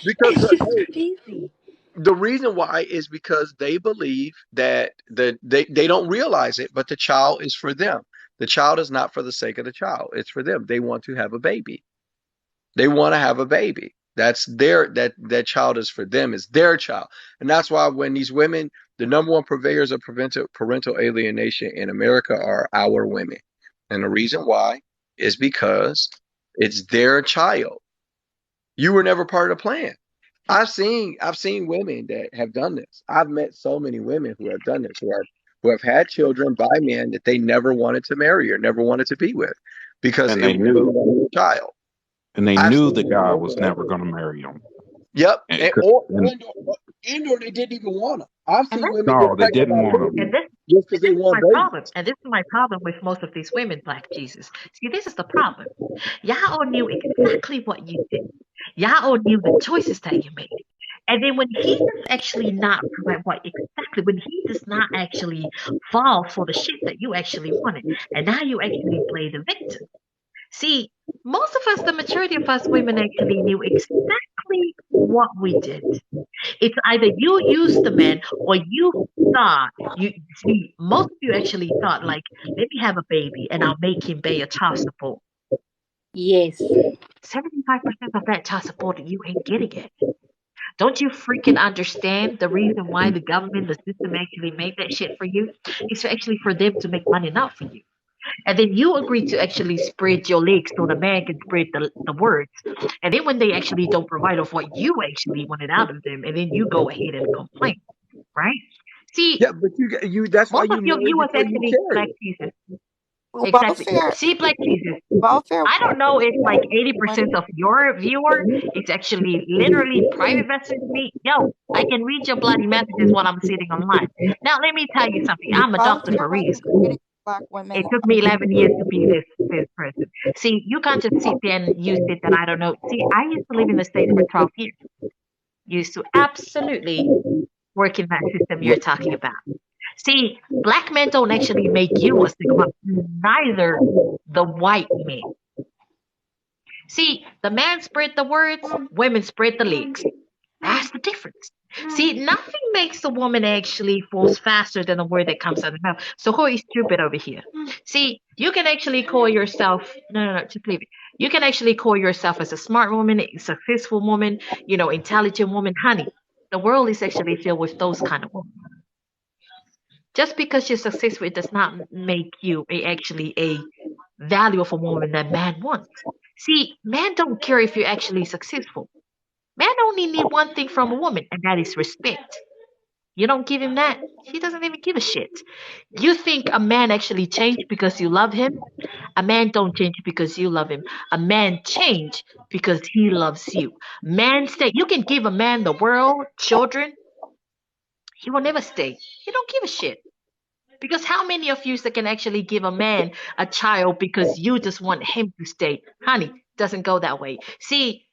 because It's just hey, crazy. the reason why is because they believe that they don't realize it, but the child is for them. The child is not for the sake of the child. It's for them. They want to have a baby. They want to have a baby. That's that child is for them. It's their child. And that's why when these women, the number one purveyors of parental alienation in America are our women. And the reason why is because it's their child. You were never part of the plan. I've seen women that have done this. I've met so many women who have done this, who have had children by men that they never wanted to marry or never wanted to be with because and it they was knew their child. and they I've knew seen the guy women was that never going to marry them. yep, And, and, it could- or and And or they didn't even want them. I've And seen that's women No, get they pregnant didn't by want them. babies and this just because and they this is want my problem. babies. And this is my problem with most of these women, Black Jesus. See, this is the problem. Y'all all knew exactly what you did. Y'all all knew the choices that you made. And then when he does actually not provide what exactly, when he does not actually fall for the shit that you actually wanted, and now you actually play the victim. See, most of us, the majority of us women actually knew exactly what we did. It's either you used the man or you thought you see most of you actually thought like, let me have a baby and I'll make him pay a child support. Yes. 75% of that child support you ain't getting it. Don't you freaking understand the reason why the government, the system actually made that shit for you? It's actually for them to make money, not for you. And then you agree to actually spread your legs so the man can spread the words. And then when they actually don't provide of what you actually wanted out of them, and then you go ahead and complain, right? See, Yeah, but you that's why most of you your marry viewers before you actually carry Black it. Jesus. Well, Exactly. See, Black Jesus. welfare I don't know if like women. 80% of your viewer is actually literally private message me. Yo, I can read your bloody messages while I'm sitting online. Now let me tell you something. I'm a doctor for Welfare a rights reason. are created for Black It women. took me 11 years to be this person. See, you can't just sit there and use it that I don't know. See, I used to live in the States for 12 years. Used to absolutely work in that system you're talking about. See, Black men don't actually make you a single mom. Neither the white men. See, the man spread the words, women spread the legs. That's the difference. See, nothing makes a woman actually falls faster than a word that comes out of her mouth. So who is stupid over here? See, you can actually call yourself no, just leave it. You can actually call yourself as a smart woman, a successful woman, intelligent woman, honey. The world is actually filled with those kind of women. Just because you're successful, it does not make you actually a value of a woman that man wants. See, men don't care if you're actually successful. Men only need one thing from a woman, and that is respect. You don't give him that, he doesn't even give a shit. You think a man actually changed because you love him? A man don't change because you love him. A man change because he loves you. Man stay. You can give a man the world, children, he will never stay. He don't give a shit. Because how many of you that can actually give a man a child because you just want him to stay? Honey, doesn't go that way. See,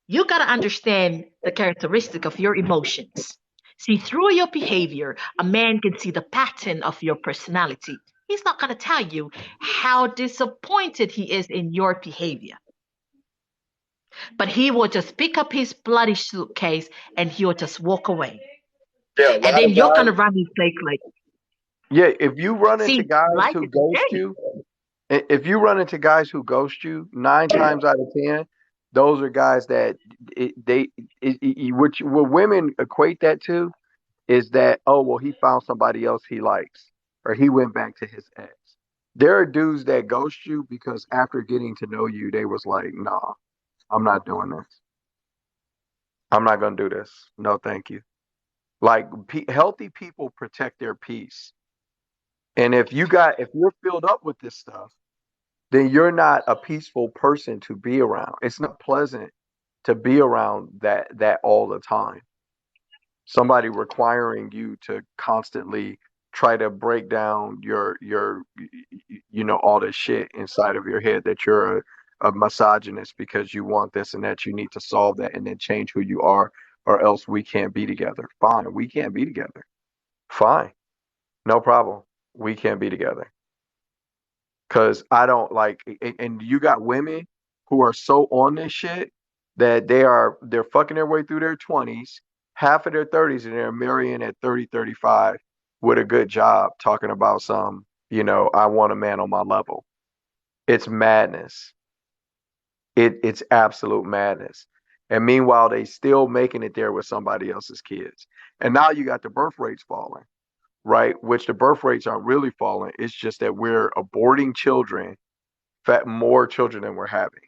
you got to understand the characteristic of your emotions. See, through your behavior, a man can see the pattern of your personality. He's not going to tell you how disappointed he is in your behavior, but he will just pick up his bloody suitcase and he will just walk away. Yeah, a And lot then of you're going guys. to run his plate like, Yeah, if you run into see, guys life who is a ghost journey. you, if you run into guys who ghost you, 9 times out of 10, those are guys that what women equate that to is that, oh well, he found somebody else he likes, or he went back to his ex. There are dudes that ghost you because after getting to know you, they was like, nah, I'm not doing this. I'm not gonna do this. No, thank you. Like healthy people protect their peace, and if you're filled up with this stuff, then you're not a peaceful person to be around. It's not pleasant to be around that all the time. Somebody requiring you to constantly try to break down your all this shit inside of your head that you're a misogynist because you want this and that you need to solve that and then change who you are, or else we can't be together. Fine, we can't be together. Fine, no problem. We can't be together. Cause I don't like, and you got women who are so on this shit that they're fucking their way through their 20s, half of their 30s, and they're marrying at 30, 35 with a good job, talking about I want a man on my level. It's madness. It's absolute madness. And meanwhile, they still making it there with somebody else's kids. And now you got the birth rates falling, right? Which the birth rates aren't really falling. It's just that we're aborting children, more children than we're having.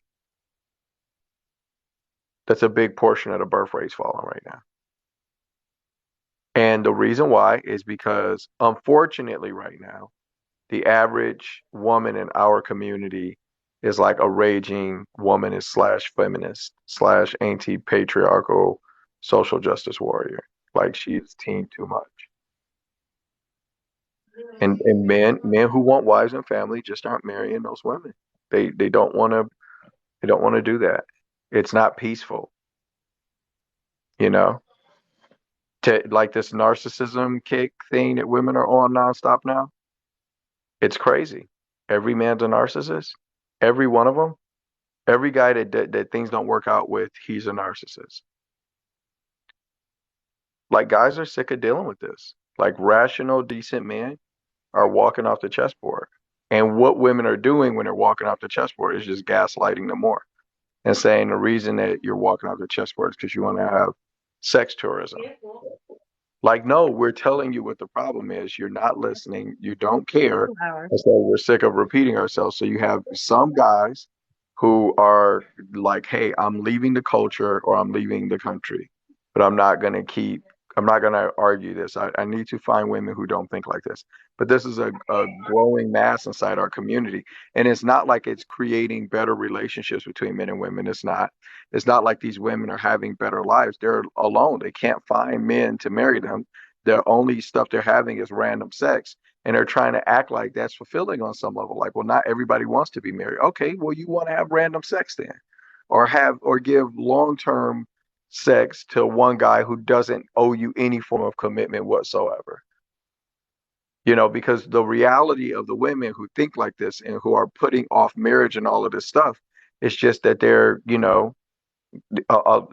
That's a big portion of the birth rate's falling right now. And the reason why is because, unfortunately, right now, the average woman in our community is like a raging womanist slash feminist slash anti patriarchal social justice warrior. Like she's teen too much. And men who want wives and family just aren't marrying those women. They don't want to do that. It's not peaceful, you know. To like this narcissism kick thing that women are on nonstop now. It's crazy. Every man's a narcissist. Every one of them. Every guy that things don't work out with, he's a narcissist. Like guys are sick of dealing with this. Like rational, decent men are walking off the chessboard. And what women are doing when they're walking off the chessboard is just gaslighting them more and saying the reason that you're walking off the chessboard is because you want to have sex tourism. Like, no, we're telling you what the problem is. You're not listening. You don't care. And so we're sick of repeating ourselves. So you have some guys who are like, hey, I'm leaving the culture or I'm leaving the country, but I'm not going to argue this. I need to find women who don't think like this. But this is a growing mass inside our community. And it's not like it's creating better relationships between men and women. It's not. It's not like these women are having better lives. They're alone. They can't find men to marry them. The only stuff they're having is random sex. And they're trying to act like that's fulfilling on some level. Like, well, not everybody wants to be married. Okay, well, you want to have random sex then. Or give long-term sex to one guy who doesn't owe you any form of commitment whatsoever. You know, because the reality of the women who think like this and who are putting off marriage and all of this stuff, it's just that they're,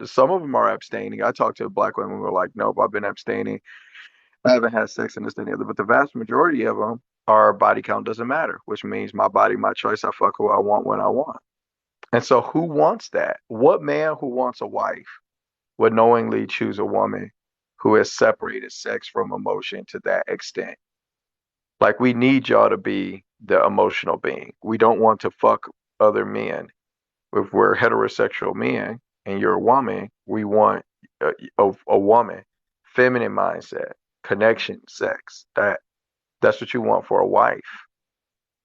some of them are abstaining. I talked to black women who are like, nope, I've been abstaining. I haven't had sex and this and the other. But the vast majority of them are body count doesn't matter, which means my body, my choice. I fuck who I want when I want. And so who wants that? What man who wants a wife would knowingly choose a woman who has separated sex from emotion to that extent? Like we need y'all to be the emotional being. We don't want to fuck other men. If we're heterosexual men and you're a woman, we want a woman, feminine mindset, connection, sex. That's what you want for a wife,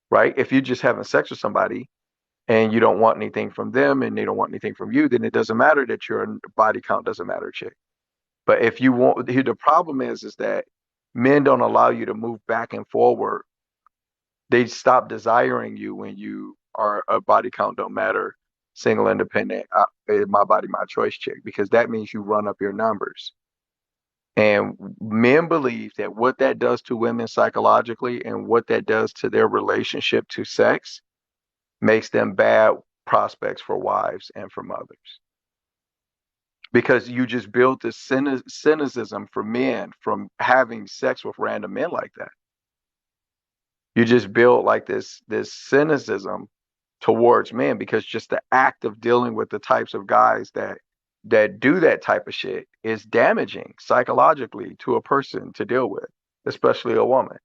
right? If you're just having sex with somebody and you don't want anything from them and they don't want anything from you, then it doesn't matter that your body count doesn't matter, chick. But if you want, here the problem is that men don't allow you to move back and forward. They stop desiring you when you are a body count don't matter, single, independent, my body, my choice chick, because that means you run up your numbers. And men believe that what that does to women psychologically and what that does to their relationship to sex makes them bad prospects for wives and for mothers. Because you just build this cynicism for men from having sex with random men like that. You just build like this cynicism towards men because just the act of dealing with the types of guys that do that type of shit is damaging psychologically to a person to deal with, especially a woman.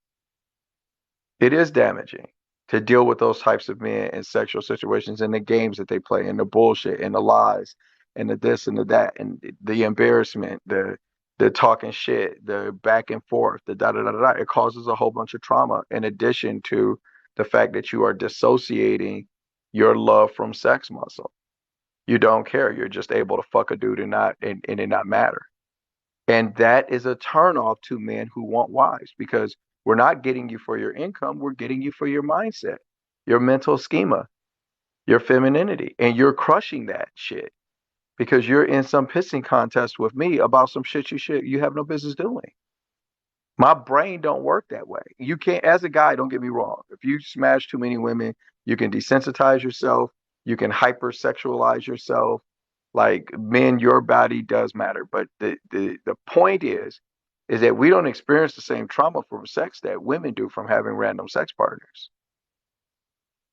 It is damaging to deal with those types of men in sexual situations and the games that they play and the bullshit and the lies and the this and the that and the embarrassment, the talking shit, the back and forth, the da da da da. It causes a whole bunch of trauma in addition to the fact that you are dissociating your love from sex muscle. You don't care. You're just able to fuck a dude and it not matter. And that is a turnoff to men who want wives because we're not getting you for your income, we're getting you for your mindset, your mental schema, your femininity. And you're crushing that shit because you're in some pissing contest with me about some shit you have no business doing. My brain don't work that way. You can't, as a guy, don't get me wrong. If you smash too many women, you can desensitize yourself, you can hypersexualize yourself. Like men, your body does matter. But the point is that we don't experience the same trauma from sex that women do from having random sex partners.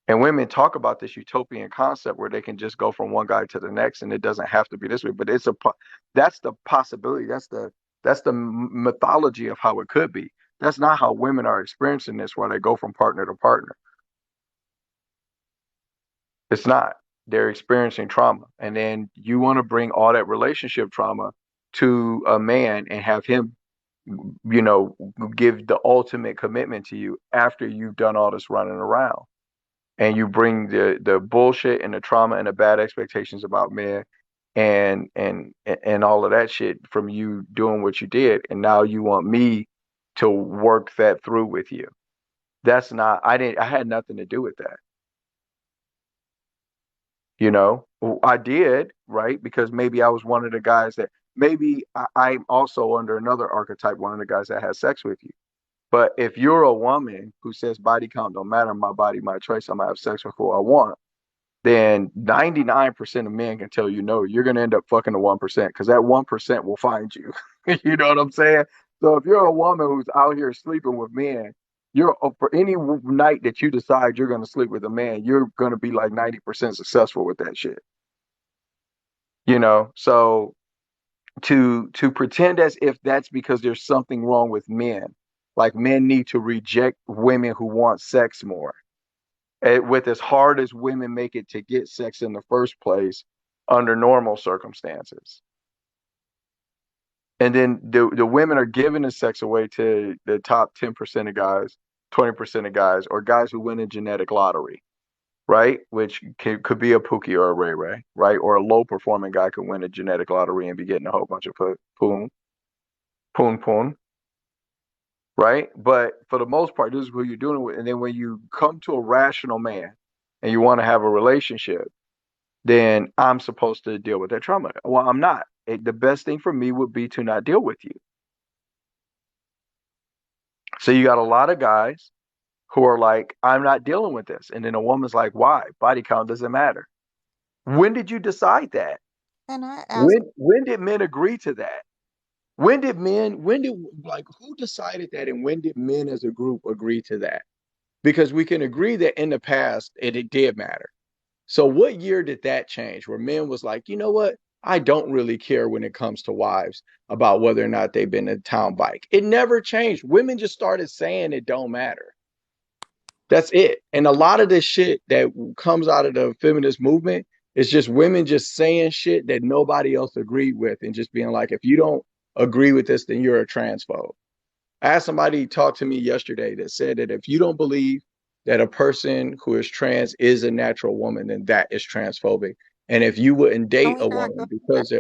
And women talk about this utopian concept where they can just go from one guy to the next, and it doesn't have to be this way. But that's the possibility. That's the mythology of how it could be. That's not how women are experiencing this, where they go from partner to partner. It's not. They're experiencing trauma, and then you want to bring all that relationship trauma to a man and have him, you know, give the ultimate commitment to you after you've done all this running around. And you bring the bullshit and the trauma and the bad expectations about men and all of that shit from you doing what you did, and now you want me to work that through with you. That's not, I had nothing to do with that. You know, I did, right? Because maybe I was one of the guys that maybe I'm also under another archetype, one of the guys that has sex with you. But if you're a woman who says body count don't matter, my body, my choice, I'm gonna have sex with who I want, then 99% of men can tell you no, you're gonna end up fucking the 1% because that 1% will find you. You know what I'm saying? So if you're a woman who's out here sleeping with men, you're for any night that you decide you're gonna sleep with a man, you're gonna be like 90% successful with that shit. You know, so to pretend as if that's because there's something wrong with men, like men need to reject women who want sex more. With as hard as women make it to get sex in the first place under normal circumstances. And then the women are giving the sex away to the top 10% of guys, 20% of guys, or guys who win a genetic lottery, right? Which could be a Pookie or a Ray Ray, right? Or a low performing guy could win a genetic lottery and be getting a whole bunch of poon, poon, poon, right? But for the most part, this is who you're doing it with. And then when you come to a rational man and you want to have a relationship, then I'm supposed to deal with that trauma. Well, I'm not. The best thing for me would be to not deal with you. So you got a lot of guys who are like, I'm not dealing with this. And then a woman's like, why? Body count doesn't matter. When did you decide that? And I ask, When did men agree to that? When did like who decided that, and when did men as a group agree to that? Because we can agree that in the past it did matter. So what year did that change where men was like, you know what? I don't really care when it comes to wives about whether or not they've been a town bike. It never changed. Women just started saying it don't matter. That's it. And a lot of this shit that comes out of the feminist movement is just women just saying shit that nobody else agreed with and just being like, if you don't agree with this, then you're a transphobe. I had somebody talk to me yesterday that said that if you don't believe that a person who is trans is a natural woman, then that is transphobic. And if you wouldn't can date we a not go woman there? because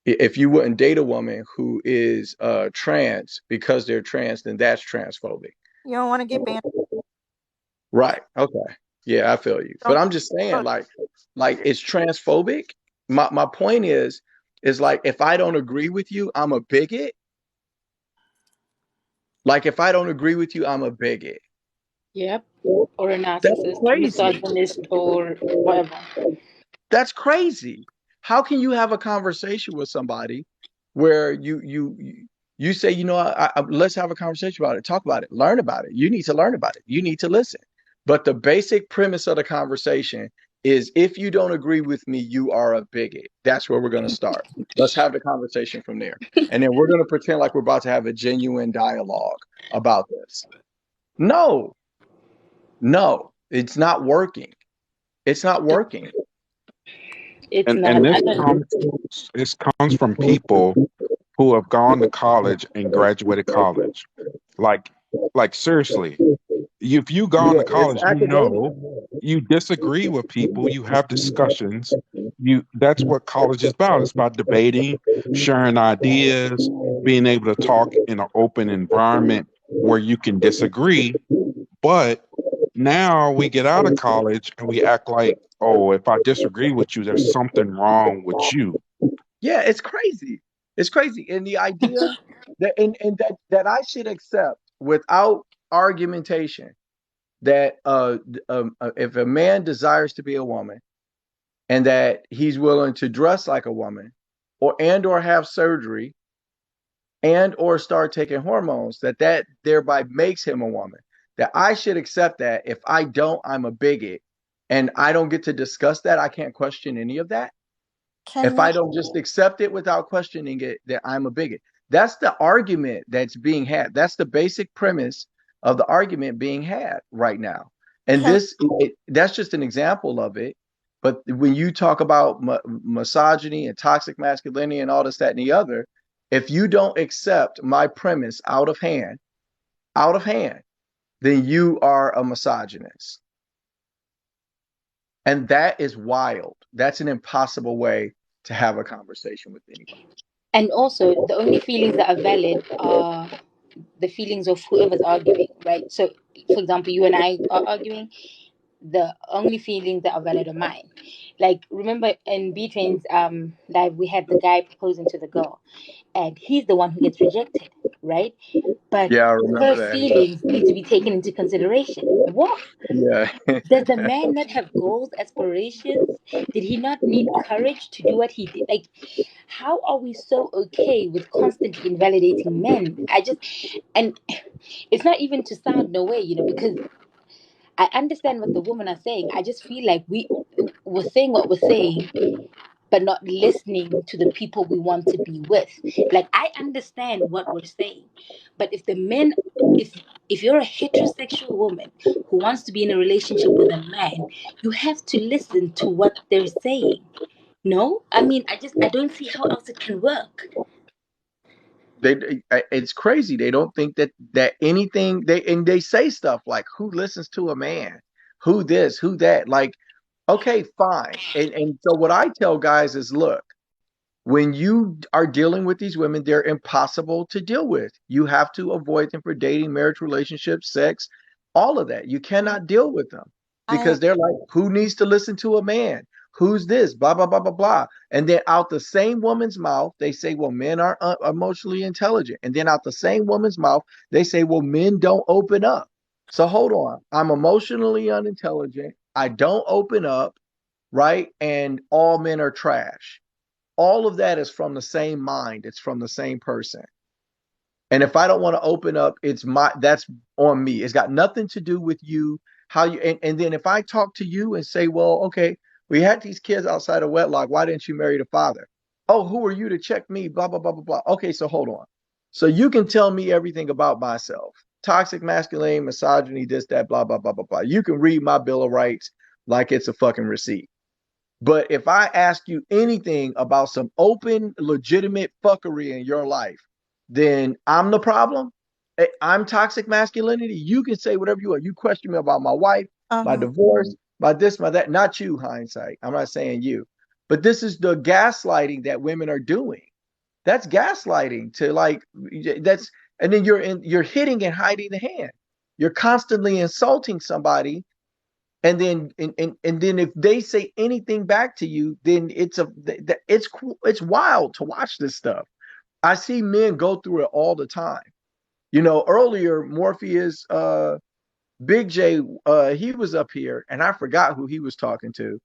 if you wouldn't date a woman who is trans because they're trans, then that's transphobic. You don't want to get banned. Right. Okay. Yeah, I feel you. But Don't I'm just saying, go. like it's transphobic. My point is like if I don't agree with you, I'm a bigot. Like if I don't agree with you, I'm a bigot. Yep. Or a That's narcissist, crazy. misogynist, or whatever. That's crazy. How can you have a conversation with somebody where you say, you know, let's have a conversation about it, talk about it, learn about it. You need to learn about it. You need to listen. But the basic premise of the conversation is if you don't agree with me, you are a bigot. That's where we're going to start. Let's have the conversation from there. And then we're going to pretend like we're about to have a genuine dialogue about this. No, no, it's not working. It's not working. It's And not. this I don't. comes from people who have gone to college and graduated college. Like like seriously, if you gone Yeah, to it's college, you academic. know you disagree with people, you have discussions. You That's what college is about. It's about debating, sharing ideas, being able to talk in an open environment where you can disagree. But now we get out of college and we act like, oh, if I disagree with you, there's something wrong with you. Yeah, it's crazy. It's crazy. And the idea that and that I should accept without argumentation that if a man desires to be a woman and that he's willing to dress like a woman or have surgery and or start taking hormones, that thereby makes him a woman. That I should accept that. If I don't, I'm a bigot. And I don't get to discuss that. I can't question any of that. Can If we? I don't just accept it without questioning it, that I'm a bigot. That's the argument that's being had. That's the basic premise of the argument being had right now. And Can that's just an example of it. But when you talk about misogyny and toxic masculinity and all this, that, and the other, if you don't accept my premise out of hand, then you are a misogynist. And that is wild. That's an impossible way to have a conversation with anybody. And also, the only feelings that are valid are the feelings of whoever's arguing, right? So, for example, you and I are arguing. The only feelings that are valid are mine. Like, remember in B Train's live, we had the guy proposing to the girl, and he's the one who gets rejected, right? But Yeah, I her remember that. feelings need to be taken into consideration. What? Yeah. Does the man not have goals, aspirations? Did he not need courage to do what he did? Like, how are we so okay with constantly invalidating men? And it's not even to sound no way, because I understand what the women are saying. I just feel like we're saying what we're saying, but not listening to the people we want to be with. Like, I understand what we're saying, but if you're a heterosexual woman who wants to be in a relationship with a man, you have to listen to what they're saying. No, I mean, I don't see how else it can work. It's crazy. They don't think that anything they say stuff like who listens to a man, who this, who that. Like, okay, fine. And so what I tell guys is, look, when you are dealing with these women, they're impossible to deal with. You have to avoid them for dating, marriage, relationships, sex, all of that. You cannot deal with them I because they're like, who needs to listen to a man? Who's this? Blah, blah, blah, blah, blah. And then out the same woman's mouth, they say, well, men are emotionally intelligent. And then out the same woman's mouth, they say, well, men don't open up. So hold on. I'm emotionally unintelligent. I don't open up, right? And all men are trash. All of that is from the same mind. It's from the same person. And if I don't want to open up, that's on me. It's got nothing to do with you, how you and then if I talk to you and say, well, okay, we had these kids outside of wedlock. Why didn't you marry the father? Oh, who are you to check me? Blah, blah, blah, blah, blah. Okay, so hold on. So you can tell me everything about myself. Toxic masculine, misogyny, this, that, blah, blah, blah, blah, blah. You can read my Bill of Rights like it's a fucking receipt. But if I ask you anything about some open, legitimate fuckery in your life, then I'm the problem. I'm toxic masculinity. You can say whatever you want. You question me about my wife, my uh-huh. divorce, my this, my that. Not you, hindsight. I'm not saying you. But this is the gaslighting that women are doing. That's gaslighting to like that's and then you're hitting and hiding the hand. You're constantly insulting somebody and then if they say anything back to you, then it's cool. It's wild to watch this stuff. I see men go through it all the time. Earlier Morpheus, Big J, he was up here, and I forgot who he was talking to,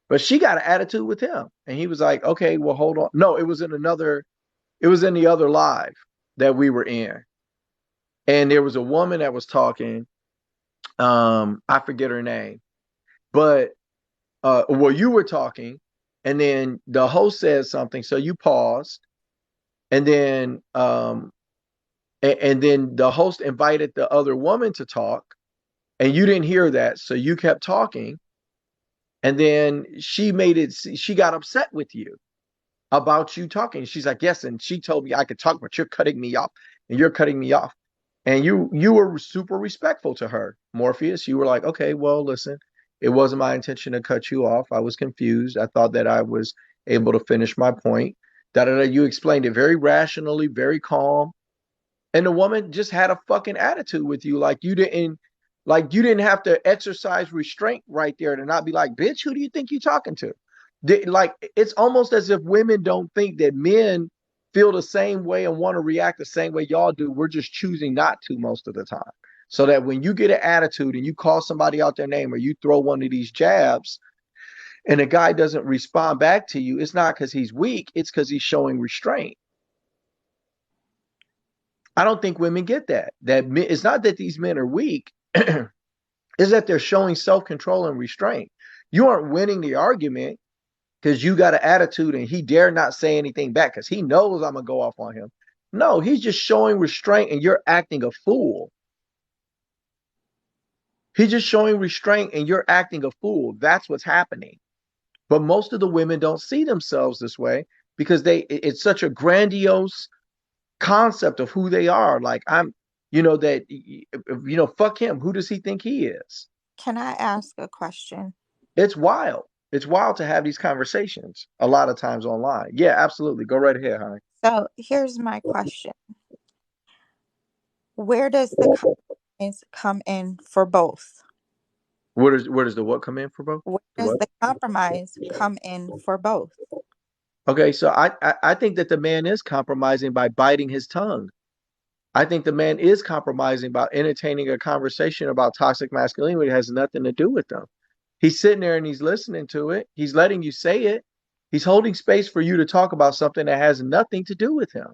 but she got an attitude with him, and he was like, "Okay, well, hold on." No, it was in the other live that we were in, and there was a woman that was talking. I forget her name, but well, you were talking, and then the host said something, so you paused, and then and then the host invited the other woman to talk, and you didn't hear that, so you kept talking, and then she got upset with you about you talking. She's like, yes, and she told me I could talk, but you're cutting me off, and you're cutting me off. And you were super respectful to her, Morpheus. You were like, okay, well, listen, it wasn't my intention to cut you off. I was confused. I thought that I was able to finish my point. Da da da. You explained it very rationally, very calm, and the woman just had a fucking attitude with you, like you didn't have to exercise restraint right there to not be like, bitch, who do you think you're talking to? Like it's almost as if women don't think that men feel the same way and want to react the same way y'all do. We're just choosing not to most of the time. So that when you get an attitude and you call somebody out their name or you throw one of these jabs and a guy doesn't respond back to you, it's not because he's weak, it's because he's showing restraint. I don't think women get that. It's not that these men are weak, is that they're showing self-control and restraint. You aren't winning the argument because you got an attitude and he dare not say anything back because he knows I'm gonna go off on him. No, he's just showing restraint and you're acting a fool. He's just showing restraint and you're acting a fool. That's what's happening. But most of the women don't see themselves this way because it's such a grandiose concept of who they are. Like fuck him. Who does he think he is? Can I ask a question? It's wild. It's wild to have these conversations a lot of times online. Yeah, absolutely. Go right ahead, honey. So here's my question. Where does the compromise come in for both? Where does the what come in for both? Where The does what? the compromise come in for both? Okay, so I think that the man is compromising by biting his tongue. I think the man is compromising by entertaining a conversation about toxic masculinity that has nothing to do with them. He's sitting there and he's listening to it. He's letting you say it. He's holding space for you to talk about something that has nothing to do with him.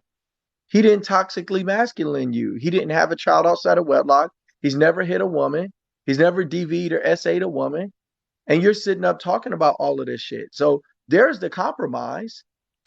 He didn't toxically masculine you. He didn't have a child outside of wedlock. He's never hit a woman. He's never DV'd or SA'd a woman. And you're sitting up talking about all of this shit. So there's the compromise.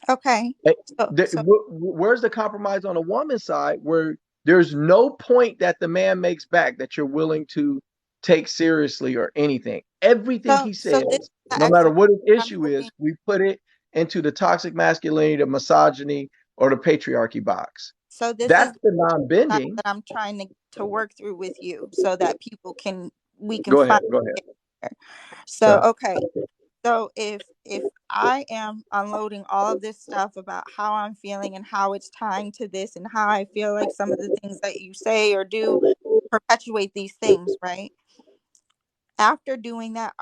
Okay. Eh, So Where's the compromise on the woman's side where there's no point that the man makes back that you're willing to take seriously or anything? Everything he so says, this is the no matter explanation what his I'm issue hoping. is, we put it into the toxic masculinity, the misogyny, or the patriarchy box. So this is That's the the exercise non-bending. that I'm trying to work through with you so that people can we can Go ahead. find Go ahead. it here. So Okay. okay. So if I am unloading all of this stuff about how I'm feeling and how it's tying to this and how I feel like some of the things that you say or do perpetuate these things, right? After doing that,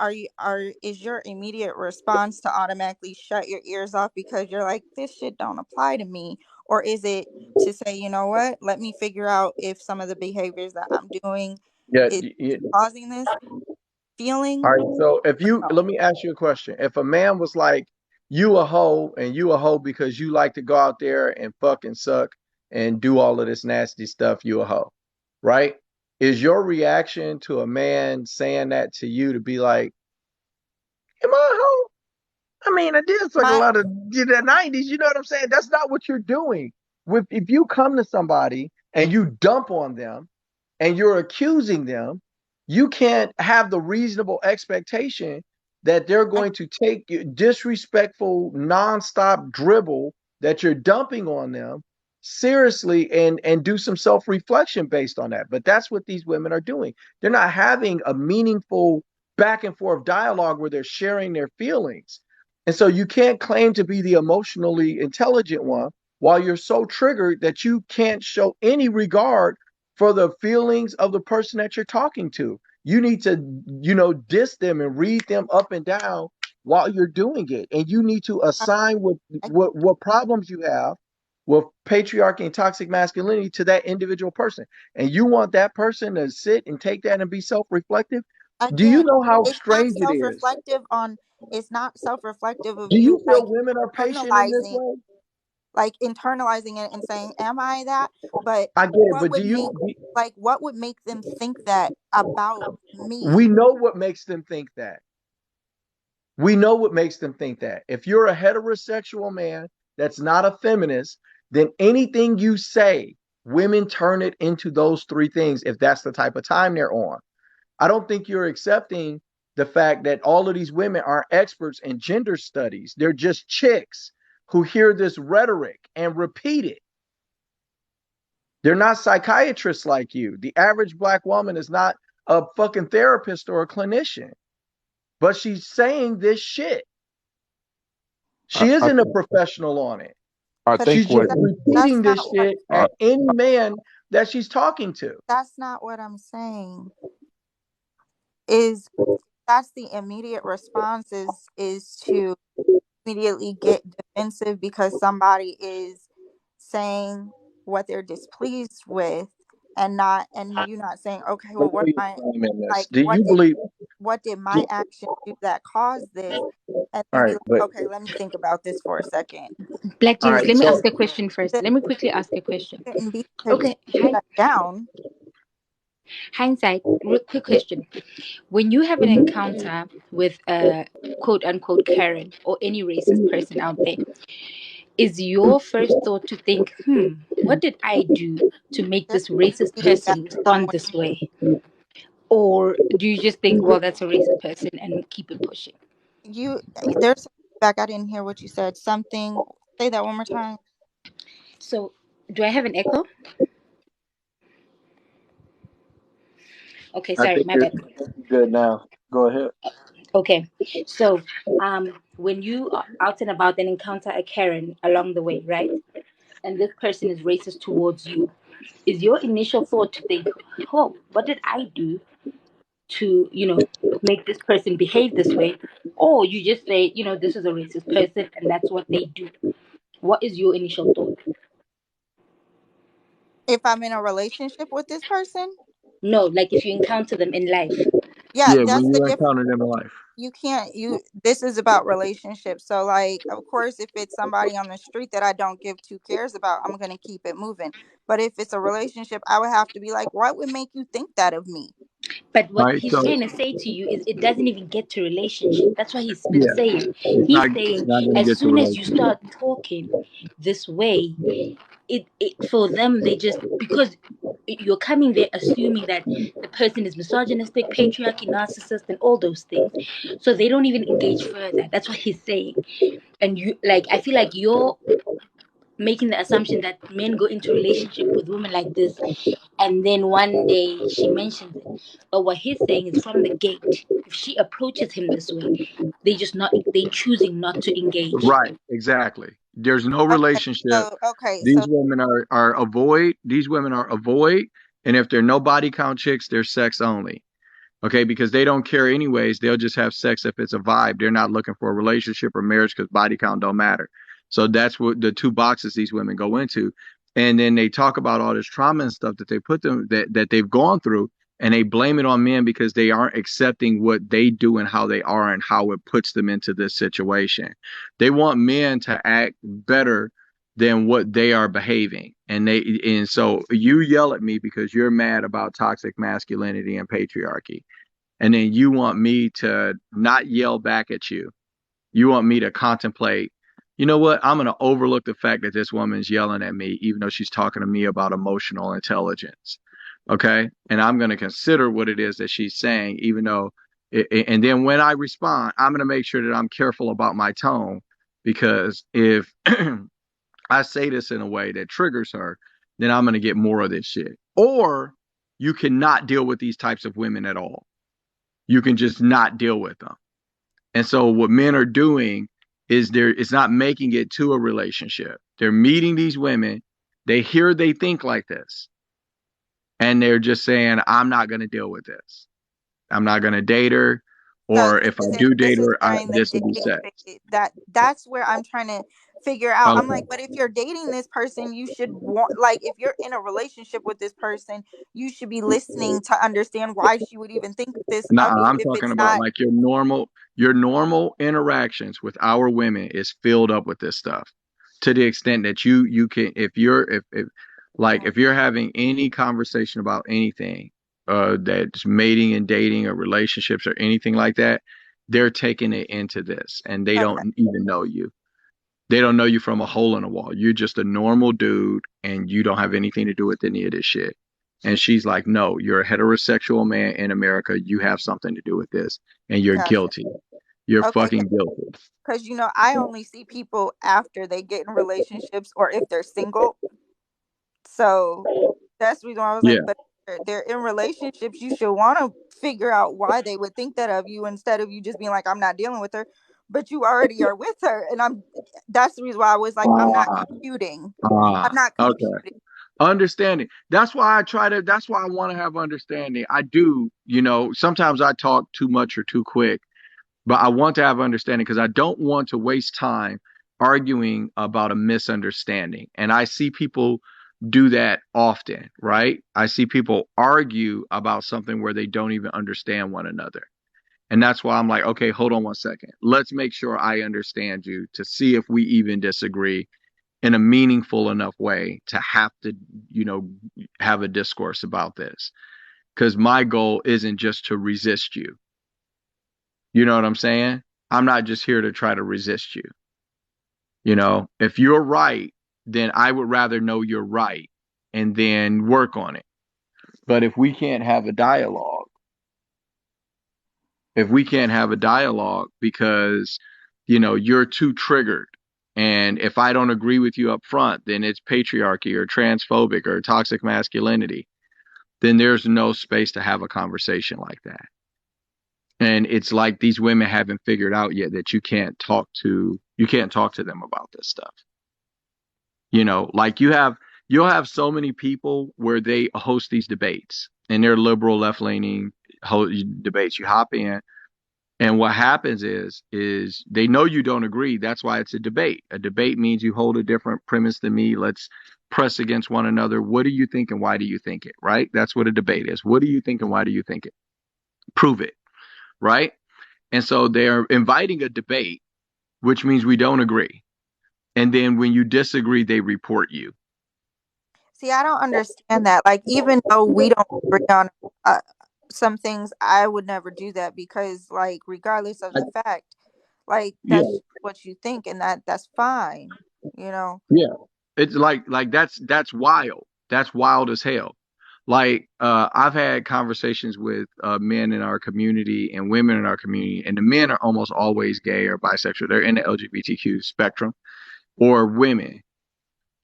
is your immediate response to automatically shut your ears off because you're like, this shit don't apply to me? Or is it to say, you know what, let me figure out if some of the behaviors that I'm doing Yeah. is causing this All feeling? right. So if you No. let me ask you a question. If a man was like, you a hoe and you a hoe because you like to go out there and fuck and suck and do all of this nasty stuff, you a hoe, right? Is your reaction to a man saying that to you to be like, am I a hoe? I mean, I did suck a My lot of the 90s. You know what I'm saying? That's not what you're doing. If you come to somebody and you dump on them and you're accusing them, you can't have the reasonable expectation that they're I, going to take your disrespectful, nonstop dribble that you're dumping on them seriously and do some self-reflection based on that. But that's what these women are doing. They're not having a meaningful back and forth dialogue where they're sharing their feelings. And so you can't claim to be the emotionally intelligent one while you're so triggered that you can't show any regard for the feelings of the person that you're talking to. You need to, diss them and read them up and down while you're doing it. And you need to I, assign I what problems you have with patriarchy and toxic masculinity to that individual person. And you want that person to sit and take that and be self-reflective. Do you again, know how it's not strange it is? self-reflective on. It's not self-reflective of Do you you feel like women are patient in this internalizing, way? internalizing it and saying, "Am I that?" But I get it, what but would make what would make them think that about we me? know what makes them think that. We know what makes them think that. If you're a heterosexual man that's not a feminist, then anything you say, women turn it into those three things if that's the type of time they're on. I don't think you're accepting the fact that all of these women aren't experts in gender studies. They're just chicks who hear this rhetoric and repeat it. They're not psychiatrists like you. The average black woman is not a fucking therapist or a clinician, but she's saying this shit. I, She I, isn't a professional on it. I But She's think just what that's repeating this not what shit uh, at any man that she's talking to. that's not what I'm saying. Is that's the immediate response is to immediately get defensive because somebody is saying what they're displeased with, and you not saying, okay, But well, what what are you am I claiming this? like, Do you believe? what did my action do that caused this? And All then be right, like, but okay, let me think about this for a second. Black all Jesus, right. let me So ask a question first. This Let me quickly ask a question. shouldn't be to Okay, shut down. hindsight, real quick question. When you have an encounter with a quote unquote Karen or any racist person out there, is your first thought to think, what did I do to make There this racist should be a gap person respond somewhere. this way? Or do you just think, well, that's a racist person and keep it pushing? There's back. I didn't hear what you said. Something. Say that one more time. So, do I have an echo? Okay, I sorry, think my you're bad. good now. Go ahead. Okay, so when you are out and about and encounter a Karen along the way, right? And this person is racist towards you, is your initial thought to think, oh, what did I do to, make this person behave this way? Or you just say, this is a racist person and that's what they do. What is your initial thought? If I'm in a relationship with this person, No, like if you encounter them in life. yeah, Yeah, when that's the you difference. encounter them in life. You can't, this is about relationships. So like, of course, if it's somebody on the street that I don't give two cares about, I'm going to keep it moving. But if it's a relationship, I would have to be like, what would make you think that of me? But what Right. he's So trying to say to you is it doesn't even get to relationship. That's what he's been yeah, saying. it's He's not saying going to as get to soon as you relationship. start talking this way, it for them, they just, because you're coming there assuming that the person is misogynistic, patriarchy, narcissist, and all those things, so they don't even engage further. That's what he's saying. And you, like, I feel like you're making the assumption that men go into relationship with women like this, and then one day she mentions it. But what he's saying is from the gate, if she approaches him this way, they choosing not to engage. Right. Exactly. There's no Okay, relationship. okay, These women are avoid. These women are avoid. And if they're no body count chicks, they're sex only. Okay, because they don't care anyways. They'll just have sex if it's a vibe. They're not looking for a relationship or marriage because body count don't matter. So that's what the two boxes these women go into. And then they talk about all this trauma and stuff that they put them that they've gone through, and they blame it on men because they aren't accepting what they do and how they are and how it puts them into this situation. They want men to act better than what they are behaving. And so you yell at me because you're mad about toxic masculinity and patriarchy, and then you want me to not yell back at you. You want me to contemplate, you know what? I'm going to overlook the fact that this woman's yelling at me, even though she's talking to me about emotional intelligence. Okay. And I'm going to consider what it is that she's saying, even though, and then when I respond, I'm going to make sure that I'm careful about my tone, because if I say this in a way that triggers her, then I'm going to get more of this shit. Or you cannot deal with these types of women at all. You can just not deal with them. And so what men are doing is it's not making it to a relationship. They're meeting these women, they hear they think like this, and they're just saying, I'm not going to deal with this. I'm not going to date her, so or if I do date this is her, during the this will be dating sex. phase. That's where I'm trying to figure out. I'm like, Okay. but if you're dating this person, you should want, like, if you're in a relationship with this person, you should be listening to understand why she would even think this Nah, of you. I'm If talking it's about not, like your normal interactions with our women is filled up with this stuff, to the extent that you can, if like if you're having any conversation about anything that's mating and dating or relationships or anything like that, they're taking it into this, and they okay, don't even know you. They don't know you from a hole in a wall. You're just a normal dude and you don't have anything to do with any of this shit. And she's like, no, you're a heterosexual man in America. You have something to do with this, and you're gotcha. guilty. You're Okay, fucking guilty. because I only see people after they get in relationships or if they're single. So that's the reason why I was Yeah. like, but they're in relationships. You should want to figure out why they would think that of you instead of you just being like, I'm not dealing with her. But you already are with her. And that's the reason why I was like, I'm not Ah, computing. I'm ah, not okay. computing. Understanding. That's why I want to have understanding. I do, sometimes I talk too much or too quick. But I want to have understanding because I don't want to waste time arguing about a misunderstanding. And I see people do that often, right? I see people argue about something where they don't even understand one another. And that's why I'm like, okay, hold on one second. Let's make sure I understand you to see if we even disagree in a meaningful enough way to have to, you know, have a discourse about this. Because my goal isn't just to resist you. You know what I'm saying? I'm not just here to try to resist you. If you're right, then I would rather know you're right and then work on it. But if we can't have a dialogue because, you're too triggered, and if I don't agree with you up front, then it's patriarchy or transphobic or toxic masculinity, then there's no space to have a conversation like that. And it's like these women haven't figured out yet that you can't talk to them about this stuff. Like you'll have so many people where they host these debates and they're liberal, left leaning debates. You hop in, and what happens is they know you don't agree. That's why it's a debate. A debate means you hold a different premise than me. Let's press against one another. What do you think and why do you think it? Right? That's what a debate is. What do you think and why do you think it? Prove it. Right? And so they're inviting a debate, which means we don't agree. And then when you disagree, they report you. See, I don't understand that. Like, even though we don't agree on uh, some things, I would never do that because, like, regardless of the fact, like, Yeah, that's what you think, and that's fine. You know? yeah. It's like that's wild. That's wild as hell. Like I've had conversations with men in our community and women in our community, and the men are almost always gay or bisexual. They're in the LGBTQ spectrum or women.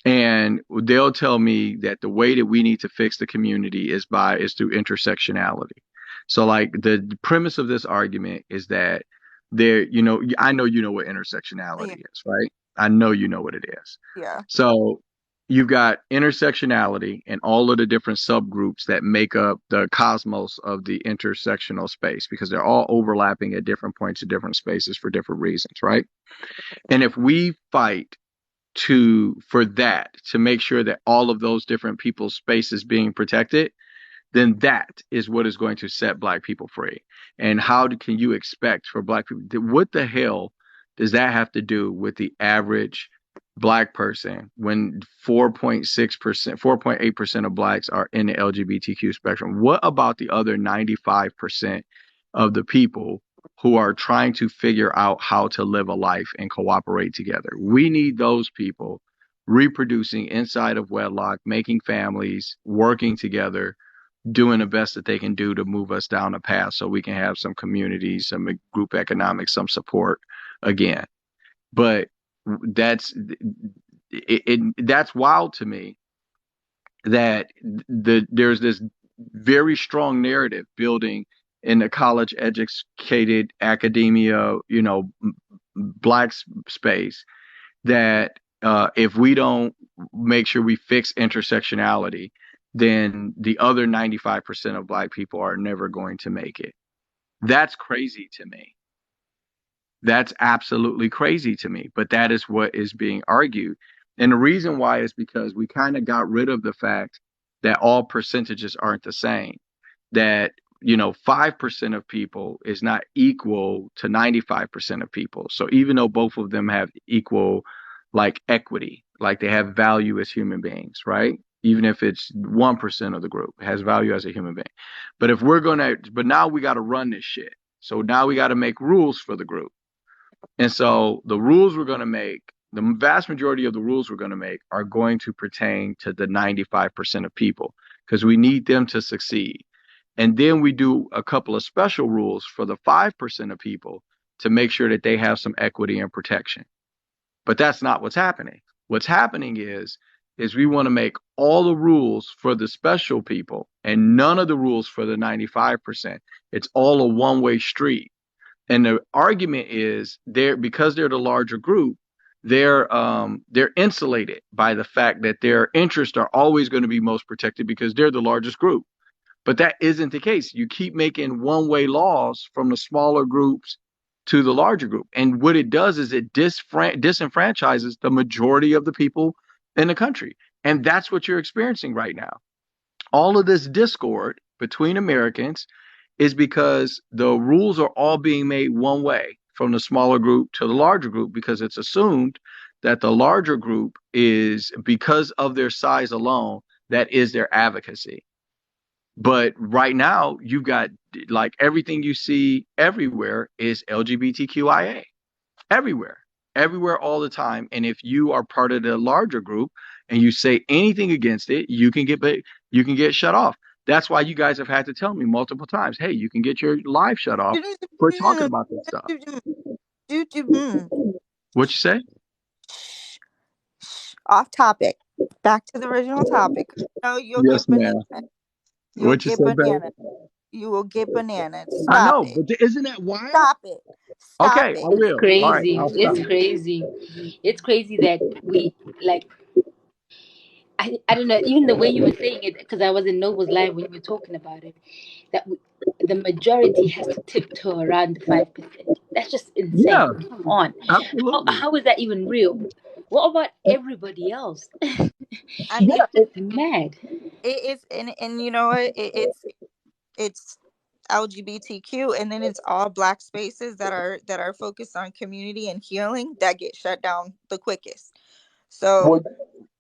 And they'll tell me that the way that we need to fix the community is through intersectionality. So like the premise of this argument is that I know you know what Yeah. intersectionality is, right? I know you know what it is. Yeah. So you've got intersectionality and all of the different subgroups that make up the cosmos of the intersectional space because they're all overlapping at different points in different spaces for different reasons, right? And if we fight to make sure that all of those different people's space is being protected, then that is what is going to set black people free. And can you expect for black people? What the hell does that have to do with the average black person when 4.6%, 4.8% of blacks are in the LGBTQ spectrum? What about the other 95% of the people who are trying to figure out how to live a life and cooperate together? We need those people reproducing inside of wedlock, making families, working together, doing the best that they can do to move us down a path so we can have some community, some group economics, some support again. But that's wild to me that there's this very strong narrative building in the college educated academia, black space that if we don't make sure we fix intersectionality, then the other 95% of black people are never going to make it. That's crazy to me. That's absolutely crazy to me. But that is what is being argued. And the reason why is because we kind of got rid of the fact that all percentages aren't the same. That 5% of people is not equal to 95% of people. So even though both of them have equal like equity, like they have value as human beings, right? Even if it's 1% of the group has value as a human being. But now we got to run this shit. So now we got to make rules for the group. And so the rules we're going to make, the vast majority of the rules we're going to make are going to pertain to the 95% of people because we need them to succeed. And then we do a couple of special rules for the 5% of people to make sure that they have some equity and protection. But that's not what's happening. What's happening is we want to make all the rules for the special people and none of the rules for the 95%. It's all a one-way street. And the argument is because they're the larger group, they're insulated by the fact that their interests are always going to be most protected because they're the largest group. But that isn't the case. You keep making one-way laws from the smaller groups to the larger group. And what it does is it disenfranchises the majority of the people in the country. And that's what you're experiencing right now. All of this discord between Americans is because the rules are all being made one way from the smaller group to the larger group because it's assumed that the larger group is, because of their size alone, that is their advocacy. But right now, you've got like everything you see everywhere is LGBTQIA. Everywhere, everywhere, all the time. And if you are part of the larger group and you say anything against it, you can get shut off. That's why you guys have had to tell me multiple times, hey, you can get your live shut off for talking about this stuff. What you say? Off topic. Back to the original topic. No, you'll Yes, get ma'am. bananas. You'll What you get say, babe? bananas. You will get bananas. I Stop know, it. but isn't that wild? Stop it. Stop Okay, I it. It's will. All right, crazy. I'll It's stop. crazy. It's crazy that we like. I don't know. Even the way you were saying it, because I was in Noble's live when you were talking about it, that the majority has to tiptoe around the 5%. That's just Yeah, insane. Come on, absolutely. how is that even real? What about everybody else? I Yeah, mean, It's mad. it is, and you know what? It's LGBTQ, and then it's all Black spaces that are focused on community and healing that get shut down the quickest. So well,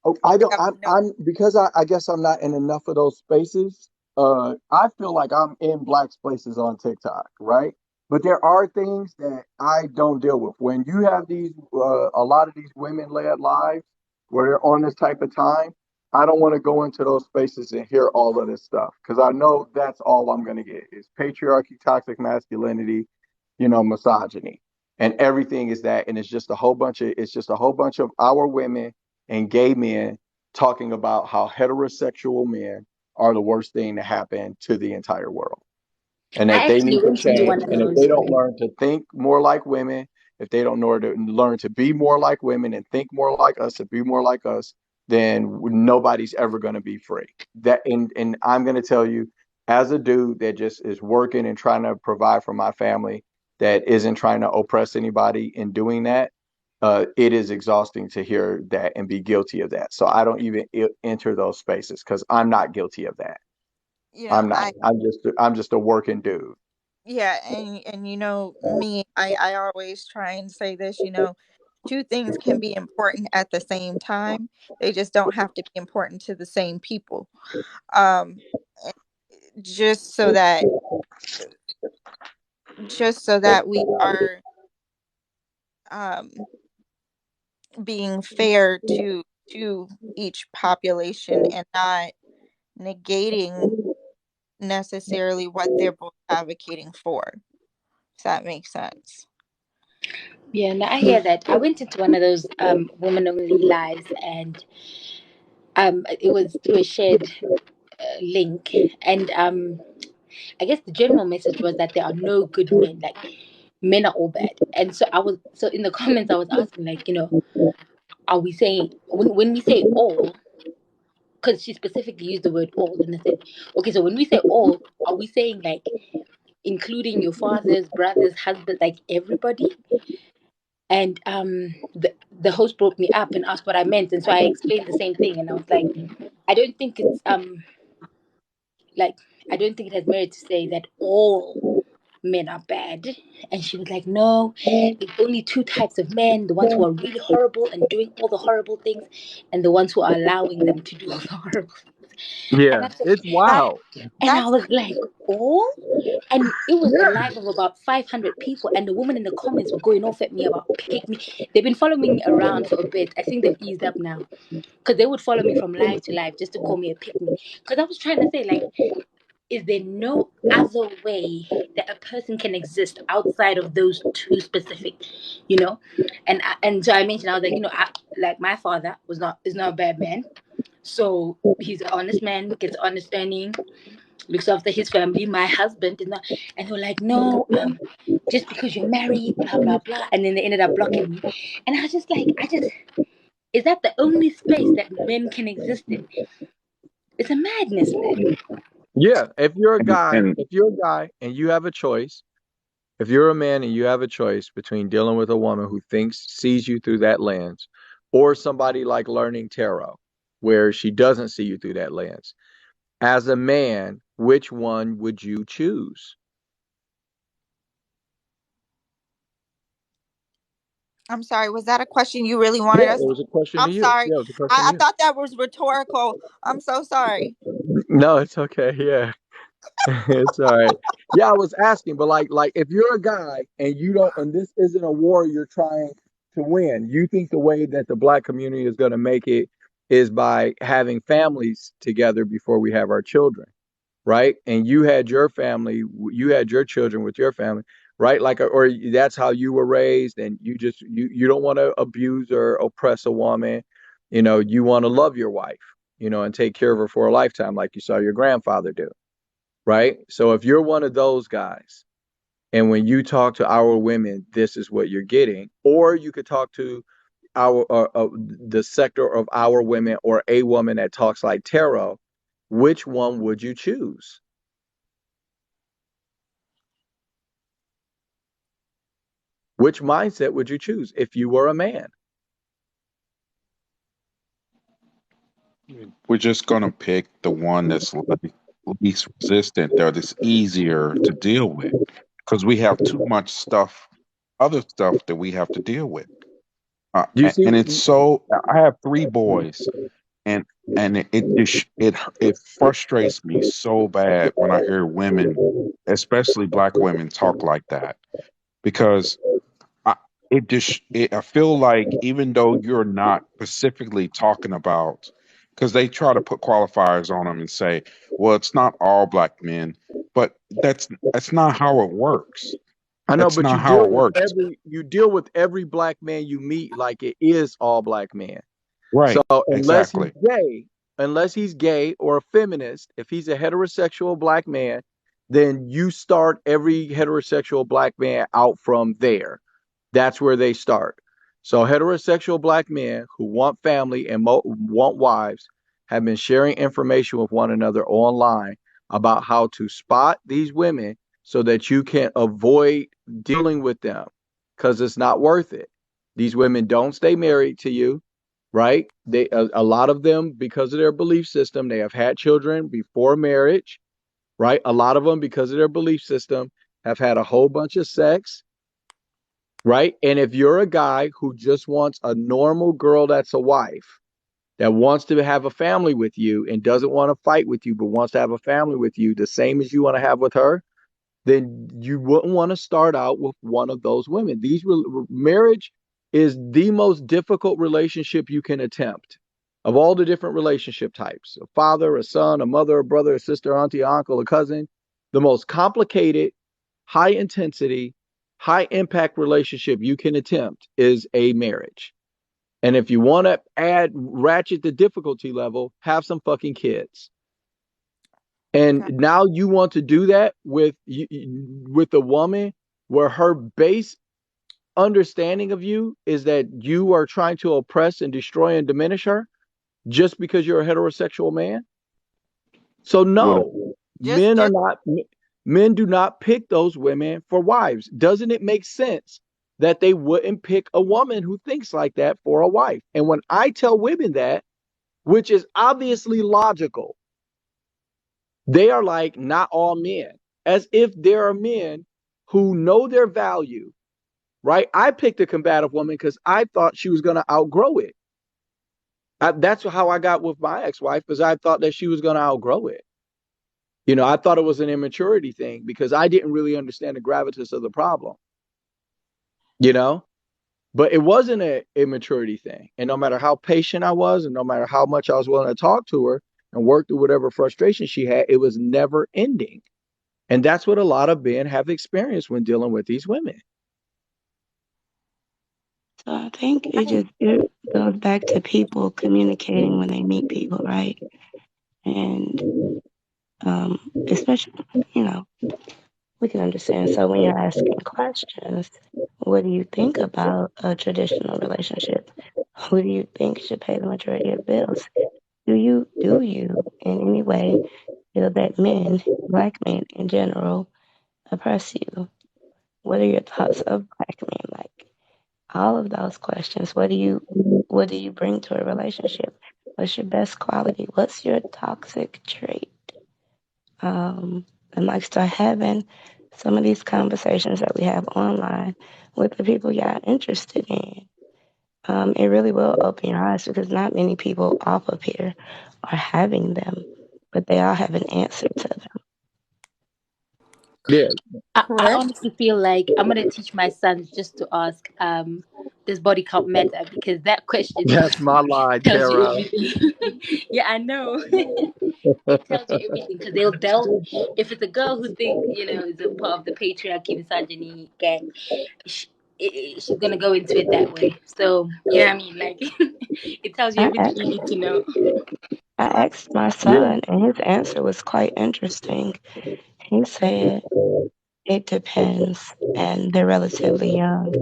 oh, I don't. yeah, no, I'm because I guess I'm not in enough of those spaces. I feel like I'm in black spaces on TikTok, right? But there are things that I don't deal with. When you have these, a lot of these women-led lives where they're on this type of time, I don't want to go into those spaces and hear all of this stuff because I know that's all I'm going to get is patriarchy, toxic masculinity, misogyny, and everything is that, and it's just a whole bunch of our women and gay men talking about how heterosexual men are the worst thing to happen to the entire world and I that they actually need to went into change. one of And if they those. don't learn to think more like women, if they don't learn to be more like women and think more like us and be more like us, then nobody's ever going to be free. And I'm going to tell you, as a dude that just is working and trying to provide for my family, that isn't trying to oppress anybody in doing that, it is exhausting to hear that and be guilty of that. So I don't even enter those spaces because I'm not guilty of that. I'm not. I I'm just a working dude. yeah, and you know me, I always try and say this, two things can be important at the same time. They just don't have to be important to the same people. Um, eh, just so that we are um being fair to each population and not negating necessarily what they're both advocating for. Does that make sense? Yeah, no, I hear that. I went into one of those woman only lives, and it was through a shared link, and I guess the general message was that there are no good men. Like, men are all bad. And so in the comments I was asking, like, are we saying, when we say all, because she specifically used the word all, and I said, okay, so when we say all, are we saying like including your fathers, brothers, husbands, like everybody? And the host brought me up and asked what I meant, and so I explained the same thing, and I was like, I don't think it's like I don't think it has merit to say that all men are bad. And she was like, no, it's only two types of men: the ones who are really horrible and doing all the horrible things, and the ones who are allowing them to do all the horrible things. And Yeah, I said, it's That wild. and I that's was like, oh. And it was a Yeah. live of about 500 people, and the women in the comments were going off at me about pick me. They've been following me around for a bit. I think they've eased up now, because they would follow me from live to live just to call me a pick me. Because I was trying to say, like, is there no other way that a person can exist outside of those two specific, you know? And so I mentioned, I was like, like my father is not a bad man. So he's an honest man, gets honest earning, looks after his family. My husband is not, and they're like, no, just because you're married, blah blah blah. And then they ended up blocking me. And I was just like, is that the only space that men can exist in? It's a madness, man. Yeah. And If you're a guy and you have a choice, if you're a man and you have a choice between dealing with a woman who sees you through that lens, or somebody like learning tarot, where she doesn't see you through that lens, as a man, which one would you choose? I'm sorry, was that a question you really Yeah, wanted us it to? was a question to I'm you. sorry. Yeah, it was a question to I you. thought that was rhetorical. I'm so sorry. No, it's okay. Yeah. It's all right. Yeah, I was asking, but like if you're a guy and you don't, and this isn't a war you're trying to win, you think the way that the black community is going to make it is by having families together before we have our children, right? And you had your family, you had your children with your family, right? Like, or that's how you were raised, and you don't want to abuse or oppress a woman, you want to love your wife, and take care of her for a lifetime, like you saw your grandfather do. right? So if you're one of those guys, and when you talk to our women, this is what you're getting, or you could talk to our the sector of our women or a woman that talks like tarot, which one would you choose? Which mindset would you choose if you were a man? We're just gonna pick the one that's least resistant, that is easier to deal with, because we have too much stuff, other stuff that we have to deal with. Do you see? And it's so. I have three boys, and it frustrates me so bad when I hear women, especially black women, talk like that, because I, I feel like even though you're not specifically talking about, because they try to put qualifiers on them and say, well, it's not all black men, but that's not how it works. I know, That's but not how it works. you deal with every black man you meet like it is all black men. So Right. unless he's Exactly. gay, unless he's gay or a feminist, if he's a heterosexual black man, then you start every heterosexual black man out from there. That's where they start. So heterosexual black men who want family and want wives have been sharing information with one another online about how to spot these women so that you can avoid dealing with them because it's not worth it. These women don't stay married to you, right? A lot of them, because of their belief system, they have had children before marriage, right? A lot of them, because of their belief system, have had a whole bunch of sex, right? And if you're a guy who just wants a normal girl that's a wife, that wants to have a family with you and doesn't want to fight with you, but wants to have a family with you, the same as you want to have with her, then you wouldn't want to start out with one of those women. Marriage is the most difficult relationship you can attempt of all the different relationship types: a father, a son, a mother, a brother, a sister, auntie, uncle, a cousin. The most complicated, high intensity, high impact relationship you can attempt is a marriage. And if you want to add ratchet the difficulty level, have some fucking kids. And Okay. now you want to do that with a woman where her base understanding of you is that you are trying to oppress and destroy and diminish her just because you're a heterosexual man. So What? no, Just men are not men do not pick those women for wives. Doesn't it make sense that they wouldn't pick a woman who thinks like that for a wife? And when I tell women that, which is obviously logical, they are like, not all men, as if there are men who know their value, right? I picked a combative woman because I thought she was going to outgrow it. That's how I got with my ex-wife, because I thought that she was going to outgrow it. I thought it was an immaturity thing because I didn't really understand the gravitas of the problem, you know? But it wasn't an immaturity thing. And no matter how patient I was, and no matter how much I was willing to talk to her and work through whatever frustration she had, it was never ending. And that's what a lot of men have experienced when dealing with these women. So I think it goes back to people communicating when they meet people, right? And especially, you know, we can understand. So when you're asking questions, what do you think about a traditional relationship? Who do you think should pay the majority of bills? Do you in any way feel that men, black men in general, oppress you? What are your thoughts of black men? Like all of those questions. What do you bring to a relationship? What's your best quality? What's your toxic trait? Um, and like start having some of these conversations that we have online with the people y'all interested in. It really will open your eyes because not many people off of here are having them, but they all have an answer to them. Yeah, I Chris. honestly feel like I'm gonna teach my sons just to ask, does body count matter? Because that question that's my lie, tells you Tara. everything. Yeah, I know. It tells you everything because they'll if it's a girl who think is a part of the patriarchy misogyny gang, she, she's gonna go into it that way. So you know what I mean? Like it tells you I, everything you need to know. I asked my Yeah. son, and his answer was quite interesting. He said it depends, and they're relatively young,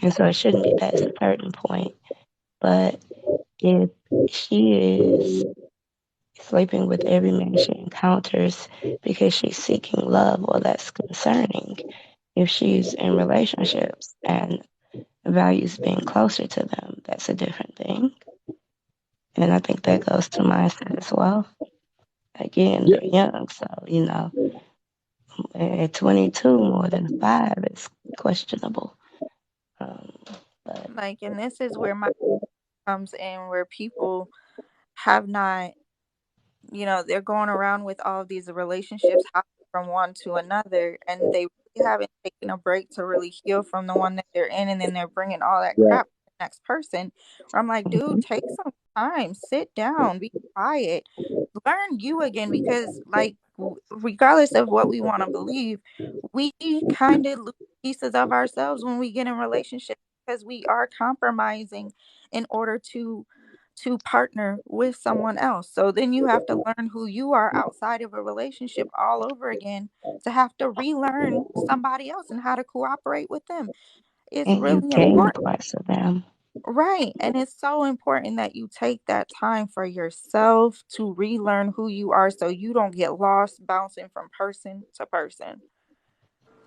and so it shouldn't be past a certain point. But if she is sleeping with every man she encounters because she's seeking love, well, that's concerning. If she's in relationships and values being closer to them, that's a different thing. And I think that goes to mindset as well. Again, Yeah. they're young, so at 22, more than five is questionable. Um, but Like, and this is where my comes in, where people have not, they're going around with all of these relationships hopping from one to another, and they really haven't taken a break to really heal from the one that they're in, and then they're bringing all that Right. crap to the next person. Where I'm like, dude, take some time, sit down, be quiet, learn you again, because like regardless of what we want to believe, we kind of lose pieces of ourselves when we get in relationships, because we are compromising in order to partner with someone else. So then you have to learn who you are outside of a relationship all over again, to have to relearn somebody else and how to cooperate with them. It's and you really gain important. parts of them. Right. And it's so important that you take that time for yourself to relearn who you are, so you don't get lost bouncing from person to person.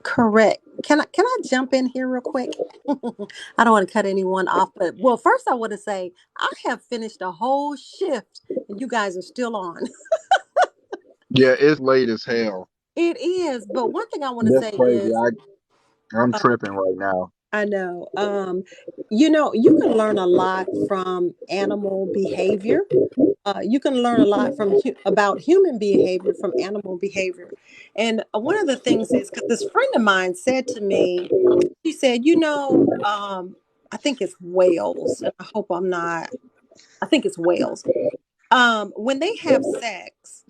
Correct. Can I jump in here real quick? I don't want to cut anyone off, but well, first I want to say I have finished a whole shift and you guys are still on. Yeah, it's late as hell. It is, but one thing I want to That's say crazy. is I'm uh, tripping right now. I know you can learn a lot from animal behavior. You can learn a lot from about human behavior from animal behavior. And one of the things is because this friend of mine said to me, she said, I think it's whales, and I hope I'm not. I think it's whales. When they have sex,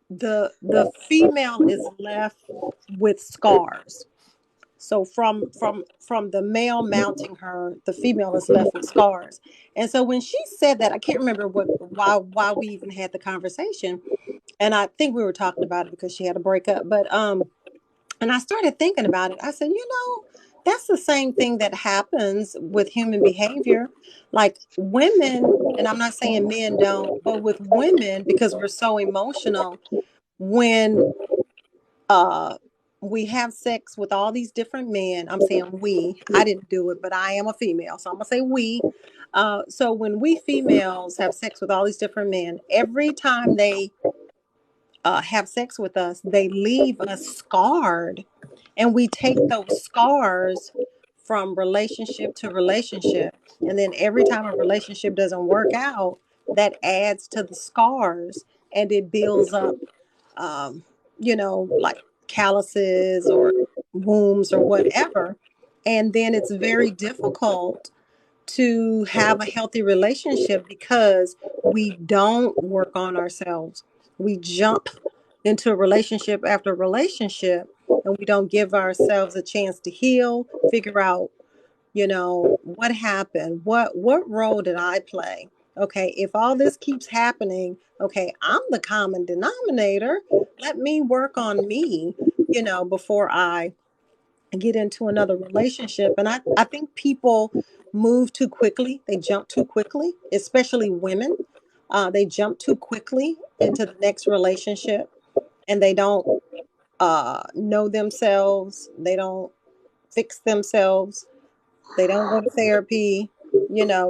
the female is left with scars. So from the male mounting her, the female is left with scars. And so when she said that, I can't remember why we even had the conversation. And I think we were talking about it because she had a breakup. But and I started thinking about it. I said, that's the same thing that happens with human behavior. Like women, and I'm not saying men don't, but with women, because we're so emotional, when uh we have sex with all these different men. I'm saying we, I didn't do it, but I am a female, so I'm gonna say we. So when we females have sex with all these different men, every time they have sex with us, they leave us scarred. And we take those scars from relationship to relationship. And then every time a relationship doesn't work out, that adds to the scars and it builds up, um, like calluses or wounds or whatever. And then it's very difficult to have a healthy relationship because we don't work on ourselves. We jump into a relationship after relationship and we don't give ourselves a chance to heal, figure out, what happened? What role did I play? Okay, if all this keeps happening, okay, I'm the common denominator. Let me work on me, before I get into another relationship. And I think people move too quickly. They jump too quickly, especially women. They jump too quickly into the next relationship and they don't know themselves. They don't fix themselves. They don't go to therapy,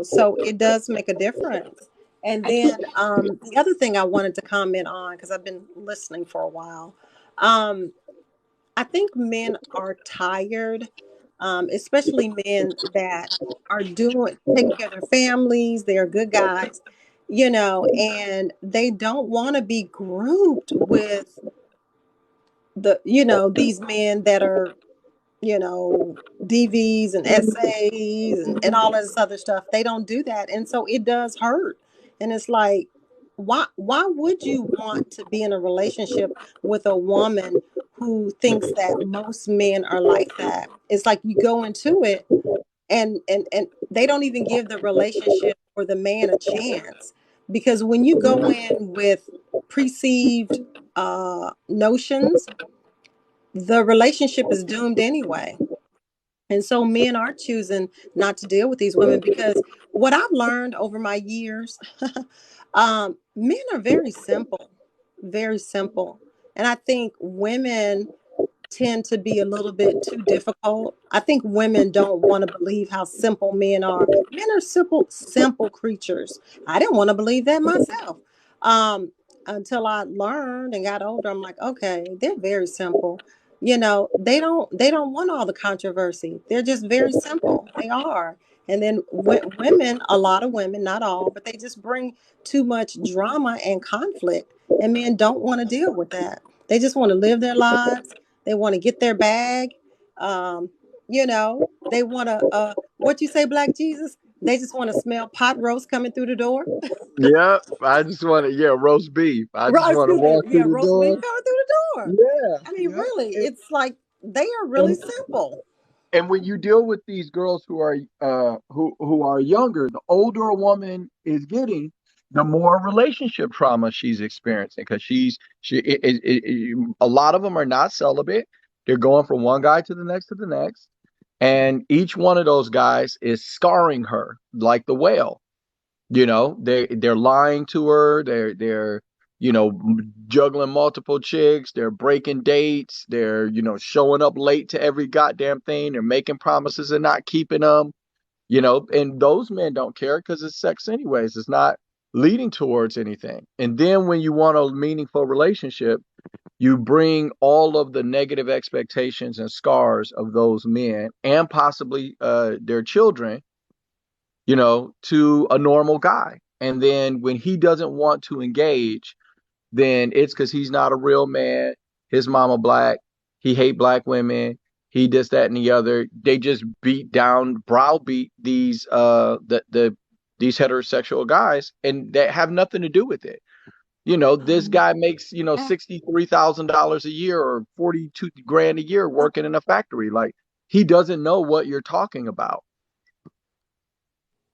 so it does make a difference. And I think then the other thing I wanted to comment on, because I've been listening for a while, um, I think men are tired, especially men that are doing taking care of their families. They are good guys, and they don't want to be grouped with these men that are, you know, DVs and essays and all this other stuff. They don't do that. And so it does hurt. And it's like, why would you want to be in a relationship with a woman who thinks that most men are like that? It's like you go into it and they don't even give the relationship or the man a chance. because when you go in with perceived notions, the relationship is doomed anyway. And so men are choosing not to deal with these women because what I've learned over my years, men are very simple, very simple. And I think women tend to be a little bit too difficult. I think women don't want to believe how simple men are. Men are simple, simple creatures. I didn't want to believe that myself. Um, until I learned and got older, I'm like, okay, they're very simple. You know, they don't want all the controversy. They're just very simple. They are. And then women, a lot of women, not all, but they just bring too much drama and conflict. And men don't want to deal with that. They just want to live their lives. They want to get their bag. Um, they want to, what you say, Black Jesus? They just want to smell pot roast coming through the door. Yeah, I just want to, yeah, roast beef. I just Right, want to excuse me. walk through Yeah, the roast beef door. coming through the door. Yeah, I mean, yeah. really, it's like they are really And, simple. and when you deal with these girls who are younger, the older a woman is getting, the more relationship trauma she's experiencing because a lot of them are not celibate. They're going from one guy to the next, and each one of those guys is scarring her like the whale. They're lying to her. They're juggling multiple chicks. They're breaking dates. They're showing up late to every goddamn thing. They're making promises and not keeping them. And those men don't care because it's sex anyways. It's not leading towards anything. And then when you want a meaningful relationship, you bring all of the negative expectations and scars of those men and possibly their children, to a normal guy. And then when he doesn't want to engage, then it's because he's not a real man. His mama black. He hate black women. He this, that, and the other. They just beat down, browbeat these heterosexual guys, and that have nothing to do with it. This guy makes $63,000 a year or 42 grand a year working in a factory. Like he doesn't know what you're talking about.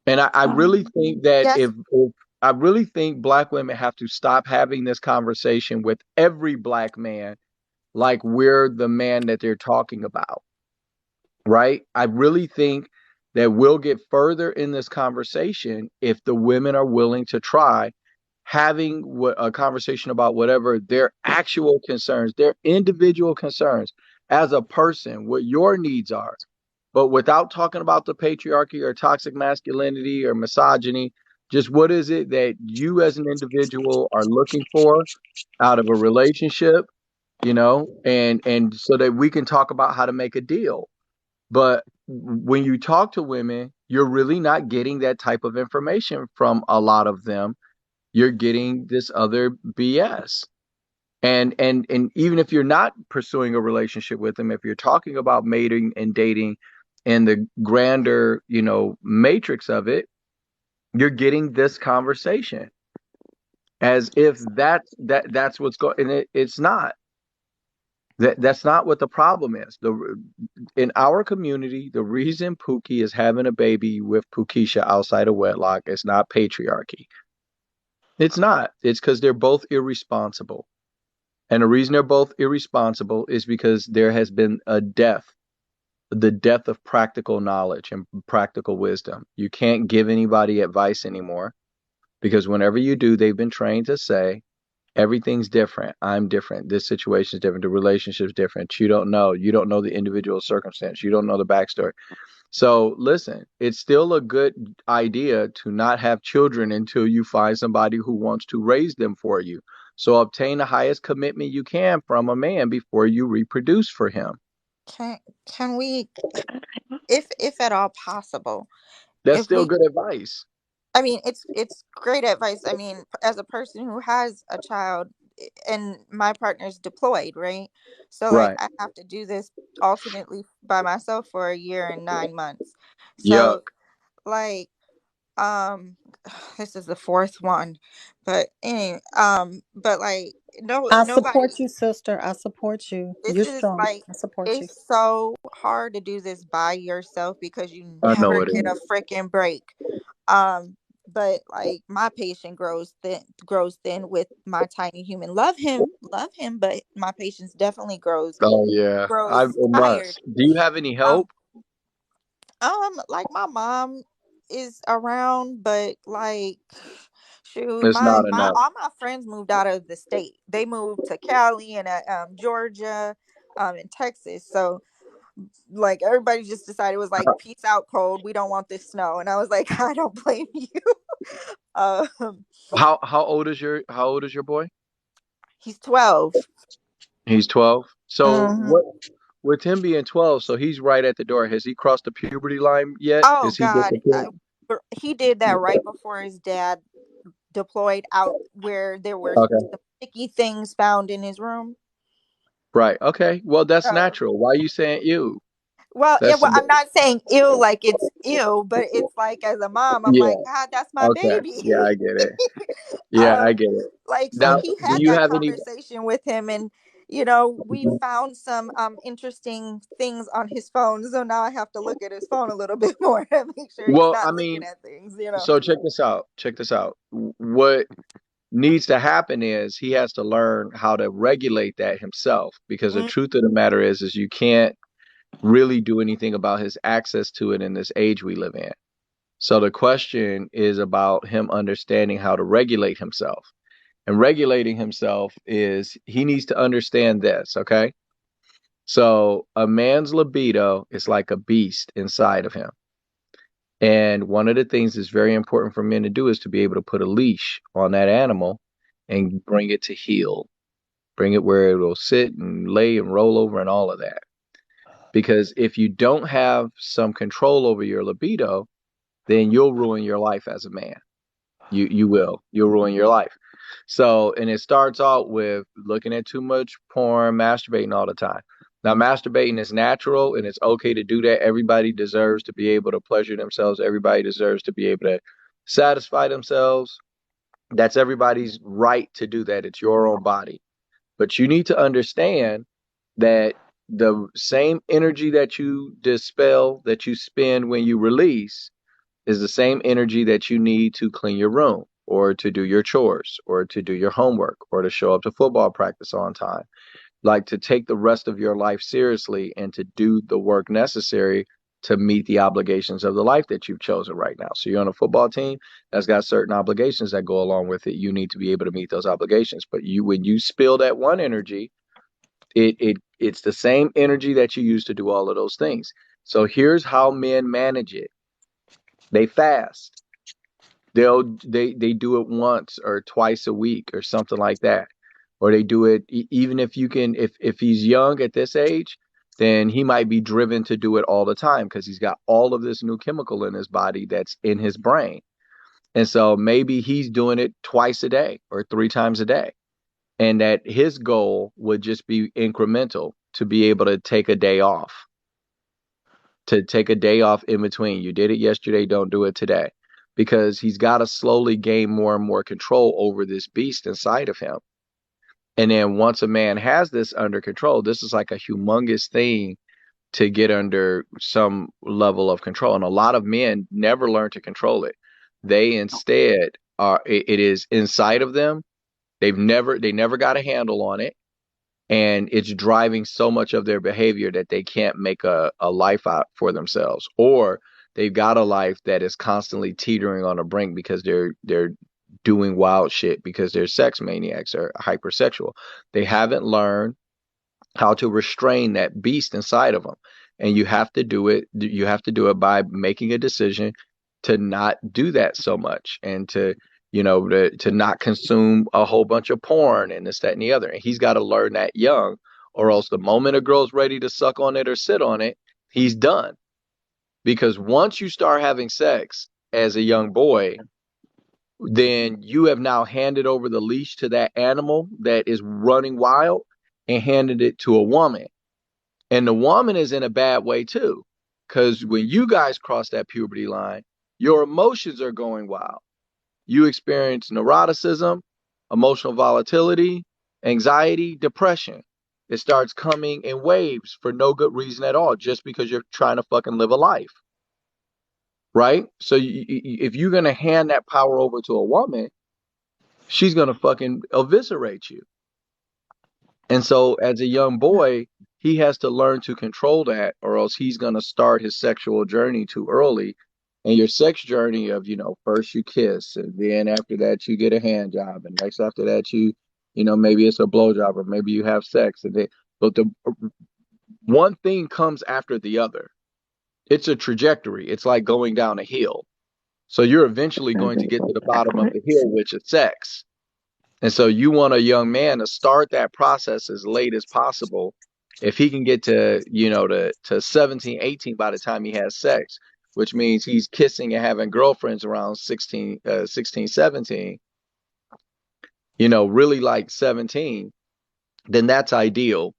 And I really think that if I really think black women have to stop having this conversation with every black man like we're the man that they're talking about, right? I really think that we'll get further in this conversation if the women are willing to try having a conversation about whatever their actual concerns, their individual concerns as a person, what your needs are, but without talking about the patriarchy or toxic masculinity or misogyny. Just what is it that you as an individual are looking for out of a relationship, and so that we can talk about how to make a deal. But when you talk to women, you're really not getting that type of information from a lot of them. You're getting this other BS. And even if you're not pursuing a relationship with them, if you're talking about mating and dating and the grander, matrix of it, you're getting this conversation as if that's what's going, and it's not. That's not what the problem is. In our community, the reason Pookie is having a baby with Pookiesha outside of wedlock is not patriarchy. It's not. It's because they're both irresponsible. And the reason they're both irresponsible is because there has been the death of practical knowledge and practical wisdom. You can't give anybody advice anymore because whenever you do, they've been trained to say, everything's different. I'm different. This situation is different. The relationship's different. You don't know. You don't know the individual circumstance. You don't know the backstory. So listen, it's still a good idea to not have children until you find somebody who wants to raise them for you. So obtain the highest commitment you can from a man before you reproduce for him. Can can we, if at all possible, That's if still we, good advice. I mean, it's great advice. I mean, as a person who has a child, and my partner's deployed, right? So like Right. I have to do this alternately by myself for a year and 9 months. Yuck. So like um this is the fourth one. But anyway, but like I nobody, support you, sister. I support you. this You're is strong. like, I support you. it's so hard to do this by yourself because you I know never it get a is. freaking break. Um but like my patient grows thin with my tiny human. Love him, but my patience definitely grows Oh yeah, grows it tired. must. Do you have any Um help? like my mom is around, but like shoot, It's my not my enough. all my friends moved out of the state. They moved to Cali and Georgia, and Texas. So like everybody just decided it was like peace out cold. We don't want this snow. And I was like, I don't blame you. um How old is your boy? he's 12. He's 12. So Hmm. what with him being 12, so he's right at the door. Has he crossed the puberty line yet? Oh Is he at God. the point? He did that right before his dad deployed out where there were Okay. some sticky things found in his room. Right. Okay. Well, that's Uh, natural. Why are you saying you? well, I'm not saying ill like it's ill, but it's like as a mom, I'm Yeah. like, God, that's my Okay. baby. Yeah, I get it. Yeah, I um, get it. like so Now, he do had you that have any? conversation with him, and we found some interesting things on his phone, so now I have to look at his phone a little bit more to make sure he's Well, I not looking mean, at things. so check this out. Check this out. What needs to happen is he has to learn how to regulate that himself because the Mm, truth of the matter is you can't really do anything about his access to it in this age we live in. So the question is about him understanding how to regulate himself. And regulating himself is he needs to understand this, okay? So a man's libido is like a beast inside of him. And one of the things that's very important for men to do is to be able to put a leash on that animal and bring it to heel, bring it where it will sit and lay and roll over and all of that. Because if you don't have some control over your libido, then you'll ruin your life as a man. You will. You'll ruin your life. So, and it starts out with looking at too much porn, masturbating all the time. Now, masturbating is natural and it's okay to do that. Everybody deserves to be able to pleasure themselves. Everybody deserves to be able to satisfy themselves. That's everybody's right to do that. It's your own body. But you need to understand that the same energy that you dispel, that you spend when you release, is the same energy that you need to clean your room or to do your chores or to do your homework or to show up to football practice on time. Like to take the rest of your life seriously and to do the work necessary to meet the obligations of the life that you've chosen right now. So you're on a football team that's got certain obligations that go along with it. You need to be able to meet those obligations. But when you spill that one energy, it's the same energy that you use to do all of those things. So here's how men manage it. They fast. They do it once or twice a week or something like that, or they do it even if you can, if he's young at this age, then he might be driven to do it all the time because he's got all of this new chemical in his body that's in his brain. And so maybe he's doing it twice a day or three times a day, and that his goal would just be incremental to be able to take a day off, to take a day off in between. You did it yesterday, don't do it today. Because he's got to slowly gain more and more control over this beast inside of him. And then once a man has this under control, this is like a humongous thing to get under some level of control. And a lot of men never learn to control it. They instead it is inside of them. They never got a handle on it, and it's driving so much of their behavior that they can't make a life out for themselves, or they've got a life that is constantly teetering on a brink because they're doing wild shit because they're sex maniacs or hypersexual. They haven't learned how to restrain that beast inside of them. And you have to do it by making a decision to not do that so much, and to not consume a whole bunch of porn and this, that, and the other. And he's got to learn that young, or else the moment a girl's ready to suck on it or sit on it, he's done. Because once you start having sex as a young boy, then you have now handed over the leash to that animal that is running wild and handed it to a woman. And the woman is in a bad way too. Because when you guys cross that puberty line, your emotions are going wild. You experience neuroticism, emotional volatility, anxiety, depression. It starts coming in waves for no good reason at all, just because you're trying to fucking live a life. right? So if you're gonna hand that power over to a woman, she's gonna fucking eviscerate you. And so as a young boy, he has to learn to control that, or else he's gonna start his sexual journey too early. And your sex journey of, first you kiss, and then after that you get a hand job, and next after that maybe it's a blow job, or maybe you have sex, and then but the one thing comes after the other. It's a trajectory. It's like going down a hill. So you're eventually Doesn't going to get go to the bottom of the backwards. hill, which is sex. And so you want a young man to start that process as late as possible. If he can get to 17, 18 by the time he has sex, which means he's kissing and having girlfriends around 16, 17, really like 17, then that's ideal,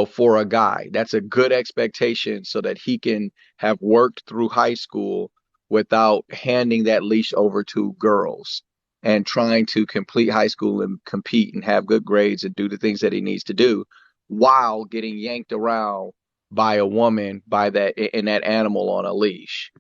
for a guy. That's a good expectation so that he can have worked through high school without handing that leash over to girls and trying to complete high school and compete and have good grades and do the things that he needs to do while getting yanked around by a woman by that in that animal on a leash.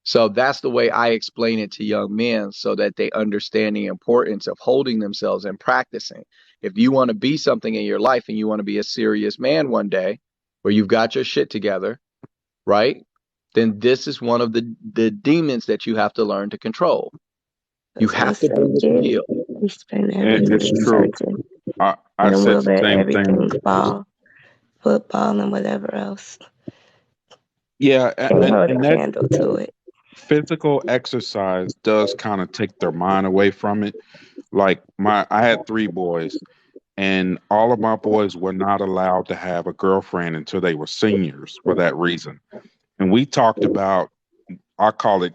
So that's the way I explain it to young men so that they understand the importance of holding themselves and practicing. If you want to be something in your life and you want to be a serious man one day where you've got your shit together, right? Then this is one of the demons that you have to learn to control. You Because have once to they bring it to get it, heel. we spend It's everything true. searching. I And said we'll the let same thing. everything fall. Football and whatever else. Yeah, Can't hold a and that candle to it. physical exercise does kind of take their mind away from it. Like I had three boys, and all of my boys were not allowed to have a girlfriend until they were seniors for that reason. And we talked about, I call it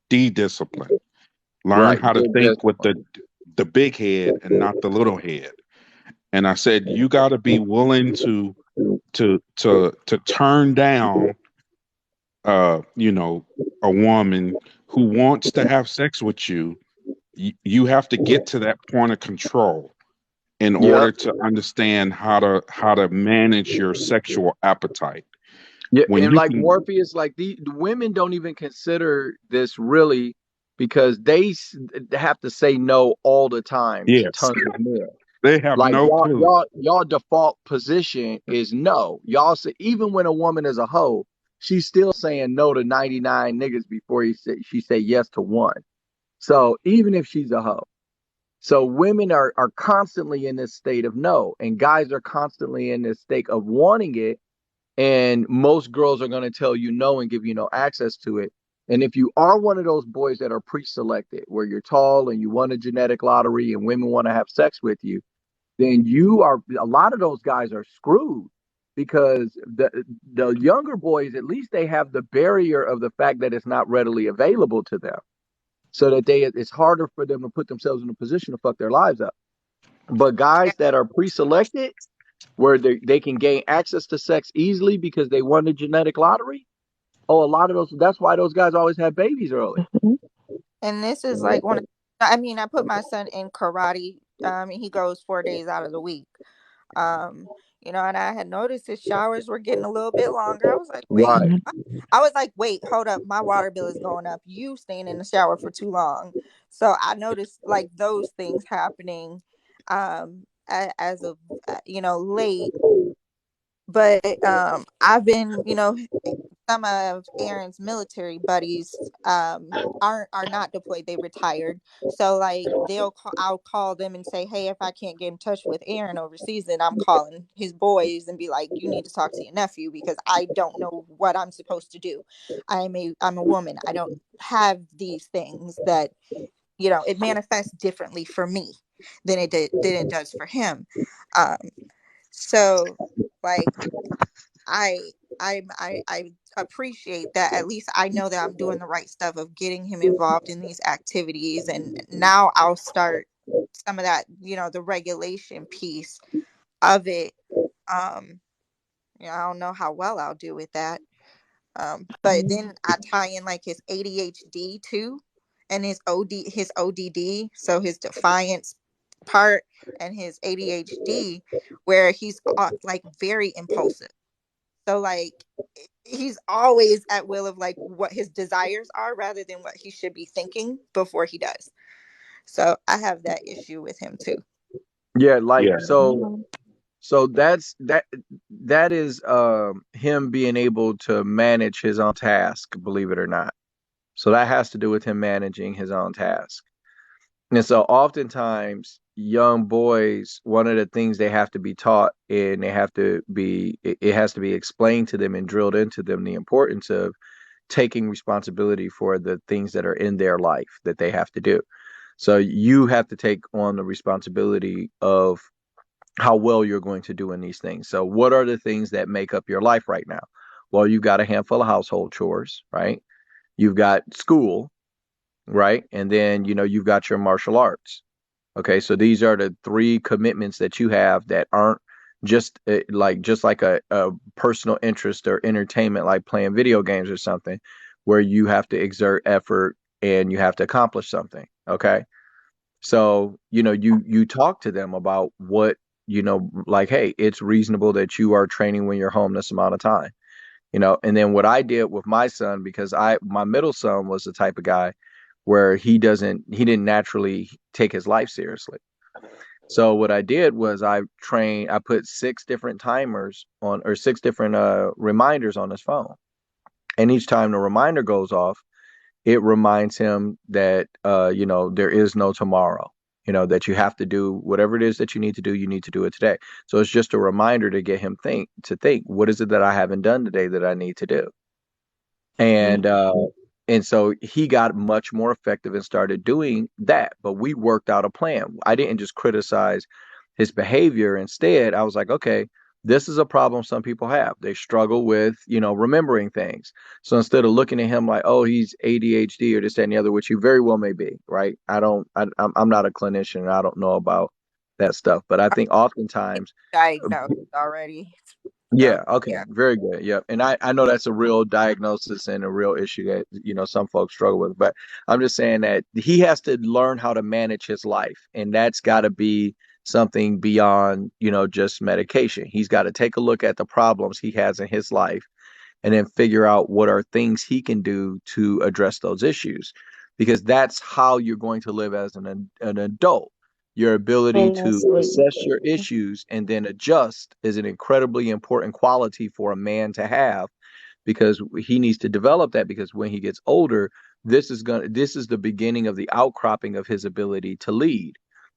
de-discipline. Learn Right. how to Good think with discipline. the big head and not the little head. And I said you got to be willing to turn down you know, a woman who wants to have sex with you. You have to get to that point of control in Yep. order to understand how to manage your sexual appetite. Yeah, When and you like can, Morpheus, like the women don't even consider this really because have to say no all the time to yes, tons of men. they have Like no clue. y'all default position is no. Y'all say even when a woman is a hoe, she's still saying no to 99 niggas before she say yes to one. So even if she's a hoe. So women are constantly in this state of no, and guys are constantly in this state of wanting it, and most girls are going to tell you no and give you no access to it. And if you are one of those boys that are pre-selected where you're tall and you won a genetic lottery and women want to have sex with you, then you are a lot of those guys are screwed because the younger boys, at least they have the barrier of the fact that it's not readily available to them, so that it's harder for them to put themselves in a position to fuck their lives up. But guys that are pre-selected, where they can gain access to sex easily because they won the genetic lottery. Oh, a lot of those. That's why those guys always have babies early. Mhm. And this is like one of, I mean, I put my son in karate. He goes 4 days out of the week. Um, and I had noticed his showers were getting a little bit longer. I was like, wait, Right. Mhm. what? I was like, wait, hold up, my water bill is going up. You staying in the shower for too long. So I noticed like those things happening as of late. But I've been, some of Aaron's military buddies are not deployed, they retired. So like I'll call them and say, hey, if I can't get in touch with Aaron overseas, then I'm calling his boys and be like, you need to talk to your nephew because I don't know what I'm supposed to do. I'm a woman. I don't have these things that, it manifests differently for me than it does for him. um so like I I appreciate that at least I know that I'm doing the right stuff of getting him involved in these activities, and now I'll start some of that, the regulation piece of it. Um I don't know how well I'll do with that. But then I tie in like his ADHD too, and his ODD, so his defiance part and his ADHD, where he's like very impulsive. So like he's always at will of like what his desires are rather than what he should be thinking before he does. So I have that issue with him too. Yeah, like Yeah. so that is him being able to manage his own task, believe it or not. So that has to do with him managing his own task. And so oftentimes young boys, one of the things they have to be taught and they have to be it has to be explained to them and drilled into them the importance of taking responsibility for the things that are in their life that they have to do. So you have to take on the responsibility of how well you're going to do in these things. So what are the things that make up your life right now? Well, you've got a handful of household chores, right? You've got school, right? And then, you've got your martial arts. Okay, so these are the three commitments that you have that aren't just like a personal interest or entertainment, like playing video games or something, where you have to exert effort and you have to accomplish something. Okay, so you talk to them about what like, hey, it's reasonable that you are training when you're home this amount of time. And then what I did with my son, because my middle son was the type of guy where he didn't naturally take his life seriously. So what I did was I put six different timers on, or six different reminders on his phone. And each time the reminder goes off, it reminds him that there is no tomorrow. That you have to do whatever it is that you need to do it today. So it's just a reminder to get him think, what is it that I haven't done today that I need to do? Mm. And so he got much more effective and started doing that. But we worked out a plan. I didn't just criticize his behavior. Instead, I was like, okay, this is a problem some people have. They struggle with, remembering things. So instead of looking at him like, oh, he's ADHD or this, that, and the other, which he very well may be, right? I'm not a clinician and I don't know about that stuff. But I think oftentimes, Diagnosed already. So yeah, okay, yeah. very good. Yep. And I know that's a real diagnosis and a real issue that, some folks struggle with. But I'm just saying that he has to learn how to manage his life. And that's got to be something beyond, just medication. He's got to take a look at the problems he has in his life and then figure out what are things he can do to address those issues, because that's how you're going to live as an adult. Your ability And to that's sweet. assess your issues and then adjust is an incredibly important quality for a man to have, because he needs to develop that, because when he gets older, this is the beginning of the outcropping of his ability to lead.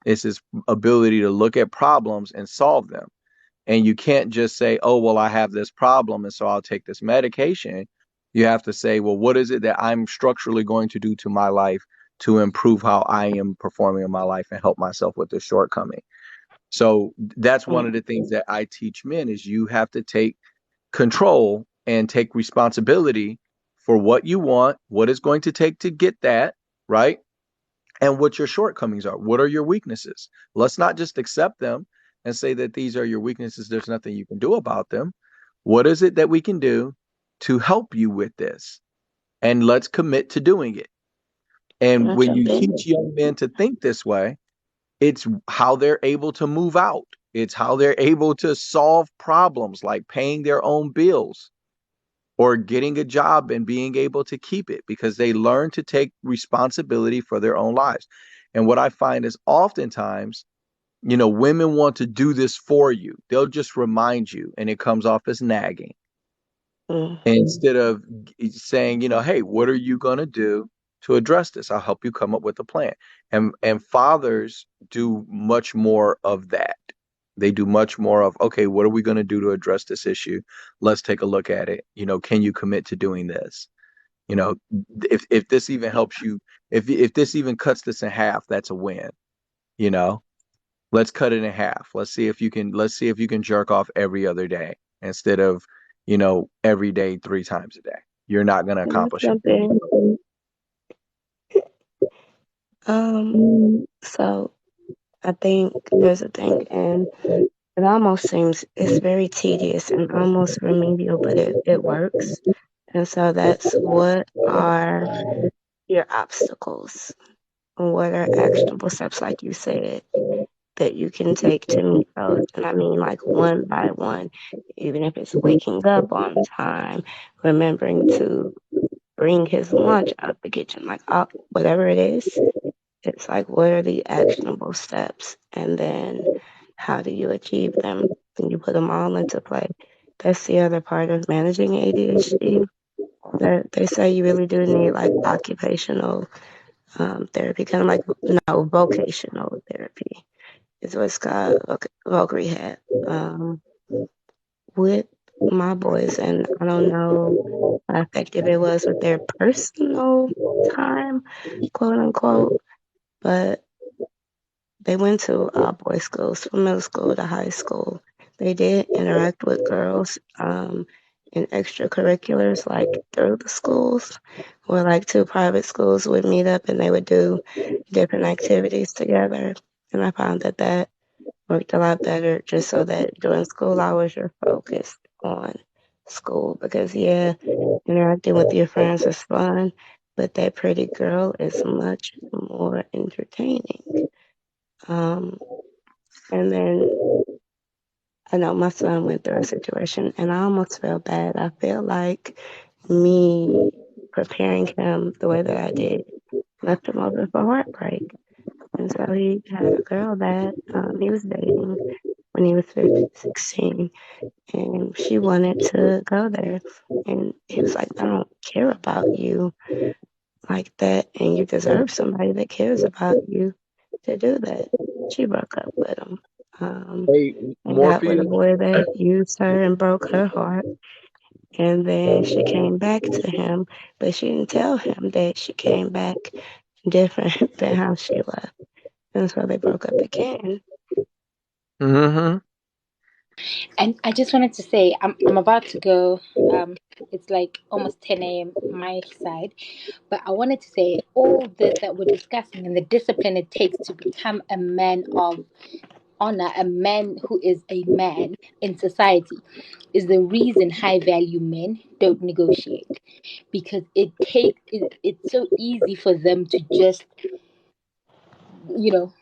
It's his ability to look at problems and solve them. And you can't just say, oh, well, I have this problem, and so I'll take this medication. You have to say, well, what is it that I'm structurally going to do to my life to improve how I am performing in my life and help myself with this shortcoming? So that's one Mm. of the things that I teach men is you have to take control and take responsibility for what you want, what it's going to take to get that, right? And what your shortcomings are. What are your weaknesses? Let's not just accept them and say that these are your weaknesses. There's nothing you can do about them. What is it that we can do to help you with this? And let's commit to doing it. Can And I when jump you in? teach young men to think this way, it's how they're able to move out. It's how they're able to solve problems like paying their own bills or getting a job and being able to keep it, because they learn to take responsibility for their own lives. And what I find is oftentimes, women want to do this for you. They'll just remind you and it comes off as nagging Mm. instead of saying, hey, what are you going to do to address this? I'll help you come up with a plan. And fathers do much more of that. They do much more of, okay, what are we going to do to address this issue? Let's take a look at it. Can you commit to doing this? You know, if this even helps you, if this even cuts this in half, that's a win. You know, let's cut it in half. Let's see if you can jerk off every other day instead of, every day 3 times a day. You're not going to Can I accomplish jump anything. in? So I think there's a thing, and it almost seems it's very tedious and almost remedial, but it works. And so that's what are your obstacles? What are actionable steps, like you said? that you can take to meet those. And I mean, like one by one, even if it's waking up on time, remembering to bring his lunch out the kitchen, like whatever it is. It's like, what are the actionable steps? And then how do you achieve them? And you put them all into play. That's the other part of managing ADHD. That they say you really do need like occupational therapy, kind of like no vocational therapy is what's called voc rehab. With my boys, and I don't know how effective it was with their personal time, quote unquote, but they went to all boys schools from middle school to high school. They did interact with girls in extracurriculars, like through the schools, where like two private schools would meet up and they would do different activities together. And I found that that worked a lot better just so that during school hours you're focused on school. Because, yeah, interacting with your friends is fun, but that pretty girl is much more entertaining. Um, and then I know my son went through a situation and I almost feel bad. I feel like me preparing him the way that I did left him open for heartbreak. And so he had a girl that he was dating when he was 16, and she wanted to go there. And he was like, I don't care about you like that, and you deserve somebody that cares about you to do that. She broke up with him. Hey, And got with a Morpheus. boy that used her and broke her heart. And then she came back to him, but she didn't tell him that she came back different than how she left. And so they broke up again. Mm-hmm. And I just wanted to say, I'm about to go. It's like almost 10 a.m. my side, but I wanted to say all this that we're discussing and the discipline it takes to become a man of honor, a man who is a man in society, is the reason high value men don't negotiate, because it's so easy for them to just, you know,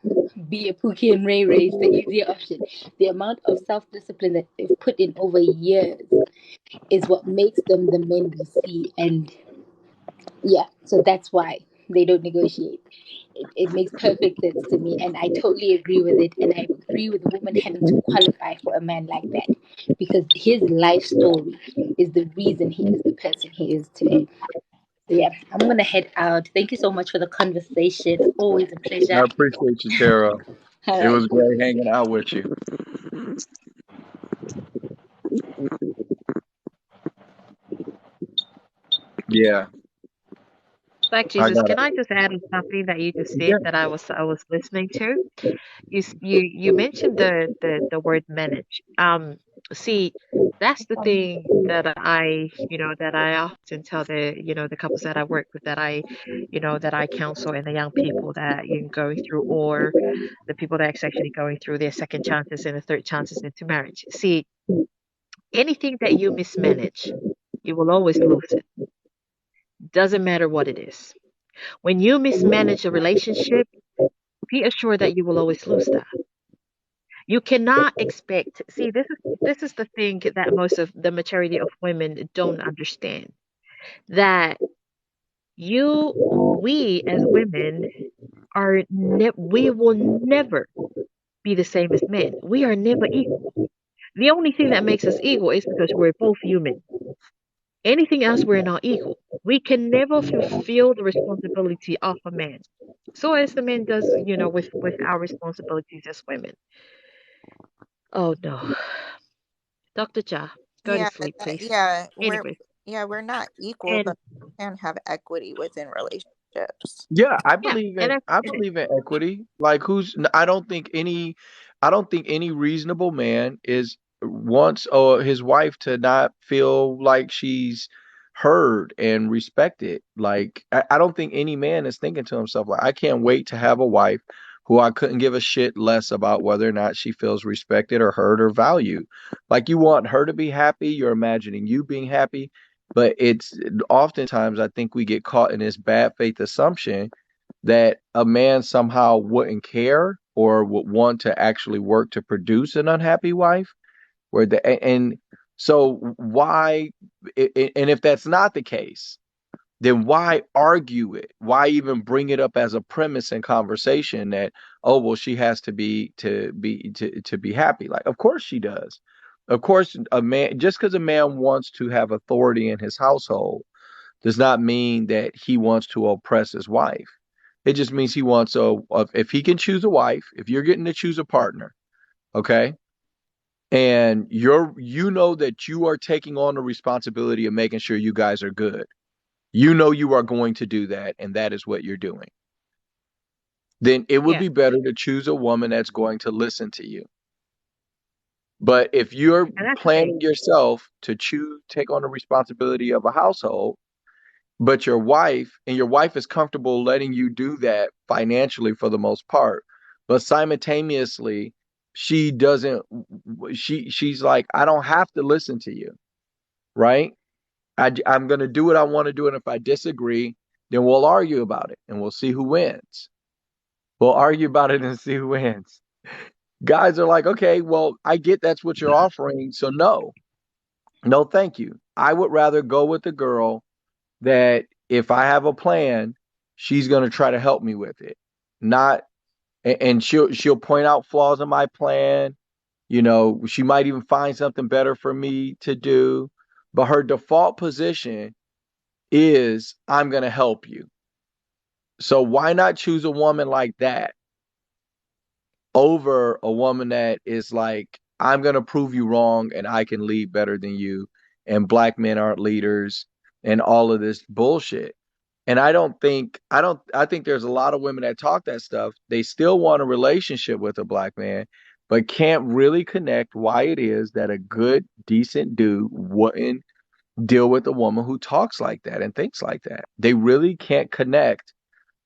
be a Pookie and Ray Ray is the easier option. The amount of self discipline that they've put in over years is what makes them the men we see. And yeah, so that's why they don't negotiate. It makes perfect sense to me, and I totally agree with it. And I agree with the woman having to qualify for a man like that, because his life story is the reason he is the person he is today. So yeah, I'm gonna head out. Thank you so much for the conversation. Always a I pleasure. appreciate you, Tara. All It right. was great hanging out with you. Yeah, Like I Jesus, got can it. I just add on something that you just said Yeah. that I was listening to? You mentioned the word manage. See, that's the thing that I often tell the couples that I work with, that I counsel, and the young people that you're going through, or the people that's actually going through their second chances and the third chances into marriage. See, anything that you mismanage, you will always lose it. Doesn't matter what it is. When you mismanage a relationship, be assured that you will always lose that. You cannot expect. See, this is the thing that most of the majority of women don't understand. That we as women we will never be the same as men. We are never equal. The only thing that makes us equal is because we're both human. Anything else, we're not equal. We can never fulfill the responsibility of a man. So as the man does, with our responsibilities as women. Oh no. Dr. Ja, go to Yeah, sleep, please. yeah, Anyways, we're not equal, and but we can have equity within relationships. Yeah, yeah, and I and believe in equity. Like I don't think any reasonable man is wants or his wife to not feel like she's heard and respected. Like I don't think any man is thinking to himself like I can't wait to have a wife who I couldn't give a shit less about whether or not she feels respected or heard or valued. Like you want her to be happy, you're imagining you being happy, but it's oftentimes I think we get caught in this bad faith assumption that a man somehow wouldn't care or would want to actually work to produce an unhappy wife. Where the and so why and if that's not the case, then why argue it? Why even bring it up as a premise in conversation that, oh well, she has to be happy? Like, of course she does. Of course, a man, just because a man wants to have authority in his household does not mean that he wants to oppress his wife. It just means he wants if he can choose a wife, if you're getting to choose a partner, okay, and you know that you are taking on the responsibility of making sure you guys are good. You know you are going to do that, and that is what you're doing. Then it would Yeah, be better to choose a woman that's going to listen to you. But if you're and that's the thing. planning yourself to take on the responsibility of a household, but your wife is comfortable letting you do that financially for the most part, but simultaneously she doesn't she's like, I don't have to listen to you, right? I'm going to do what I want to do, and if I disagree, then we'll argue about it and we'll see who wins. We'll argue about it and see who wins. Guys are like, okay, well, I get that's what you're offering, so no, thank you. I would rather go with the girl that if I have a plan, she's going to try to help me with it. Not and she'll point out flaws in my plan. You know, she might even find something better for me to do, but her default position is I'm going to help you. So why not choose a woman like that over a woman that is like, I'm going to prove you wrong and I can lead better than you, and black men aren't leaders and all of this bullshit. And I think there's a lot of women that talk that stuff. They still want a relationship with a black man, but can't really connect why it is that a good, decent dude wouldn't deal with a woman who talks like that and thinks like that. They really can't connect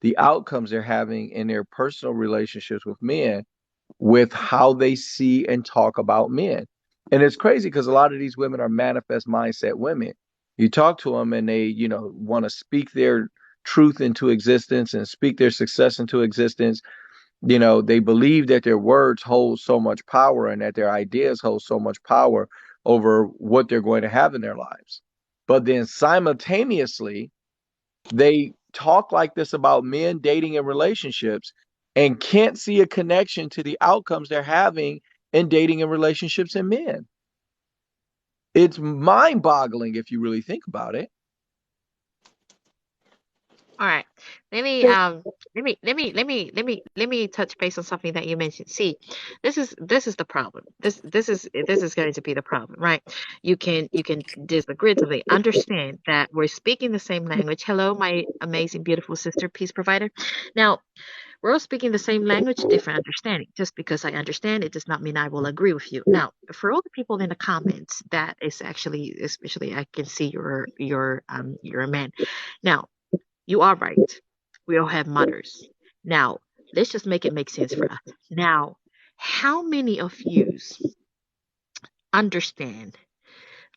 the outcomes they're having in their personal relationships with men with how they see and talk about men. And it's crazy because a lot of these women are manifest mindset women. You talk to them and they, want to speak their truth into existence and speak their success into existence. They believe that their words hold so much power and that their ideas hold so much power over what they're going to have in their lives. But then simultaneously, they talk like this about men dating and relationships and can't see a connection to the outcomes they're having in dating and relationships in men. It's mind boggling if you really think about it. All right. Let me touch base on something that you mentioned. See, this is the problem. This is going to be the problem, right? You can disagree to me. Understand that we're speaking the same language. Hello, my amazing, beautiful sister, peace provider. Now, we're all speaking the same language, different understanding. Just because I understand it does not mean I will agree with you. Now, for all the people in the comments, that is actually, especially I can see you're a man. Now, you are right. We all have mothers. Now, let's just make sense for us. Now, how many of yous understand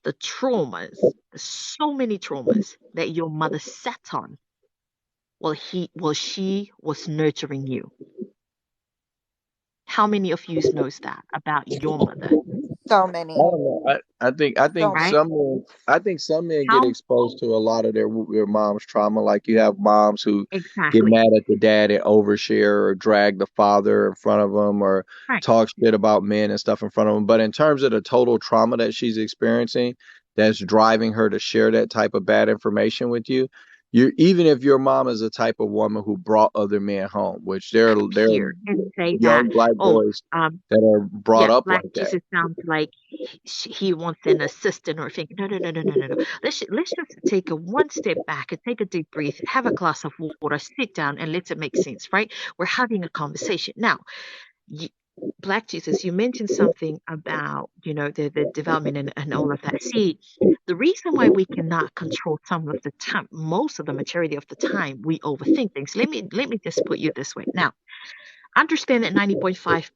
the traumas, the so many traumas that your mother sat on while she was nurturing you? How many of yous knows that about your mother, So I many. don't know. I So think many. right? some men get How exposed to a lot of their mom's trauma. Like you have moms who get exactly? mad at the dad and overshare or drag the father in front of them or Right. talk shit about men and stuff in front of them. But in terms of the total trauma that she's experiencing, that's driving her to share that type of bad information with you. You even if your mom is the type of woman who brought other men home, which there are Here and say that, young black oh, boys um, that are brought yeah, up Black like that. Jesus sounds like he wants an assistant or thing. No, no, no, no, no, no, no. Let's just take a one step back and take a deep breath, have a glass of water, sit down, and let it make sense, right? We're having a conversation now. You, Black Jesus, you mentioned something about the development and all of that. See, the reason why we cannot control some of the time, most of the majority of the time, we overthink things. Let me just put you this way. Now, understand that 90.5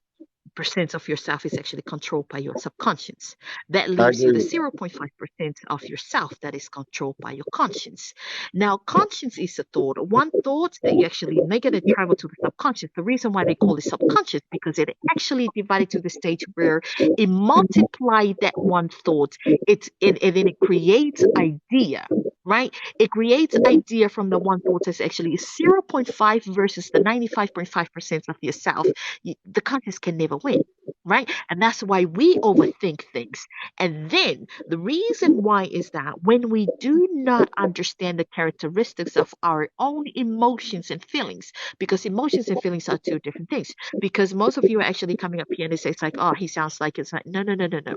percent of yourself is actually controlled by your subconscious. That I leaves you the agree. 0.5% of yourself that is controlled by your conscience. Now, conscience is a thought. One thought that you actually make it travel to the subconscious. The reason why they call it subconscious because it actually divided to the stage where it multiplied that one thought. And then it creates idea. Right? It creates idea from the one thought is actually 0.5 versus the 95.5% of yourself. The conscious can never win, right? And that's why we overthink things. And then the reason why is that when we do not understand the characteristics of our own emotions and feelings, because emotions and feelings are two different things. Because most of you are actually coming up here and say it's like, oh, he sounds like it's like, no, no, no, no, no.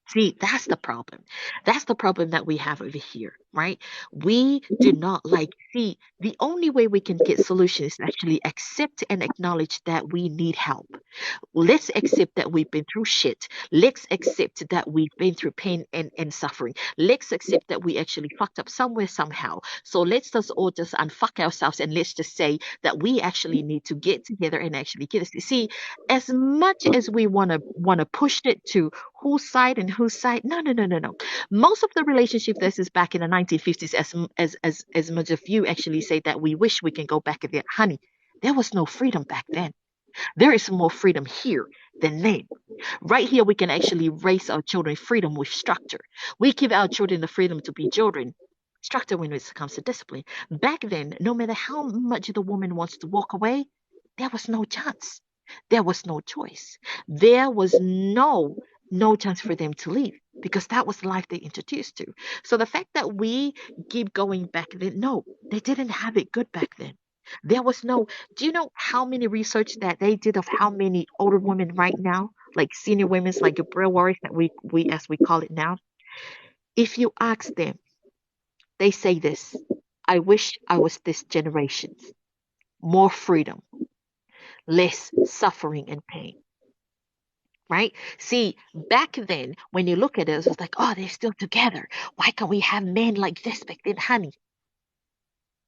See, that's the problem. That's the problem that we have over here, right? We do not like, see, the only way we can get solutions is actually accept and acknowledge that we need help. Let's accept that we've been through shit. Let's accept that we've been through pain and suffering. Let's accept that we actually fucked up somewhere, somehow. So let's just all just unfuck ourselves and let's just say that we actually need to get together and actually get this. See, as much as we wanna push it to whose side and whose side, no, no, no, no, no. Most of the relationship this is back in the 1950s, as much of you actually say that we wish we can go back there, honey. There was no freedom back then. There is more freedom here than then. Right here, we can actually raise our children freedom with structure. We give our children the freedom to be children. Structure when it comes to discipline. Back then, no matter how much the woman wants to walk away, there was no chance. There was no choice. There was no chance for them to leave because that was the life they introduced to. So the fact that we keep going back then, no, they didn't have it good back then. There was no, do you know how many research that they did of how many older women right now, like senior women's like Gabriel warriors that we as we call it now, if you ask them, they say this, I wish I was this generation. More freedom, less suffering and pain. Right? See, back then, when you look at it, it's like, oh, they're still together. Why can't we have men like this back then? Honey,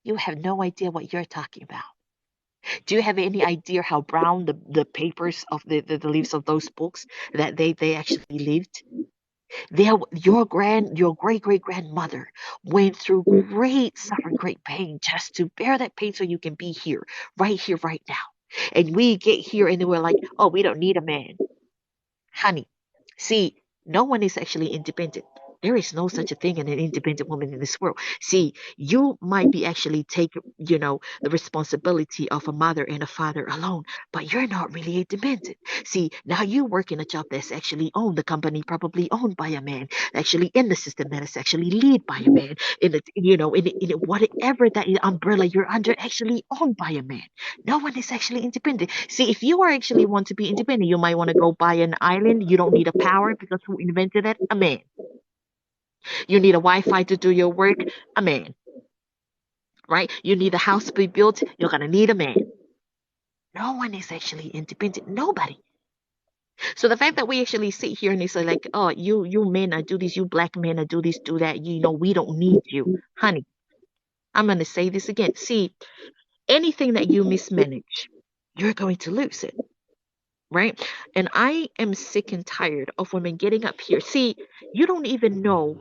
you have no idea what you're talking about. Do you have any idea how brown the papers of the leaves of those books that they actually lived? Your great great grandmother went through great suffering, great pain just to bear that pain so you can be here, right now. And we get here and we're like, oh, we don't need a man. Honey, see, no one is actually independent. There is no such a thing as an independent woman in this world. See, you might be actually take, the responsibility of a mother and a father alone, but you're not really independent. See, now you work in a job that's actually owned, the company probably owned by a man, actually in the system that is actually led by a man, in the, in whatever that umbrella you're under, actually owned by a man. No one is actually independent. See, if you are actually want to be independent, you might want to go buy an island. You don't need a power because who invented it? A man. You need a Wi-Fi to do your work? A man. Right? You need a house to be built? You're gonna need a man. No one is actually independent. Nobody. So the fact that we actually sit here and they say like, oh, you men I do this, you black men I do this, do that. We don't need you, honey. I'm gonna say this again. See, anything that you mismanage, you're going to lose it. Right? And I am sick and tired of women getting up here. See, you don't even know.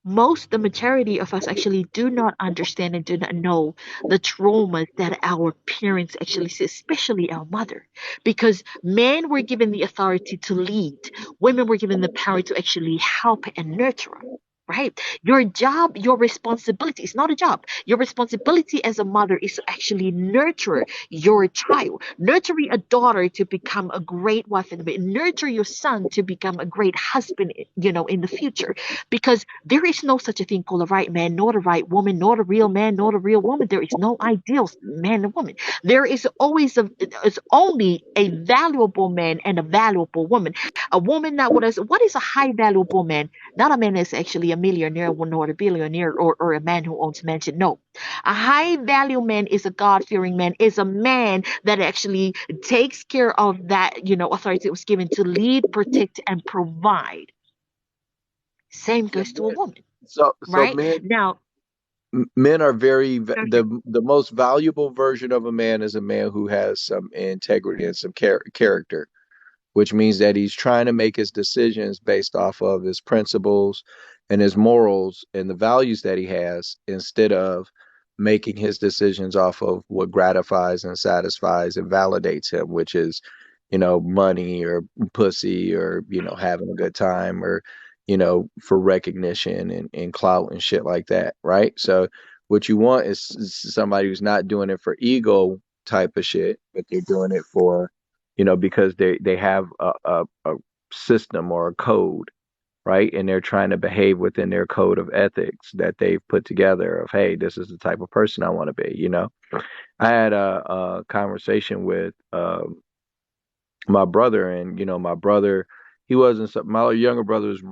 The majority of us actually do not understand and do not know the traumas that our parents actually see, especially our mother. Because men were given the authority to lead, women were given the power to actually help and nurture. Right? Your job, your responsibility is not a job. Your responsibility as a mother is to actually nurture your child, nurturing a daughter to become a great wife and nurture your son to become a great husband, in the future. Because there is no such a thing called a right man, nor a right woman, nor a real man, nor a real woman. There is no ideal man and woman. There is always is only a valuable man and a valuable woman. A woman that what is a high valuable man? Not a man that's actually a millionaire nor a billionaire or a man who owns mansion. No. A high value man is a God fearing man, is a man that actually takes care of that, authority that was given to lead, protect, and provide. Same Yeah, goes to a woman, so right? Now, men are very okay. the most valuable version of a man is a man who has some integrity and some character. which means that he's trying to make his decisions based off of his principles and his morals and the values that he has instead of making his decisions off of what gratifies and satisfies and validates him, which is, money or pussy or, having a good time or, for recognition and clout and shit like that. Right. So what you want is somebody who's not doing it for ego type of shit, but they're doing it for, because they have a system or a code, right? And they're trying to behave within their code of ethics that they've put together of, hey, this is the type of person I want to be. I had a conversation with my brother, and my brother, he wasn't my younger brother is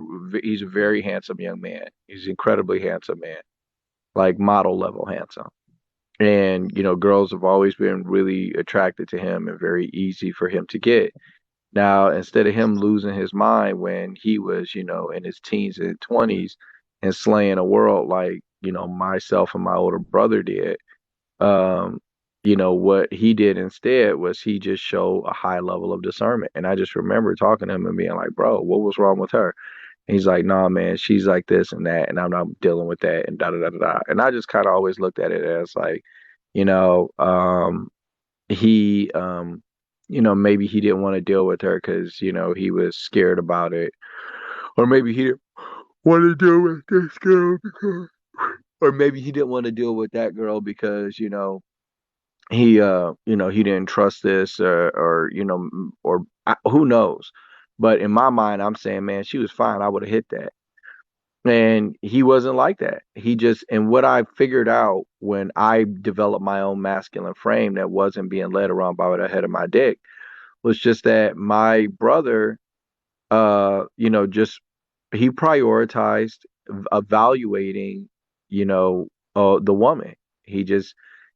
he's a very handsome young man. He's an incredibly handsome man, like model level handsome. And girls have always been really attracted to him and very easy for him to get. Now, instead of him losing his mind when he was, in his teens and 20s and slaying a world like, myself and my older brother did, um, what he did instead was he just showed a high level of discernment. And I just remember talking to him and being like, bro, what was wrong with her? And he's like, nah, man, she's like this and that, and I'm not dealing with that, and da da da da da. And I just kind of always looked at it as like, you know, he maybe he didn't want to deal with her because he was scared about it, or maybe he didn't want to deal with this girl because, or maybe he didn't want to deal with that girl because he didn't trust this, or who knows. But in my mind, I'm saying, man, she was fine, I would have hit that. And he wasn't like that. He just, and what I figured out when I developed my own masculine frame that wasn't being led around by the head of my dick was just that my brother, just he prioritized evaluating, the woman. He just,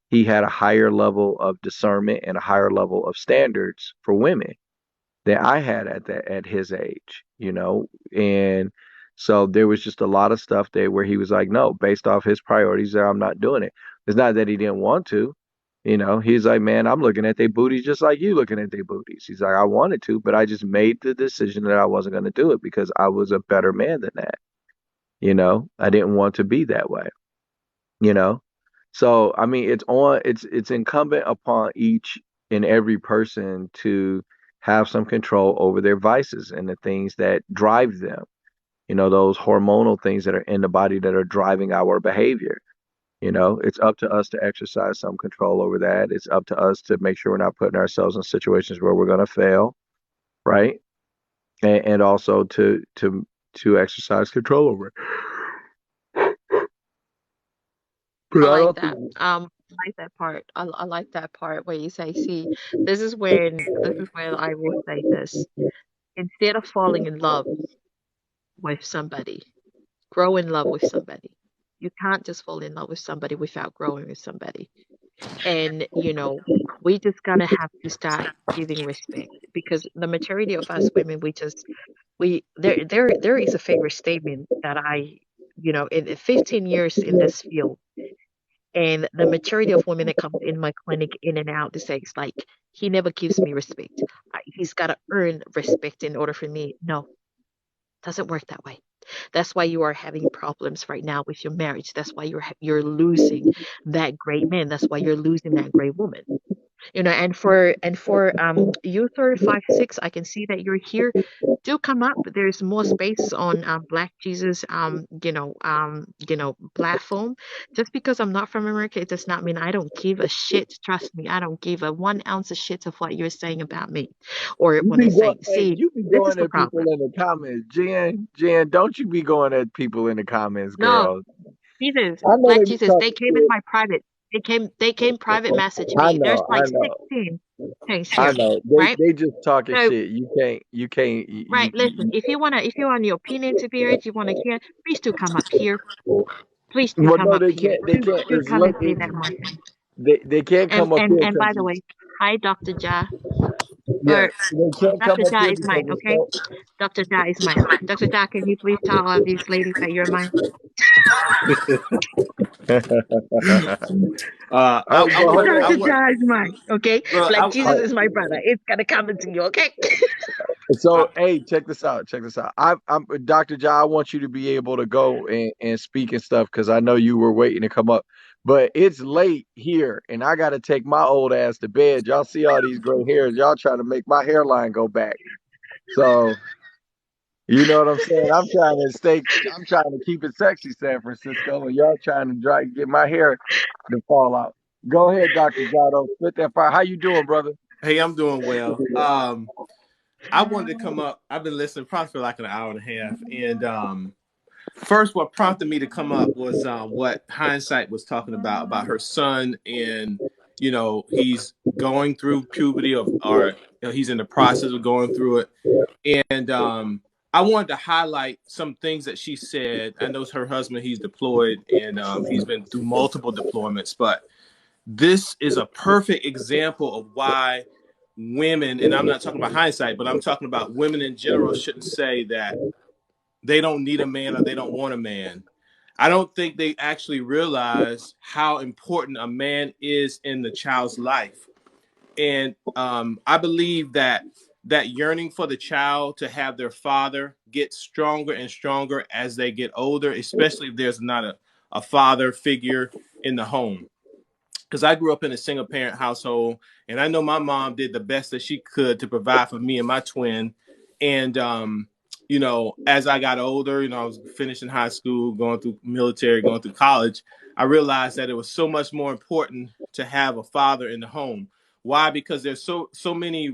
he had a higher level of discernment and a higher level of standards for women than I had at his age. And so there was just a lot of stuff there where he was like, no, based off his priorities, I'm not doing it. It's not that he didn't want to. He's like, man, I'm looking at their booties just like you looking at their booties. He's like, I wanted to, but I just made the decision that I wasn't going to do it because I was a better man than that. I didn't want to be that way, you know? So, I mean, it's incumbent upon each and every person to have some control over their vices and the things that drive them, those hormonal things that are in the body that are driving our behavior. It's up to us to exercise some control over that. It's up to us to make sure we're not putting ourselves in situations where we're going to fail, right? And also to exercise control over it. But I I like don't that. think I like that part. I like that part where you say, see, this is where I will say this. Instead of falling in love with somebody, grow in love with somebody. You can't just fall in love with somebody without growing with somebody. And, we just gotta have to start giving respect because the majority of us women, there is a famous statement that in 15 years in this field, and the majority of women that comes in my clinic in and out, they say it's like, he never gives me respect. He's got to earn respect in order for me. No, doesn't work that way. That's why you are having problems right now with your marriage. That's why you're losing that great man. That's why you're losing that great woman. And for you 35-6, I can see that you're here. Do come up. There's more space on Black Jesus platform. Just because I'm not from America, it does not mean I don't give a shit. Trust me, I don't give a 1 ounce of shit of what you're saying about me or you when be they going, say, hey, see, you be this is going the at people problem. in the comments. Jen, don't you be going at people in the comments, No, girl. Jesus, I know Black they be Jesus, they talking came in shit. my private. They came private message I me. There's know, like I know, 16 things I here, know. right? They just talking So, shit. You can't. right, listen, if you want your opinion to be heard, you want to hear, please do come up here. Please do Well, come no, up they here. can't. They Do can't. do It's come and look. say that one thing. They can't And come up and here and because by the way, hi Dr. Ja, yes, or they can't come Dr. up Ja here is because mine, it's okay? so. Dr. Ja is mine. Dr. Ja, can you please tell all these ladies that you're mine? Hey, but hold Dr. on. Ja is mine, okay? Look, Like Jesus Hey, is my brother. It's gonna come into you, okay? So, hey, check this out. Check this out. I'm Dr. John. I want you to be able to go and speak and stuff because I know you were waiting to come up. But it's late here, and I got to take my old ass to bed. Y'all see all these gray hairs? Y'all trying to make my hairline go back. So, you know what I'm saying? I'm trying to keep it sexy, San Francisco, and y'all trying to get my hair to fall out. Go ahead, Dr. Jado. Spit that fire. How you doing, brother? Hey, I'm doing well. I wanted to come up. I've been listening probably for like an hour and a half. And first, what prompted me to come up was what Hindsight was talking about her son. And, he's going through puberty or he's in the process of going through it. And I wanted to highlight some things that she said. I know her husband, he's deployed and he's been through multiple deployments, but this is a perfect example of why women, and I'm not talking about Hindsight, but I'm talking about women in general, shouldn't say that they don't need a man or they don't want a man. I don't think they actually realize how important a man is in the child's life. And I believe that that yearning for the child to have their father gets stronger and stronger as they get older, especially if there's not a father figure in the home, because I grew up in a single parent household, and I know my mom did the best that she could to provide for me and my twin. And as I got older, I was finishing high school, going through military, going through college. I realized that it was so much more important to have a father in the home. Why? Because there's so many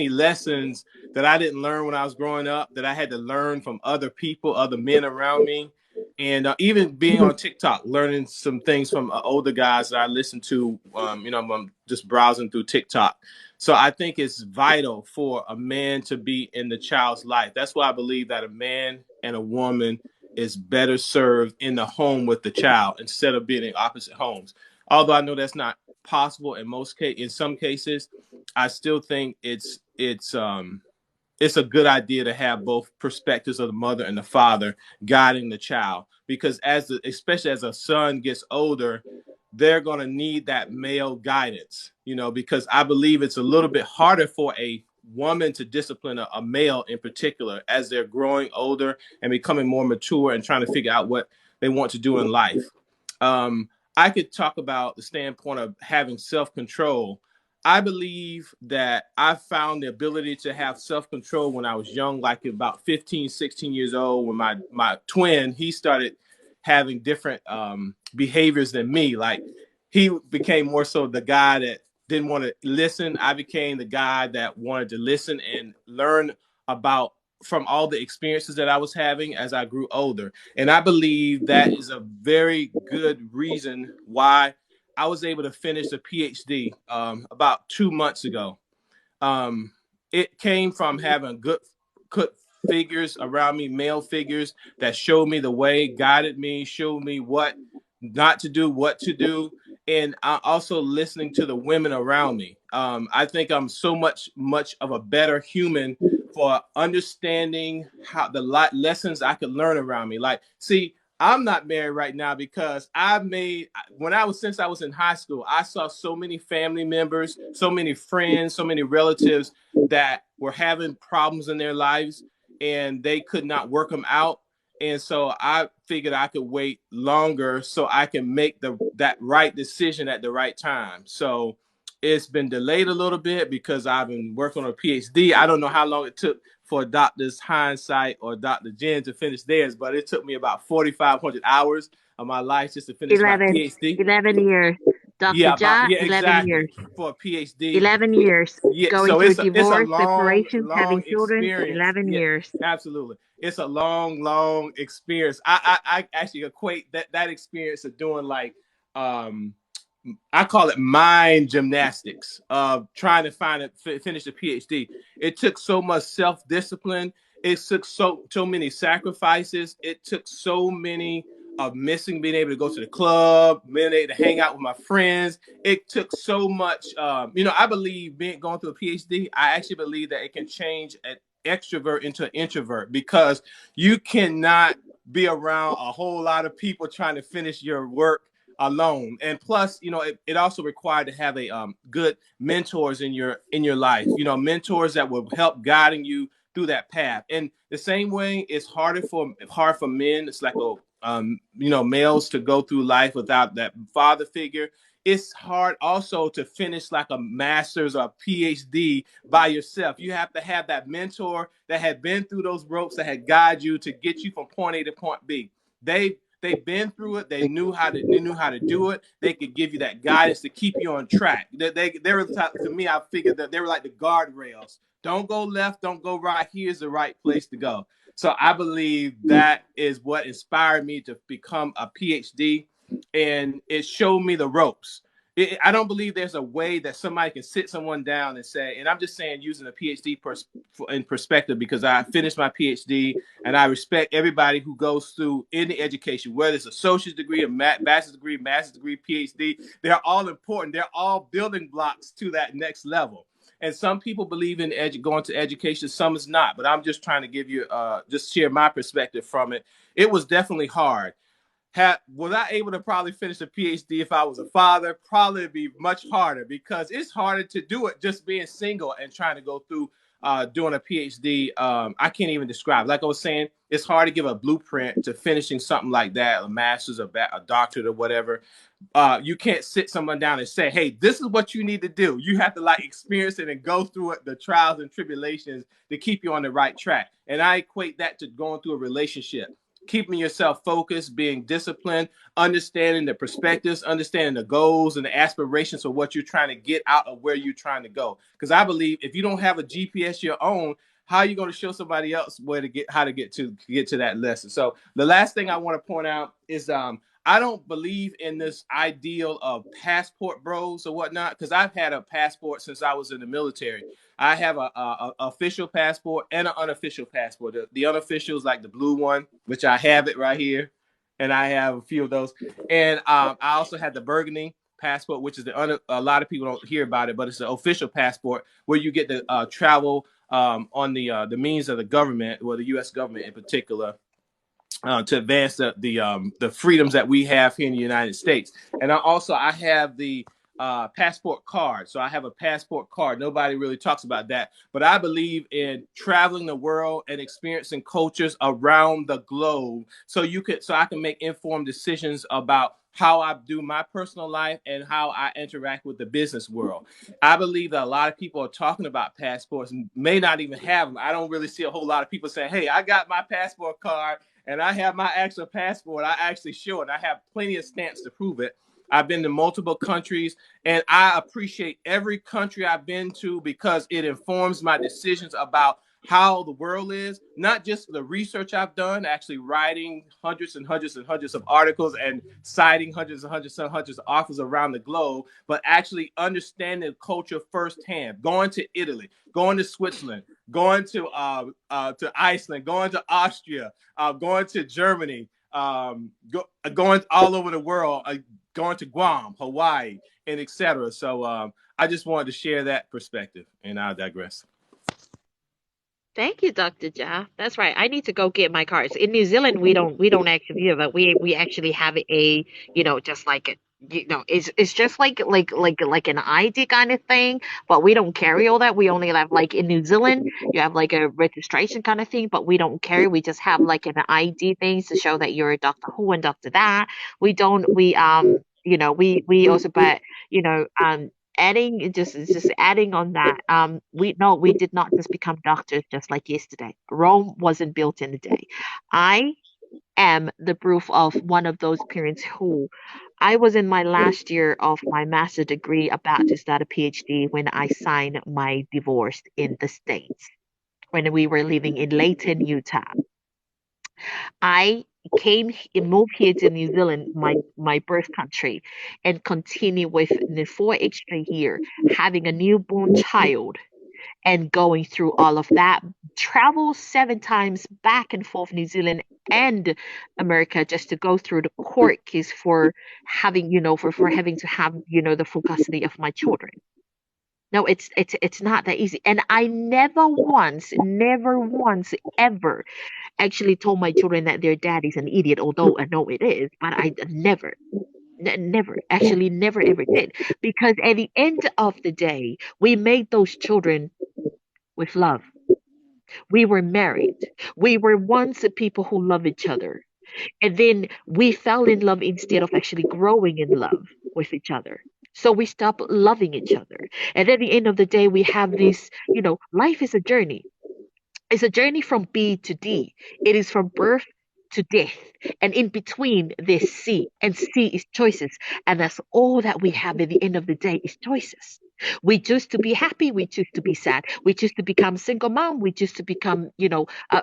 lessons that I didn't learn when I was growing up that I had to learn from other people, other men around me, and even being on TikTok, learning some things from older guys that I listen to. I'm just browsing through TikTok. So I think it's vital for a man to be in the child's life. That's why I believe that a man and a woman is better served in the home with the child instead of being in opposite homes. Although I know that's not possible in some cases, I still think it's a good idea to have both perspectives of the mother and the father guiding the child, because especially as a son gets older, they're going to need that male guidance, because I believe it's a little bit harder for a woman to discipline a male in particular as they're growing older and becoming more mature and trying to figure out what they want to do in life. I could talk about the standpoint of having self-control. I believe that I found the ability to have self-control when I was young, like about 15, 16 years old, when my twin, he started having different behaviors than me. Like, he became more so the guy that didn't want to listen. I became the guy that wanted to listen and learn about from all the experiences that I was having as I grew older. And I believe that is a very good reason why I was able to finish a PhD about 2 months ago. Um, it came from having good figures around me, male figures that showed me the way, guided me, showed me what not to do, what to do, and also listening to the women around me. I think I'm so much of a better human for understanding how the lessons I could learn around me. Like, see, I'm not married right now because since I was in high school, I saw so many family members, so many friends, so many relatives that were having problems in their lives and they could not work them out. And so I figured I could wait longer so I can make that right decision at the right time. So it's been delayed a little bit because I've been working on a PhD. I don't know how long it took for Doctors Hindsight or Dr. Jen to finish theirs, but it took me about 4,500 hours of my life just to finish my 11, PhD. 11 years. Dr. Ja, Yeah, 11 exactly, years. for a PhD. 11 years. Yeah, Going so through it's a divorce, long, separations, having long children, experience. 11 Yeah, years. absolutely. It's a long, long experience. I actually equate that experience of doing like um I call it mind gymnastics of trying to finish a PhD. It took so much self discipline. It took so many sacrifices. It took so many of missing being able to go to the club, being able to hang out with my friends. It took so much. I believe going through a PhD. I actually believe that it can change an extrovert into an introvert, because you cannot be around a whole lot of people trying to finish your work alone. And plus, it also required to have a good mentors in your life. Mentors that will help guiding you through that path. And the same way, it's hard for men. It's like males to go through life without that father figure. It's hard also to finish like a master's or a PhD by yourself. You have to have that mentor that had been through those ropes, that had guided you to get you from point A to point B. They've been through it. They knew how to do it. They could give you that guidance to keep you on track. They were to me. I figured that they were like the guardrails. Don't go left. Don't go right. Here's the right place to go. So I believe that is what inspired me to become a PhD, and it showed me the ropes. I don't believe there's a way that somebody can sit someone down and say, and I'm just saying using a PhD in perspective, because I finished my PhD and I respect everybody who goes through any education, whether it's a associate's degree, a bachelor's degree, master's degree, PhD. They're all important. They're all building blocks to that next level. And some people believe in going to education, some is not. But I'm just trying to give you, just share my perspective from it. It was definitely hard. Was I able to probably finish a PhD if I was a father? Probably be much harder, because it's harder to do it just being single and trying to go through doing a PhD. I can't even describe. Like I was saying, it's hard to give a blueprint to finishing something like that, a master's, a doctorate, or whatever. You can't sit someone down and say, hey, this is what you need to do. You have to like experience it and go through it, the trials and tribulations, to keep you on the right track. And I equate that to going through a relationship, keeping yourself focused, being disciplined, understanding the perspectives, understanding the goals and the aspirations of what you're trying to get out of where you're trying to go. Because I believe if you don't have a GPS your own, how are you going to show somebody else how to get to that lesson? So the last thing I want to point out is I don't believe in this ideal of passport bros or whatnot, because I've had a passport since I was in the military. I have a official passport and an unofficial passport. The unofficial is like the blue one, which I have it right here, and I have a few of those. And I also had the burgundy passport, which is a lot of people don't hear about it, but it's the official passport where you get to travel on the means of the government, or the U.S. government in particular, to advance the freedoms that we have here in the United States. And I have the passport card. So I have a passport card. Nobody really talks about that, but I believe in traveling the world and experiencing cultures around the globe, so I can make informed decisions about how I do my personal life and how I interact with the business world. I believe that a lot of people are talking about passports and may not even have them. I don't really see a whole lot of people saying, hey, I got my passport card and I have my actual passport. I actually show it. I have plenty of stamps to prove it. I've been to multiple countries, and I appreciate every country I've been to, because it informs my decisions about how the world is, not just the research I've done, actually writing hundreds and hundreds and hundreds of articles and citing hundreds and hundreds and hundreds of authors around the globe, but actually understanding culture firsthand, going to Italy, going to Switzerland, going to Iceland, going to Austria, going to Germany, going all over the world, going to Guam, Hawaii, and etc. So I just wanted to share that perspective, and I'll digress. Thank you, Dr. Ja. That's right. I need to go get my cards. In New Zealand, we don't actually do that. We actually have a, just like it, it's just like an ID kind of thing, but we don't carry all that. We only have, like, in New Zealand, you have like a registration kind of thing, but we don't carry. We just have like an ID thing to show that you're a Doctor Who and Doctor That. We also, but adding on that, we did not just become doctors just like yesterday. Rome wasn't built in a day. I am the proof of one of those parents who I was in my last year of my master's degree, about to start a PhD, when I signed my divorce in the States, when we were living in Layton, Utah. I moved here to New Zealand, my birth country, and continue with the 4 extra year, having a newborn child and going through all of that. Travel 7 times back and forth New Zealand and America, just to go through the court case for having, for having to have, the full custody of my children. No, it's not that easy. And I never once ever actually told my children that their dad is an idiot, although I know it is, but I never. Never, actually, never ever did. Because at the end of the day, we made those children with love. We were married. We were once the people who love each other. And then we fell in love instead of actually growing in love with each other. So we stopped loving each other. And at the end of the day, we have this, life is a journey. It's a journey from B to D. It is from birth to death. And in between, there's C. And C is choices. And that's all that we have at the end of the day is choices. We choose to be happy. We choose to be sad. We choose to become a single mom. We choose to become,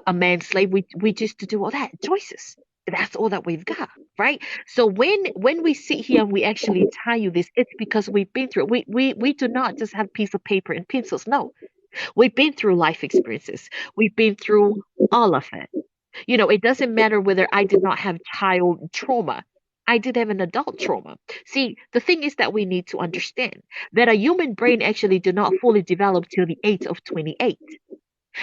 a man's slave. We choose to do all that. Choices. That's all that we've got, right? So when we sit here and we actually tell you this, it's because we've been through it. We do not just have piece of paper and pencils. No, we've been through life experiences. We've been through all of it. It doesn't matter whether I did not have child trauma. I did have an adult trauma. See, the thing is that we need to understand that a human brain actually did not fully develop till the age of 28.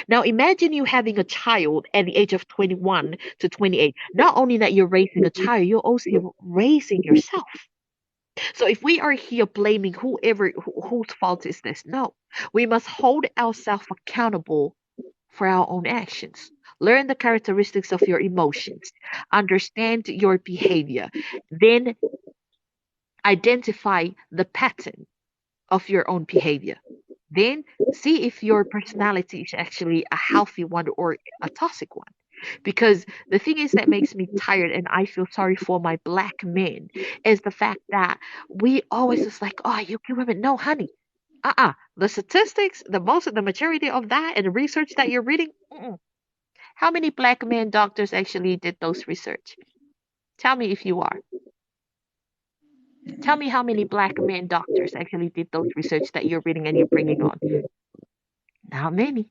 Now imagine you having a child at the age of 21 to 28. Not only that you're raising a child, you're also raising yourself. So if we are here blaming whose fault is this? No. We must hold ourselves accountable for our own actions. Learn the characteristics of your emotions. Understand your behavior. Then identify the pattern of your own behavior. Then see if your personality is actually a healthy one or a toxic one. Because the thing is that makes me tired and I feel sorry for my black men is the fact that we always just like, oh, you kill women. No, honey. The statistics, the majority of that and the research that you're reading, how many black men doctors actually did those research? Tell me if you are. Tell me how many black men doctors actually did those research that you're reading and you're bringing on. Not many.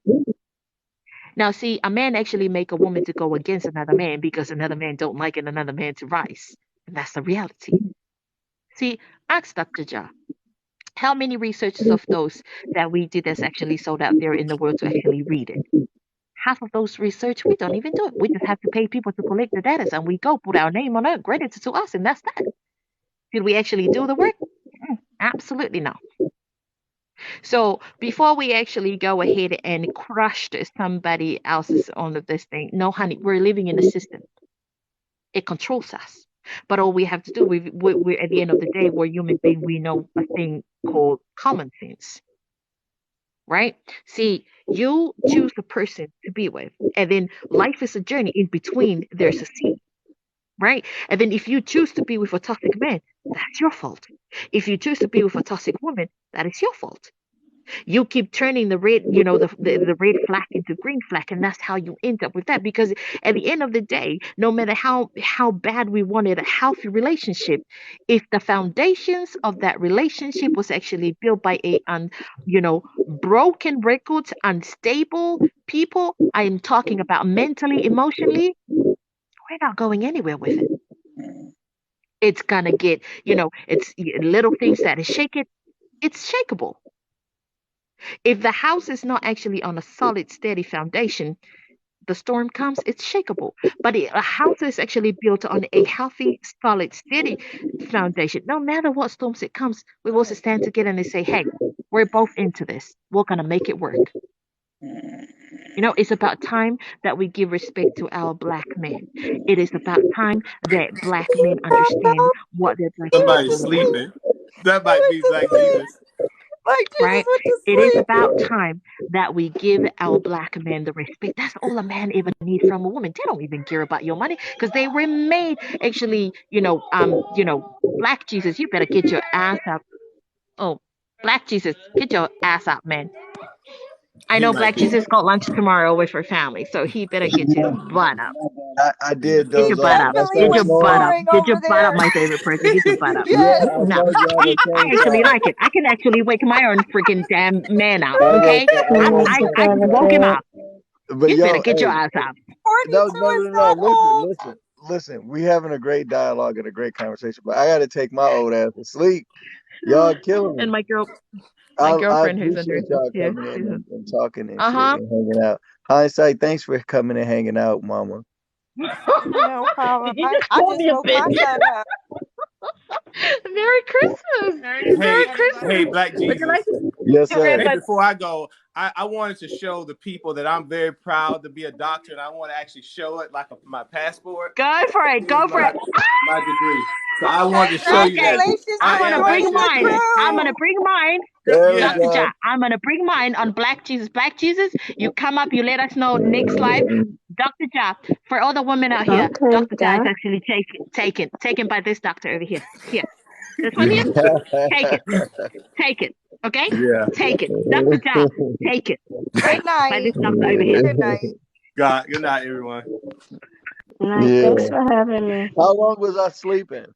Now, see, a man actually make a woman to go against another man because another man don't like it, another man to rise. And that's the reality. See, ask Dr. Ja, how many researches of those that we did that's actually sold out there in the world to actually read it? Half of those research, we don't even do it. We just have to pay people to collect the data and we go put our name on it, credit it to us, and that's that. Did we actually do the work? Absolutely not. So before we actually go ahead and crush somebody else's on this thing, no, honey, we're living in a system. It controls us. But all we have to do, we're at the end of the day, we're human beings. We know a thing called common sense, right? See, you choose the person to be with, and then life is a journey. In between, there's a sea, right? And then if you choose to be with a toxic man, that's your fault. If you choose to be with a toxic woman, that is your fault. You keep turning the red, the red flag into green flag, and that's how you end up with that. Because at the end of the day, no matter how bad we wanted a healthy relationship, if the foundations of that relationship was actually built by broken records, unstable people, I am talking about mentally, emotionally, we're not going anywhere with it. It's gonna get, it's little things that is shaken, it's shakeable. If the house is not actually on a solid, steady foundation, the storm comes, it's shakeable. But a house is actually built on a healthy, solid, steady foundation. No matter what storms it comes, we will stand together and say, hey, we're both into this. We're going to make it work. It's about time that we give respect to our black men. It is about time that black men understand what their black women Somebody's go through. sleeping. That He might went be to Black sleep. Jesus. Like Jesus Right? went to It is sleep. about time that we give our black men the respect. That's all a man ever need from a woman. They don't even care about your money because they were made actually, black Jesus, you better get your ass up. Oh, black Jesus, get your ass up, man. I He know might black be. Jesus got lunch tomorrow with her family, so he better get his butt up. I Yeah. did Get doze your off, butt He but up. I definitely Get started your was butt snoring. up. snoring Get your over butt up, there. my favorite person. Get your butt up. Yeah, Yes. I No. told you on See, the I same actually side. like it. I can actually wake my own freaking damn man up. I woke Okay, I woke I up. woke him up. But You better yo, get your hey, ass up. no, 42 no, is no, no. not Listen, old. listen, listen. We having a great dialogue and a great conversation, but I got to take my old ass to sleep. Y'all killing And me. my I girlfriend who's under appreciate y'all here. coming in and talking and Uh shit huh. and hanging out. Hindsight, thanks for coming and hanging out, Mama. No problem. Did you I, just I call just me a woke my bitch? son up. Merry Christmas. Merry Hey, hey, Christmas. Black Would you like Jesus. to Yes, go ahead, sir. Hey, but before I go, I wanted to show the people that I'm very proud to be a doctor, and I want to actually show it like my passport. go for it. Here's Go for it. my degree. So I wanted to show you that Congratulations I'm I for gonna am bring joining the actually. mine. I'm crew. gonna bring mine. There we Yeah. Dr. go. Ja, I'm gonna bring mine on Black Jesus. Black Jesus, you come up, you let us know next live. Dr. Ja, for all the women out here, Okay, Dr. Ja is Doc. actually taken by this doctor over here. Here. This one here, take it. Take it. Okay? Yeah. Take it. Dr. Ja, take it. Good By this night. doctor over here. Good night. God. Good night, everyone. Good night. Thanks Yeah. for having me. How long was I sleeping?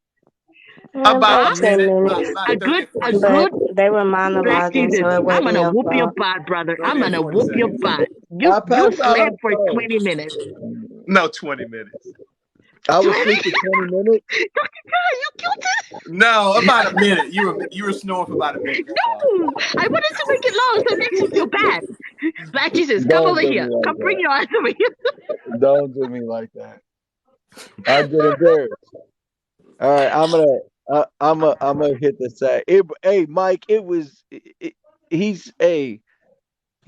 About Huh? a About 10 minute, minutes. about A 30 good or 40 a But good seconds. they were 30 Black or 40 monologuing, Jesus. so it I'm seconds. wasn't gonna your whoop your fault. butt, brother. I'm 30 or gonna 40 whoop your seconds. butt. I You passed out slept on for first. 20 minutes. No, 20 minutes. I was 20? asleep for 20 minutes. Dr. Ja, you killed it. No, about a minute. You were snoring for about a minute. That's all. No, I wanted to make it long so it makes you feel bad. Black Jesus, come Don't over do me here. like Come bring that. your ass over here. Don't do me like that. I get embarrassed. All right, I'm gonna hit the sack. Hey, Mike, he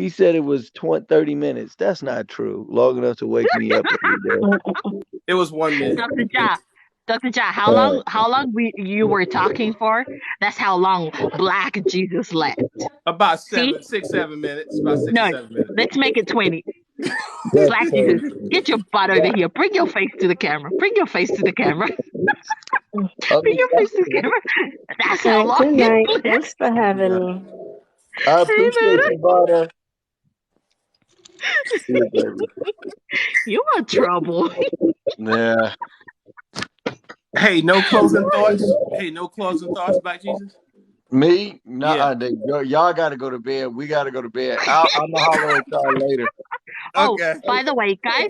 said it was 20, 30 minutes. That's not true. Long enough to wake me up every day. It was 1 minute. Dr. Ja, Dr. Ja, All right. how long you were talking for? That's how long Black Jesus slept. About See? 6, 7 minutes. About six or No, 7 minutes. let's make it 20. That's Black Jesus, crazy. get your butt over here. Bring your face to the camera. Bring your face to the camera. I'm Bring your face to the excited. camera. That's All how right, long good you night. slept. Thanks for having Yeah. me. I Hey, appreciate you, Vada. See you, baby. you are trouble. Yeah. Hey, no closing thoughts. Hey, no closing thoughts, Black Jesus. Me? Yeah. Nah, y'all got to go to bed. We got to go to bed. I'm gonna holler at y'all later. Oh, Okay. by the way, guys,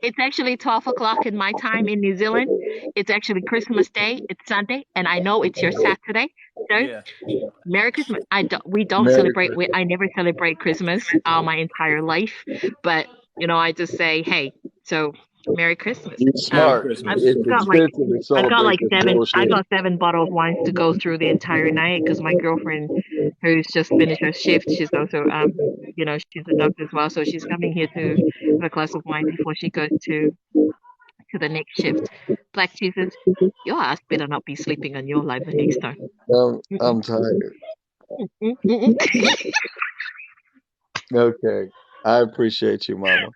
it's actually 12 o'clock in my time in New Zealand. It's actually Christmas Day. It's Sunday, and I know it's your Saturday. So, Yeah. Merry Christmas. We don't Merry celebrate. Christmas. I never celebrate Christmas my entire life, but I just say, hey, so Merry Christmas. You Merry smart. I've Christmas. It's got like expensive to I've got celebrate like this seven. I bullshit. got 7 bottle of wines to go through the entire night because my girlfriend, who's just finished her shift, she's also she's a doctor as well, so she's coming here to have a glass of wine before she goes to the next shift. Black Jesus, your ass better not be sleeping on your live the next time. Mm-mm, I'm tired. mm-mm, mm-mm. Okay. I appreciate you, Mama.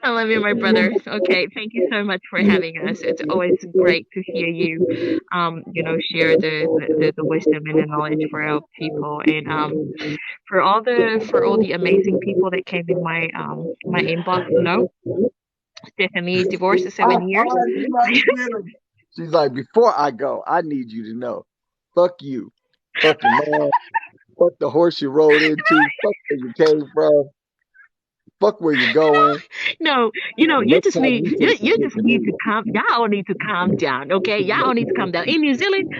I love you, my brother. Okay, thank you so much for having us. It's always great to hear you, share the wisdom and the knowledge for our people, and for all the amazing people that came in my inbox. No, Stephanie is divorced for 7 years. You about to get him. She's like, before I go, I need you to know. Fuck you. Fuck your mom. Fuck the horse you rode into. Fuck where you came from. Fuck where you're going. No, you Next just time need you you, say some you shit just to need to me. calm. Y'all need to calm down, okay? Y'all need to calm down. In New Zealand,